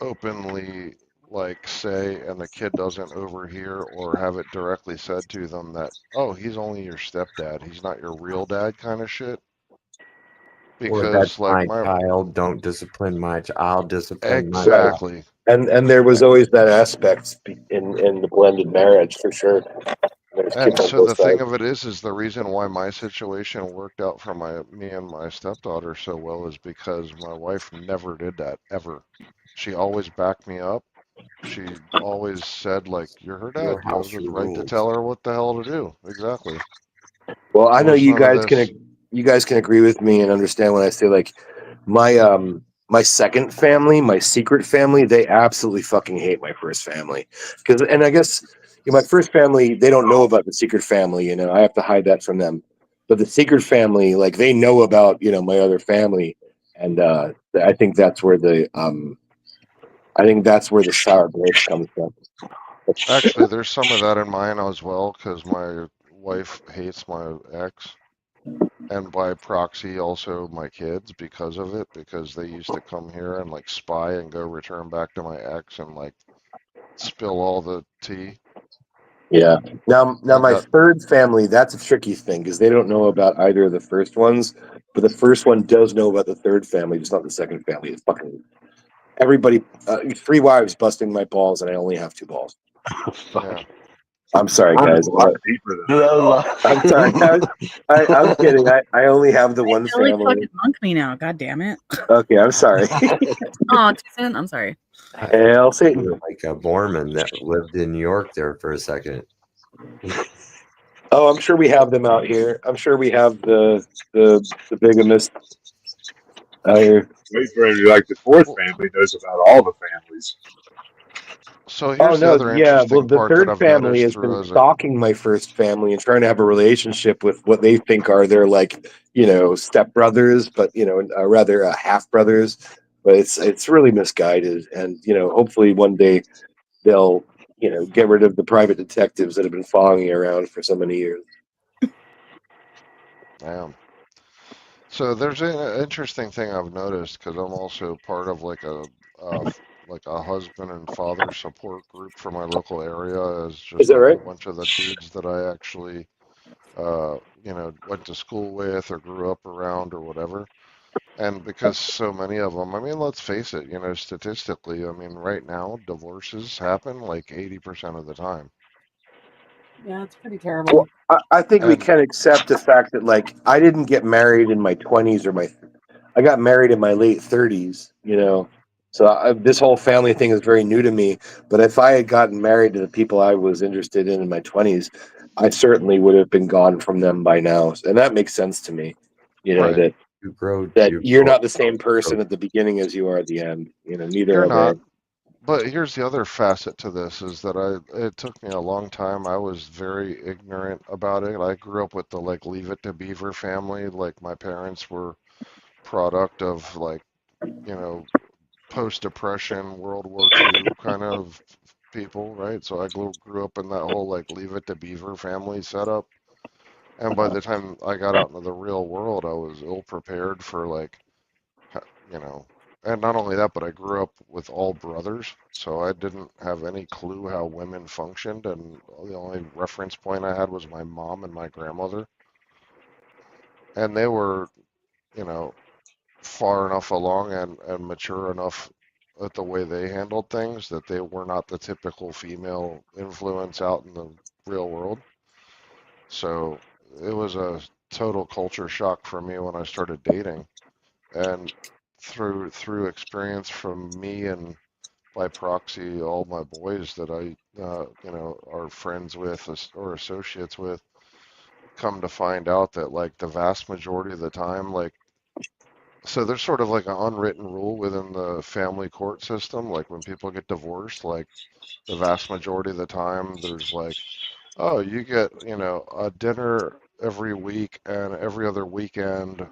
openly like say, and the kid doesn't overhear or have it directly said to them that, oh, he's only your stepdad, he's not your real dad, kind of shit. Or Because that's like my child, don't discipline my child, I'll discipline my child. exactly. And there was always that aspect in the blended marriage, for sure. There's And kids on so the both thing sides. of it is the reason why my situation worked out for me and my stepdaughter so well is because my wife never did that, ever. She always backed me up. She always said, like, you're her dad. Your You have house, the your right to rules. tell her what the hell to do. Exactly. Well, I So know it's you none of guys this. can agree with me and understand when I say, like, my second family, my secret family, they absolutely fucking hate my first family. And I guess, you know, my first family, they don't know about the secret family, you know, I have to hide that from them. But the secret family, like, they know about, you know, my other family. And I think that's where the sour grapes comes from. Actually, there's some of that in mine as well, because my wife hates my ex. And by proxy, also my kids, because of it, because they used to come here and like spy and go return back to my ex and like spill all the tea. Yeah. Now I my got third family, that's a tricky thing because they don't know about either of the first ones, but the first one does know about the third family, just not the second family. It's fucking everybody. 3 wives busting my balls, and I only have 2 balls. yeah. I'm sorry, I'm guys. A lot deeper than Dude, that was I'm sorry. I'm kidding. I only have the one Really family. fucking monk me now. God damn it. Okay, I'm sorry. Oh, too soon? I'm sorry. Hail Satan. You're like a Mormon that lived in New York there for a second. Oh, I'm sure we have them out here. I'm sure we have the bigamist out here. Wait for him. Like the fourth family knows about all the families. So Oh here's the no, other yeah. Well, interesting the part that third I've family noticed has through been as a stalking my first family and trying to have a relationship with what they think are their like stepbrothers, but rather half brothers. But it's really misguided, and hopefully one day they'll get rid of the private detectives that have been following around for so many years. damn. So there's an interesting thing I've noticed because I'm also part of like a husband and father support group for my local area as Is just that like a right? bunch of the dudes that I actually went to school with or grew up around or whatever. And because so many of them, I mean, let's face it, statistically, I mean, right now divorces happen like 80% of the time. Yeah, it's pretty Well, terrible. I think we And can accept the fact that like I didn't get married in my 20s I got married in my late 30s, So this whole family thing is very new to me. But if I had gotten married to the people I was interested in my 20s, I certainly would have been gone from them by now, and that makes sense to me. right, That You grow. you're not the same person at the beginning as you are at the end. Neither you're are they. not. But here's the other facet to this is that it took me a long time. I was very ignorant about it. I grew up with the like Leave It to Beaver family. Like my parents were product of like, you know, post-depression, World War II kind of people, right? So I grew up in that whole like Leave It to Beaver family setup. And by the time I got out into the real world, I was ill prepared for like, you know, and not only that, but I grew up with all brothers, so I didn't have any clue how women functioned, and the only reference point I had was my mom and my grandmother. And they were, you know, far enough along and mature enough at the way they handled things that they were not the typical female influence out in the real world. So it was a total culture shock for me when I started dating. And through experience from me and by proxy all my boys that I are friends with or associates with, come to find out that like the vast majority of the time, like, so there's sort of like an unwritten rule within the family court system, like when people get divorced, like the vast majority of the time there's like, oh, you get, a dinner every week and every other weekend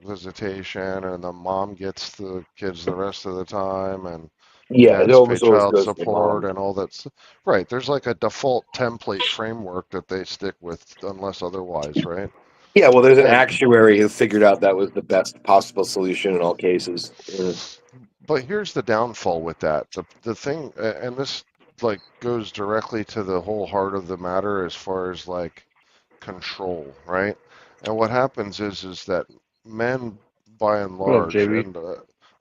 visitation, and the mom gets the kids the rest of the time, and Yeah, it dads pay almost always child goes to the support mom. and all that. Right. There's like a default template framework that they stick with unless otherwise, right? Yeah, well, there's an And actuary who figured out that was the best possible solution in all cases. but here's the downfall with that. The thing, and this like goes directly to the whole heart of the matter as far as like control, right? And what happens is that men, by and What up, large, JB? and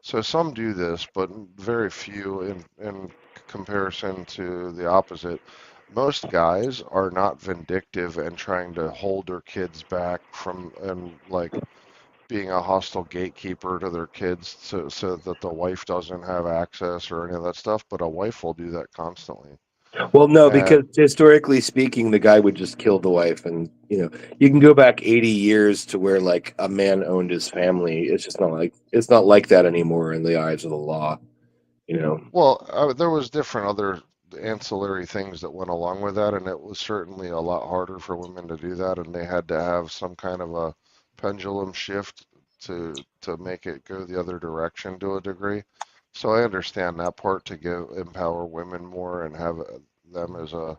so some do this, but very few in comparison to the opposite. Most guys are not vindictive and trying to hold their kids back from and like being a hostile gatekeeper to their kids so that the wife doesn't have access or any of that stuff, but a wife will do that constantly. Well, no, And because historically speaking, the guy would just kill the wife, and you can go back 80 years to where like a man owned his family. It's not like that anymore in the eyes of the law. well, there was different other ancillary things that went along with that, and it was certainly a lot harder for women to do that, and they had to have some kind of a pendulum shift to make it go the other direction to a degree. So I understand that part to empower women more and have them as a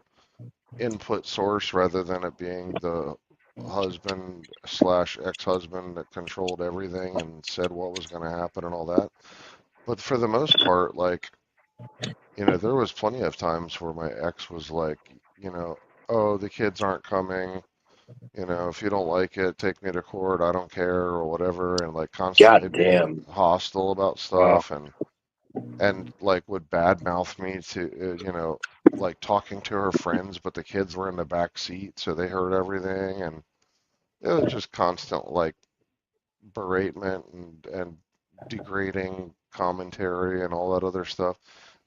input source rather than it being the husband slash ex-husband that controlled everything and said what was going to happen and all that. But for the most part, like, there was plenty of times where my ex was like, oh, the kids aren't coming. If you don't like it, take me to court. I don't care or whatever. And like constantly God being damn. hostile about Wow. stuff. And and like would badmouth me to, like talking to her friends, but the kids were in the back seat, so they heard everything, and it was just constant like beratement and degrading commentary and all that other stuff.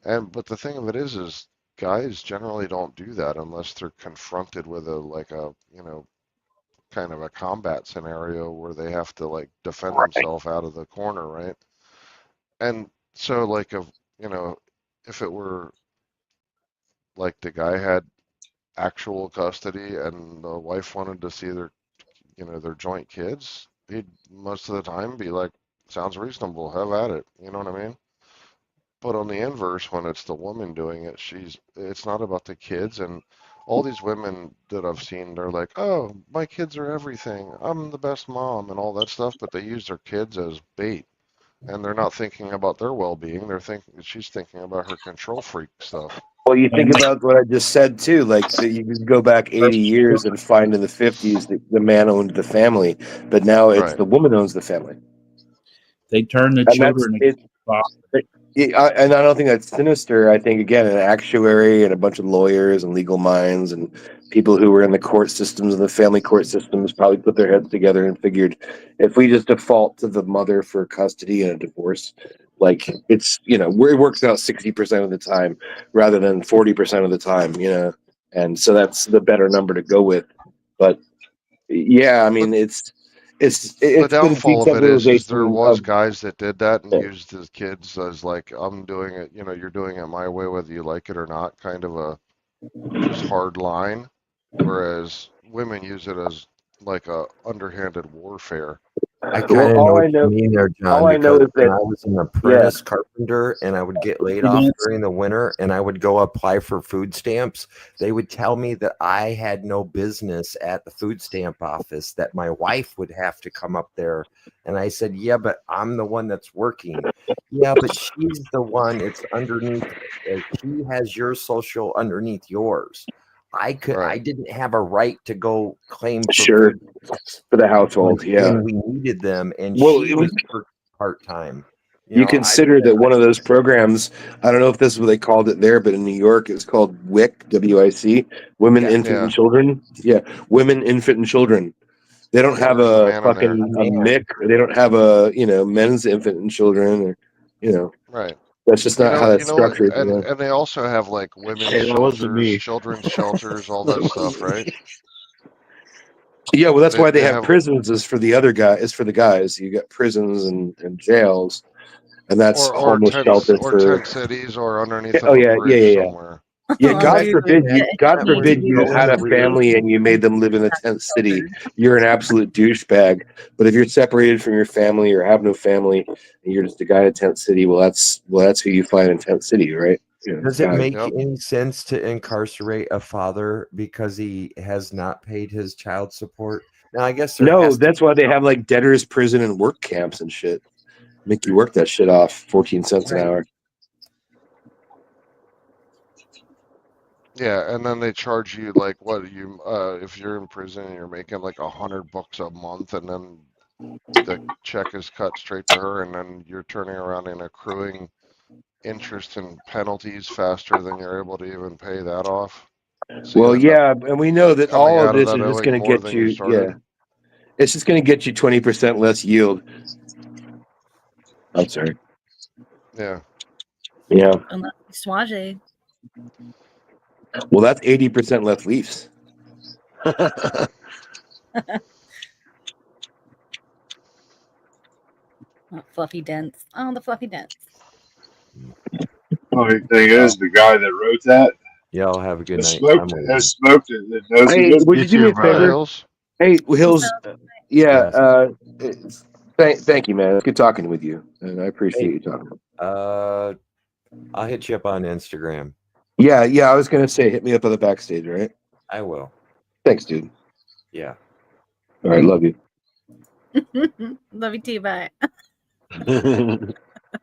But the thing of it is guys generally don't do that unless they're confronted with a kind of a combat scenario where they have to like defend themselves out of the corner, right? And so like if it were like the guy had actual custody and the wife wanted to see their joint kids, he'd most of the time be like, sounds reasonable, have at it. You know what I mean? But on the inverse, when it's the woman doing it, it's not about the kids. And all these women that I've seen, they're like, oh, my kids are everything. I'm the best mom and all that stuff. But they use their kids as bait. And they're not thinking about their well-being. She's thinking about her control freak stuff. Well, you think about what I just said too, like that you can go back 80 years and find in the 50s that the man owned the family, but now it's the woman owns the family. They turn the And children against the father. And I don't think that's sinister. I think, again, an actuary and a bunch of lawyers and legal minds and people who were in the court systems and the family court systems probably put their heads together and figured if we just default to the mother for custody and a divorce, like it's, it works out 60% of the time rather than 40% of the time, and so that's the better number to go with. But yeah, I mean, it's the downfall of it is there was of- guys that did that and used his kids as like, I'm doing it, you're doing it my way whether you like it or not, kind of a just hard line, whereas women use it as like a underhanded warfare. I kind of know what you mean there, John. all I know Because is that- when I was an apprentice carpenter and I would get laid off during the winter and I would go apply for food stamps, they would tell me that I had no business at the food stamp office, that my wife would have to come up there. And I said, yeah, but I'm the one that's working. Yeah, but she's the one, it's underneath. She has your social underneath yours. I didn't have a right to go claim for for the household. Yeah, when we needed them, and Well, she it was was- part time. You consider that one of those programs, I don't know if this is what they called it there, but in New York, it's called WIC, W-I-C, Women, Infant, and Children. Yeah, Women, Infant, and Children. They don't have a fucking a MIC, or they don't have a men's, infant, and children, or Right. That's just not how that's structured. And they also have like women's Hey, that wasn't me. shelters, children's shelters, all that stuff, right? Yeah, well, that's They- why they they have have- prisons. Is for the other guy. Is for the guys. You got prisons and jails, and that's homeless shelter or for. tent cities or underneath Oh of a yeah, yeah, bridge yeah, yeah. somewhere. Yeah, God forbid you. God Where forbid you you go had a in the family and you made them live in a tent city. You're an absolute douchebag. But if you're separated from your family or have no family and you're just a guy in a tent city, well, that's who you find in tent city, right? Does it God. make any sense to incarcerate a father because he has not paid his child support? Now, I guess there No, has to that's why they have like debtors prison and work camps and shit. Make you work that shit off 14 cents an hour. Yeah, and then they charge you like what you if you're in prison and you're making like $100 a month, and then the check is cut straight to her, and then you're turning around and accruing interest and penalties faster than you're able to even pay that off. So Well, you end up yeah, and we know that coming all out of of this that is just owing going to more get than you you. Yeah, started. it's just going to get you 20% less yield. I'm sorry. Yeah. Yeah. Unless you Swaje. Well, that's 80% less leaves. Oh, fluffy dents. Oh, the fluffy dents. Funny thing is, the guy that wrote that Y'all have a good has night. smoked it. That knows Hey, it. would you do me a favor? Hey, Hills. Yeah. Thank you, man. It's good talking with you, and I appreciate you talking. I'll hit you up on Instagram. Yeah. I was gonna say, hit me up on the backstage, right? I will. Thanks, dude. Yeah. All right, love you. Love you too. Bye. I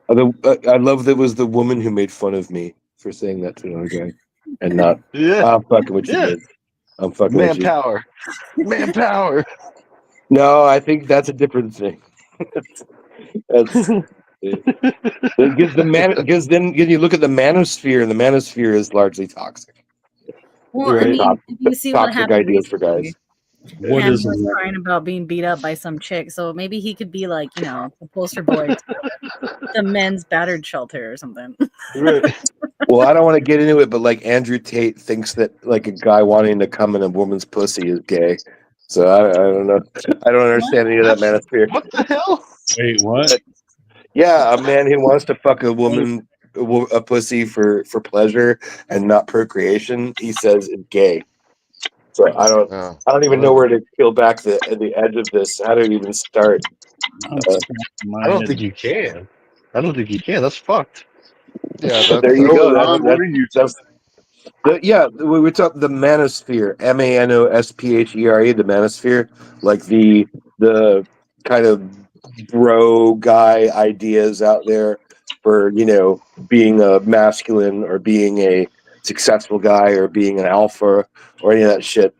love that was the woman who made fun of me for saying that to another guy, and not. I'm fucking with you, Yeah. dude. I'm fucking with you. Manpower. Manpower. No, I think that's a different thing. that's It gives because then you look at the manosphere, and the manosphere is largely toxic. Well, I Right? mean, if you see what Toxic happened ideas for recently, guys. What Cam is was it? crying about being beat up by some chick, so maybe he could be like, the poster boy to the men's battered shelter or something. Well, I don't want to get into it, but like Andrew Tate thinks that like a guy wanting to come in a woman's pussy is gay. So I don't know. I don't understand any of that manosphere. What the hell? Wait, what? Yeah, a man who wants to fuck a woman, a pussy for pleasure and not procreation, he says is gay. So I don't even know where to peel back the edge of this. How do you even start? I don't think you can. I don't think you can. That's fucked. Yeah, But there you So, go. Ron, what are you That's yeah, we talk the manosphere, MANOSPHERE, the manosphere, like the kind of bro guy ideas out there for being a masculine or being a successful guy or being an alpha or any of that shit.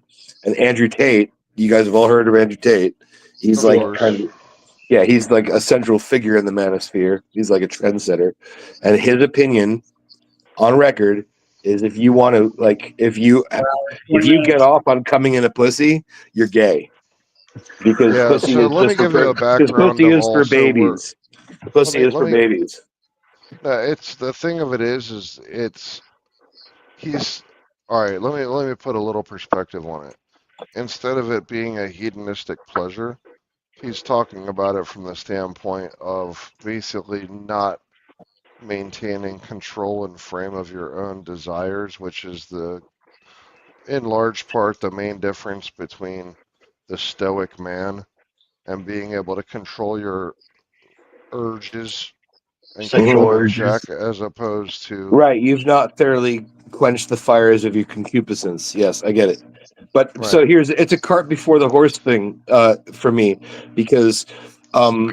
And Andrew Tate, you guys have all heard of Andrew Tate. He's Of like course. he's like a central figure in the manosphere. He's like a trendsetter, and his opinion on record is if you want to if you get off on coming in a pussy, you're gay. Because Yeah, pussy so is let me just for give you a background pussy of is for also where babies. Pussy is for babies. It's the thing of it is he's all right. Let me put a little perspective on it. Instead of it being a hedonistic pleasure, he's talking about it from the standpoint of basically not maintaining control and frame of your own desires, which is in large part the main difference between the stoic man and being able to control your urges and keep Sexual them in urges. check, as opposed to Right, you've not thoroughly quenched the fires of your concupiscence. Yes, I get it. But so Right. it's a cart before the horse thing for me because well,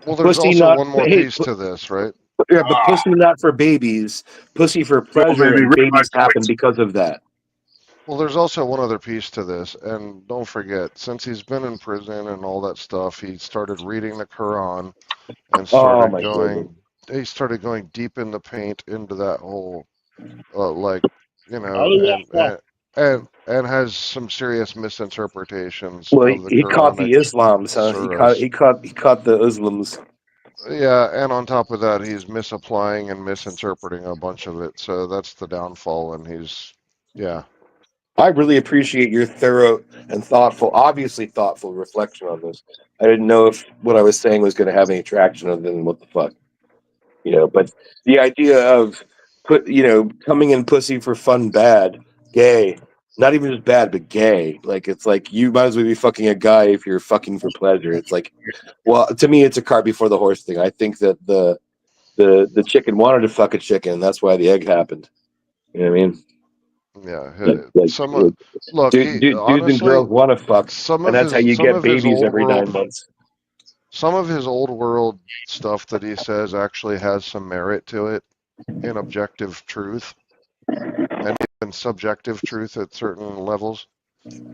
there's pussy also not one more piece to this, right? yeah, but pussy not for babies, pussy for pleasure, baby, and read my babies happen because of that. Well, there's also one other piece to this, and don't forget, since he's been in prison and all that stuff, he started reading the Quran and Oh my goodness. he started going deep in the paint into that whole and has some serious misinterpretations Well, of the he caught Quranic the Islams, huh? surahs. He caught the Muslims. Yeah, and on top of that, he's misapplying and misinterpreting a bunch of it. So that's the downfall, and yeah. I really appreciate your thorough and obviously thoughtful reflection on this. I didn't know if what I was saying was going to have any traction other than what the fuck, But the idea of coming in pussy for fun, bad, gay, not even just bad, but gay. Like it's like you might as well be fucking a guy if you're fucking for pleasure. It's like, well, to me, it's a cart before the horse thing. I think that the chicken wanted to fuck a chicken. That's why the egg happened. You know what I mean? Yeah, Look, dudes and girls want to fuck, and that's how you get babies every 9 months. Some of his old world stuff that he says actually has some merit to it in objective truth and even subjective truth at certain levels.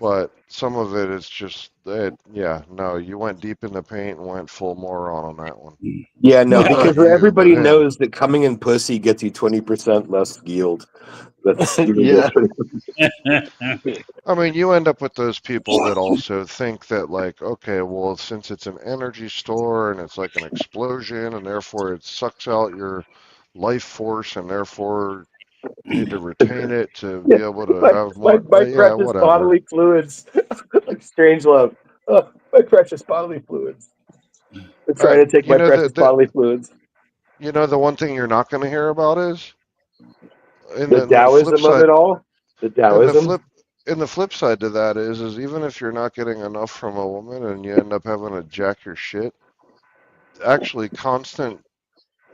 But some of it is just you went deep in the paint and went full moron on that one. Yeah, no, because everybody knows that coming in pussy gets you 20% less yield. That's yeah. I mean, you end up with those people that also think that, like, okay, well, since it's an energy store and it's like an explosion and therefore it sucks out your life force and therefore you need to retain it to be able to have more. My precious bodily fluids, like strange love. Oh, my precious bodily fluids. They're trying to take my precious bodily fluids. You know, the one thing you're not going to hear about is the Taoism of it all. The Taoism. And the flip side to that is even if you're not getting enough from a woman and you end up having to jack your shit, actually constant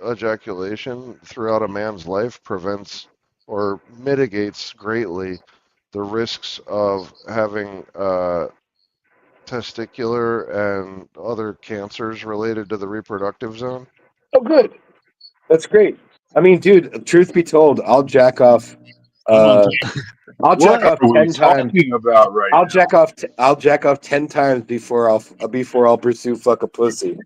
ejaculation throughout a man's life prevents or mitigates greatly the risks of having testicular and other cancers related to the reproductive zone. Oh, good. That's great. I mean, dude, truth be told, I'll jack off. I'll jack off 10 times. About I'll jack off 10 times before I'll pursue fuck a pussy.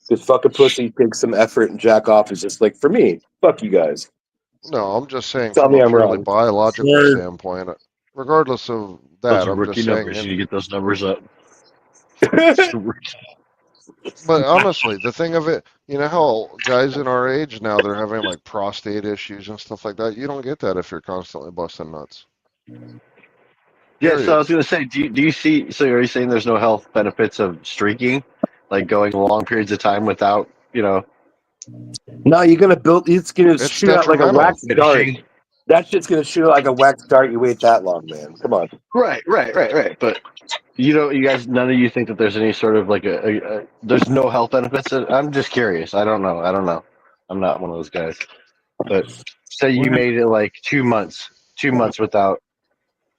Because fucking pussy takes some effort and jack off is just like, for me, fuck you guys. No, I'm just saying Tell from me a I'm purely wrong. biological Word. standpoint, regardless of Those that, are I'm rookie just saying. numbers. You need to get those numbers up. Just a rookie. But honestly, the thing of it, you know how guys in our age now, they're having like prostate issues and stuff like that. You don't get that if you're constantly busting nuts. Yeah, so I Period. was going to say, do you see, so are you saying there's no health benefits of streaking? Like going long periods of time without, No, you're gonna build. It's gonna It's shoot out like a detrimental. wax dart. finishing? That shit's gonna shoot out like a wax dart. You wait that long, man. Come on. Right. But you guys, none of you think that there's any sort of like there's no health benefits? I'm just curious. I don't know. I'm not one of those guys. But say you Well, made it like 2 months without,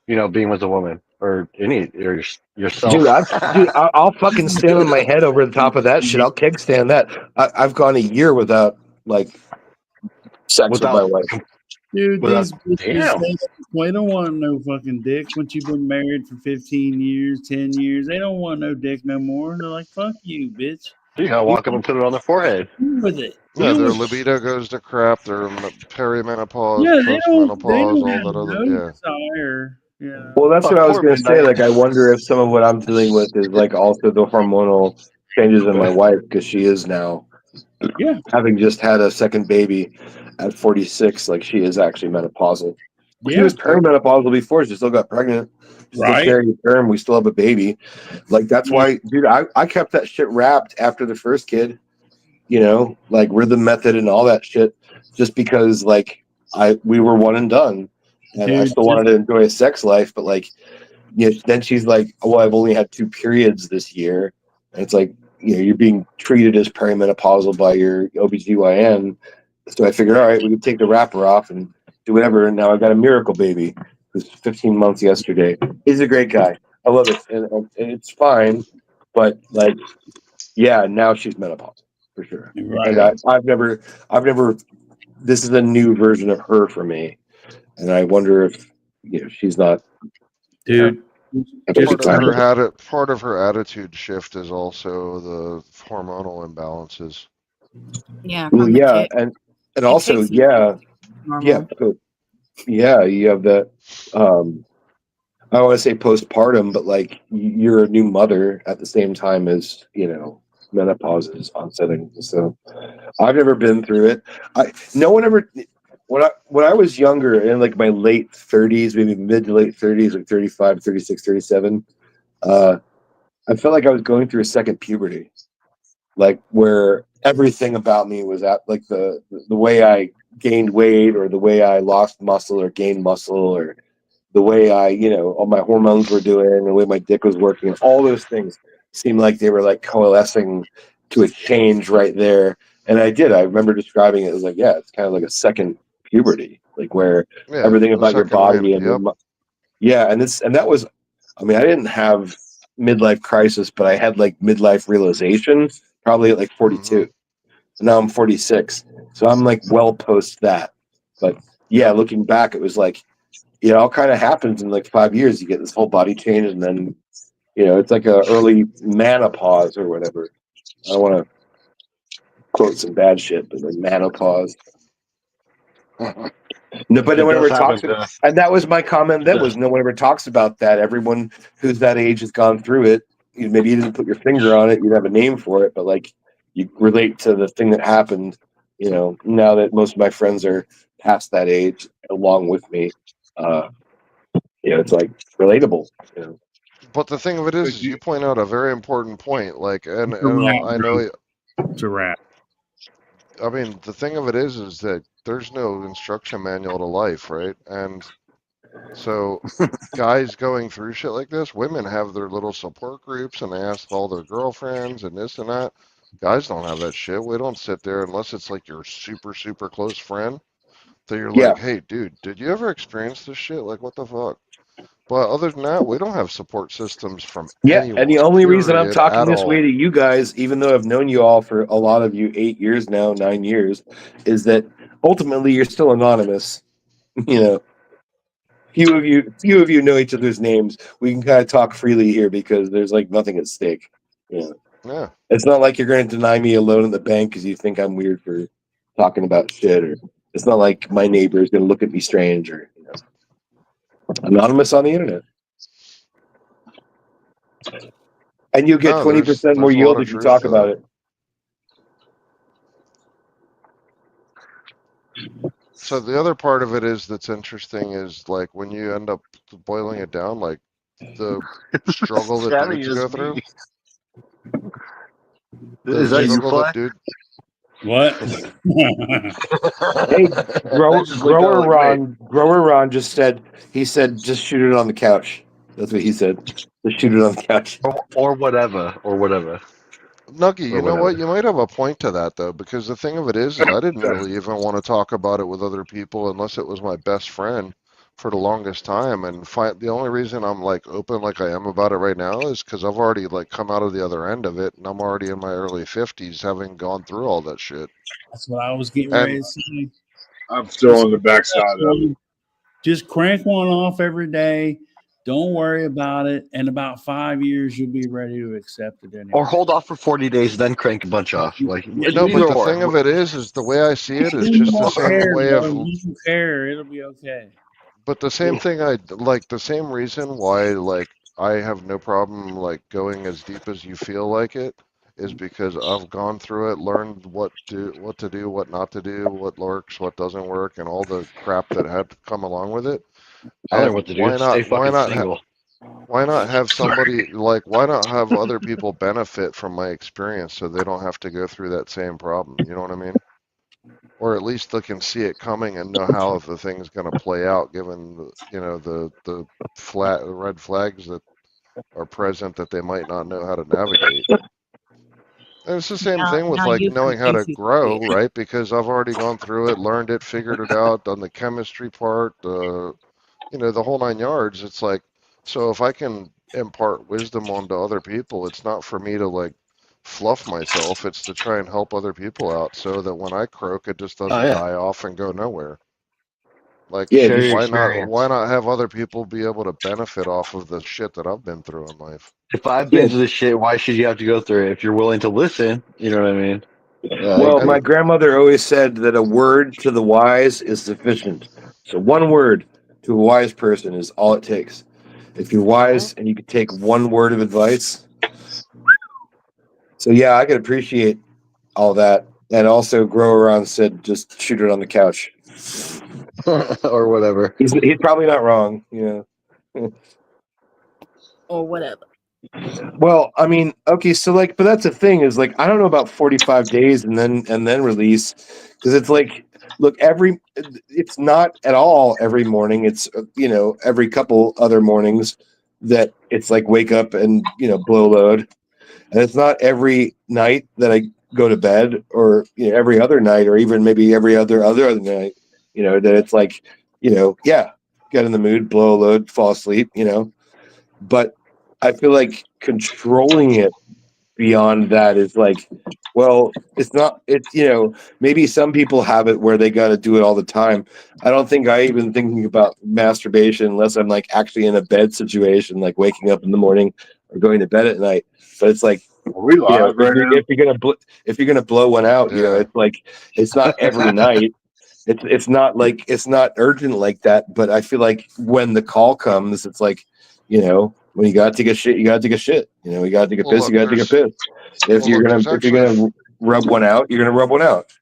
being with a woman or yourself. I'll fucking stand on my head over the top of that shit. I'll kickstand that. I've gone a year without like sex with my wife. dude, without, these bitches, they don't want no fucking dick. Once you've been married for 15 years, 10 years, they don't want no dick no more. They're like, fuck you, bitch. You gotta walk up and put it on their forehead. Deal with it. Yeah, Deal their with it. libido goes to crap. Their perimenopause, Yeah, they postmenopause, don't all have that other. no Yeah. desire. Yeah. Well, that's what I was Poor gonna say. Midnight. Like, I wonder if some of what I'm dealing with is like also the hormonal changes in my wife because she is now, having just had a second baby at 46. Like, she is actually menopausal. She was perimenopausal before. She still got pregnant. She still carried a term. We still have a baby. Like, that's why, dude. I kept that shit wrapped after the first kid. Like rhythm method and all that shit, just because like we were one and done, and I still wanted to enjoy a sex life. But like, then she's like, "Oh, I've only had 2 periods this year," and it's like, you're being treated as perimenopausal by your OBGYN. So I figured, all right, we could take the wrapper off and do whatever. And now I've got a miracle baby who's 15 months yesterday. He's a great guy. I love it, and it's fine. But like, yeah, now she's menopausal. For sure. Right. And I've never, this is a new version of her for me. And I wonder if, she's not. Dude. Part of her attitude shift is also the hormonal imbalances. Yeah. Well, from the yeah. kick. And It also, takes yeah. normal. Yeah. So, yeah. You have that, I don't want to say postpartum, but like you're a new mother at the same time as, menopause is onsetting. So I've never been through it. No one ever. When I was younger, in like my late 30s, maybe mid to late 30s, like 35, 36, 37, I felt like I was going through a second puberty, like where everything about me was at like the way I gained weight or the way I lost muscle or gained muscle or the way all my hormones were doing, the way my dick was working, all those things seemed like they were like coalescing to a change right there. And I remember describing it as like, yeah, it's kind of like a second puberty, like where everything about your body and and that was, I mean, I didn't have midlife crisis, but I had like midlife realization probably at like 42. Now I'm 46, so I'm like well post that. But yeah, looking back, it was like, it all kind of happens in like 5 years. You get this whole body change, and then it's like a early menopause or whatever. I don't want to quote some bad shit, but like menopause. No, but no one ever talks about, and that was my comment. That was no one ever talks about that. Everyone who's that age has gone through it. Maybe you didn't put your finger on it. You have a name for it, but like you relate to the thing that happened. Now that most of my friends are past that age, along with me, it's like relatable. But the thing of it is you point out a very important point. Like, and I know it's a wrap. I mean, the thing of it is that there's no instruction manual to life, right? And so guys going through shit like this, women have their little support groups and they ask all their girlfriends and this and that. Guys don't have that shit. We don't sit there unless it's like your super, super close friend that you're like, hey, dude, did you ever experience this shit? Like, what the fuck? But other than that, we don't have support systems from anyone. And the only reason I'm talking this all. way to you guys, even though I've known you all for a lot of you 8 years now, 9 years, is that ultimately you're still anonymous. Few of you know each other's names. We can kind of talk freely here because there's like nothing at stake. Yeah. It's not like you're going to deny me a loan at the bank because you think I'm weird for talking about shit, or it's not like my neighbor is going to look at me strange, or anonymous on the internet. And you get No, 20% more there's a lot yield of if you truth talk to about that. it. So the other part of it is that's interesting is like when you end up boiling it down, like the struggle that Chatting dudes is go me. through. Is The that you, struggle Fly? that dude. What? Hey, I just looked at it like, wait. Grower Ron just said, just shoot it on the couch. That's what he said. Just shoot it on the couch. Or whatever. Nuggy, Or you know whatever. what? You might have a point to that though, because the thing of it is I didn't really even want to talk about it with other people unless it was my best friend for the longest time. And the only reason I'm like open like I am about it right now is because I've already like come out of the other end of it, and I'm already in my early 50s, having gone through all that shit. That's what I was getting And ready to say. I'm still on the backside of it. Just crank one off every day. Don't worry about it. In about 5 years, you'll be ready to accept it anyway. Or hold off for 40 days, then crank a bunch off. Like no, but the thing of it is the way I see it is You just the don't same care, way bro. of. You don't care. It'll be okay. But the same thing, I like the same reason why like I have no problem like going as deep as you feel like it is because I've gone through it, learned what to do, what not to do, what works, what doesn't work, and all the crap that had to come along with it. I learned And what to do. Stay fucking single. why not have somebody like why not have other people benefit from my experience so they don't have to go through that same problem? You know what I mean? Or at least they can see it coming and know how the thing's going to play out, given the red flags that are present that they might not know how to navigate. And it's the same thing with Now like you knowing how to confuse grow, me. right? Because I've already gone through it, learned it, figured it out, done the chemistry part, the whole 9 yards. It's like, so if I can impart wisdom onto other people, it's not for me to like fluff myself. It's to try and help other people out so that when I croak, it just doesn't die off and go nowhere. Like, Share your why experience. not have other people be able to benefit off of the shit that I've been through in life? If I've been through this shit, why should you have to go through it? If you're willing to listen, you know what I mean? Well, my grandmother always said that a word to the wise is sufficient. So one word to a wise person is all it takes. If you're wise and you can take one word of advice. So yeah, I can appreciate all that. And also Grower Ron said just shoot it on the couch. Or whatever. He's probably not wrong, Or whatever. Well, I mean, okay, so like, but that's the thing is like, I don't know about 45 days and then release, because it's like, look, it's not at all every morning. It's every couple other mornings that it's like wake up and blow load, and it's not every night that I go to bed, or every other night, or even maybe every other night, that it's like, yeah, get in the mood, blow a load, fall asleep, but I feel like controlling it beyond that is like, well, it's not, maybe some people have it where they got to do it all the time. I don't think I even thinking about masturbation unless I'm like actually in a bed situation, like waking up in the morning or going to bed at night. But it's like, if you're gonna blow one out, it's like, it's not every night. It's not like, it's not urgent like that. But I feel like when the call comes, it's like, when you gotta take a shit, you gotta take a shit. You gotta take a piss, you gotta take a piss. If you're gonna rub one out, you're gonna rub one out.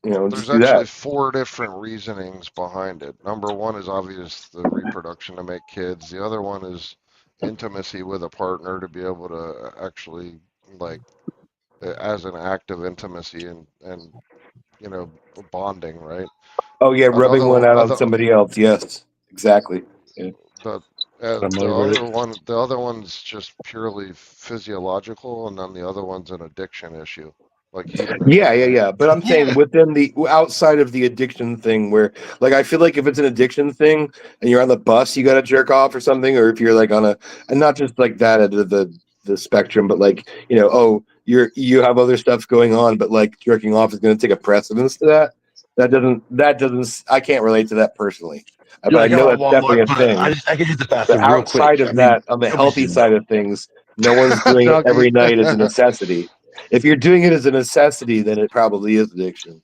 There's just do actually that. 4 different reasonings behind it. Number one is obvious, the reproduction to make kids. The other one is intimacy with a partner, to be able to actually like as an act of intimacy and bonding, right? Oh yeah, rubbing one out on somebody else. Yes, exactly. Yeah. The other one's just purely physiological, and then the other one's an addiction issue, like hedonism. Yeah. But I'm saying within the outside of the addiction thing, where like I feel like if it's an addiction thing and you're on the bus, you got to jerk off or something, or if you're like on and not just like that at the spectrum, but like you have other stuff going on, but like jerking off is going to take a precedence to that. That doesn't. I can't relate to that personally. But I know that's definitely a thing. I can hit the But bathroom real quick. outside of that, on the healthy side of things, No one's doing it every Dougie. night as a necessity. If you're doing it as a necessity, then it probably is addiction.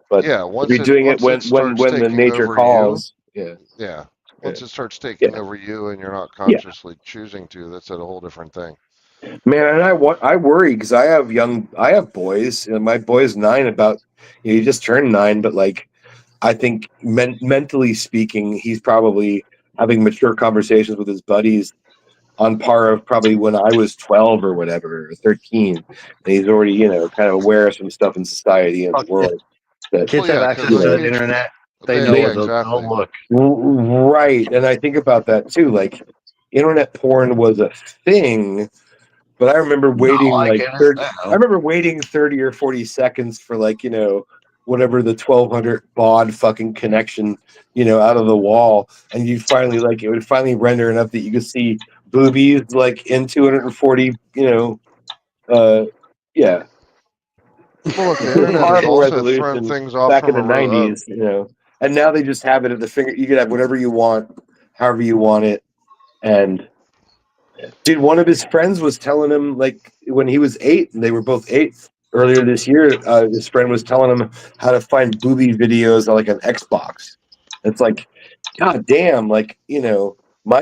But Yeah, if you're doing it when starts the taking nature over calls, yeah. yeah. Once it starts taking Yeah. over you and you're not Yeah. consciously choosing to, that's a whole different thing. Man, and I worry because I have boys, and my boy's 9. He just turned 9, but like, I think mentally speaking, he's probably having mature conversations with his buddies on par of probably when I was 12 or whatever, or 13, and he's already kind of aware of some stuff in society and the world. That, Kids have access to the internet. They know where they'll look. Right, and I think about that too. Like, internet porn was a thing. But I remember waiting I remember waiting 30 or 40 seconds for whatever the 1200 baud fucking connection, out of the wall, and you finally it would finally render enough that you could see boobies in 240, yeah. Well, look, the internet has also thrown things off back in from the 90s, and now they just have it at the finger. You can have whatever you want, however you want it, and. Dude, one of his friends was telling him when he was 8, and they were both 8 earlier this year. His friend was telling him how to find booby videos on an Xbox. It's like, god damn, my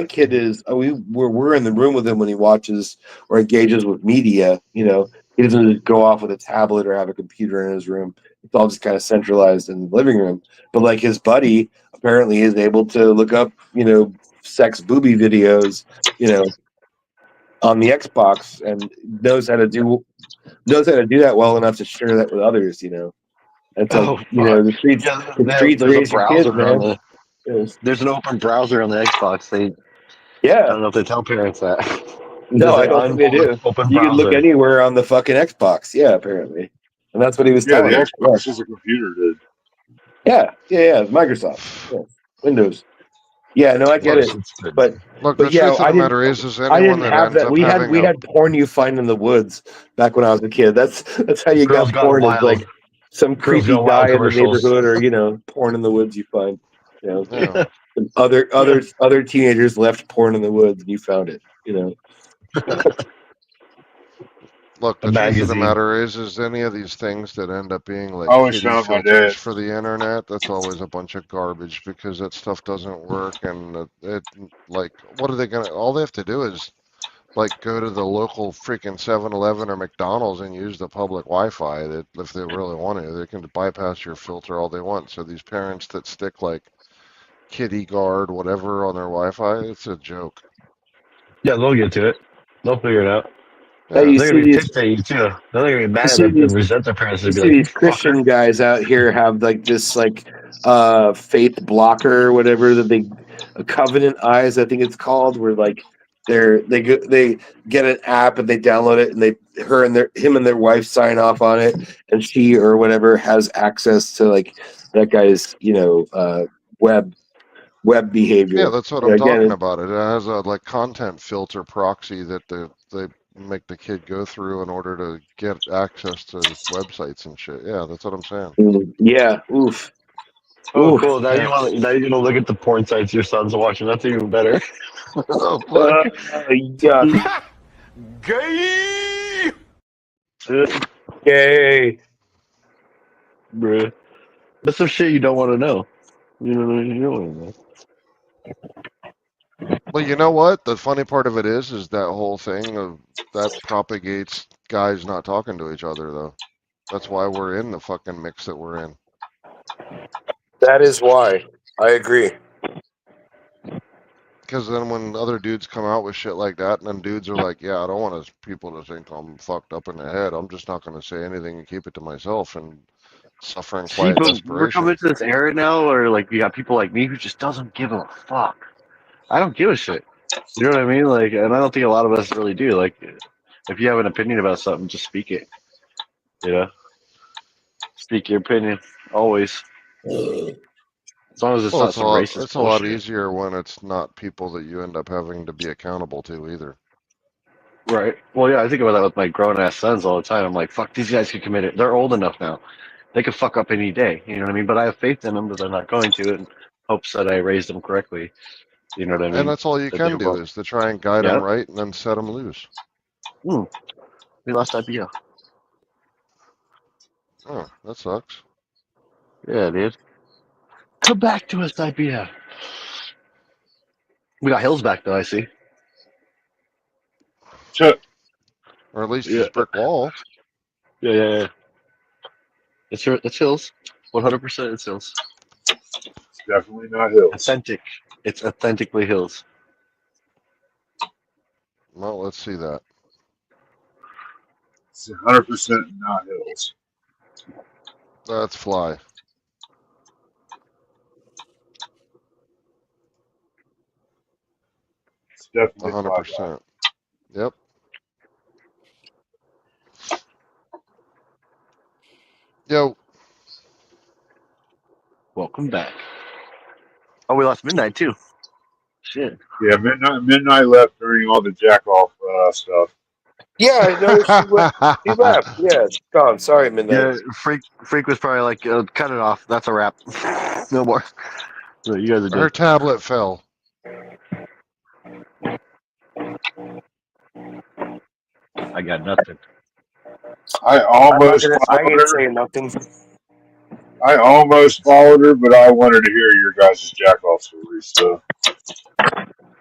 kid is. We're in the room with him when he watches or engages with media. He doesn't just go off with a tablet or have a computer in his room. It's all just kind of centralized in the living room. But his buddy apparently is able to look up, sex booby videos, on the Xbox, and knows how to do that well enough to share that with others, And so, the streets there's raise a your kids, browser on man. there's an open browser on the Xbox. I don't know if they tell parents that. No, I don't think they do. Open You can look browser. anywhere on the fucking Xbox. Yeah, apparently. And that's what he was Yeah, telling the us. Xbox is a computer, dude. Yeah. Microsoft. Yeah. Windows. Yeah, no, I get it. But look, but the yeah, truth of I the didn't. matter is I anyone didn't that have ends that. up We having had porn you find in the woods back when I was a kid. That's how you Girls got Gone porn. Is Wild. Some Girls creepy Gone Wild guy in the commercials. neighborhood, or porn in the woods you find. Yeah. And other teenagers left porn in the woods, and you found it. Look, A the truth of the magazine. matter is any of these things that end up being I always kiddie found my filters dad. for the internet, that's always a bunch of garbage because that stuff doesn't work. And what are they gonna? All they have to do is go to the local freaking 7-Eleven or McDonald's and use the public Wi-Fi. That if they really want to, they can bypass your filter all they want. So these parents that stick Kitty Guard, whatever, on their Wi-Fi, it's a joke. Yeah, they'll get to it. They'll figure it out. Hey, you They're see gonna be these- pissed at you too. They're gonna be mad You at see them these- and resent their parents. You And be see like, these Christian guys out here have this faith blocker or whatever that they Covenant Eyes, I think it's called, where they get an app and they download it, and him and their wife sign off on it, and she or whatever has access to that guy's web behavior. Yeah, that's what I'm talking about. It has a content filter proxy that they make the kid go through in order to get access to websites and shit. Yeah, that's what I'm saying. Yeah, oof. Oh, Oof. cool. Now you're gonna look at the porn sites your son's watching. That's even better. Oh, yuck. Gay. Gay. Bruh. That's some shit you don't want to know. You know what I mean? You don't want to know. Well, you know what? The funny part of it is that whole thing of that propagates guys not talking to each other, though. That's why we're in the fucking mix that we're in. That is why. I agree. Because then when other dudes come out with shit like that, and then dudes are like, yeah, I don't want people to think I'm fucked up in the head. I'm just not going to say anything and keep it to myself and suffering quiet We're desperation. coming to this era now where you got people like me who just doesn't give a fuck. I don't give a shit. You know what I mean? And I don't think a lot of us really do. If you have an opinion about something, just speak it. Speak your opinion always. As long as it's not some racist it's a lot bullshit. easier when it's not people that you end up having to be accountable to either. Right. Well, yeah, I think about that with my grown-ass sons all the time. I'm like, fuck, these guys could commit it. They're old enough now. They could fuck up any day. You know what I mean? But I have faith in them that they're not going to, and hopes that I raised them correctly. You know what I mean? And that's all you That can they do will. is to try and guide them right and then set them loose. We lost IPO. Oh, that sucks. Yeah, dude. Come back to us, IPO. We got Hills back though. I see. Or at least Yeah. his brick wall. Yeah. It's Hills. 100% it's Hills. It's definitely not Hills. Authentic. It's authentically Hills. Well, let's see that. It's 100% not Hills. That's Fly. It's definitely 100%. Yep. Yo. Welcome back. Oh, we lost Midnight too. Shit. Yeah, Midnight left during all the jack off stuff. Yeah, I know she went. She left. Yeah, it's gone. Sorry, Midnight. Yeah, Freak was probably like, cut it off. That's a wrap. No more. So you guys are Her dead. tablet fell. I got nothing. I almost I followed ain't her. saying nothing. I almost followed her, but I wanted to hear your guys' jack off story. So,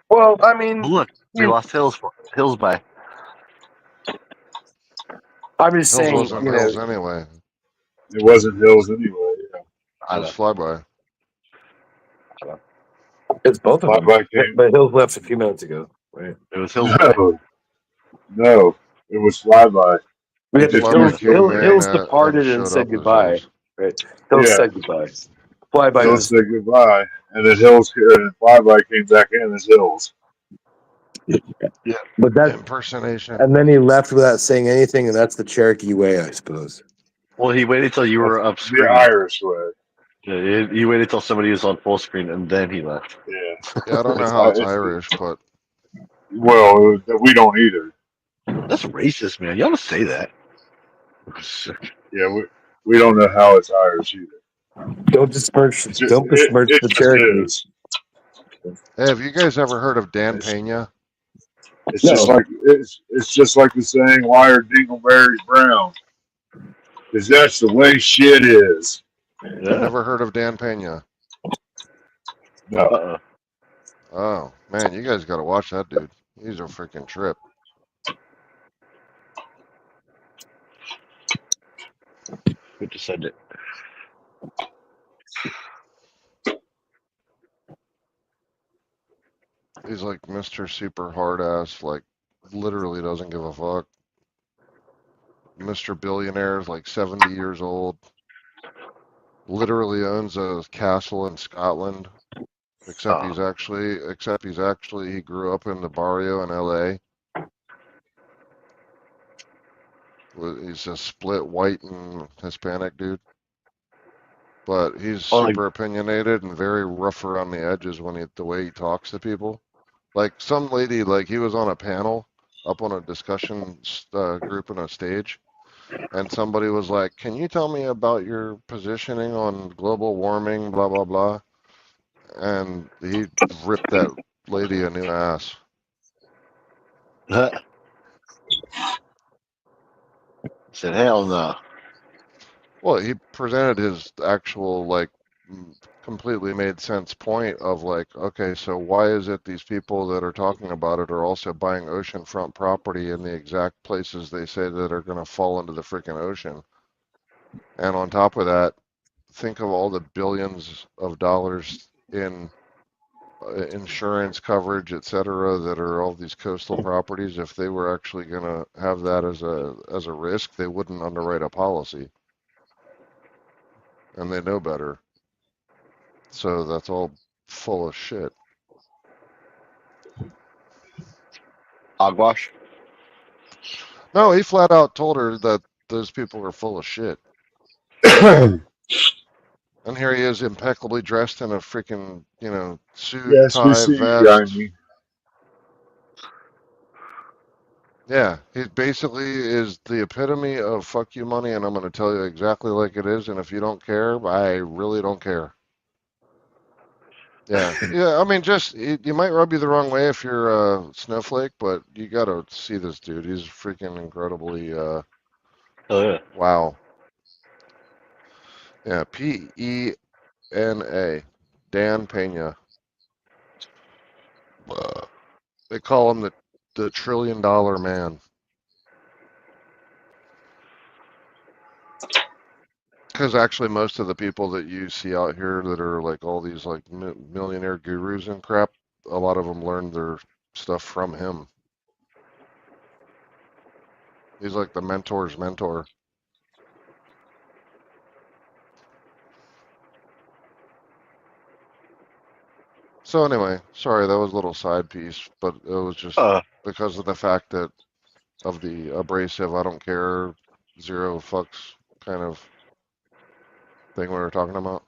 Well, I mean, Look, we lost Hills by. I'm just Hills saying, wasn't you know, Hills anyway. it wasn't Hills anyway. Yeah. It was Flyby. it's both of them. Flyby came. But Hills left a few minutes ago. Right? It was Hills by. No, it was Flyby. Yeah, It just Hills, came in. Hills departed and showed said up as goodbye. Hills. Right? Hills Yeah. said goodbye. Flyby Hills was. said goodbye, and then Flyby came back in as Hills. Yeah. But that Impersonation. and then he left without saying anything, and that's the Cherokee way, I suppose. Well, he waited till you were up The screen. Irish way. Yeah, he waited till somebody was on full screen and then he left. Yeah. Yeah, I don't know how it's Irish, but Well, we don't either. That's racist, man. Y'all don't say that. Yeah, we don't know how it's Irish either. Don't besmirch. Don't besmirch it the just Cherokees. is. hey, have you guys ever heard of Dan Pena? It's just like it's just like the saying, "Why are dingleberries brown?" Because that's the way shit is. Never heard of Dan Pena? No. Oh man, you guys got to watch that dude. He's a freaking trip. Good to send it. He's like Mr. Super Hard Ass, like literally doesn't give a fuck. Mr. Billionaire is like 70 years old. Literally owns a castle in Scotland. Except he's actually he grew up in the barrio in LA. He's a split white and Hispanic dude. But he's super opinionated and very rough around the edges when the way he talks to people. Like some lady, like he was on a panel up on a discussion group on a stage, and somebody was like, "Can you tell me about your positioning on global warming, blah blah blah?" And he ripped that lady a new ass. Said, hell no. Well, he presented his actual, like, completely made sense point of like, okay, so why is it these people that are talking about it are also buying oceanfront property in the exact places they say that are going to fall into the freaking ocean? And on top of that, think of all the billions of dollars in insurance coverage, et cetera, that are all these coastal properties. If they were actually going to have that as a risk, they wouldn't underwrite a policy. And they know better. So that's all full of shit. Hogwash? No, he flat out told her that those people are full of shit. And here he is impeccably dressed in a freaking, suit, Yes, we tie, see you, vest. Jamie. Yeah, he basically is the epitome of fuck you money, and I'm going to tell you exactly like it is, and if you don't care, I really don't care. Yeah, yeah. I mean, just you might rub you the wrong way if you're a snowflake, but you gotta see this dude. He's freaking incredibly. Oh yeah. Wow. Yeah, Pena, Dan Pena. They call him the $1 trillion man. Because actually, most of the people that you see out here that are like all these like millionaire gurus and crap, a lot of them learned their stuff from him. He's like the mentor's mentor. So anyway, sorry, that was a little side piece, but it was just because of the fact that of the abrasive, I don't care, zero fucks kind of thing we were talking about.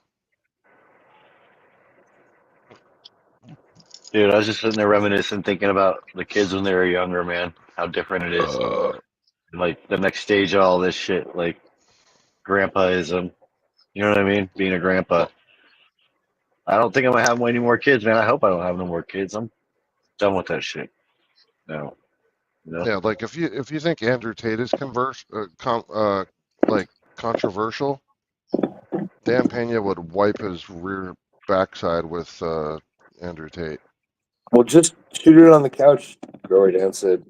Dude, I was just sitting there reminiscing, thinking about the kids when they were younger, man. How different it is. Like the next stage of all this shit, like grandpaism. You know what I mean? Being a grandpa. I don't think I'm gonna have any more kids, man. I hope I don't have no more kids. I'm done with that shit. No. No. Yeah, like if you think Andrew Tate is like controversial, Dan Pena would wipe his rear backside with Andrew Tate. Well, just shoot it on the couch, Growy Dan said.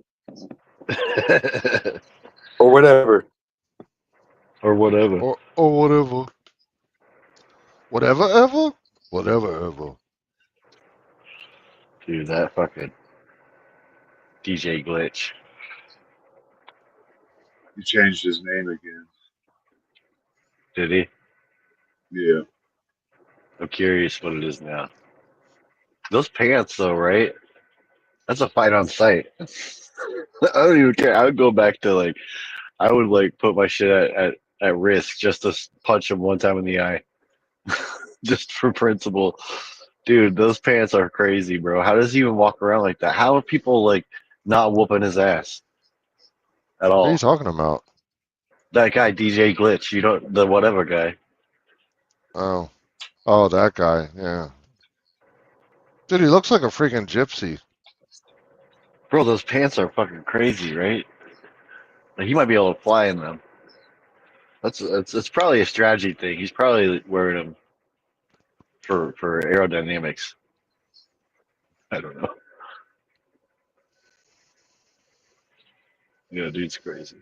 Or whatever. Or whatever. Or whatever. Whatever ever? Whatever ever. Dude, that fucking DJ Glitch. He changed his name again. Did he? Yeah. I'm curious what it is now. Those pants, though, right? That's a fight on sight. I don't even care. I would go back to like, I would like put my shit at risk just to punch him one time in the eye, just for principle. Dude, those pants are crazy, bro. How does he even walk around like that? How are people like not whooping his ass at all? What are you talking about? That guy, DJ Glitch. You don't the whatever guy. Oh, that guy. Yeah. Dude, he looks like a freaking gypsy. Bro, those pants are fucking crazy, right? Like, he might be able to fly in them. It's probably a strategy thing. He's probably wearing them for aerodynamics. I don't know. Yeah, dude's crazy.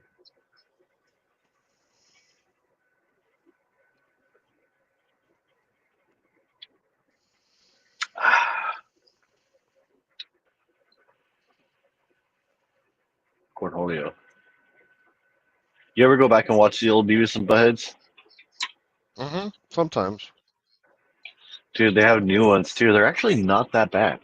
Cornholio. You ever go back and watch the old Beavis and Buttheads? Mm-hmm. Sometimes. Dude, they have new ones too. They're actually not that bad.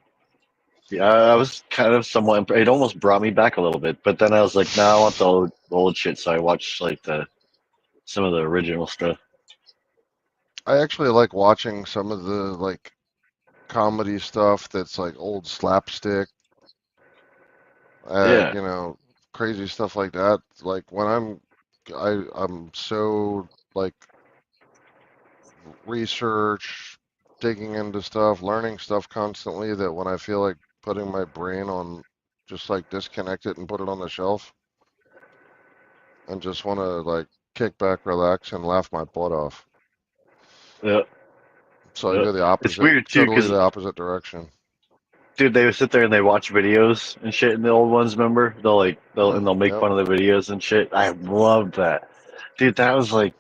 Yeah, I was kind of somewhat. It almost brought me back a little bit, but then I was like, "No, I want the old shit." So I watched like some of the original stuff. I actually like watching some of the like comedy stuff that's like old slapstick. Yeah. You know, crazy stuff like that. Like when I'm so like research, digging into stuff, learning stuff constantly that when I feel like putting my brain on, just like disconnect it and put it on the shelf and just want to like kick back, relax, and laugh my butt off. Yeah. So I go the opposite. It's weird too, Totally 'cause the opposite direction. dude, they would sit there and they watch videos and shit in the old ones. Remember? They'll make Yep. fun of the videos and shit. I loved that, dude. That was like,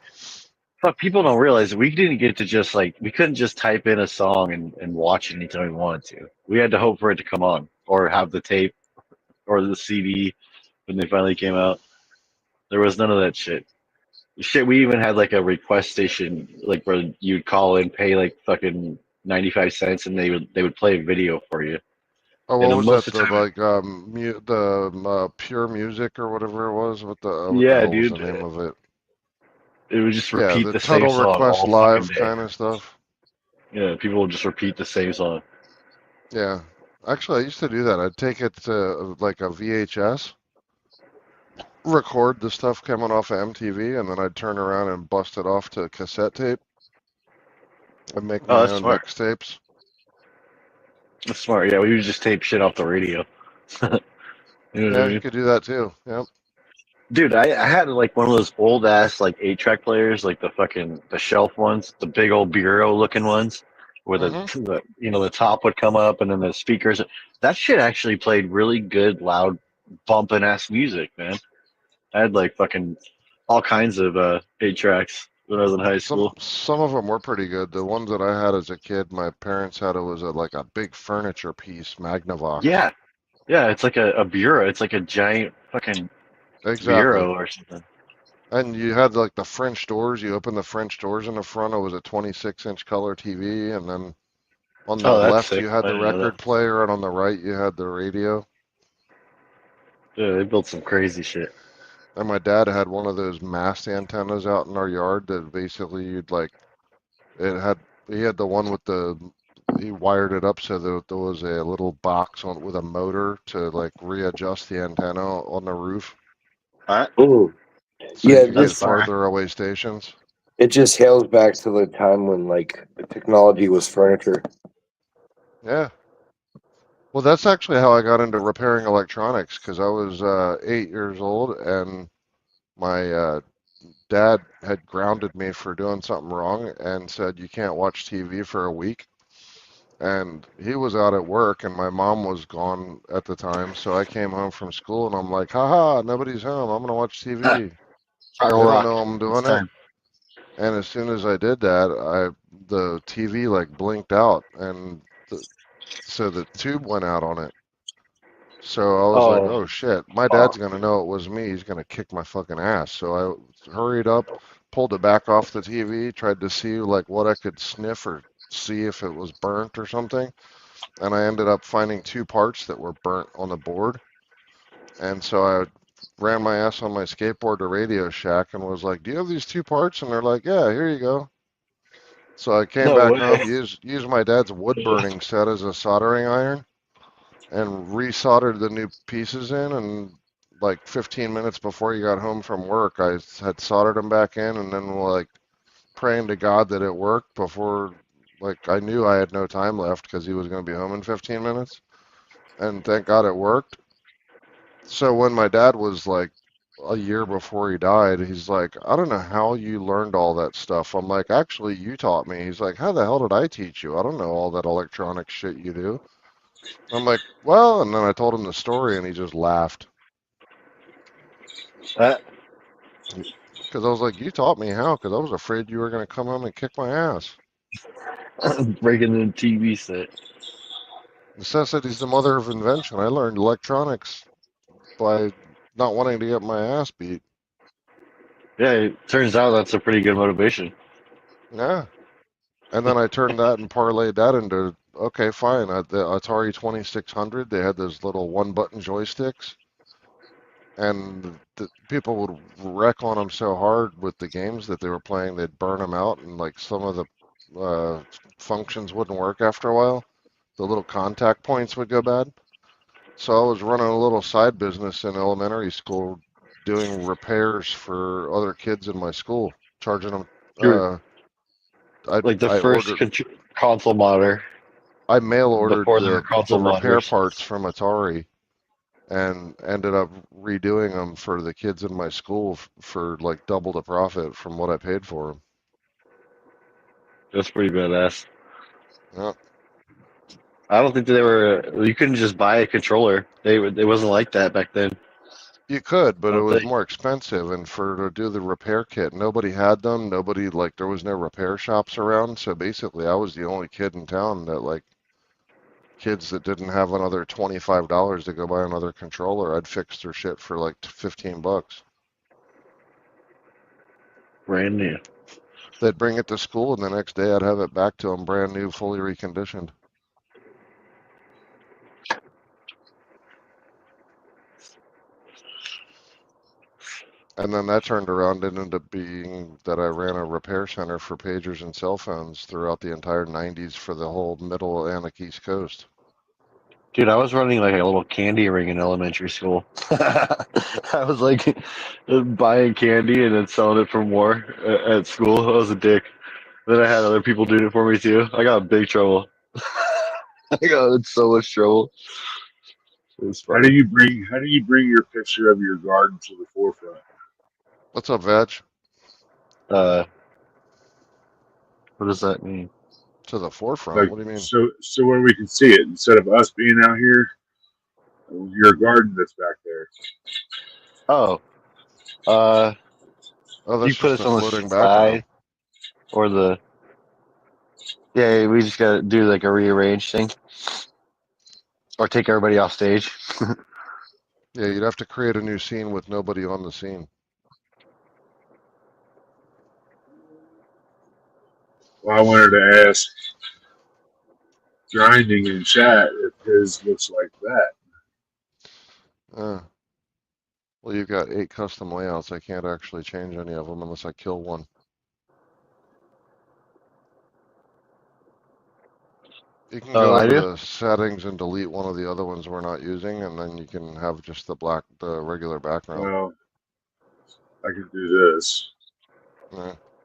fuck. People don't realize we didn't get to just like we couldn't just type in a song and watch it anytime we wanted to. We had to hope for it to come on or have the tape or the CD when they finally came out. There was none of that shit. Shit, we even had like a request station, like where you'd call and pay like fucking 95 cents, and they would play a video for you. Oh, And what was most that? of the time, The Pure Music or whatever it was. What the yeah, hell was dude, the name of it? it would just Yeah, repeat the the same Total song Request all fucking Live day. kind of stuff. Yeah, people would just repeat the same song. Yeah, actually, I used to do that. I'd take it to like a VHS, record the stuff coming off of MTV, and then I'd turn around and bust it off to cassette tape and make Oh, my that's own smart. mixtapes. That's smart. Yeah, we would just tape shit off the radio. You know what Yeah, I you mean? could do that too. Yep. Dude, I had like one of those old ass like 8-track players, like the shelf ones, the big old bureau looking ones, where Mm-hmm. the top would come up and then the speakers. That shit actually played really good, loud, bumping ass music, man. I had like fucking all kinds of 8-tracks when I was in high school. Some of them were pretty good. The ones that I had as a kid, my parents had, it was like a big furniture piece, Magnavox. Yeah, yeah, it's like a bureau. It's like a giant fucking Exactly. bureau or something. And you had like the French doors. You open the French doors in the front. It was a 26-inch color TV, and then on the Oh, that's left sick. you had I the didn't know that. record player, and on the right you had the radio. Yeah, they built some crazy shit. And my dad had one of those mast antennas out in our yard that basically you'd like, he had the one with he wired it up so that there was a little box with a motor to like readjust the antenna on the roof. Ooh. So Yeah, you could get just farther away stations. it just hails back to the time when like the technology was furniture. Yeah. Well, that's actually how I got into repairing electronics, because I was 8 years old and my dad had grounded me for doing something wrong and said, you can't watch TV for a week. And he was out at work and my mom was gone at the time. So I came home from school and I'm like, haha, nobody's home. I'm going to watch TV. They don't know I'm doing it. And as soon as I did that, the TV like blinked out and so the tube went out on it. So I was like, oh shit, my dad's going to know it was me. He's going to kick my fucking ass. So I hurried up, pulled it back off the TV, tried to see like what I could sniff or see if it was burnt or something. And I ended up finding 2 parts that were burnt on the board. And so I ran my ass on my skateboard to Radio Shack and was like, do you have these 2 parts? And they're like, yeah, here you go. So I came back home, used my dad's wood burning set as a soldering iron, and resoldered the new pieces in. And like 15 minutes before he got home from work, I had soldered them back in, and then like praying to God that it worked before, like I knew I had no time left because he was going to be home in 15 minutes. And thank God it worked. So when my dad was like a year before he died, he's like, I don't know how you learned all that stuff. I'm like, actually, you taught me. He's like, how the hell did I teach you? I don't know all that electronic shit you do. I'm like, well, and then I told him the story and he just laughed. Because I was like, you taught me how? Because I was afraid you were going to come home and kick my ass. Breaking the TV set. Necessity's the mother of invention. I learned electronics by not wanting to get my ass beat. Yeah, it turns out that's a pretty good motivation. Yeah. And then I turned that and parlayed that into, okay, fine. The Atari 2600, they had those little 1-button joysticks. And people would wreck on them so hard with the games that they were playing, they'd burn them out, and like some of the functions wouldn't work after a while. The little contact points would go bad. So I was running a little side business in elementary school, doing repairs for other kids in my school, charging them. Like the first console modder. I mail ordered before there were the console repair modders. parts from Atari, and ended up redoing them for the kids in my school for like double the profit from what I paid for them. That's pretty badass. Yeah. I don't think they were. You couldn't just buy a controller. It wasn't like that back then. You could, but it was think. more expensive, and to do the repair kit, nobody had them. Nobody, like, there was no repair shops around, so basically I was the only kid in town that, like, kids that didn't have another $25 to go buy another controller, I'd fix their shit for like $15. Brand new. They'd bring it to school, and the next day I'd have it back to them brand new, fully reconditioned. And then that turned around and ended up being that I ran a repair center for pagers and cell phones throughout the entire 90s for the whole middle Atlantic East Coast. Dude, I was running like a little candy ring in elementary school. I was like buying candy and then selling it for more at school. I was a dick. Then I had other people doing it for me too. I got in big trouble. I got in so much trouble. It was How funny. do you bring your picture of your garden to the forefront? What's up, Veg? What does that mean? To the forefront? Like What do you mean? so where we can see it instead of us being out here, your garden that's back there. Oh, Oh, you that's put just us a on the floating background. side or the. Yeah, we just gotta do like a rearrange thing, or take everybody off stage. Yeah, you'd have to create a new scene with nobody on the scene. Well, I wanted to ask Grinding in chat if his looks like that. Well, you've got 8 custom layouts. I can't actually change any of them unless I kill one. You can Oh, go I into do. the settings and delete one of the other ones we're not using, and then you can have just the regular background. Well, I can do this.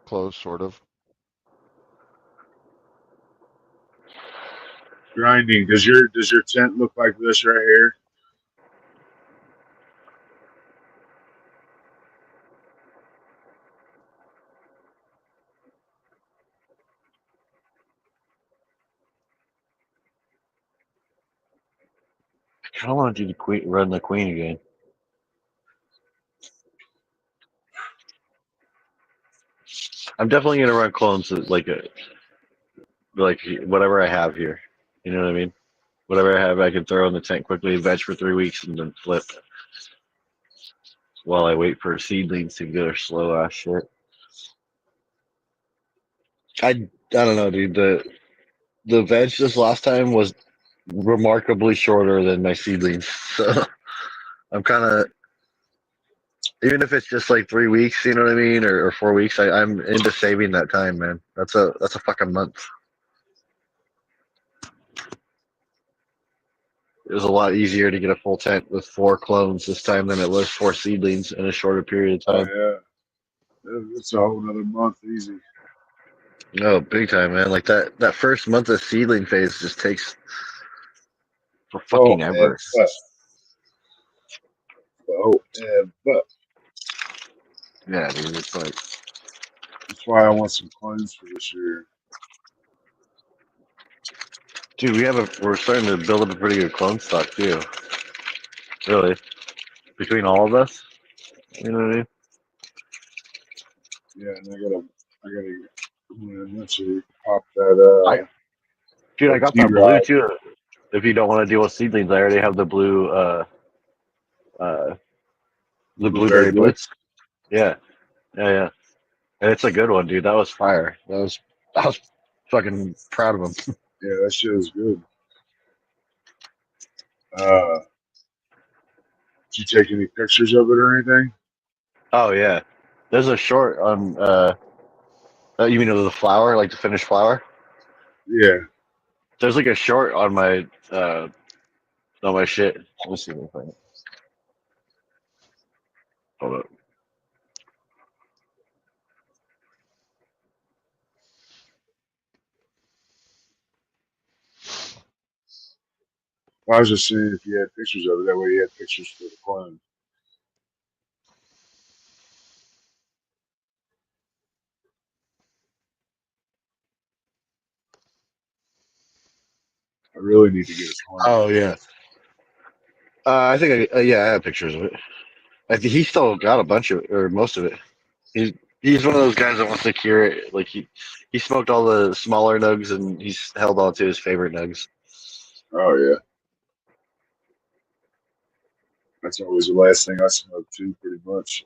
Close, sort of. Grinding. Does your tent look like this right here? I don't want to do the queen, run the queen again. I'm definitely gonna run clones like whatever I have here. You know what I mean? Whatever I have, I can throw in the tent quickly, veg for 3 weeks, and then flip while I wait for seedlings to get their slow ass shit. I don't know, dude. The veg this last time was remarkably shorter than my seedlings, so I'm kind of, even if it's just like 3 weeks, you know what I mean, or 4 weeks, I'm into saving that time, man. That's a fucking month. It was a lot easier to get a full tent with 4 clones this time than it was 4 seedlings in a shorter period of Oh time. yeah, it's a whole another month easy. No, big time, man. Like that first month of seedling phase just takes for fucking ever. But Yeah, dude, it's like, that's why I want some clones for this year. dude, we're starting to build up a pretty good clone stock too. Really, between all of us, you know what I mean? Yeah, and I'm gonna actually pop that. Dude, I That got that blue T-Rod. too. If you don't want to deal with seedlings, I already have the blue, the Blueberry blueberry blitz. Yeah, yeah. And it's a good one, dude. That was fire. I was fucking proud of him. Yeah, that shit is good. Did you take any pictures of it or anything? Oh yeah, there's a short on. You mean of the flower, like the finished flower? Yeah. There's like a short on my shit. Let me see if I can find it. Hold up. I was just seeing if you had pictures of it. That way you had pictures for the clone. I really need to get a clone. Oh yeah. I think I have pictures of it. I think he still got a bunch of it, or most of it. He's one of those guys that wants to cure it. Like he smoked all the smaller nugs and he's held on to his favorite nugs. Oh yeah. That's always the last thing I smoke too, pretty much.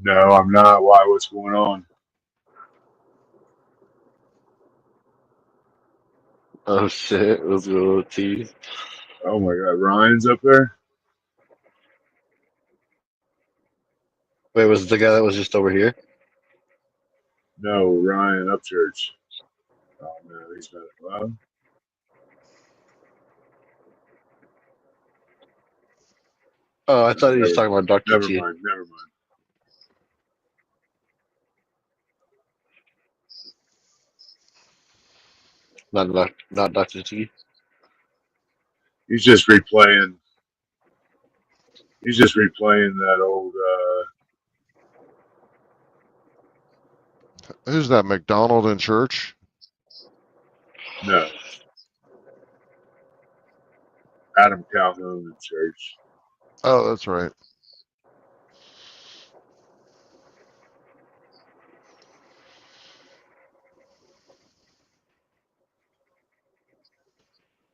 No, I'm not. Why? What's going on? Oh shit! Let's go tease. Oh my God, Ryan's up there. Wait, was it the guy that was just over here? No, Ryan Upchurch. Oh man, he's not allowed. Oh, I thought he was talking about Dr. Never T. mind. Not Dr. T. He's just replaying. He's just replaying that old. Who's that? McDonald in church? No, Adam Calhoun in church. Oh, that's right.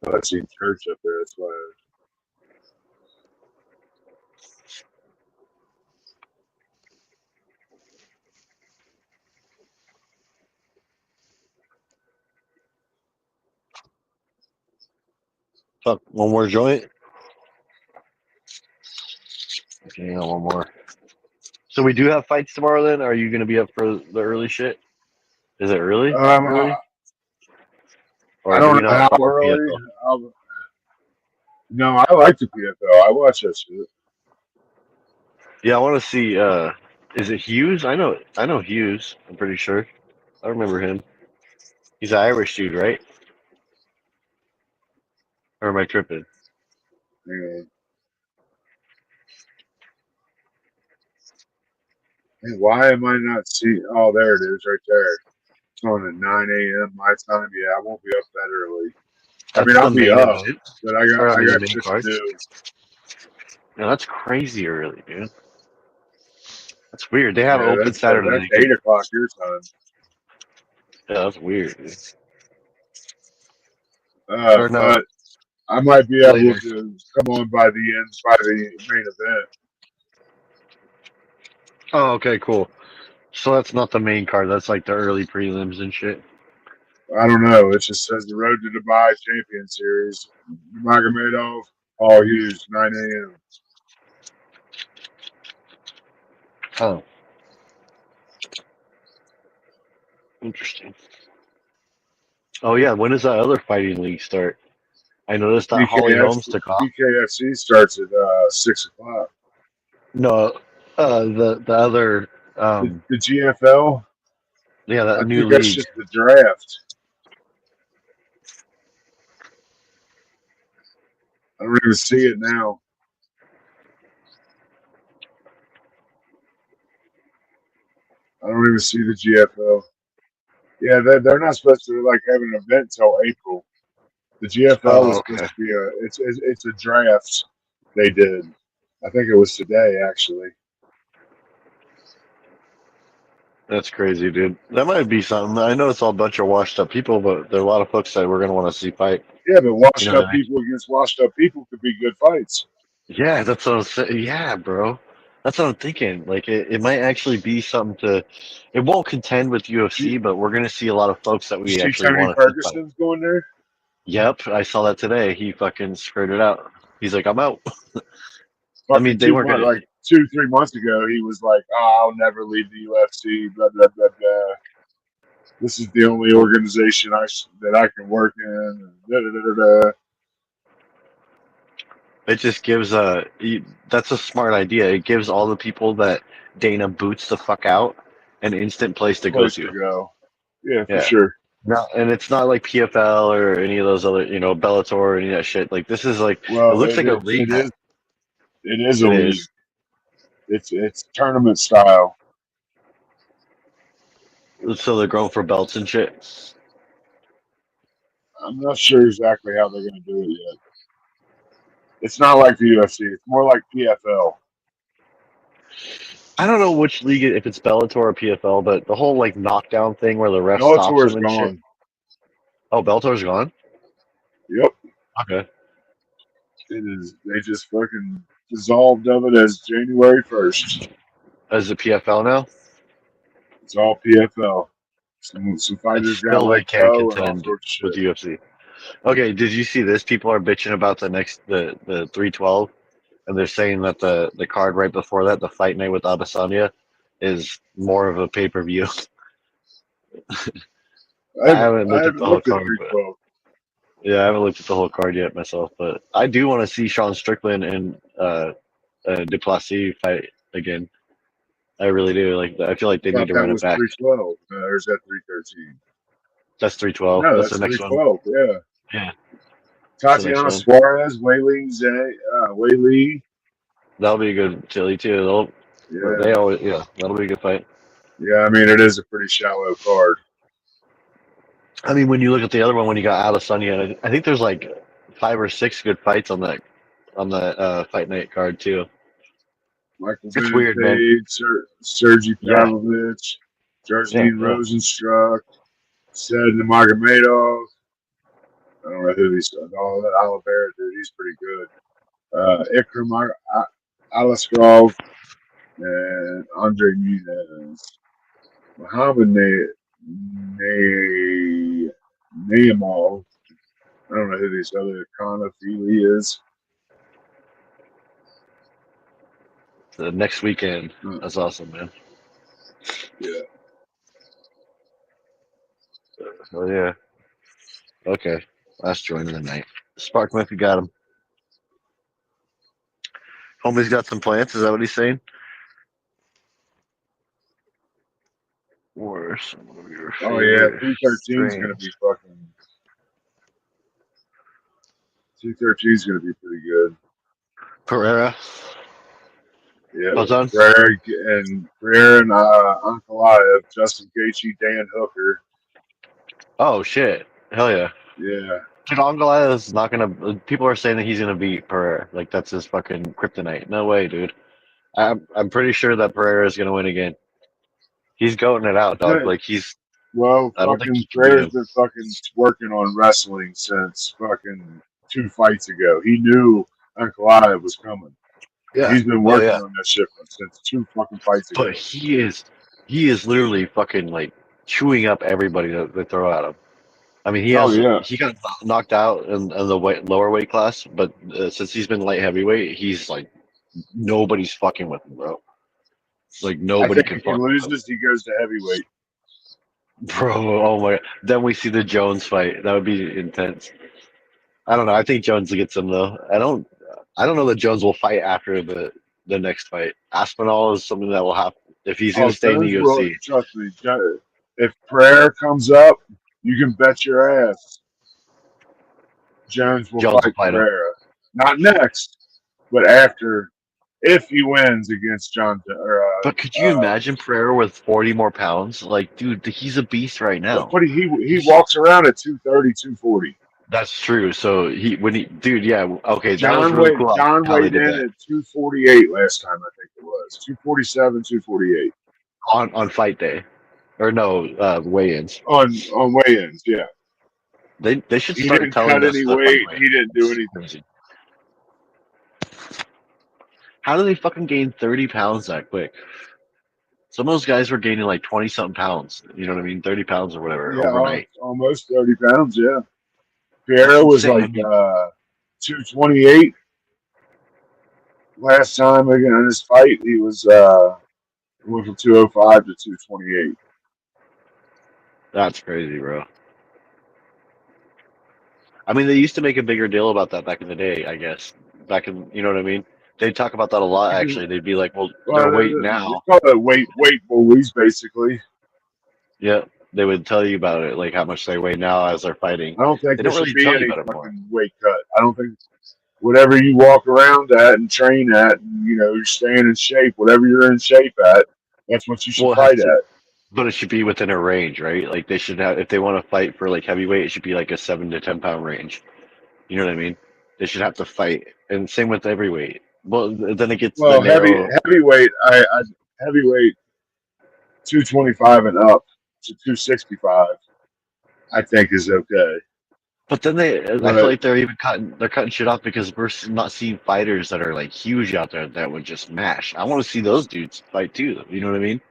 I seen church up there. That's why. Fuck, one more joint. Okay, yeah, one more. So we do have fights tomorrow. Then are you going to be up for the early shit? Is it early? Early? Or I do we don't know not how follow early. PFL? No, I like the PFL. I watch that shit. Yeah, I want to see. Is it Hughes? I know Hughes. I'm pretty sure. I remember him. He's an Irish dude, right? Or am I tripping? Yeah. Hey, why am I not seeing? Oh, there it is, right there. It's on at 9 a.m. my time. Yeah, I won't be up that early. I That's mean, the I'll be main up, event. but I Or I mean, the got main shit to card. do. No, that's crazy early, dude. That's weird. They have Yeah, open Saturday that's night. 8 o'clock your time. Yeah, that's weird, dude. Or no, But I might be able later. to come on by the main event. Oh, okay, cool. So that's not the main card. That's like the early prelims and shit. I don't know. It just says the Road to Dubai Champion Series. Magomedov, Paul Hughes, 9 a.m. Oh, interesting. Oh yeah, when does that other fighting league start? I noticed that Holly Holmes took off. BKFC starts at 6 o'clock. No, the other The GFL. Yeah, that I new think that's league. just the draft. I don't even see it now. I don't even see the GFL. Yeah, they're not supposed to like have an event till April. The GFL was Oh, supposed okay. to be it's a draft they did. I think it was today actually. That's crazy, dude. That might be something. I know it's all a bunch of washed up people, but there are a lot of folks that we're gonna want to see fight. Yeah, but You washed know what up I mean? people against washed up people could be good fights. Yeah, that's what I'm saying. Yeah, bro. That's what I'm thinking. Like, it might actually be something to. It won't contend with UFC, but we're gonna see a lot of folks that You we see actually Tony want to see fight. Ferguson's going there? Yep, I saw that today. He fucking skirted out. He's like, I'm out. I Fucking mean, they weren't gonna. 2-3 months ago, he was like, "Oh, I'll never leave the UFC." Blah blah blah blah. This is the only organization that I can work in. Da, da, da, da, da. It just gives that's a smart idea. It gives all the people that Dana boots the fuck out an instant place to go Place to to. go. Yeah, for Yeah. sure. No, and it's not like PFL or any of those other, Bellator or any of that shit. Like this is like it Well, looks like a league. it is a It league. is. It's tournament style. So they're going for belts and shit. I'm not sure exactly how they're going to do it yet. It's not like the UFC. It's more like PFL. I don't know which league, if it's Bellator or PFL, but the whole like knockdown thing where the ref stops Bellator's them and shit. gone. Oh, Bellator's gone? Yep. Okay. It is. They just fucking dissolved of it as January 1st. As the PFL now? It's all PFL. Some And fighters got still they let can't go and all contend sorts of with shit. UFC. Okay, did you see this? People are bitching about the 312, and they're saying that the card right before that, the fight night with Adesanya, is more of a pay per view. I haven't I looked at haven't the whole looked at card, but 312. yeah, I haven't looked at the whole card yet myself. But I do want to see Sean Strickland and Duplessis fight again. I really do. Like, I feel like I they need thought to that run it was back. 312. Or is that 313? That's 312. No, That's that's the next one. 312. Yeah. Yeah. That's the next Tatiana one. Suarez, Wei Li. That'll be a good chili too. They Yeah. always, that'll be a good fight. Yeah, I mean, it is a pretty shallow card. I mean, when you look at the other one, when you got Adesanya, I think there's like 5 or 6 good fights on that fight night card too. Michael It's weird, man. Benedict, Sergey Yeah. Pavlovich, Yeah, Georgine bro. Rosenstruck, Said Nurmagomedov. I don't know who these. Oh, that Oliveira dude, he's pretty good. Ikram Alaskrov and Andre Muniz. Muhammad Naimov. I don't know who these other Konofili is. The next weekend. That's awesome, man. Yeah. Oh yeah. Okay. Last join of the night. Spark Murphy got him. Homie's got some plants. Is that what he's saying? Or some of your Oh yeah, favorite 213 is gonna be fucking. 213 is gonna be pretty good. Pereira. Yeah, What's on? Pereira and Ankalaev, Justin Gaethje, Dan Hooker. Oh shit! Hell yeah! Yeah. Dude, Angela is not gonna. People are saying that he's gonna beat Pereira. Like that's his fucking kryptonite. No way, dude. I'm pretty sure that Pereira is gonna win again. He's goating it out, dog. Okay. Like he's. Well, I don't think fucking he can beat Pereira's him. been fucking working on wrestling since fucking 2 fights ago. He knew Ankalaev was coming. Yeah. He's been Oh working yeah. on that shit since 2 fucking fights ago. But he is literally fucking like chewing up everybody that they throw at him. I mean, he Oh, has yeah. he got knocked out in the lower weight class, but since he's been light heavyweight, he's like nobody's fucking with him, bro. Like I nobody think can if he fuck with him, loses, he goes to heavyweight. bro. Oh my! Then we see the Jones fight. That would be intense. I don't know. I think Jones gets him though. I don't know that Jones will fight after the next fight. Aspinall is something that will happen if he's going Oh, to stay in the Jones will, UFC. trust me. If Pereira comes up, you can bet your ass Jones will Jones will fight fight him. Pereira. Not next, but after, if he wins against John. But could you imagine Pereira with 40 more pounds? Like, dude, he's a beast right now. But he walks around at 230, 240. That's true. So dude, yeah, okay, that was John really cool. John how they weighed did in that. at 248 last time, I think it was. 247, 248. On fight day, or no, weigh-ins. On weigh-ins, yeah. They should He start didn't telling cut us any stuff weight. like He didn't do It's anything. crazy. How do they fucking gain 30 pounds that quick? Some of those guys were gaining like 20 something pounds. You know what I mean? 30 pounds or whatever Yeah, overnight. almost 30 pounds, yeah. Pereira That's was insane. like 228 last time again in his fight. He was went from 205 to 228. That's crazy, bro. I mean, they used to make a bigger deal about that back in the day, I guess. Back in, you know what I mean? They'd talk about that a lot, actually. They'd be like, well, their weight now. They call it weight bullies, basically. Yeah, they would tell you about it, like how much they weigh now as they're fighting. I don't think They there don't should really be tell any you about it more. fucking weight cut. I don't think whatever you walk around at and train at, and, you know, you're staying in shape, whatever you're in shape at, that's what you should Well, it has fight to- at. But it should be within a range, right? Like they should have, if they want to fight for like heavyweight, it should be like a 7 to 10 pound range. You know what I mean? They should have to fight, and same with every weight. Well, then it gets Well, the narrow. heavyweight, heavyweight 225 and up to 265, I think is okay. But then I But- feel like they're cutting shit off because we're not seeing fighters that are like huge out there that would just mash. I want to see those dudes fight too. You know what I mean?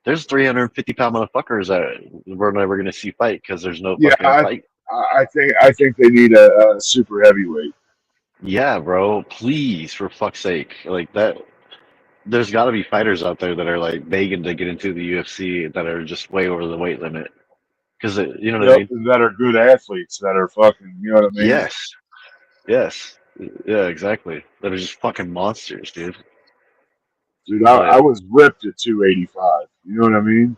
There's 350-pound motherfuckers that we're never gonna see fight because there's no Yeah, fucking fight. I think they need a super heavyweight. Yeah, bro. Please, for fuck's sake, like that. There's got to be fighters out there that are like begging to get into the UFC that are just way over the weight limit. Because you know what I mean? That are good athletes that are fucking, you know what I mean? Yes. Yeah, exactly. That are just fucking monsters, dude. Dude, I was ripped at 285. You know what I mean?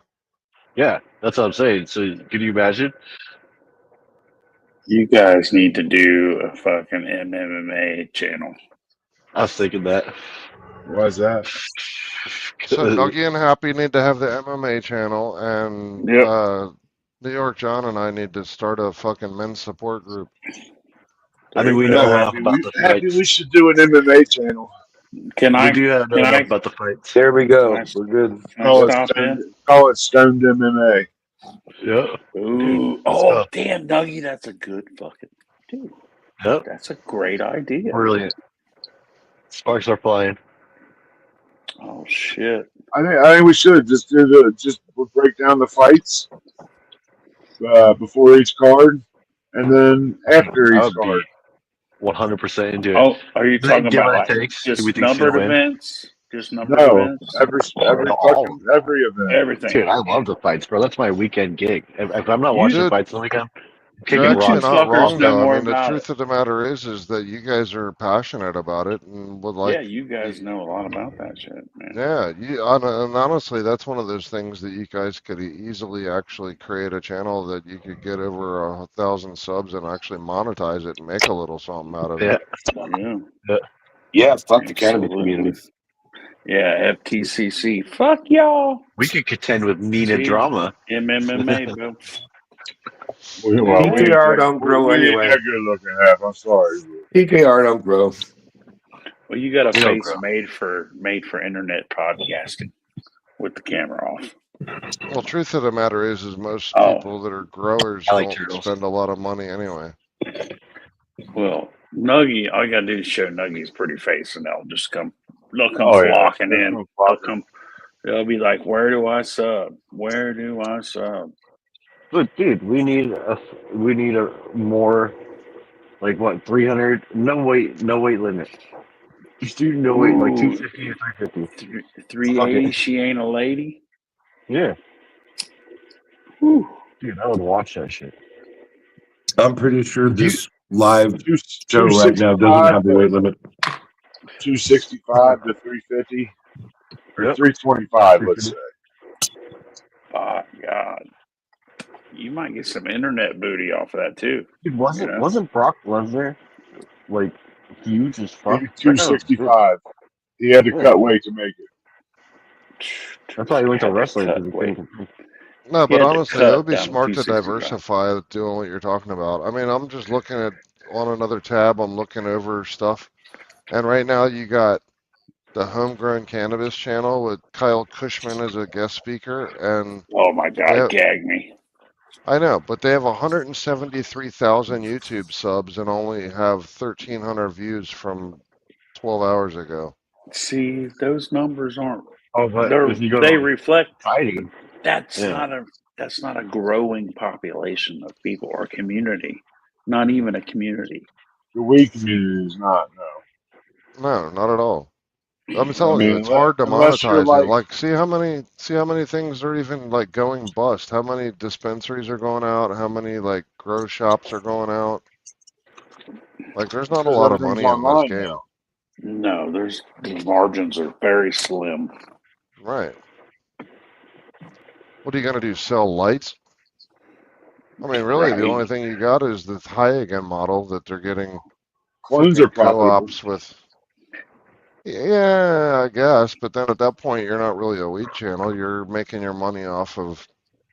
Yeah, that's what I'm saying. So, can you imagine? You guys need to do a fucking MMA channel. I was thinking that. Why's that? So Nuggy and Happy need to have the MMA channel, and Yep. New York John and I need to start a fucking men's support group. I mean, we know enough about the Happy fights. we should do an MMA channel. Can We I? do know Can enough I? about the fights. There we go. Can I- We're good. Can I Call it stop stoned, in? call it stoned MMA. Yeah. Ooh. Oh, damn, Nuggy, that's a good fucking dude. Yep. That's a great idea. Brilliant. Sparks are flying. Oh shit. I think we should just we'll break down the fights before each card, and then after I each would card. be 100% into it. Oh, are you Does that talking give about what it like takes? Who we just think's numbered gonna win? events? Just numbered No, events? every All. event. Everything. Dude, I love the fights, bro. That's my weekend gig. If I'm not watching Dude, fights on the weekend, I'm You're kicking actually rocks. not wrong, know though. I more mean, the about truth of the matter is that you guys are passionate about it and would like. Yeah, you guys know a lot about that shit, man. Yeah, and honestly, that's one of those things that you guys could easily actually create a channel that you could get over 1,000 subs and actually monetize it and make a little something out of it. Yeah. Yeah, fuck the cannabis Absolutely. community. Yeah, FTCC. Fuck y'all. We could contend with Nina See? Drama. MMA, bro. PKR don't grow we anyway. ain't that good looking, half. I'm sorry. PKR don't grow. Well, you got a We don't face made for internet podcasting with the camera off. Well, truth of the matter is most Oh. people that are growers I like don't turtles. spend a lot of money anyway. Well, Nuggy, all you gotta do is show Nuggy's pretty face, and they'll just come. They'll come Oh, yeah. flocking They'll in. come flocking. They'll come. They'll be like, "Where do I sub? Where do I sub?" But dude, we need a more like what 300? No weight limit. Just do no weight, like Ooh. 250 or 350. 380. She ain't a lady. Yeah. Whew. Dude, I would watch that shit. I'm pretty sure this live show right now 265 doesn't have the weight limit. 265 to 350 or Yep. 325, let's say. Oh God, you might get some internet booty off of that too. Dude, wasn't Brock Lesnar like huge as fuck? 265. He had to cut weight to make it. That's why he went to Had to wrestling cut because he weight. couldn't. No, He but had to honestly, it cut would be down to smart to 265. diversify doing what you're talking about. I mean, I'm just looking at on another tab, I'm looking over stuff. And right now you got the Homegrown Cannabis channel with Kyle Cushman as a guest speaker. And Oh my God, Yeah. gag me. I know, but they have 173,000 YouTube subs and only have 1,300 views from 12 hours ago. See, those numbers aren't. Oh, but They're, if you go they to reflect. fighting, That's yeah. that's not a growing population of people or community. Not even a community. The weed community is not, no. No, not at all. I'm I telling mean, you, it's hard to unless you're monetize it. like, Like, see how many things are even like going bust. How many dispensaries are going out? How many like grow shops are going out? Like, there's not a because lot of everything's money in this online game. now. No, the margins are very slim. Right. What are you gonna do? Sell lights? I mean, really, the only Right. thing you got is the high again model that they're getting Clones are freaking profitable. co-ops with. Yeah, I guess, but then at that point, you're not really a weed channel. You're making your money off of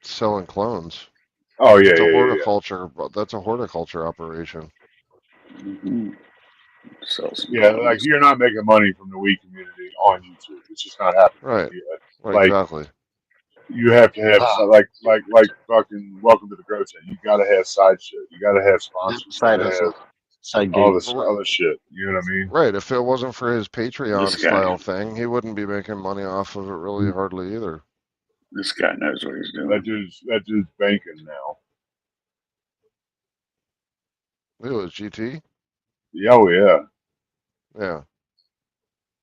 selling clones. Oh, yeah, It's a yeah, yeah, yeah. horticulture. That's a horticulture operation. Mm-hmm. Sell some Yeah, like clones. you're not making money from the weed community on YouTube. It's just not happening Right. yet. Right. Like, Exactly. you have to have like fucking Welcome to the Grow Tent. You gotta have side shit. You gotta have sponsors. You Side gotta hustle, have side all gig. this other shit. You know what I mean? Right. If it wasn't for his Patreon This guy, style thing, he wouldn't be making money off of it really hardly either. this guy knows what he's doing. That dude's banking now. It was GT. Yeah, oh yeah. Yeah.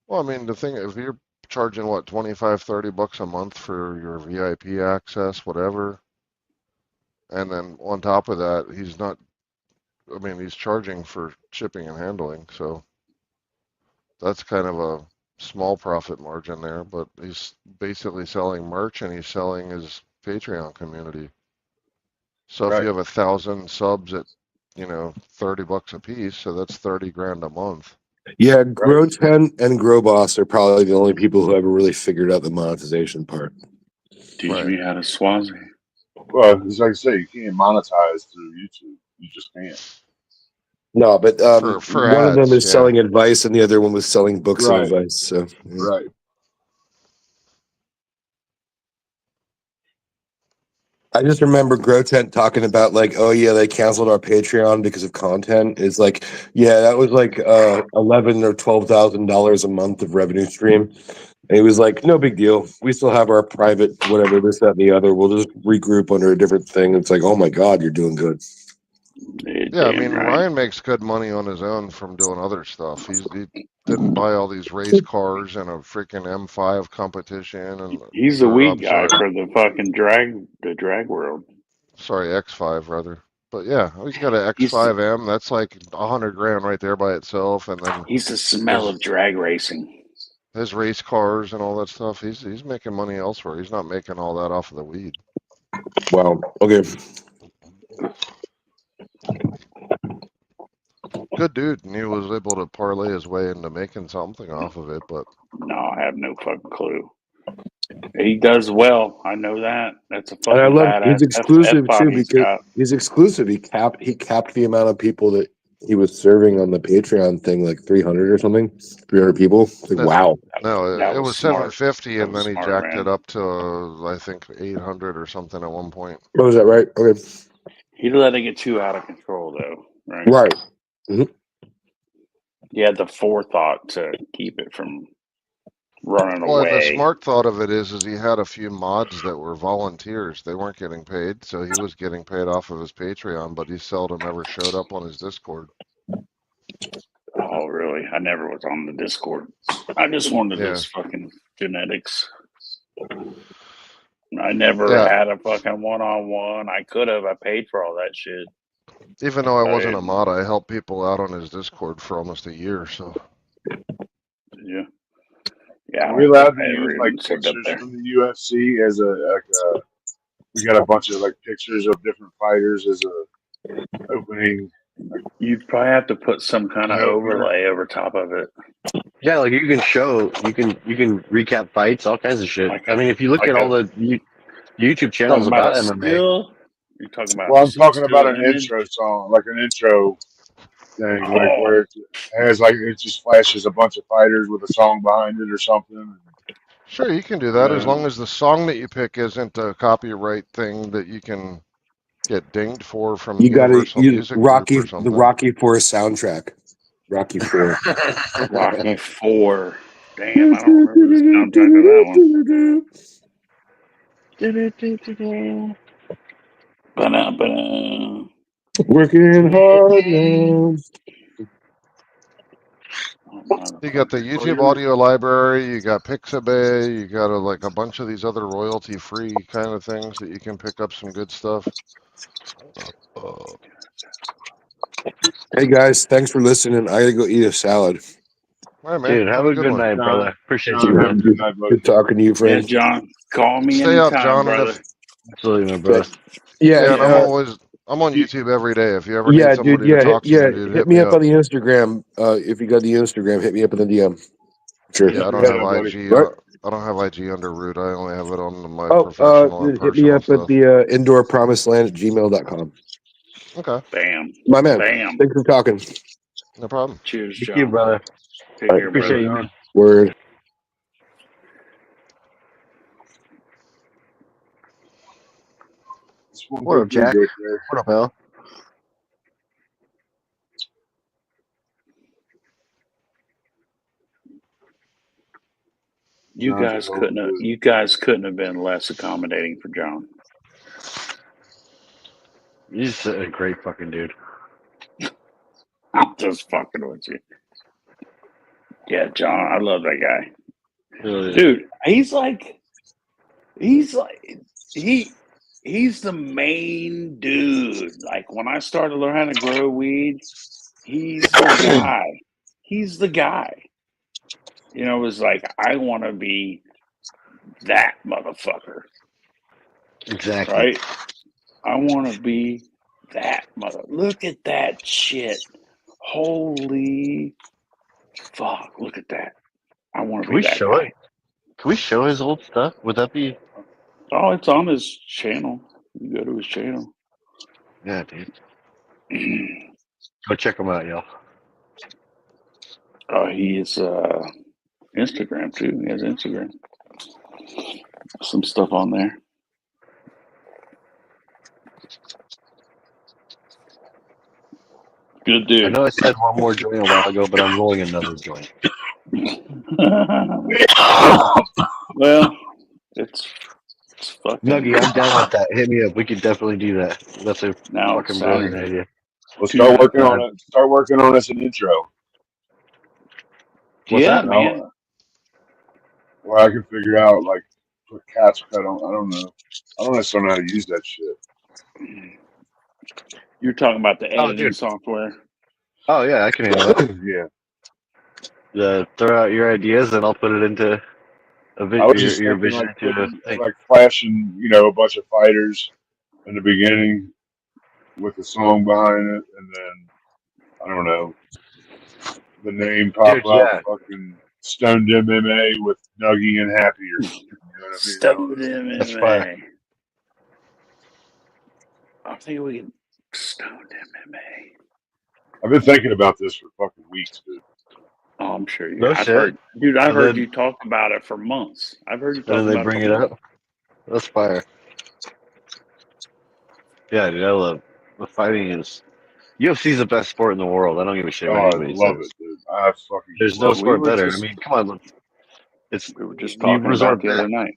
Well, I mean, the thing, if you're charging what, 25, 30 bucks a month for your VIP access, whatever, and then on top of that, he's not, I mean, he's charging for shipping and handling, so that's kind of a small profit margin there, but he's basically selling merch and he's selling his Patreon community. So if Right. you have 1,000 subs at $30 a piece, so that's 30 grand a month. Yeah, Grow10 and GrowBoss are probably the only people who ever really figured out the monetization part. Teach me how to Swazi. Well, it's like I say, you can't monetize through YouTube. You just can't. No, but For one of them ads, is yeah. selling advice, and the other one was selling books of Right. advice. So, yeah. Right. I just remember Grotent talking about like, oh yeah, they canceled our Patreon because of content. It's like, yeah, that was like $11,000 or $12,000 a month of revenue stream. And he was like, no big deal. We still have our private whatever, this, that, and the other. We'll just regroup under a different thing. It's like, oh my God, you're doing good. Yeah, I mean, Ryan makes good money on his own from doing other stuff. He didn't buy all these race cars and a freaking M5 competition. And He's the or, weed I'm guy sorry, for the fucking drag world. sorry, X5 rather. But yeah, he's got an X5M. That's like 100 grand right there by itself. And then He's the smell of drag racing. his race cars and all that stuff. He's making money elsewhere. He's not making all that off of the weed. Wow. Okay. Good dude, and he was able to parlay his way into making something off of it. But No, I have no fucking clue. He does well. I know that. That's a And I fucking love badass he's exclusive F-bomb too he's because got. he's exclusive. He capped the amount of people that he was serving on the Patreon thing, like 300 or something, 300 people. It's like, wow. no, That it was was smart. 750, and That was then he smart, jacked man. it up to I think 800 or something at one point. Oh, is that right? Okay. He let it get too out of control, though, right? Right. Mhm. He had the forethought to keep it from running Well, and the away. smart thought of it is he had a few mods that were volunteers. They weren't getting paid, so he was getting paid off of his Patreon, but he seldom ever showed up on his Discord. Oh, really? I never was on the Discord. I just wanted Yeah. this fucking genetics. I never Yeah. had a fucking one-on-one. I could have. I paid for all that shit. Even though I But wasn't a mod, I helped people out on his Discord for almost a year. So yeah. Yeah, I Are we don't allowed think to I ever use like even signed up pictures there. from the UFC as we got a bunch of like pictures of different fighters as a opening? You'd probably have to put some kind of Yeah, overlay over top of it. Yeah, like you can recap fights, all kinds of shit. I mean, if you look at all the YouTube channels Talking about about a MMA, still? You're talking about Well, I'm just a talking about still an image? intro song, like an intro thing, like Oh. where it has like it just flashes a bunch of fighters with a song behind it or something. sure, you can do that as long as the song that you pick isn't a copyright thing that you can get dinged for from You got to Universal use Music Group or the something. Rocky IV soundtrack. Rocky IV. Rocky 4. Damn, I don't remember the soundtrack of that one. Ba-da-ba-da. Working hard now. You got the YouTube audio library, you got Pixabay, you got like a bunch of these other royalty-free kind of things that you can pick up some good stuff. Hey guys, thanks for listening. I gotta go eat a salad. All right, man. dude, have a good one. night, brother. Appreciate you, John, have a man. good night, buddy. Good talking to you, Yeah, friend. John, call me Stay up, anytime, John. And brother. if, Absolutely, my brother. Yeah, and I'm on YouTube every day. If you ever yeah, need dude. somebody Yeah, to talk to, dude, hit me up on the Instagram. If you got the Instagram, hit me up in the DM. Sure. Yeah, I don't have IG. What? I don't have IG under root. I only have it on my Oh, professional and hit me personal up stuff. at the indoorpromiseland@gmail.com. Okay. Bam. My man. Bam. Thanks for talking. No problem. Cheers, Thank John. you, brother. Take care, Appreciate brother. you, man. Word. What up, Jack? What up, Al? You guys couldn't have been less accommodating for John. He's a great fucking dude. I'm just fucking with you. Yeah, John, I love that guy. Dude, he's the main dude. Like when I started learning how to grow weed, he's the guy. He's the guy. You know, it was like, I want to be that motherfucker. Exactly. Right? I want to be that mother. Look at that shit. Holy fuck! Look at that. I want to Can be we that show guy. it? Can we show his old stuff? Would that be? Oh, it's on his channel. You go to his channel. Yeah, dude. Go check him out, y'all. He is Instagram too. He has Instagram. Some stuff on there. Good I dude. know I said one more joint a while ago, but I'm rolling another joint. Well, it's fucking. Nuggy, I'm down with that. Hit me up. We could definitely do that. That's a Now it's fucking brilliant Saturday. idea. Well, start working on it. Start working on us an intro. What's Yeah, that? man. Where I can figure out like put catch cut on. I don't know. I don't necessarily know how to use that shit. You're talking about the Oh, editing dude. software. Oh yeah, I can handle that. Yeah. Throw out your ideas, and I'll put it into a I was just your thinking vision like into a putting, thing. like flashing, a bunch of fighters in the beginning with the song behind it, and then I don't know, the name pop Dude, up, yeah. fucking Stoned MMA with Nuggy and Happy or something. You know what I mean? Stoned That's fire. MMA. I think we can Stoned MMA. I've been thinking about this for fucking weeks, dude. Oh, I'm sure you. No I've shit. heard, dude. I've And heard then- you talk about it for months. I've heard you And talk then they about bring it it for months. up. That's fire. Yeah, dude, I love the fighting is. UFC's the best sport in the world. I don't give a shit Oh, what I anybody love says. it, dude. I fucking There's no love We sport were better. just I mean, come on. It's we were just you talking resort about the back. other night.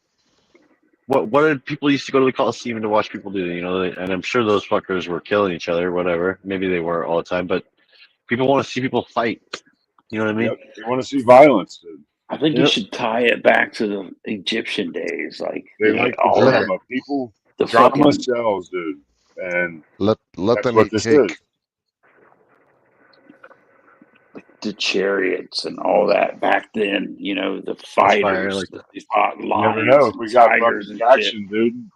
What did people used to go to the Coliseum to watch people do? And I'm sure those fuckers were killing each other, whatever. Maybe they weren't all the time, but people want to see people fight. You know what I mean? Yep. They want to see violence, dude. I think you Yep. should tie it back to the Egyptian days, like They like the all drama. that. People, The drama fucking sells, dude. And Let that's them what eat this cake. is. the chariots and all that back then. The That's fire. I fighters, like that. they fought You never lions know if and we got tigers fucking and shit. action, dude.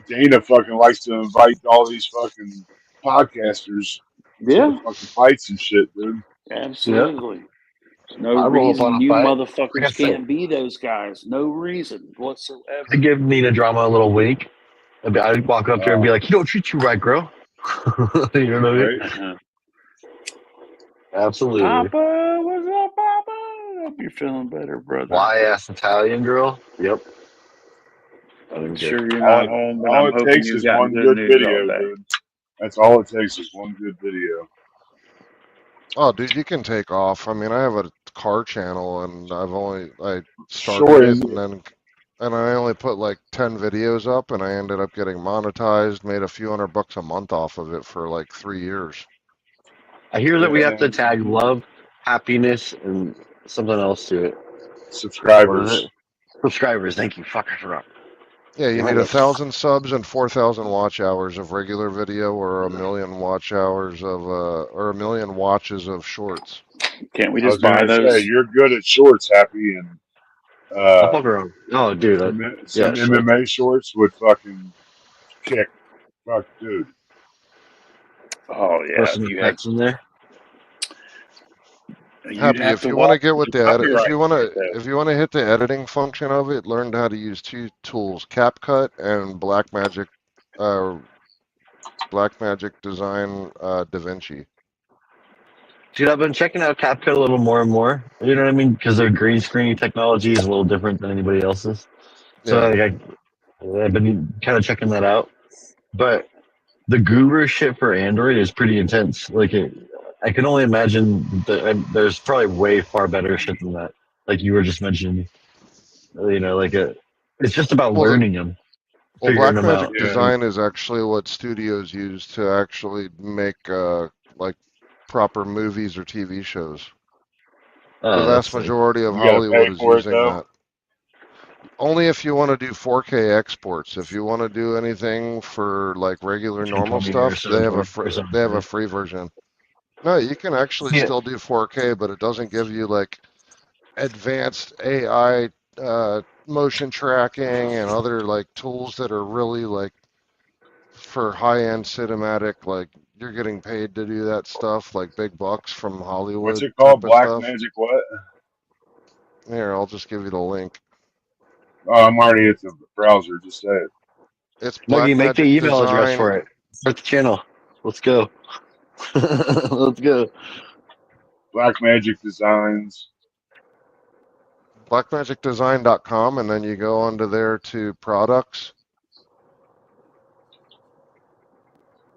Dana fucking likes to invite all these fucking podcasters to Yeah, the fucking fights and shit, dude. absolutely. No I roll up on reason a you fight. Like I motherfuckers said, can't be those guys. No reason I whatsoever. give Nina Drama a little wink. I'd walk up to her and be like, "He don't treat you right, girl." You know what I mean? Right? Absolutely. Papa, what's up, Papa? Hope you're feeling better, brother. Fly-ass Italian girl. Yep. I'm good. Sure you're All not it, home, but all I'm it hoping takes you've is gotten one good good news all video, day. dude. That's all it takes is one good video. Oh, dude, you can take off. I mean, I have a car channel, and I started Sure, it, and I only put like 10 videos up, and I ended up getting monetized, made a few $100 a month off of it for like 3 years. I hear that we have to and tag love, happiness, and something else to it. What is subscribers. it? Subscribers. Thank you. Fuck, I forgot. Yeah, you Damn need it. 1,000 subs and 4,000 watch hours of regular video, or 1,000,000 watch hours of or 1,000,000 watches of shorts. Can't we I was just buy gonna say those? you're good at shorts, Happy, and I'll fuck around. Oh, dude. some Sure. MMA shorts would fucking kick. Fuck, dude. Oh Throw yeah, some effects in there. you'd Happy, have if to you want to walk get with through the edit, if copyright you want shit, to, though. if you want to hit the editing function of it, learn how to use two tools: CapCut and Blackmagic Design DaVinci. Dude, I've been checking out CapCut a little more and more. You know what I mean? Because their green screen technology is a little different than anybody else's. So Yeah. I've been kind of checking that out. But the Guru shit for Android is pretty intense. I can only imagine that there's probably way far better shit than that. Like you were just mentioning, it's just about Well, learning them, Well, figuring them out. Blackmagic Design is actually what studios use to actually make like proper movies or TV shows. The Oh, vast that's like, majority of You gotta Hollywood pay is for it using though. that. Only if you want to do 4K exports. If you want to do anything for like regular normal Premiere or stuff, they have a something. they have a free version. No, you can actually Yeah. still do 4K, but it doesn't give you like advanced AI motion tracking and other like tools that are really like for high-end cinematic, like you're getting paid to do that stuff, like big bucks from Hollywood What's it called? type of Black stuff. Magic what? Here, I'll just give you the link. Oh, I'm already at the browser. Just say it. It's Nuggy, make the Blackmagic email address Design. for it. Start the channel. Let's go. Let's go. Black Magic Designs. Blackmagicdesign.com, and then you go onto there to products,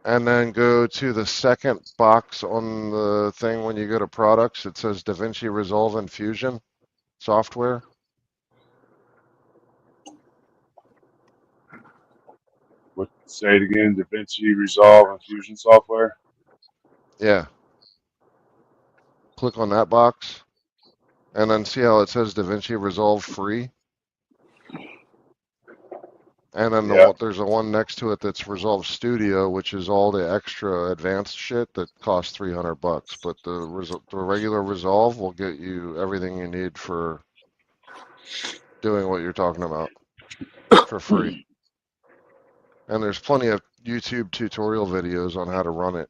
and then go to the second box on the thing. When you go to products, it says DaVinci Resolve and Fusion software. What? Say it again. DaVinci Resolve and Fusion software. Yeah. Click on that box, and then see how it says DaVinci Resolve free. And then there's a one next to it that's Resolve Studio, which is all the extra advanced shit that costs $300. But the regular Resolve will get you everything you need for doing what you're talking about for free. And there's plenty of YouTube tutorial videos on how to run it.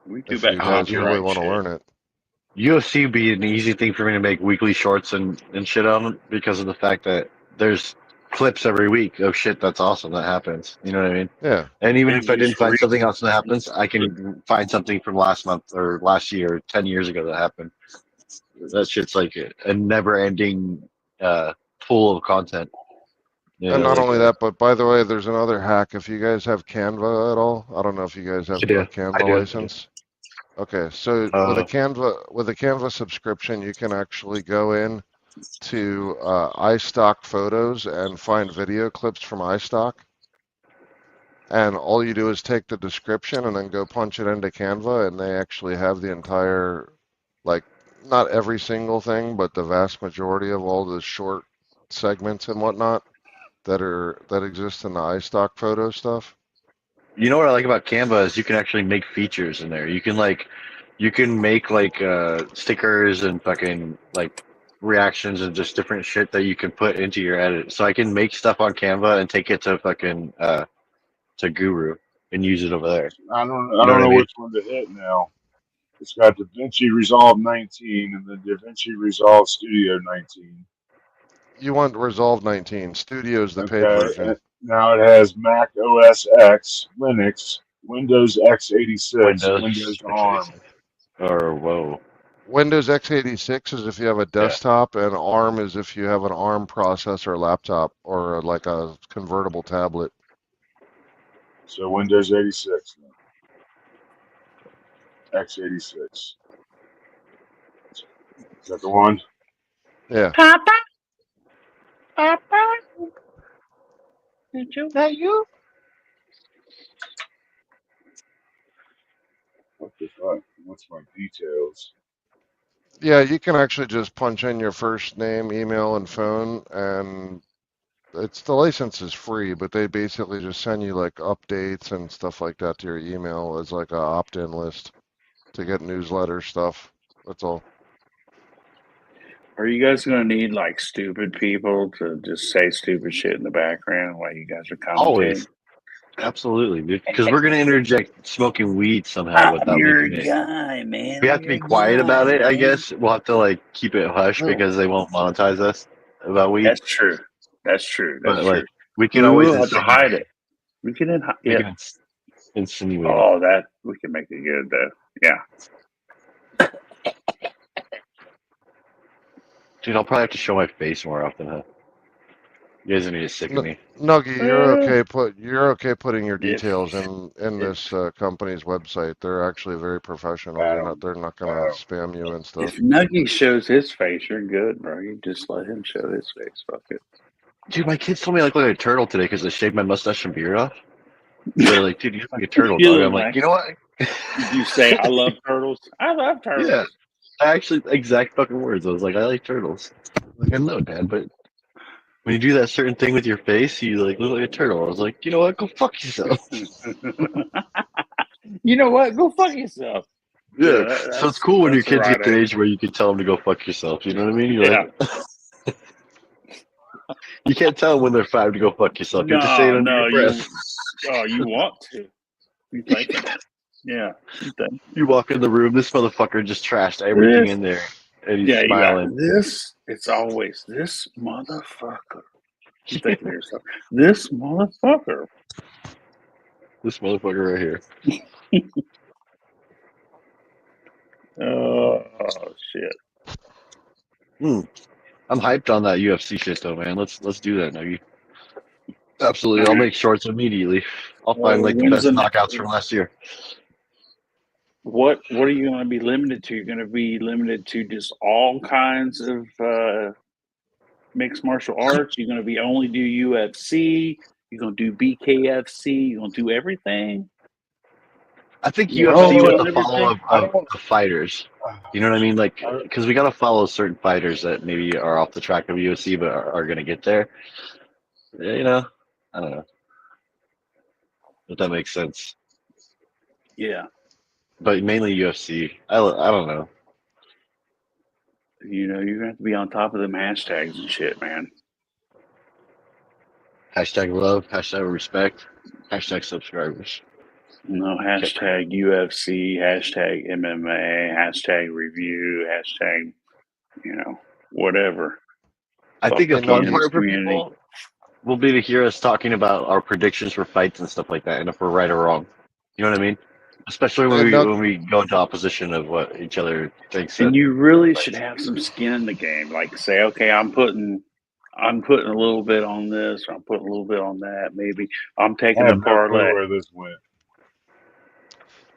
We do If that you guys really copyright want to shit. learn it. UFC would be an easy thing for me to make weekly shorts and shit on because of the fact that there's clips every week of shit that's awesome that happens. You know what I mean? Yeah. And even And if I didn't just find read. something else that happens, I can find something from last month or last year, 10 years ago that happened. That shit's like a never-ending pool of content. You And know, not like, only that, but by the way, there's another hack. If you guys have Canva at all, I don't know if you guys have I do. a Canva I do. license. Okay, so with a Canva subscription, you can actually go in to iStock Photos and find video clips from iStock. And all you do is take the description and then go punch it into Canva, and they actually have the entire, like, not every single thing, but the vast majority of all the short segments and whatnot that exist in the iStock photo stuff. You know what I like about Canva is you can actually make features in there. You can make stickers and fucking like reactions and just different shit that you can put into your edit. So I can make stuff on Canva and take it to fucking to Guru and use it over there. I don't You know what I know mean? which one to hit now. It's got DaVinci Resolve 19 and then DaVinci Resolve Studio 19. You want Resolve 19. Studio's the paid Okay, version. and now it has Mac OS X, Linux, Windows x86, Windows ARM. Or whoa. Windows x86 is if you have a desktop, and ARM is if you have an ARM processor laptop or like a convertible tablet. So Windows 86 now. x86. Is that the one? Yeah. Papa? Papa? Is that you? What the fuck? What's my details? Yeah, you can actually just punch in your first name, email, and phone, and the license is free, but they basically just send you like updates and stuff like that to your email as like a opt-in list to get newsletter stuff. That's all. Are you guys gonna need like stupid people to just say stupid shit in the background while you guys are commentating? Always. Absolutely, dude. Because we're gonna interject smoking weed somehow without I'm your making it. guy, man. We have to be quiet about it, I guess. We'll have to like keep it hush because they won't monetize us about weed. That's true. That's true. That's But true. like we can always have to hide it. We can We can insinuate. Oh, that we can make it good though. Yeah. Dude, I'll probably have to show my face more often, huh? You guys are gonna sick of me. Nuggy, you're okay putting your details in this company's website. They're actually very professional. They're not gonna spam you and stuff. If Nuggy shows his face, you're good, bro. You just let him show his face. Fuck it. Dude, my kids told me I look like a turtle today because I shaved my mustache and beard off. They're like, dude, you look like a turtle, You dog. look I'm like, like- you know what? You say, I love turtles. I love turtles. Yeah. I actually, exact fucking words. I was like, I like turtles. Like, I know, Dad, but when you do that certain thing with your face, you like look like a turtle. I was like, you know what? Go fuck yourself. You know what? Go fuck yourself. Yeah. So it's cool when your that's kids right get to the age where you can tell them to go fuck yourself. You know what I mean? You're like, you can't tell them when they're 5 to go fuck yourself. You have to say it under your breath. Oh, you want to? You thinking it? Yeah. You think You walk in the room, this motherfucker just trashed everything this? in there, and he's Yeah, you got smiling. this. It's always this motherfucker. You thinking to yourself, this motherfucker. This motherfucker right here. Oh shit. I'm hyped on that UFC shit though, man. Let's do that, Nuggy. Absolutely, I'll make shorts immediately. I'll find like the When's best the knockouts from last year. What are you going to be limited to? You're going to be limited to just all kinds of mixed martial arts. You're going to be only do UFC. You're going to do BKFC. You're going to do everything. I think Yeah, UFC with touch the on follow everything. up of the fighters. You know what I mean? Like, because we got to follow certain fighters that maybe are off the track of UFC but are going to get there. You know, I don't know if that makes sense. Yeah, But mainly UFC. I don't know. you know, you're going to have to be on top of them hashtags and shit, man. Hashtag love, hashtag respect, hashtag subscribers. No hashtag UFC, hashtag MMA, hashtag review, hashtag, you know, whatever. I think Fuck a the fun cannabis part for community. people will be to hear us talking about our predictions for fights and stuff like that, and if we're right or wrong. You know what I mean? Especially when we go into opposition of what each other thinks. And That, you really should have some skin in the game. Like say, okay, I'm putting a little bit on this, or I'm putting a little bit on that. Maybe I'm I taking a have no clue parlay. where this went.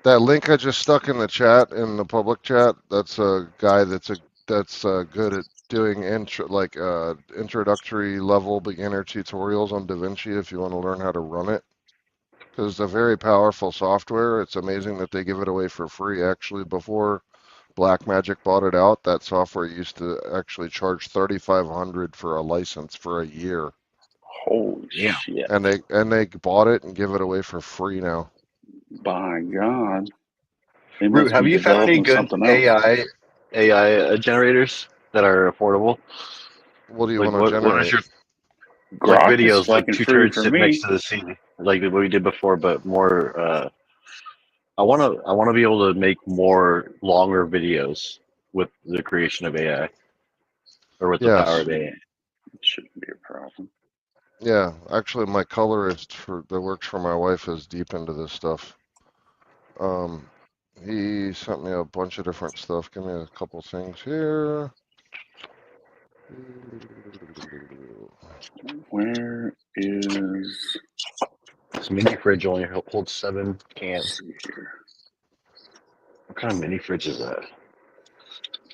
That link I just stuck in the chat, in the public chat, that's a guy that's good at doing introductory level beginner tutorials on DaVinci if you want to learn how to run it. Because it's a very powerful software. It's amazing that they give it away for free. Actually, before Blackmagic bought it out, that software used to actually charge $3,500 for a license for a year. Holy shit! And they bought it and give it away for free now. By God, they Root, must have be you found any developing good something else. AI generators that are affordable? What do you Like want to what is generate? your like Grok is videos like fucking two free turds for sit next me. to the scene, like what we did before, but more. I wanna be able to make more longer videos with the creation of AI or with the power Yes. of AI. It shouldn't be a problem. Yeah, actually, my colorist that works for my wife is deep into this stuff. He sent me a bunch of different stuff. Give me a couple things here. Where is This mini fridge only holds 7 cans. here? What kind of mini fridge is that?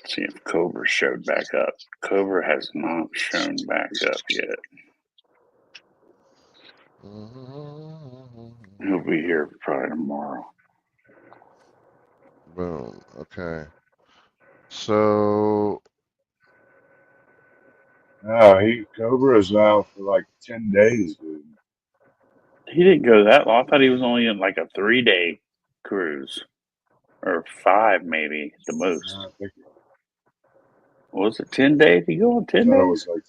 See if Cobra showed back up. Cobra has not shown back up yet. He'll be here probably tomorrow. Boom. Okay. So No, Cobra is out for like 10 days, dude. He didn't go that long. I thought he was only in like a 3-day cruise. Or 5 maybe at the most. I think Was it 10 days? He go on 10 it days? was like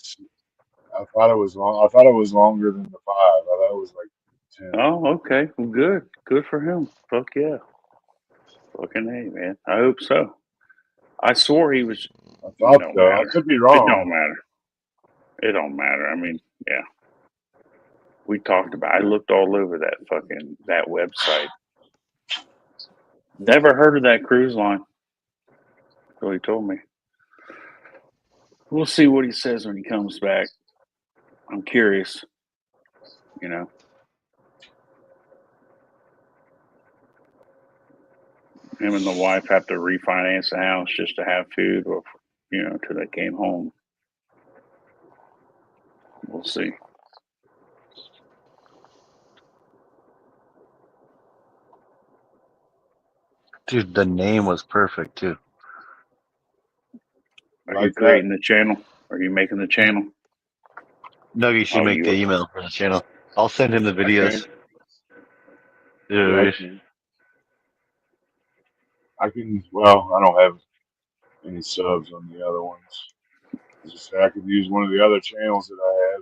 I thought it was long. I thought it was longer than the 5. I thought it was like 10. Oh, okay. Well, good. Good for him. Fuck yeah. Fucking hey, man. I hope so. I swore he was. I thought Don't so. I matter. could be It wrong. don't matter. It don't matter. I mean, yeah. We talked about. I looked all over that website. Never heard of that cruise line. So he told me. We'll see what he says when he comes back. I'm curious. You know. Him and the wife have to refinance the house just to have food, or till they came home. We'll see. Dude, the name was perfect too. Are you creating the channel? Are you making the channel? Nuggy should make the email for the channel. I'll send him the videos. Yeah, I can. Well, I don't have any subs on the other ones. Just say I could use one of the other channels that I have.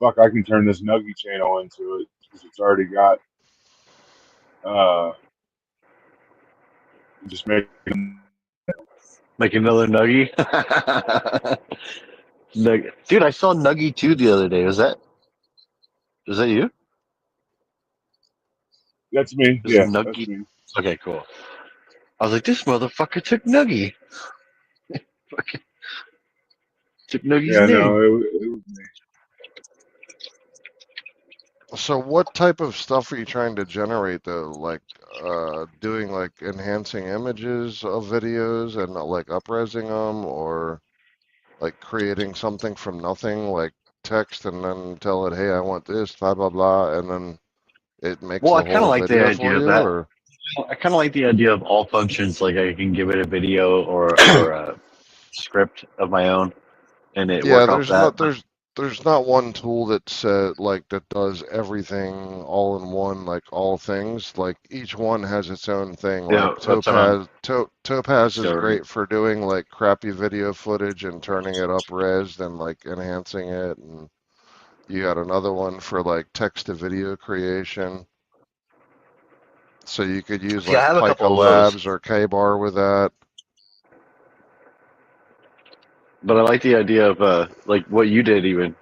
Fuck, I can turn this Nuggy channel into it because it's already got Just make Make another Nuggie. Dude, I saw Nuggie 2 the other day. Was that you? That's me. Was Yeah, Nuggie? that's me. Okay, cool. I was like, this motherfucker took Nuggie. Fucking took Nuggie's Yeah, name. no, it was me. So what type of stuff are you trying to generate though? Like doing like enhancing images of videos and like upresing them, or like creating something from nothing, like text and then tell it, hey, I want this, blah blah blah, and then it makes Well, a I kind of whole like the video for idea of you, that. or I kind of like the idea of all functions. Like I can give it a video or a script of my own, and it yeah, work off that. But there's not one tool that like that does everything all in one, like all things. Like each one has its own thing. yeah, Like that's what I'm. Topaz is So great for doing like crappy video footage and turning it up res and like enhancing it, and you got another one for like text to video creation. So you could use yeah, I like have a Pica couple of those, Labs or K-Bar with that. but I like the idea of like what you did. Even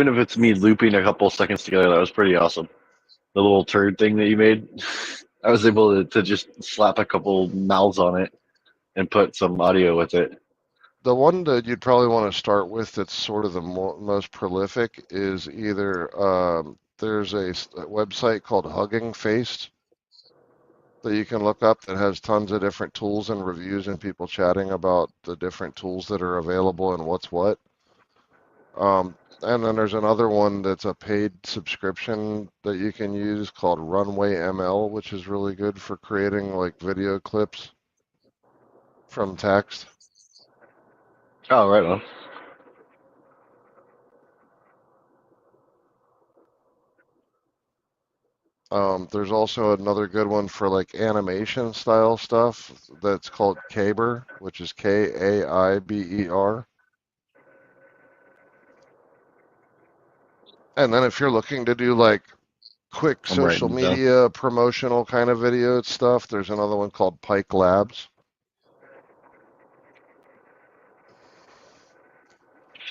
if it's me looping a couple seconds together, that was pretty awesome. The little turd thing that you made, I was able to just slap a couple mouths on it and put some audio with it. The one that you'd probably want to start with that's sort of the most prolific is either there's a website called Hugging Face that you can look up that has tons of different tools and reviews and people chatting about the different tools that are available and what's what. And then there's another one that's a paid subscription that you can use called Runway ML, which is really good for creating like video clips from text. Oh, right on. There's also another good one for like animation style stuff that's called Kaiber, which is Kaiber. And then if you're looking to do like quick I'm social writing it down. media promotional kind of video stuff, there's another one called Pike Labs.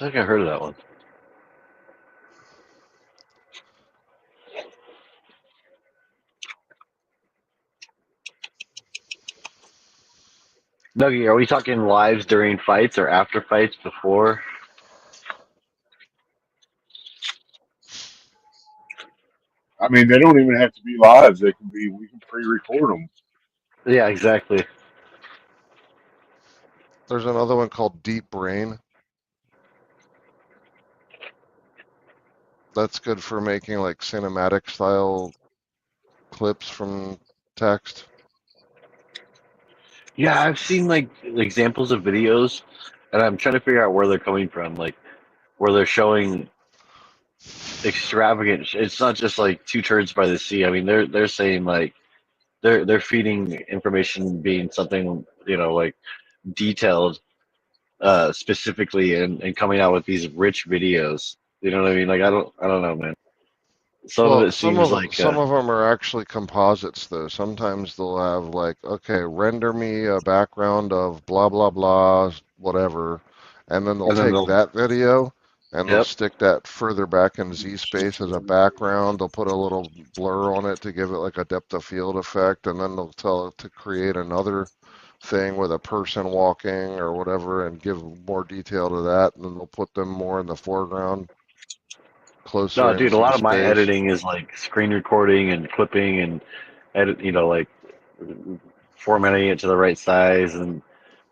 I think I heard of that one. Dougie, are we talking lives during fights or after fights before? I mean, they don't even have to be live. We can pre-record them. Yeah, exactly. There's another one called Deep Brain. That's good for making like cinematic style clips from text. Yeah, I've seen like examples of videos, and I'm trying to figure out where they're coming from. Like where they're showing extravagant. It's not just like two turds by the sea. I mean, they're saying like they're feeding information being something like detailed, specifically, and coming out with these rich videos. You know what I mean? Like I don't know, man. Some of Well, it seems like some of them are actually composites though. Sometimes they'll have like, okay, render me a background of blah blah blah, whatever, and then they'll and then take they'll that video and they'll yep. stick that further back in Z space as a background. They'll put a little blur on it to give it like a depth of field effect, and then they'll tell it to create another thing with a person walking or whatever and give more detail to that, and then they'll put them more in the foreground, closer No, in dude, a Z lot of my space. editing is like screen recording and clipping and edit, like formatting it to the right size and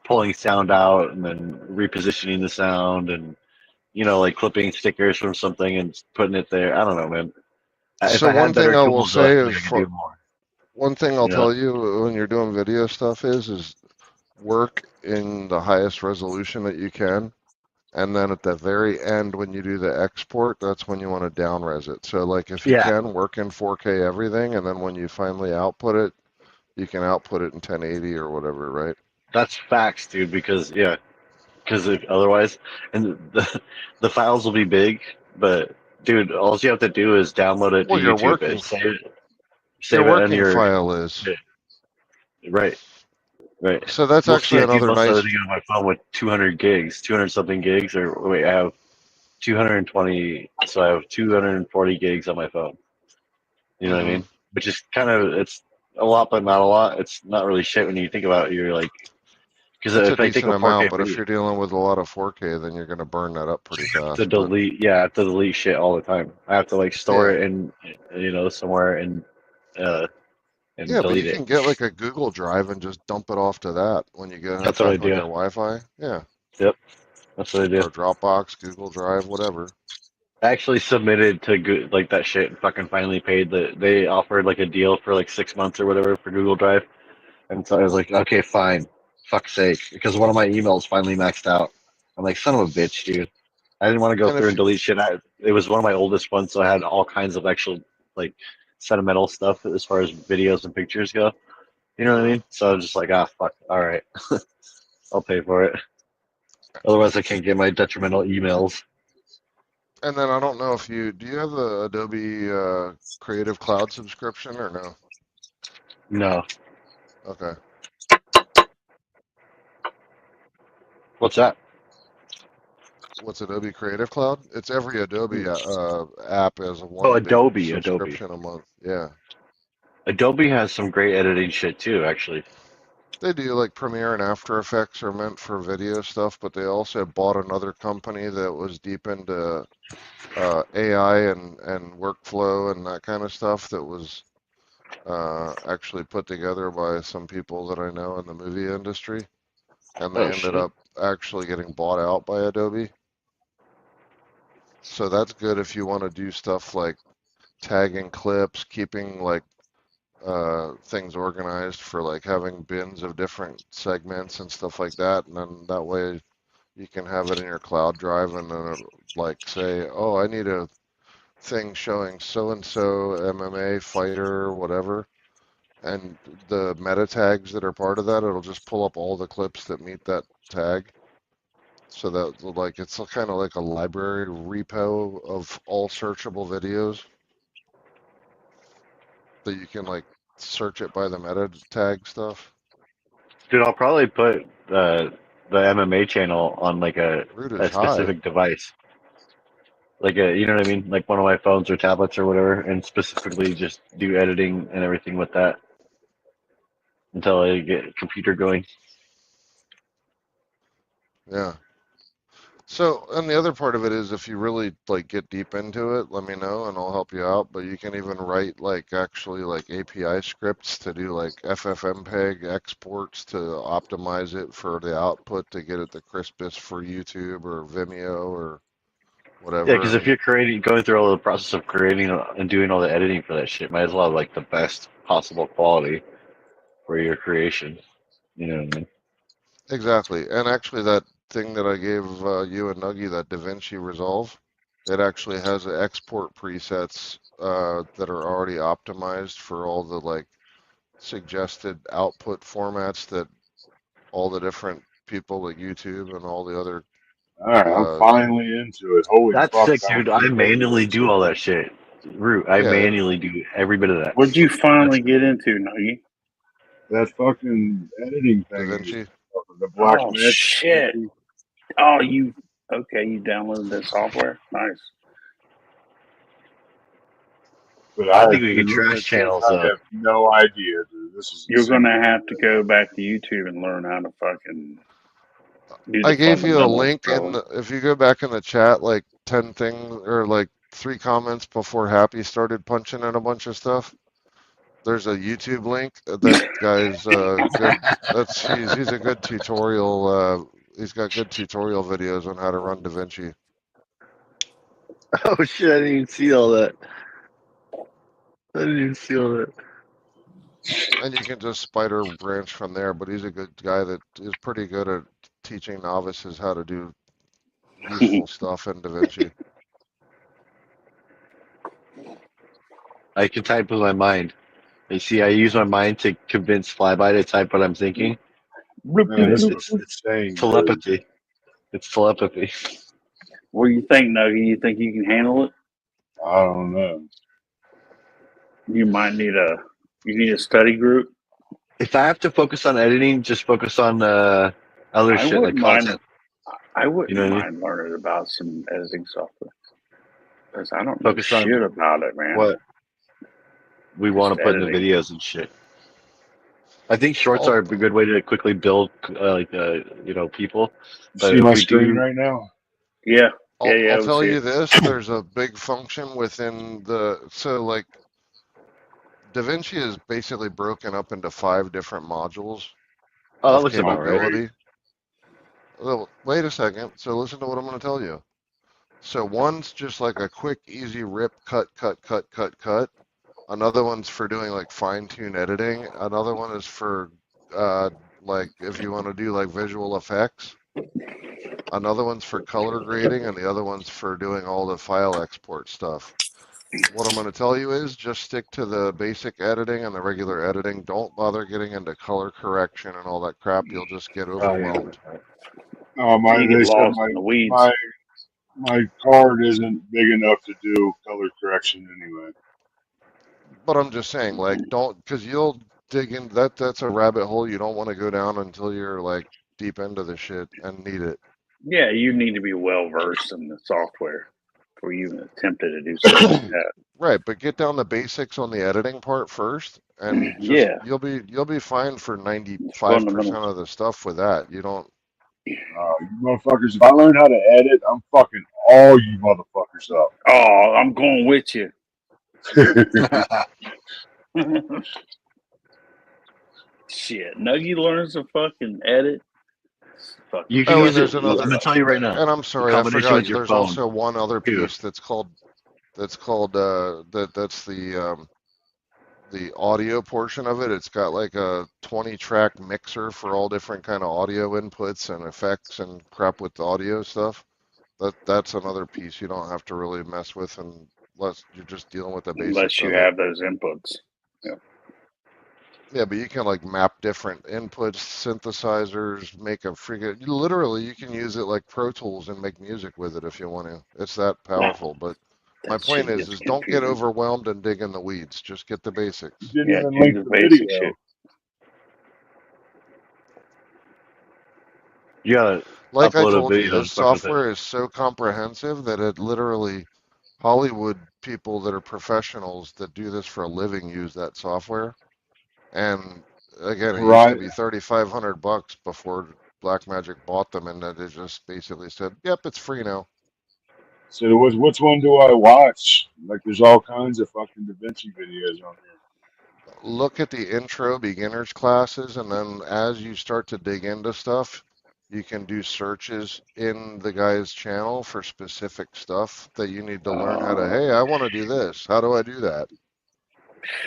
pulling sound out and then repositioning the sound and like clipping stickers from something and putting it there. I don't know, man. If So I one had thing better I will tools, though, I say feel is like I could for do more. one thing I'll You know? tell you when you're doing video stuff is work in the highest resolution that you can. And then at the very end, when you do the export, that's when you want to down res it. So like if you Yeah, can work in 4K everything, and then when you finally output it, you can output it in 1080 or whatever, right? that's facts, dude. Because if otherwise, and the files will be big, but dude, all you have to do is download it to Well, you're YouTube and working save it. save it in working your file is. right. Right. So that's Mostly actually I do another most of nice. everything on my phone with 200 gigs, 200 something gigs, or wait, I have 220, so I have 240 gigs on my phone. You know what I mean? Which is kind of, it's a lot, but not a lot. It's not really shit when you think about it. You're like, because It's a if I take decent a 4K amount, but if video you're dealing with a lot of 4K, then you're going to burn that up pretty fast. to But delete, yeah, I have to delete shit all the time. I have to like store it in, somewhere and yeah, but you delete it. can get like a Google Drive and just dump it off to that when you get That's what I hooked up on do. your Wi-Fi. Yeah. Yep, that's what I do. Or Dropbox, Google Drive, whatever. I actually submitted to like that shit and fucking finally paid. They offered like a deal for like 6 months or whatever for Google Drive, and so I was like, okay, fine, fuck's sake, because one of my emails finally maxed out. I'm like, son of a bitch, dude. I didn't want to go And through if and delete shit. It was one of my oldest ones, so I had all kinds of actual like sentimental stuff as far as videos and pictures go. You know what I mean? So I was just like, ah, fuck, all right, I'll pay for it. Otherwise, I can't get my detrimental emails. And then I don't know if do you have the Adobe Creative Cloud subscription or no? No. Okay. What's that? What's Adobe Creative Cloud? It's every Adobe app as a Oh, one big subscription a month. Yeah. Adobe has some great editing shit too, actually. They do, like Premiere and After Effects are meant for video stuff, but they also bought another company that was deep into AI and workflow and that kind of stuff that was actually put together by some people that I know in the movie industry. And they Oh, ended shit. up actually getting bought out by Adobe. So that's good if you want to do stuff like tagging clips, keeping like things organized for like having bins of different segments and stuff like that. And then that way you can have it in your cloud drive and then it'll, like say, oh, I need a thing showing so-and-so MMA fighter, whatever. And the meta tags that are part of that, it'll just pull up all the clips that meet that tag. So that like it's kind of like a library repo of all searchable videos that you can like search it by the meta tag stuff. Dude, I'll probably put the MMA channel on like a Root is specific device. Like you know what I mean? Like one of my phones or tablets or whatever, and specifically just do editing and everything with that until I get a computer going. Yeah. So, and the other part of it is if you really like get deep into it, let me know and I'll help you out. But you can even write like actually like API scripts to do like FFmpeg exports to optimize it for the output to get it the crispest for YouTube or Vimeo or whatever. Yeah, because if you're going through all the process of creating and doing all the editing for that shit, might as well have like the best possible quality for your creation. You know what I mean? Exactly. And actually that thing that I gave you and Nuggy, that DaVinci Resolve, it actually has export presets that are already optimized for all the like suggested output formats that all the different people like YouTube and all the other All right, I'm finally into it. Holy That's fuck! sick, dude. I manually do all that shit. Root, I Yeah. manually do every bit of that. What'd you finally get into, Nuggy? That fucking editing thing. DaVinci. The Black Oh Magic. shit! Oh, you downloaded that software? Nice. But I think we could trash channels I though. have no idea, dude. This is You're insane. gonna have to go back to YouTube and learn how to fucking do the I gave you a fundamentals, link bro. if you go back in the chat like 10 things or like 3 comments before Happy started punching in a bunch of stuff. There's a YouTube link. That guy's good. He's a good tutorial. He's got good tutorial videos on how to run DaVinci. Oh shit! I didn't even see all that. I didn't even see all that. And you can just spider branch from there. But he's a good guy that is pretty good at teaching novices how to do useful stuff in DaVinci. I can type with my mind. You see, I use my mind to convince Flyby to type what I'm thinking. Man, this is insane. Telepathy. It's telepathy. What do you think, Nuggy? You think you can handle it? I don't know. You might need a study group. If I have to focus on editing, just focus on other I shit like wouldn't mind. content. I wouldn't You know what I mean? mind learning about some editing software because I don't Focus know on shit about it, man. what we want Just to put in the editing. videos and shit. I think shorts I'll, are a good way to quickly build people. But See if my we screen do, right now? Yeah, I'll we tell see you it. this: there's a big function within like DaVinci is basically broken up into 5 different modules oh, that of looks about right. capability. Well, wait a second. So listen to what I'm going to tell you. So one's just like a quick, easy rip, cut. Another one's for doing like fine-tune editing. Another one is for like if you want to do like visual effects. Another one's for color grading, and the other one's for doing all the file export stuff. What I'm going to tell you is just stick to the basic editing and the regular editing. Don't bother getting into color correction and all that crap. You'll just get overwhelmed. Oh my! You get They said lost in the weeds. my card isn't big enough to do color correction anyway. But I'm just saying, like, don't, because you'll dig in. That's a rabbit hole you don't want to go down until you're like deep into the shit and need it. Yeah, you need to be well versed in the software before you even attempted to do something like that. Right, but get down the basics on the editing part first, and just Yeah, you'll be fine for 95% fundamentals. of the stuff with that. You don't. You motherfuckers! If I learn how to edit, I'm fucking all you motherfuckers up. Oh, I'm going with you. Shit, Nuggy learns to fucking edit. You can Oh, use and there's it. I'm another. going to tell you right now. And I'm In sorry, I combination forgot. with your There's phone. also one other Too. piece that's called that's the audio portion of it. It's got like a 20-track mixer for all different kind of audio inputs and effects and crap with the audio stuff. That's another piece you don't have to really mess with unless you're just dealing with the Unless basics you of it. have those inputs. Yeah. Yeah, but you can like map different inputs, synthesizers, make a freaking literally you can use it like Pro Tools and make music with it if you want to. It's that powerful. But my That point shit is gets don't get confusing. overwhelmed and dig in the weeds. Just get the basics. You didn't Yeah, even do link the the basic video. shit. You gotta Like I upload a told you, video and this fuck with it. software is so comprehensive that it literally Hollywood people that are professionals that do this for a living use that software. And again, it used Right. to be $3,500 before Blackmagic bought them, and then it just basically said, "Yep, it's free now." So which one do I watch? Like, there's all kinds of fucking DaVinci videos on here. Look at the intro beginners classes, and then as you start to dig into stuff, you can do searches in the guy's channel for specific stuff that you need to learn how to, hey, I want to do this. How do I do that?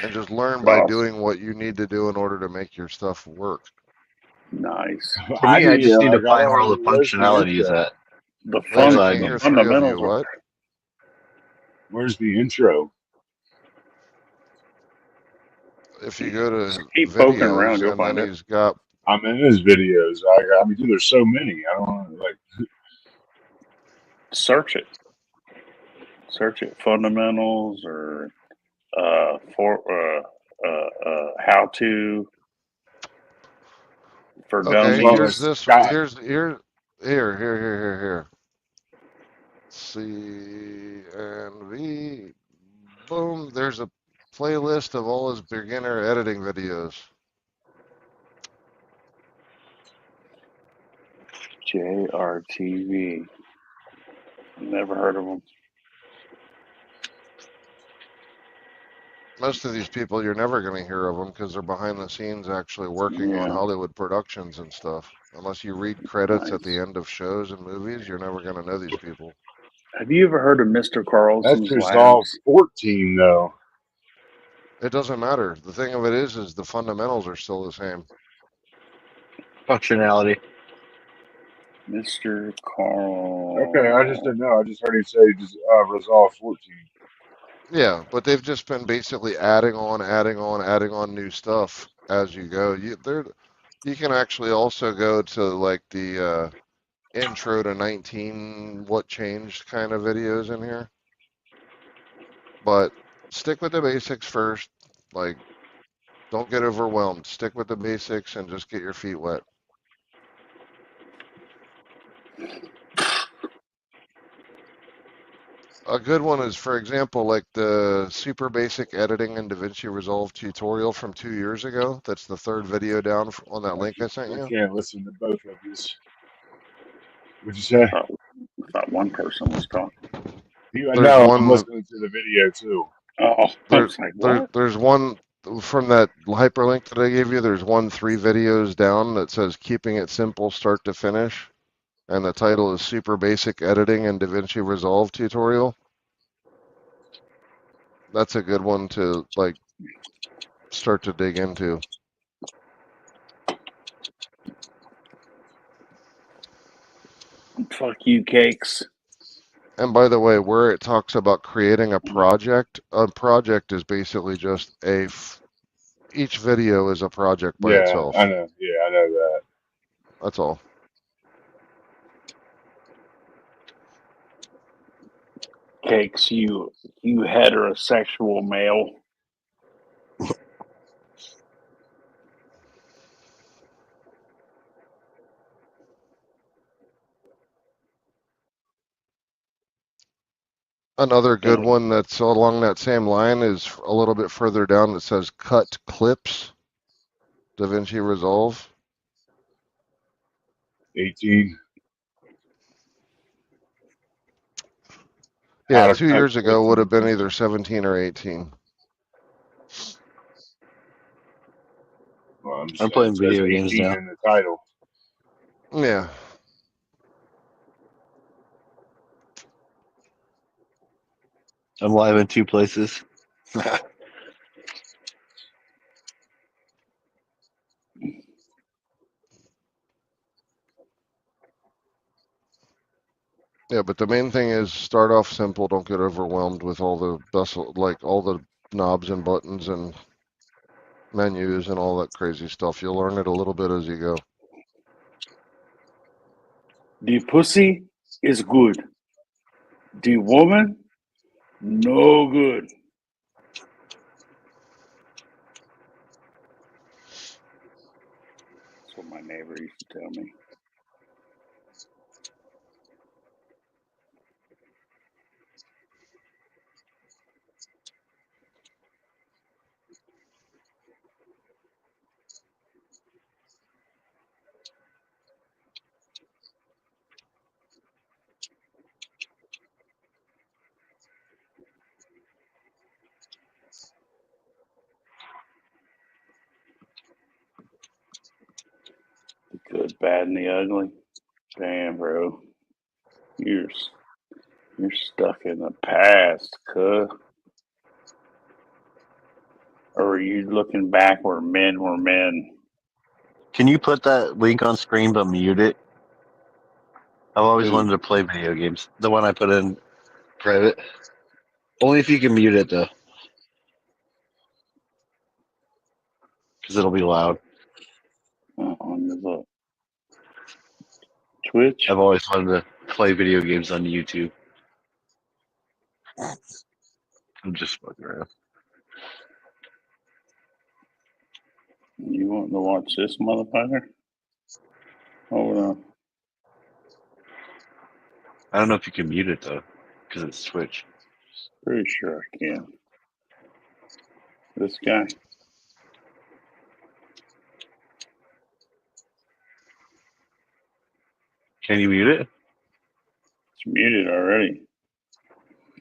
And just learn by Awesome. doing what you need to do in order to make your stuff work. Nice. For me, I just need to gotta find where all the where's the functionality is intro? at. The Wait, That's I what I can't need. hear 3 of you. fundamentals are What? Where's the intro? If you go to just keep poking around, videos, you'll and then find it. he's got, I'm in his videos. I mean, dude, there's so many. I don't know, like. Search it. Search it. Fundamentals or how to for okay, dummies. here's this, here. CNV, boom, there's a playlist of all his beginner editing videos. JRTV. Never heard of them. Most of these people, you're never going to hear of them because they're behind the scenes actually working on Yeah. Hollywood productions and stuff. Unless you read credits at Nice. the end of shows and movies, you're never going to know these people. Have you ever heard of Mr. That's Carlson's Resolve Labs? 14, though. It doesn't matter. The thing of it is the fundamentals are still the same. Functionality. Mr. Carl. Okay, I just didn't know. I just heard him say Resolve 14. Yeah, but they've just been basically adding on new stuff as you go. You can actually also go to like the intro to 19 what changed kind of videos in here. But stick with the basics first. Like, don't get overwhelmed. Stick with the basics and just get your feet wet. A good one is, for example, like the super basic editing in DaVinci Resolve tutorial from 2 years ago. That's the third video down on that link I sent I you. can't listen to both of you. What'd you say? I thought one person was talking. I There's know, I'm one. listening to the video too. Oh, I was like, what? There's one from that hyperlink that I gave you. There's 3 videos down that says "Keeping It Simple, Start to Finish," and the title is "Super Basic Editing in DaVinci Resolve Tutorial." That's a good one to like start to dig into. Fuck you, Cakes. And by the way, where it talks about creating a project is basically just each video is a project by Yeah, itself. I know. Yeah, I know that. That's all. Cakes, you heterosexual male. Another good one that's along that same line is a little bit further down that says "Cut Clips, DaVinci Resolve." 18. Yeah, How to 2 cut years ago clips would have been into either 17 or 18. Well, I'm I'm saying playing it says video games 18 now. in the title. Yeah. I'm live in 2 places. Yeah, but the main thing is start off simple. Don't get overwhelmed with all the all the knobs and buttons and menus and all that crazy stuff. You'll learn it a little bit as you go. The pussy is good. The woman, no good. That's what my neighbor used to tell me. The good, bad, and the ugly. Damn, bro. You're stuck in the past, cuh. Or are you looking back where men were men? Can you put that link on screen but mute it? I've always Who? wanted to play video games. The one I put in private. Only if you can mute it though, because it'll be loud. On the Twitch? I've always wanted to play video games on YouTube. I'm just fucking around. You want to watch this motherfucker? Hold on. I don't know if you can mute it though, because it's Twitch. Pretty sure I can. This guy. Can you mute it? It's muted already.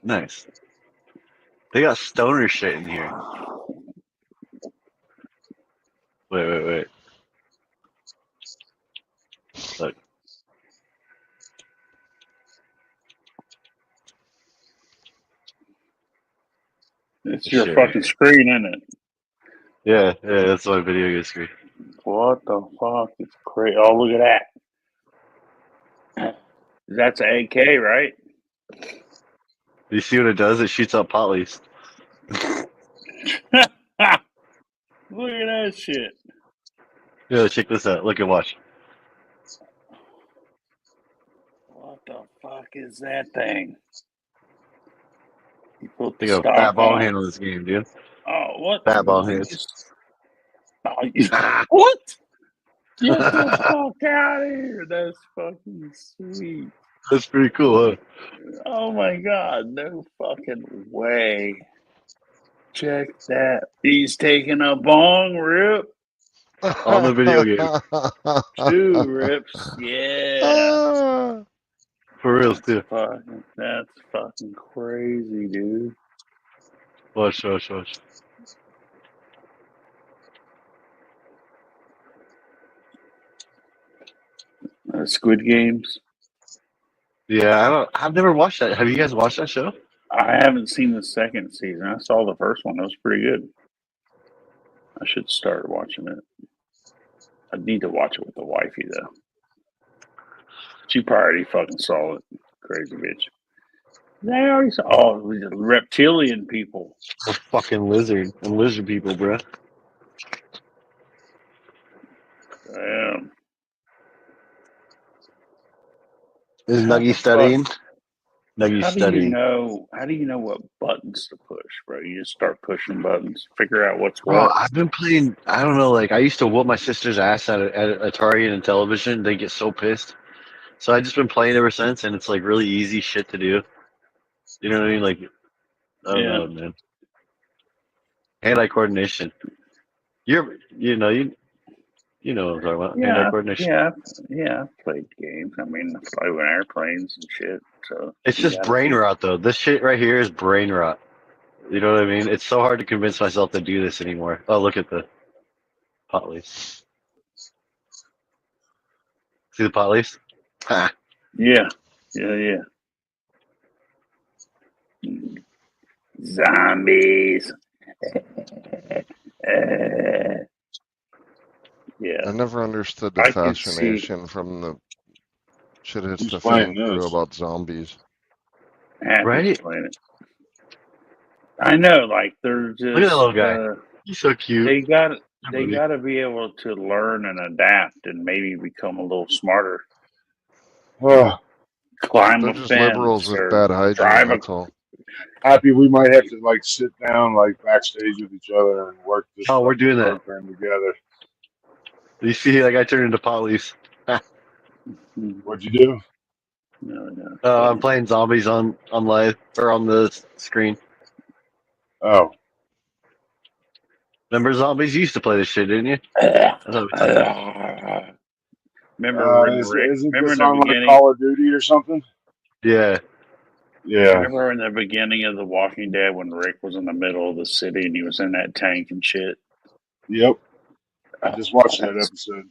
Nice. They got stoner shit in here. Wait. Look. It's your Shit. fucking screen, isn't it? Yeah, that's my video game screen. What the fuck? It's crazy. Oh, look at that. That's an AK, right? You see what it does? It shoots out pot leaves. Look at that shit. Yeah, check this out. Look and watch. What the fuck is that thing? He put They the got a fat stock ball on. handle this game, dude. Oh, what? Fat ball You hands. just- what? Get the fuck out of here. That's fucking sweet. That's pretty cool, huh? Oh my god, no fucking way. Check that. He's taking a bong rip. On the video game. 2 rips. Yeah. For real, too. That's fucking crazy, dude. Watch. Squid Games. Yeah, I've never watched that. Have you guys watched that show? I haven't seen the second season. I saw the first one. It was pretty good. I should start watching it. I need to watch it with the wifey though. She probably already fucking saw it. Crazy bitch. They already saw. Oh, the reptilian people. The fucking lizard and lizard people, bro. Damn. Is How Nuggy the studying? fuck- Nuggy's How do studying. you know what buttons to push, bro? You just start pushing buttons, figure out what's Bro, what. I've been playing. I don't know. Like I used to whoop my sister's ass at Atari and television. They get so pissed. So I just been playing ever since, and it's like really easy shit to do. You know what I mean? Like I don't know, man. Hand-eye coordination. You know what I'm talking about. Hand-eye coordination. Yeah. I've played games. I mean, I fly with airplanes and shit. So It's you just gotta- brain rot, though. This shit right here is brain rot. You know what I mean? It's so hard to convince myself to do this anymore. Oh, look at the pot leaves. See the pot leaves? Ha. Yeah. Zombies. Yeah. I never understood the I can see- fascination from the shit hits Who's the playing fan crew this? about zombies. Happy Right? Planet. I know, like they're just Look at that little guy. He's so cute. They got Buddy. to be able to learn and adapt and maybe become a little smarter. Oh, Climb They're a just fence liberals with or bad hygiene, drive a that's all. happy we might have to like sit down like backstage with each other and work this Oh, we're fucking doing that. program together. You see, like I turned into pot leaves. What'd you do? No. I'm playing zombies on live or on the screen. Oh. Remember zombies? You used to play this shit, didn't you? That's what we talked about. Remember in Isn't remember this in the on like beginning? Call of Duty or something? Yeah. Yeah. Remember in the beginning of The Walking Dead when Rick was in the middle of the city and he was in that tank and shit? Yep. I just watched that episode.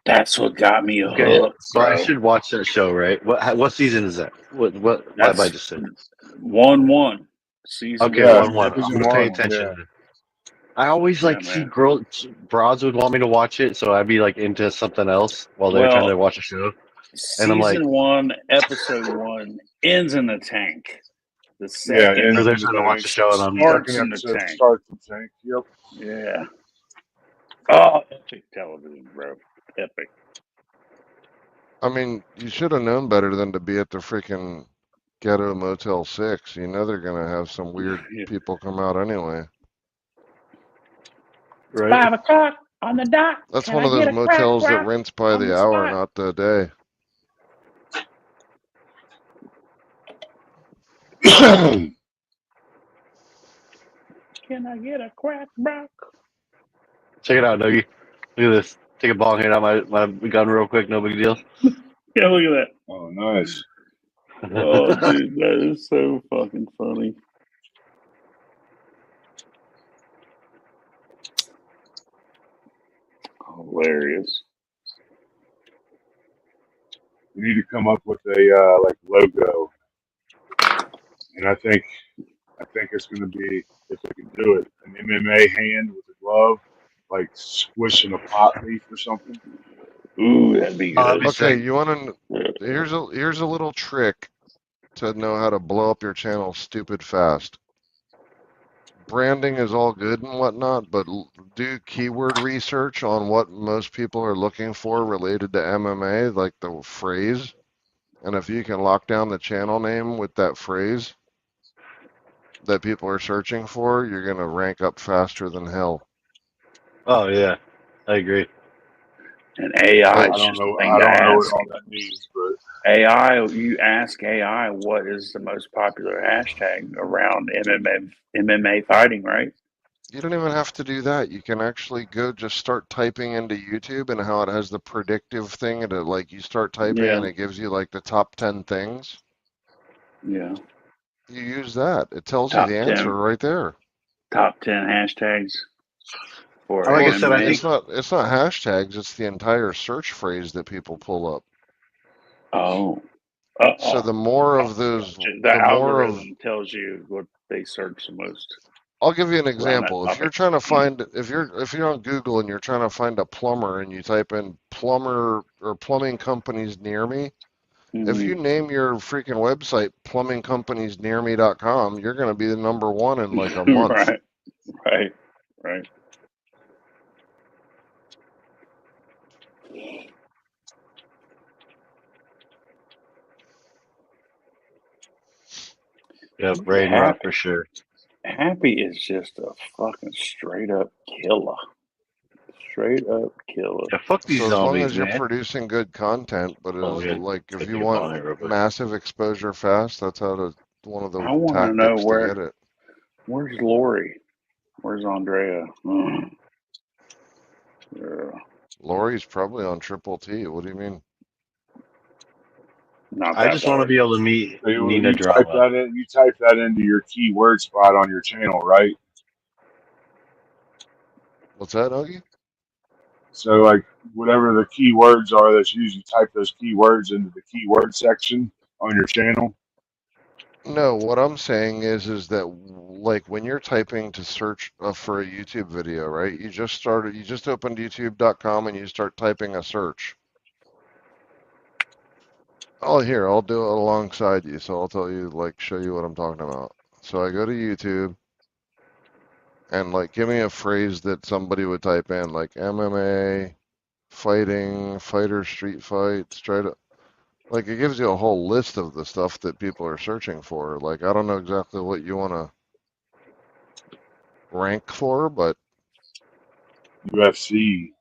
That's what got me Okay, hooked, so I bro. should watch that show, right? What season is that? What have I just said? 1-1 season. Okay, Yeah, 1-1. I'm season gonna pay one, attention. yeah. I always like Yeah, see man. broads would want me to watch it, so I'd be like into something else while they're trying to watch a show. And I'm like, Season 1, episode 1 ends in the tank. The Yeah, second and or they're trying to watch a show, and I'm starts second in the episode tank. starts in tank. Yep. Yeah. Oh, epic television, bro. Epic. I mean, you should have known better than to be at the freaking Ghetto Motel 6. You know they're going to have some weird Yeah. people come out anyway. right? 5 o'clock on the dot. That's Can one I of get those a crack motels that rock rents by on the the hour, spot? not the day. Can I get a crack rock? Check it out, Dougie. Look at this. Take a bong hit out my gun real quick. No big deal. Yeah, look at that. Oh, nice. Oh, dude, that is so fucking funny. Hilarious. We need to come up with a like logo, and I think it's going to be, if we can do it, an MMA hand with a glove, like squishing a pot leaf or something. Ooh, that'd be good. Okay, you want to? Here's a little trick to know how to blow up your channel stupid fast. Branding is all good and whatnot, but do keyword research on what most people are looking for related to MMA, like the phrase. And if you can lock down the channel name with that phrase, that people are searching for, you're gonna rank up faster than hell. Oh yeah, I agree. And AI I is don't just a know. thing I to don't know what ask. all that means, but AI, you ask AI what is the most popular hashtag around MMA fighting, right? You don't even have to do that. You can actually go just start typing into YouTube and how it has the predictive thing, and like you start typing Yeah, and it gives you like the top 10 things. yeah. You use that. It tells you Top the 10, answer right there. top 10 hashtags for Like I Well, said, I MMA. think it's not hashtags, it's the entire search phrase that people pull up. Oh, So the more of those, the the more of, algorithm tells you what they search the most I'll give you an around that example. If you're topic. trying to find, if you're on Google and you're trying to find a plumber and you type in plumber or plumbing companies near me, if you name your freaking website plumbingcompaniesnearme.com, you're going to be the number one in like a month. Right, right. yeah, brain rot for sure. Happy is just a fucking straight up killer. Straight up killer. Yeah, fuck these So as long zombies, as you're man. producing good content, but Oh, it's yeah. like if Take you me upon it want real quick. massive exposure fast, that's how to one of the I want to know tactics to get it. where's Lori? Where's Andrea? Yeah. Lori's probably on Triple T. What do you mean? Not I that just want to Lori. be able to meet so you, Nina you type Drama. that in. You type that into your keyword spot on your channel, right? What's that, Augie? So like whatever the keywords are that's used, you type those keywords into the keyword section on your channel. No, what I'm saying is that like when you're typing to search for a YouTube video, right? You just opened youtube.com and you start typing a search. Oh, here, I'll do it alongside you. So I'll tell you, like, show you what I'm talking about. So I go to YouTube and like give me a phrase that somebody would type in, like MMA, fighting, fighter, street fight, straight up. Like it gives you a whole list of the stuff that people are searching for. Like I don't know exactly what you want to rank for, but UFC.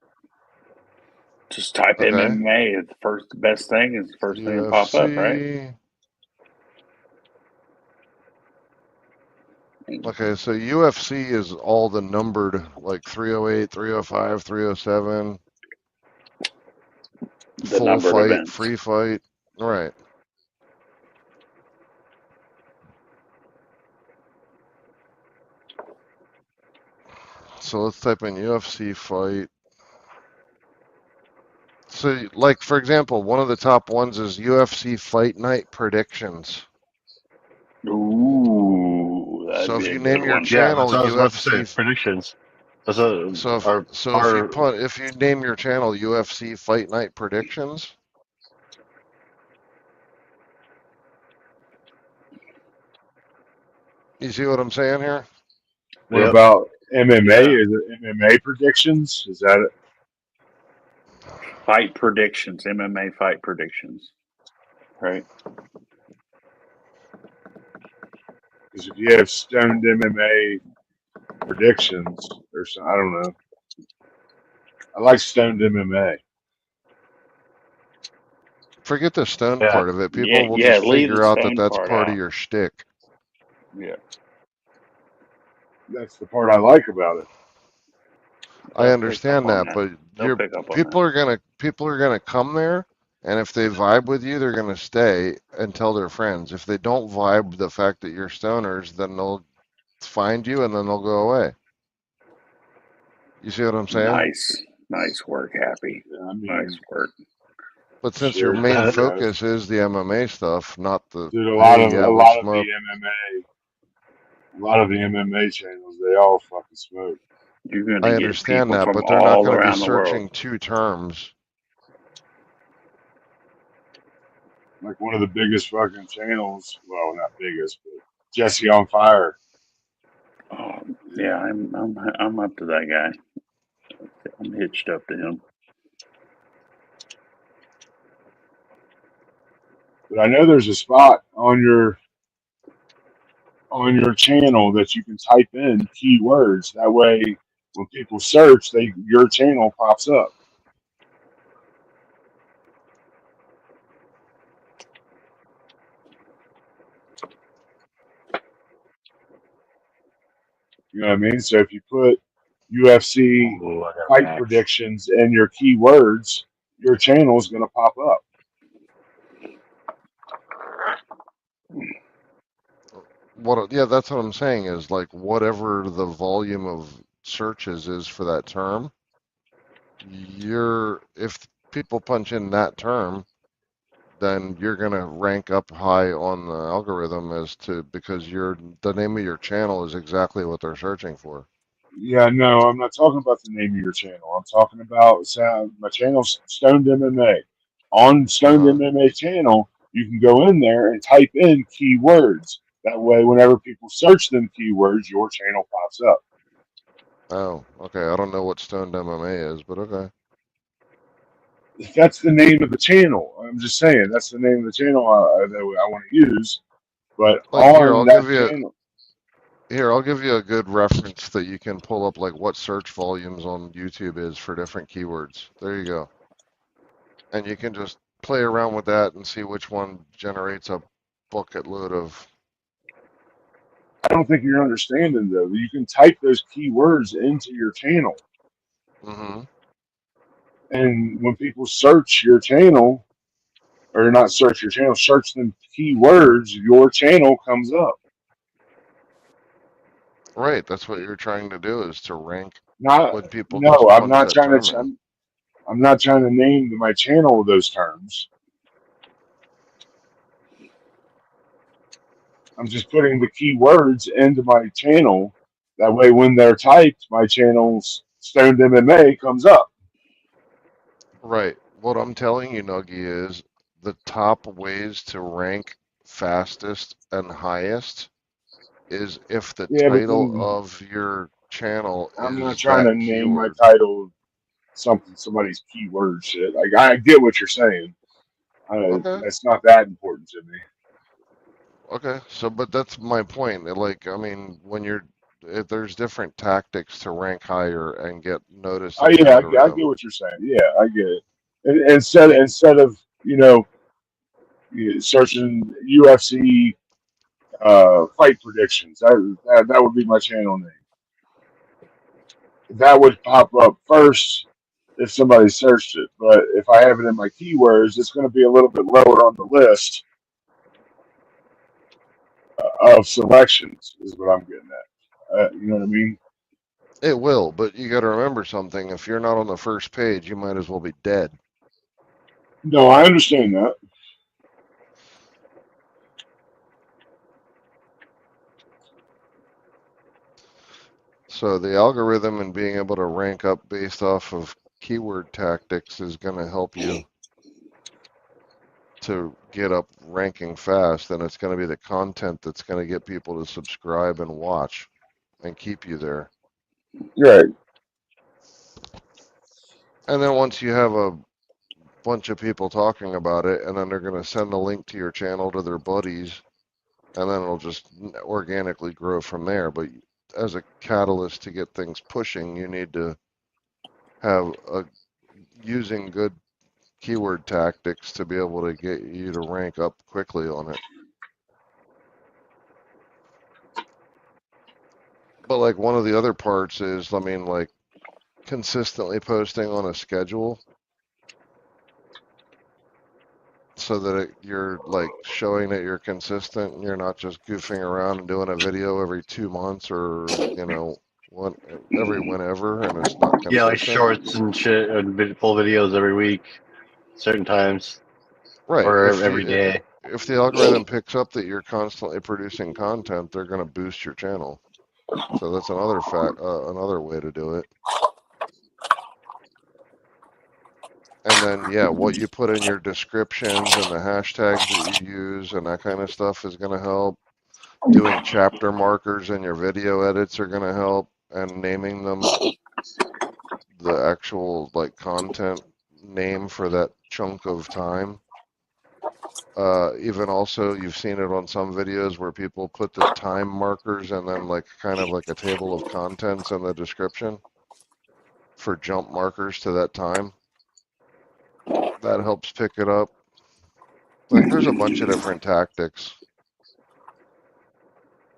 Just type okay. MMA. The best thing is the first thing to pop up, right? UFC. Okay, so UFC is all the numbered, like 308, 305, 307, The full numbered fight, events. free fight. Right. So let's type in UFC fight. So, like, for example, one of the top ones is UFC Fight Night predictions. Ooh, that'd So be if a you good name your one. Yeah, that's channel what I was about to say. UFC, Predictions. That's so if you name your channel UFC Fight Night predictions, you see what I'm saying here? What about MMA? Is it MMA predictions? Is that it? Fight predictions, MMA fight predictions, right? Because if you have stoned MMA predictions or something, I don't know. I like stoned MMA. Forget the stone Yeah. part of it. People will just leave the figure out that stone that's part part out. of your shtick. Yeah. That's the part I like about it. I understand that, but They'll pick up on people are gonna come there, and if they vibe with you, they're gonna stay and tell their friends. If they don't vibe the fact that you're stoners, then they'll find you and then they'll go away. You see what I'm saying? Nice work, Happy. Yeah, I mean, nice work. But since sure, your main yeah. focus is the MMA stuff, not the Dude, a hey, lot yeah, of we'll the smoke. MMA channels, they all fucking smoke. You're going I to get understand people that, from but they're not all going to be around the world. searching two terms. Like one of the biggest fucking channels, well, not biggest, but Jesse on Fire. Oh, yeah, I'm up to that guy. I'm hitched up to him. But I know there's a spot on your on your channel that you can type in keywords. That way, when people search, your channel pops up. You know what I mean? So if you put UFC Ooh, I got fight Max. predictions in your keywords, your channel is going to pop up. Yeah, that's what I'm saying is like whatever the volume of searches is for that term, if people punch in that term, then you're gonna rank up high on the algorithm because the name of your channel is exactly what they're searching for. Yeah, no, I'm not talking about the name of your channel. I'm talking about my channel's Stoned MMA. On Stoned MMA channel, you can go in there and type in keywords. That way, whenever people search them keywords, your channel pops up. Oh, okay. I don't know what Stoned MMA is, but okay. That's the name of the channel. I'm just saying that's the name of the channel that I want to use. But Like here, on that channel, I'll give you a good reference that you can pull up, like what search volumes on YouTube is for different keywords. There you go. And you can just play around with that and see which one generates a bucket load of. I don't think you're understanding though. You can type those keywords into your channel, Mm-hmm. and when people search your channel, or not search your channel, search them keywords, your channel comes up. Right, that's what you're trying to do is to rank Not when people no, just I'm punch not that trying term to. in. I'm not trying to name my channel those terms. I'm just putting the keywords into my channel. That way, when they're typed, my channel's Stoned MMA comes up. Right. What I'm telling you, Nuggy, is the top ways to rank fastest and highest is if the Yeah, but title then of your channel I'm not is trying that to name my keyword. title somebody's keyword shit. Like I get what you're saying. Okay. That's not that important to me. Okay. But that's my point. Like, I mean, there's different tactics to rank higher and get noticed Oh in the yeah, I get algorithm. what you're saying. Yeah, I get it. And instead of searching UFC fight predictions, that would be my channel name. That would pop up first if somebody searched it. But if I have it in my keywords, it's going to be a little bit lower on the list of selections. Is what I'm getting at. You know what I mean? It will, but you got to remember something. If you're not on the first page, you might as well be dead. No, I understand that. So the algorithm and being able to rank up based off of keyword tactics is going to help you to get up ranking fast, and it's going to be the content that's going to get people to subscribe and watch and keep you there. Right. And then once you have a bunch of people talking about it, and then they're going to send a link to your channel to their buddies, and then it'll just organically grow from there. But as a catalyst to get things pushing, you need to have using good keyword tactics to be able to get you to rank up quickly on it. But like one of the other parts is, I mean, like consistently posting on a schedule so that you're like showing that you're consistent and you're not just goofing around and doing a video every 2 months or, every whenever, and it's not consistent. Yeah, like shorts and shit, and full videos every week, certain times, Right. or every day. If the algorithm picks up that you're constantly producing content, they're going to boost your channel. So that's another way to do it. And then, yeah, what you put in your descriptions and the hashtags that you use and that kind of stuff is going to help. Doing chapter markers in your video edits are going to help, and naming them the actual like content name for that chunk of time. Even also, you've seen it on some videos where people put the time markers and then like kind of like a table of contents in the description for jump markers to that time. That helps pick it up. Like there's a bunch of different tactics.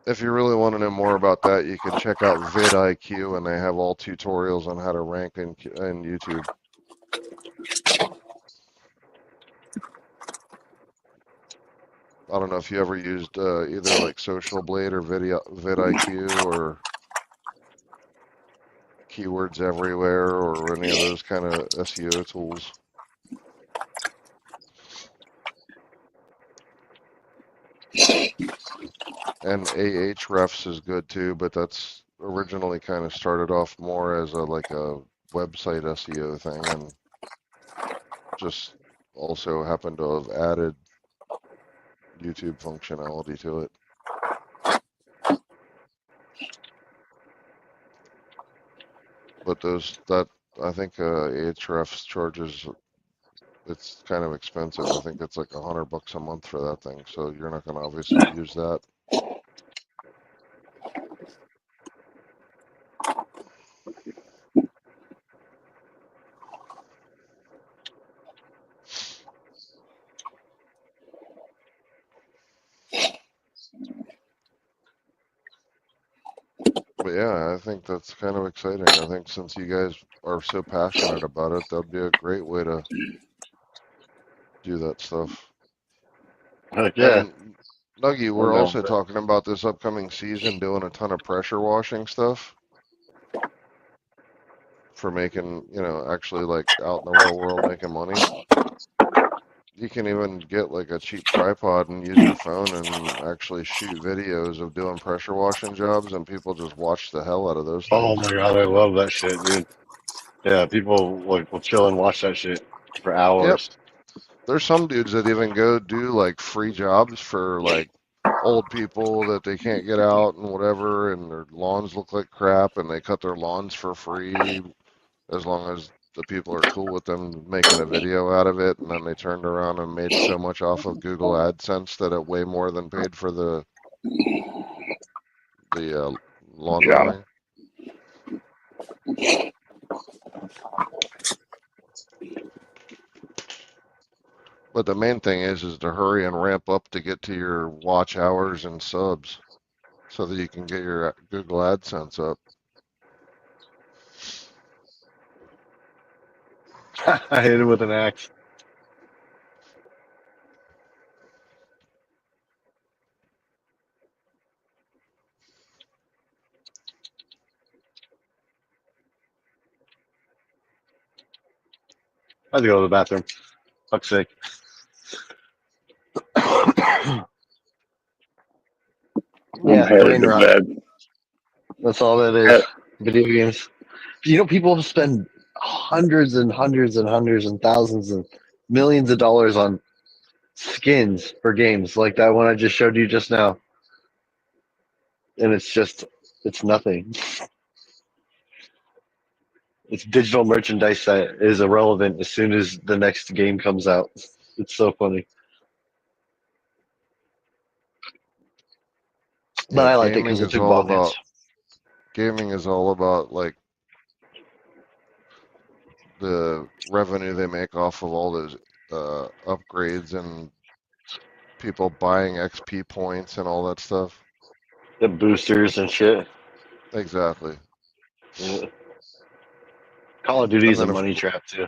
If you really want to know more about that, you can check out vidIQ, and they have all tutorials on how to rank in YouTube. I don't know if you ever used either like Social Blade or vidIQ or Keywords Everywhere or any of those kind of SEO tools. And Ahrefs is good too, but that's originally kind of started off more as a like a website SEO thing, and just also happened to have added YouTube functionality to it. But I think Ahrefs charges, it's kind of expensive. I think it's like $100 a month for that thing. So you're not going to obviously use that. But yeah, I think that's kind of exciting. I think since you guys are so passionate about it, that'd be a great way to do that stuff. Heck yeah. And Nuggy, we're I'm down also for it. talking about this upcoming season doing a ton of pressure washing stuff for making, actually like out in the real world making money. You can even get like a cheap tripod and use your phone and actually shoot videos of doing pressure washing jobs, and people just watch the hell out of those Oh things. my god, I love that shit, dude. Yeah, people like will chill and watch that shit for hours. There's some dudes that even go do like free jobs for like old people that they can't get out and whatever, and their lawns look like crap, and they cut their lawns for free as long as the people are cool with them making a video out of it. And then they turned around and made so much off of Google AdSense that it way more than paid for the lawn mowing. But the main thing is to hurry and ramp up to get to your watch hours and subs so that you can get your Google AdSense up. I hit it with an axe. I had to go to the bathroom. Fuck's sake. Yeah, headed brain to rot. bed. That's all that is. Video games. People spend hundreds and hundreds and hundreds and thousands and millions of dollars on skins for games like that one I just showed you just now. And it's nothing. It's digital merchandise that is irrelevant as soon as the next game comes out. It's so funny. But I liked it because it took ball games. Gaming is all about like the revenue they make off of all those upgrades and people buying XP points and all that stuff. The boosters and shit. Exactly. Yeah. Call of Duty is a money trap too.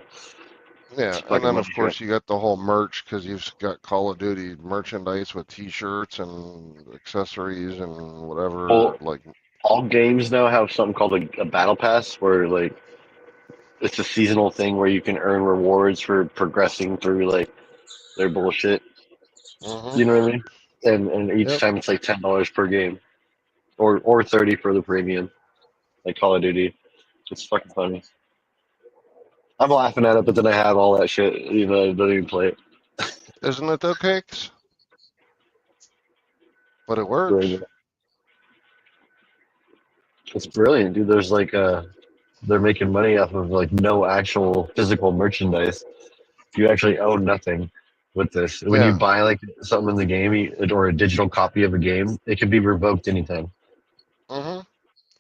Yeah, and then of course you got the whole merch because you've got Call of Duty merchandise with T-shirts and accessories and whatever. Well, like all games now have something called a battle pass, where like it's a seasonal thing where you can earn rewards for progressing through like their bullshit. You know what I mean? And each time it's like $10 per game, or $30 for the premium, like Call of Duty. It's fucking funny. I'm laughing at it, but then I have all that shit. I don't even play it. Isn't it though, Cakes? But it works. It's brilliant, dude. There's like they're making money off of like no actual physical merchandise. You actually own nothing. with this. When you Yeah. buy like something in the game or a digital copy of a game, it can be revoked anytime. Mm-hmm.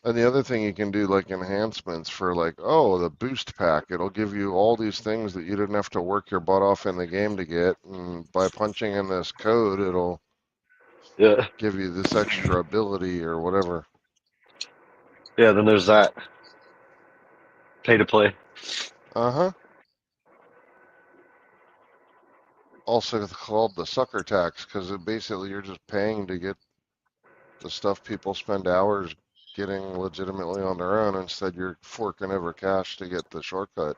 And the other thing you can do, like enhancements for like, oh, the boost pack. It'll give you all these things that you didn't have to work your butt off in the game to get. And by punching in this code, it'll Yeah. give you this extra ability or whatever. Yeah, then there's that. Pay to play. Uh-huh. Also called the sucker tax, because basically you're just paying to get the stuff people spend hours getting legitimately on their own. Instead, you're forking over cash to get the shortcut.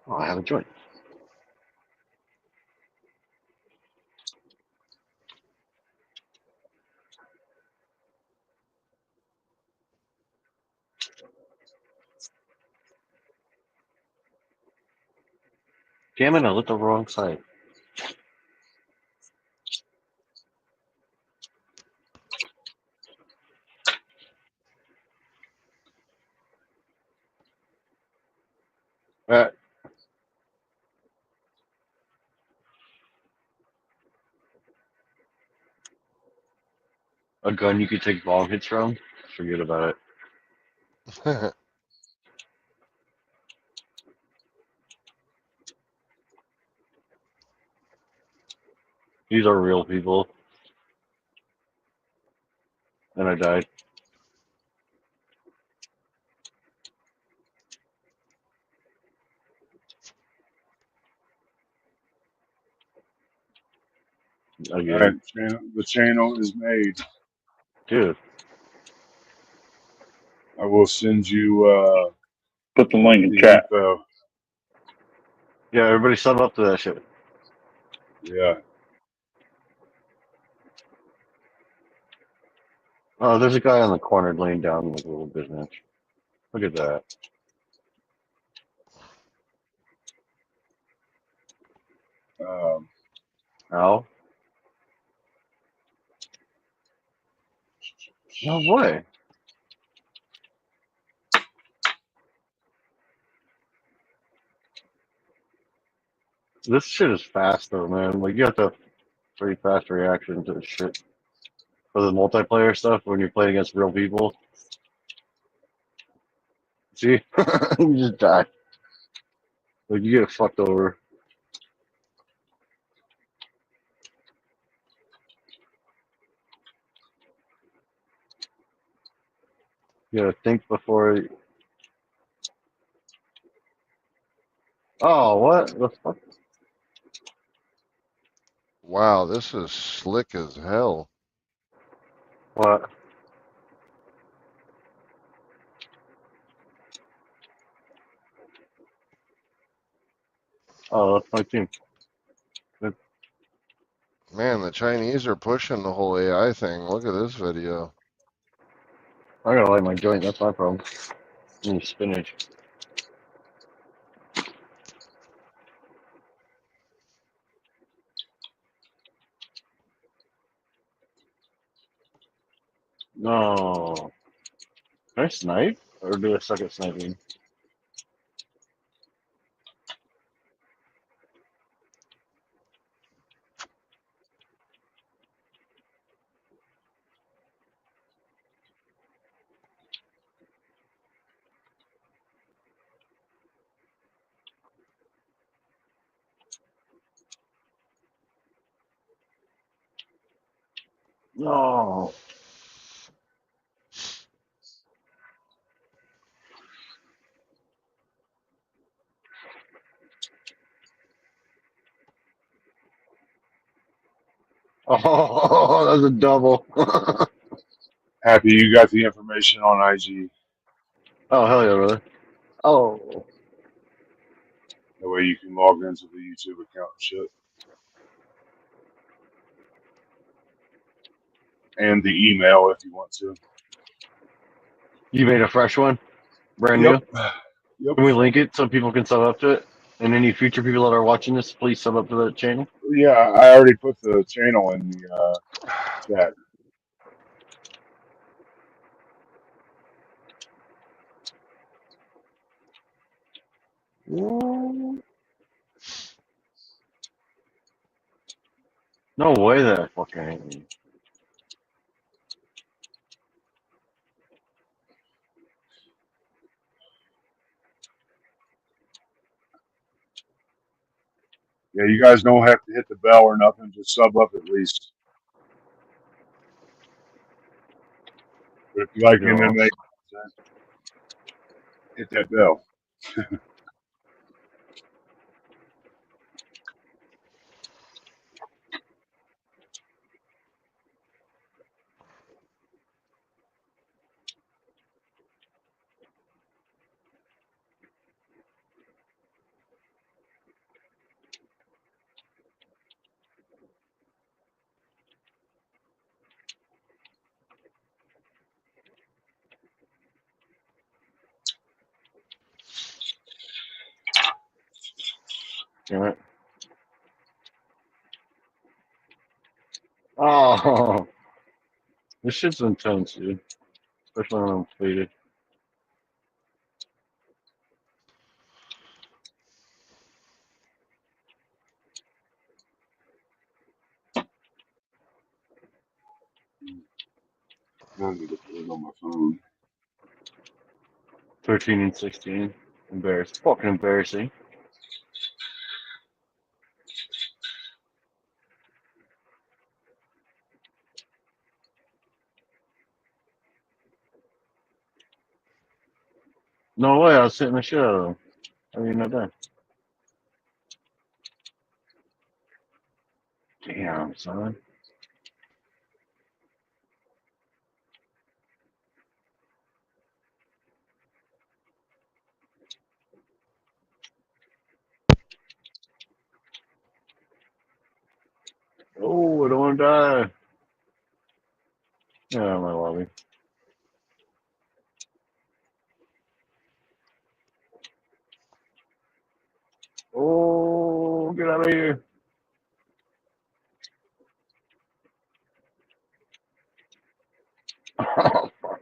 Oh, I have a joint. Damn it, I lit the wrong side. Alright. A gun you could take long hits from? Forget about it. These are real people. And I died. All Again. right, the channel is made. Dude. I will send you Put the link in the chat. info. Yeah, everybody sub up to that shit. Yeah. Oh, there's a guy on the corner laying down like a little business. Look at that. Ow. No way. This shit is fast though, man. Like you have to have pretty fast reaction to the shit. For the multiplayer stuff when you're playing against real people. See? You just die. Like you get fucked over. You gotta think before. Oh, what? The fuck? Wow, this is slick as hell. What? Oh, that's my team. Good. Man, the Chinese are pushing the whole AI thing. Look at this video. I gotta light my joint. That's my problem. Need spinach. No. Can I snipe? Or do I suck at sniping? No. Oh, that's a double. Happy you got the information on IG. Oh, hell yeah, brother. Oh. That way you can log into the YouTube account and shit. And the email if you want to. You made a fresh one? Brand Yep. new? Yep. Can we link it so people can sub up to it? And any future people that are watching this, please sub up to the channel. Yeah, I already put the channel in the chat. No way that fucking hit me. Yeah, you guys don't have to hit the bell or nothing. Just sub up at least. But if you like Yeah. MMA, hit that bell. Damn it. Oh, this shit's intense, dude. Especially when I'm faded. I need to put it on my phone. 13 and 16. Embarrassing. Fucking embarrassing. No way, I was sitting the shit out of them. I didn't know that. Damn, son. Oh, I don't want to die. Yeah, my lobby. Oh, get out of here. Oh, fuck.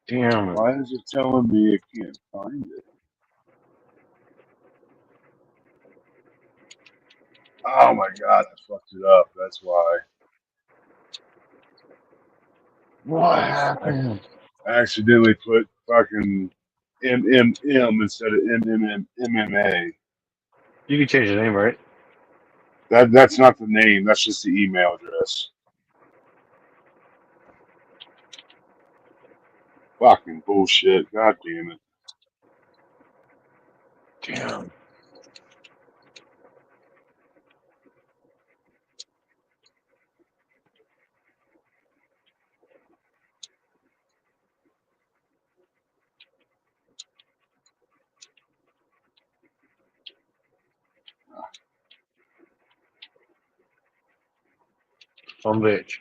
Damn it. Why is it telling me it can't find it? Oh my god, I fucked it up. That's why. What happened? I accidentally put fucking MMM instead of MMA. You can change the name, right? That's not the name. That's just the email address. Fucking bullshit. God damn it. Damn. Some bitch.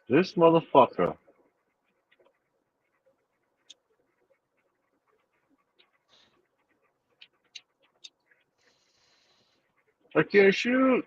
This motherfucker. I can't shoot.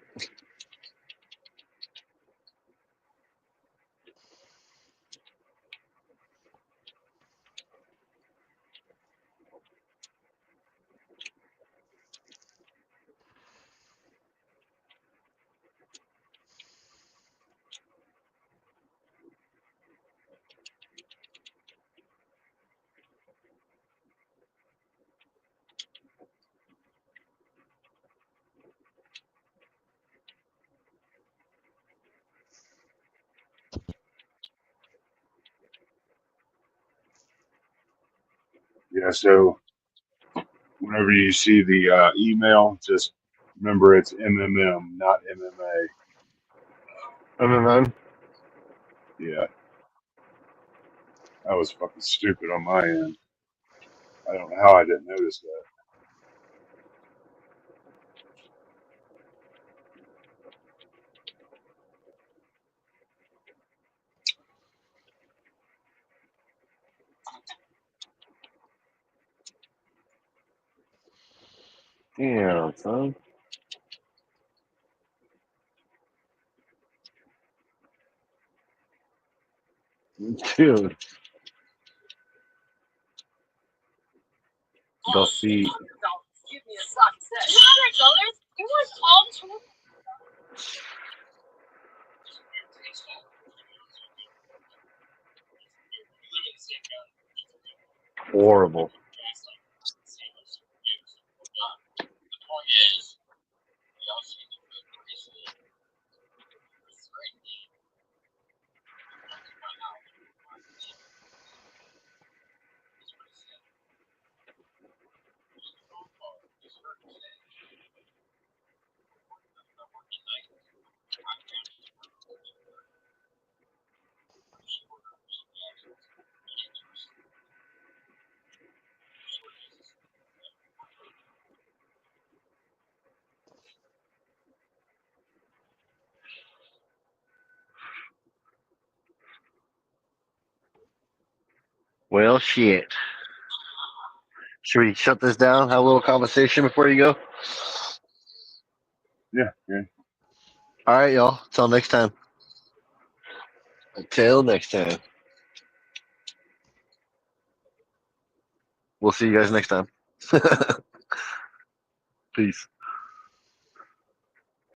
Yeah, so whenever you see the email, just remember it's MMM, not MMA. MMM. Yeah, that was fucking stupid on my end. I don't know how I didn't notice that. Yeah, son. Dude. Buffy. Horrible. Well, shit. Should we shut this down? Have a little conversation before you go? Yeah, yeah. All right, y'all. Until next time. Until next time. We'll see you guys next time. Peace.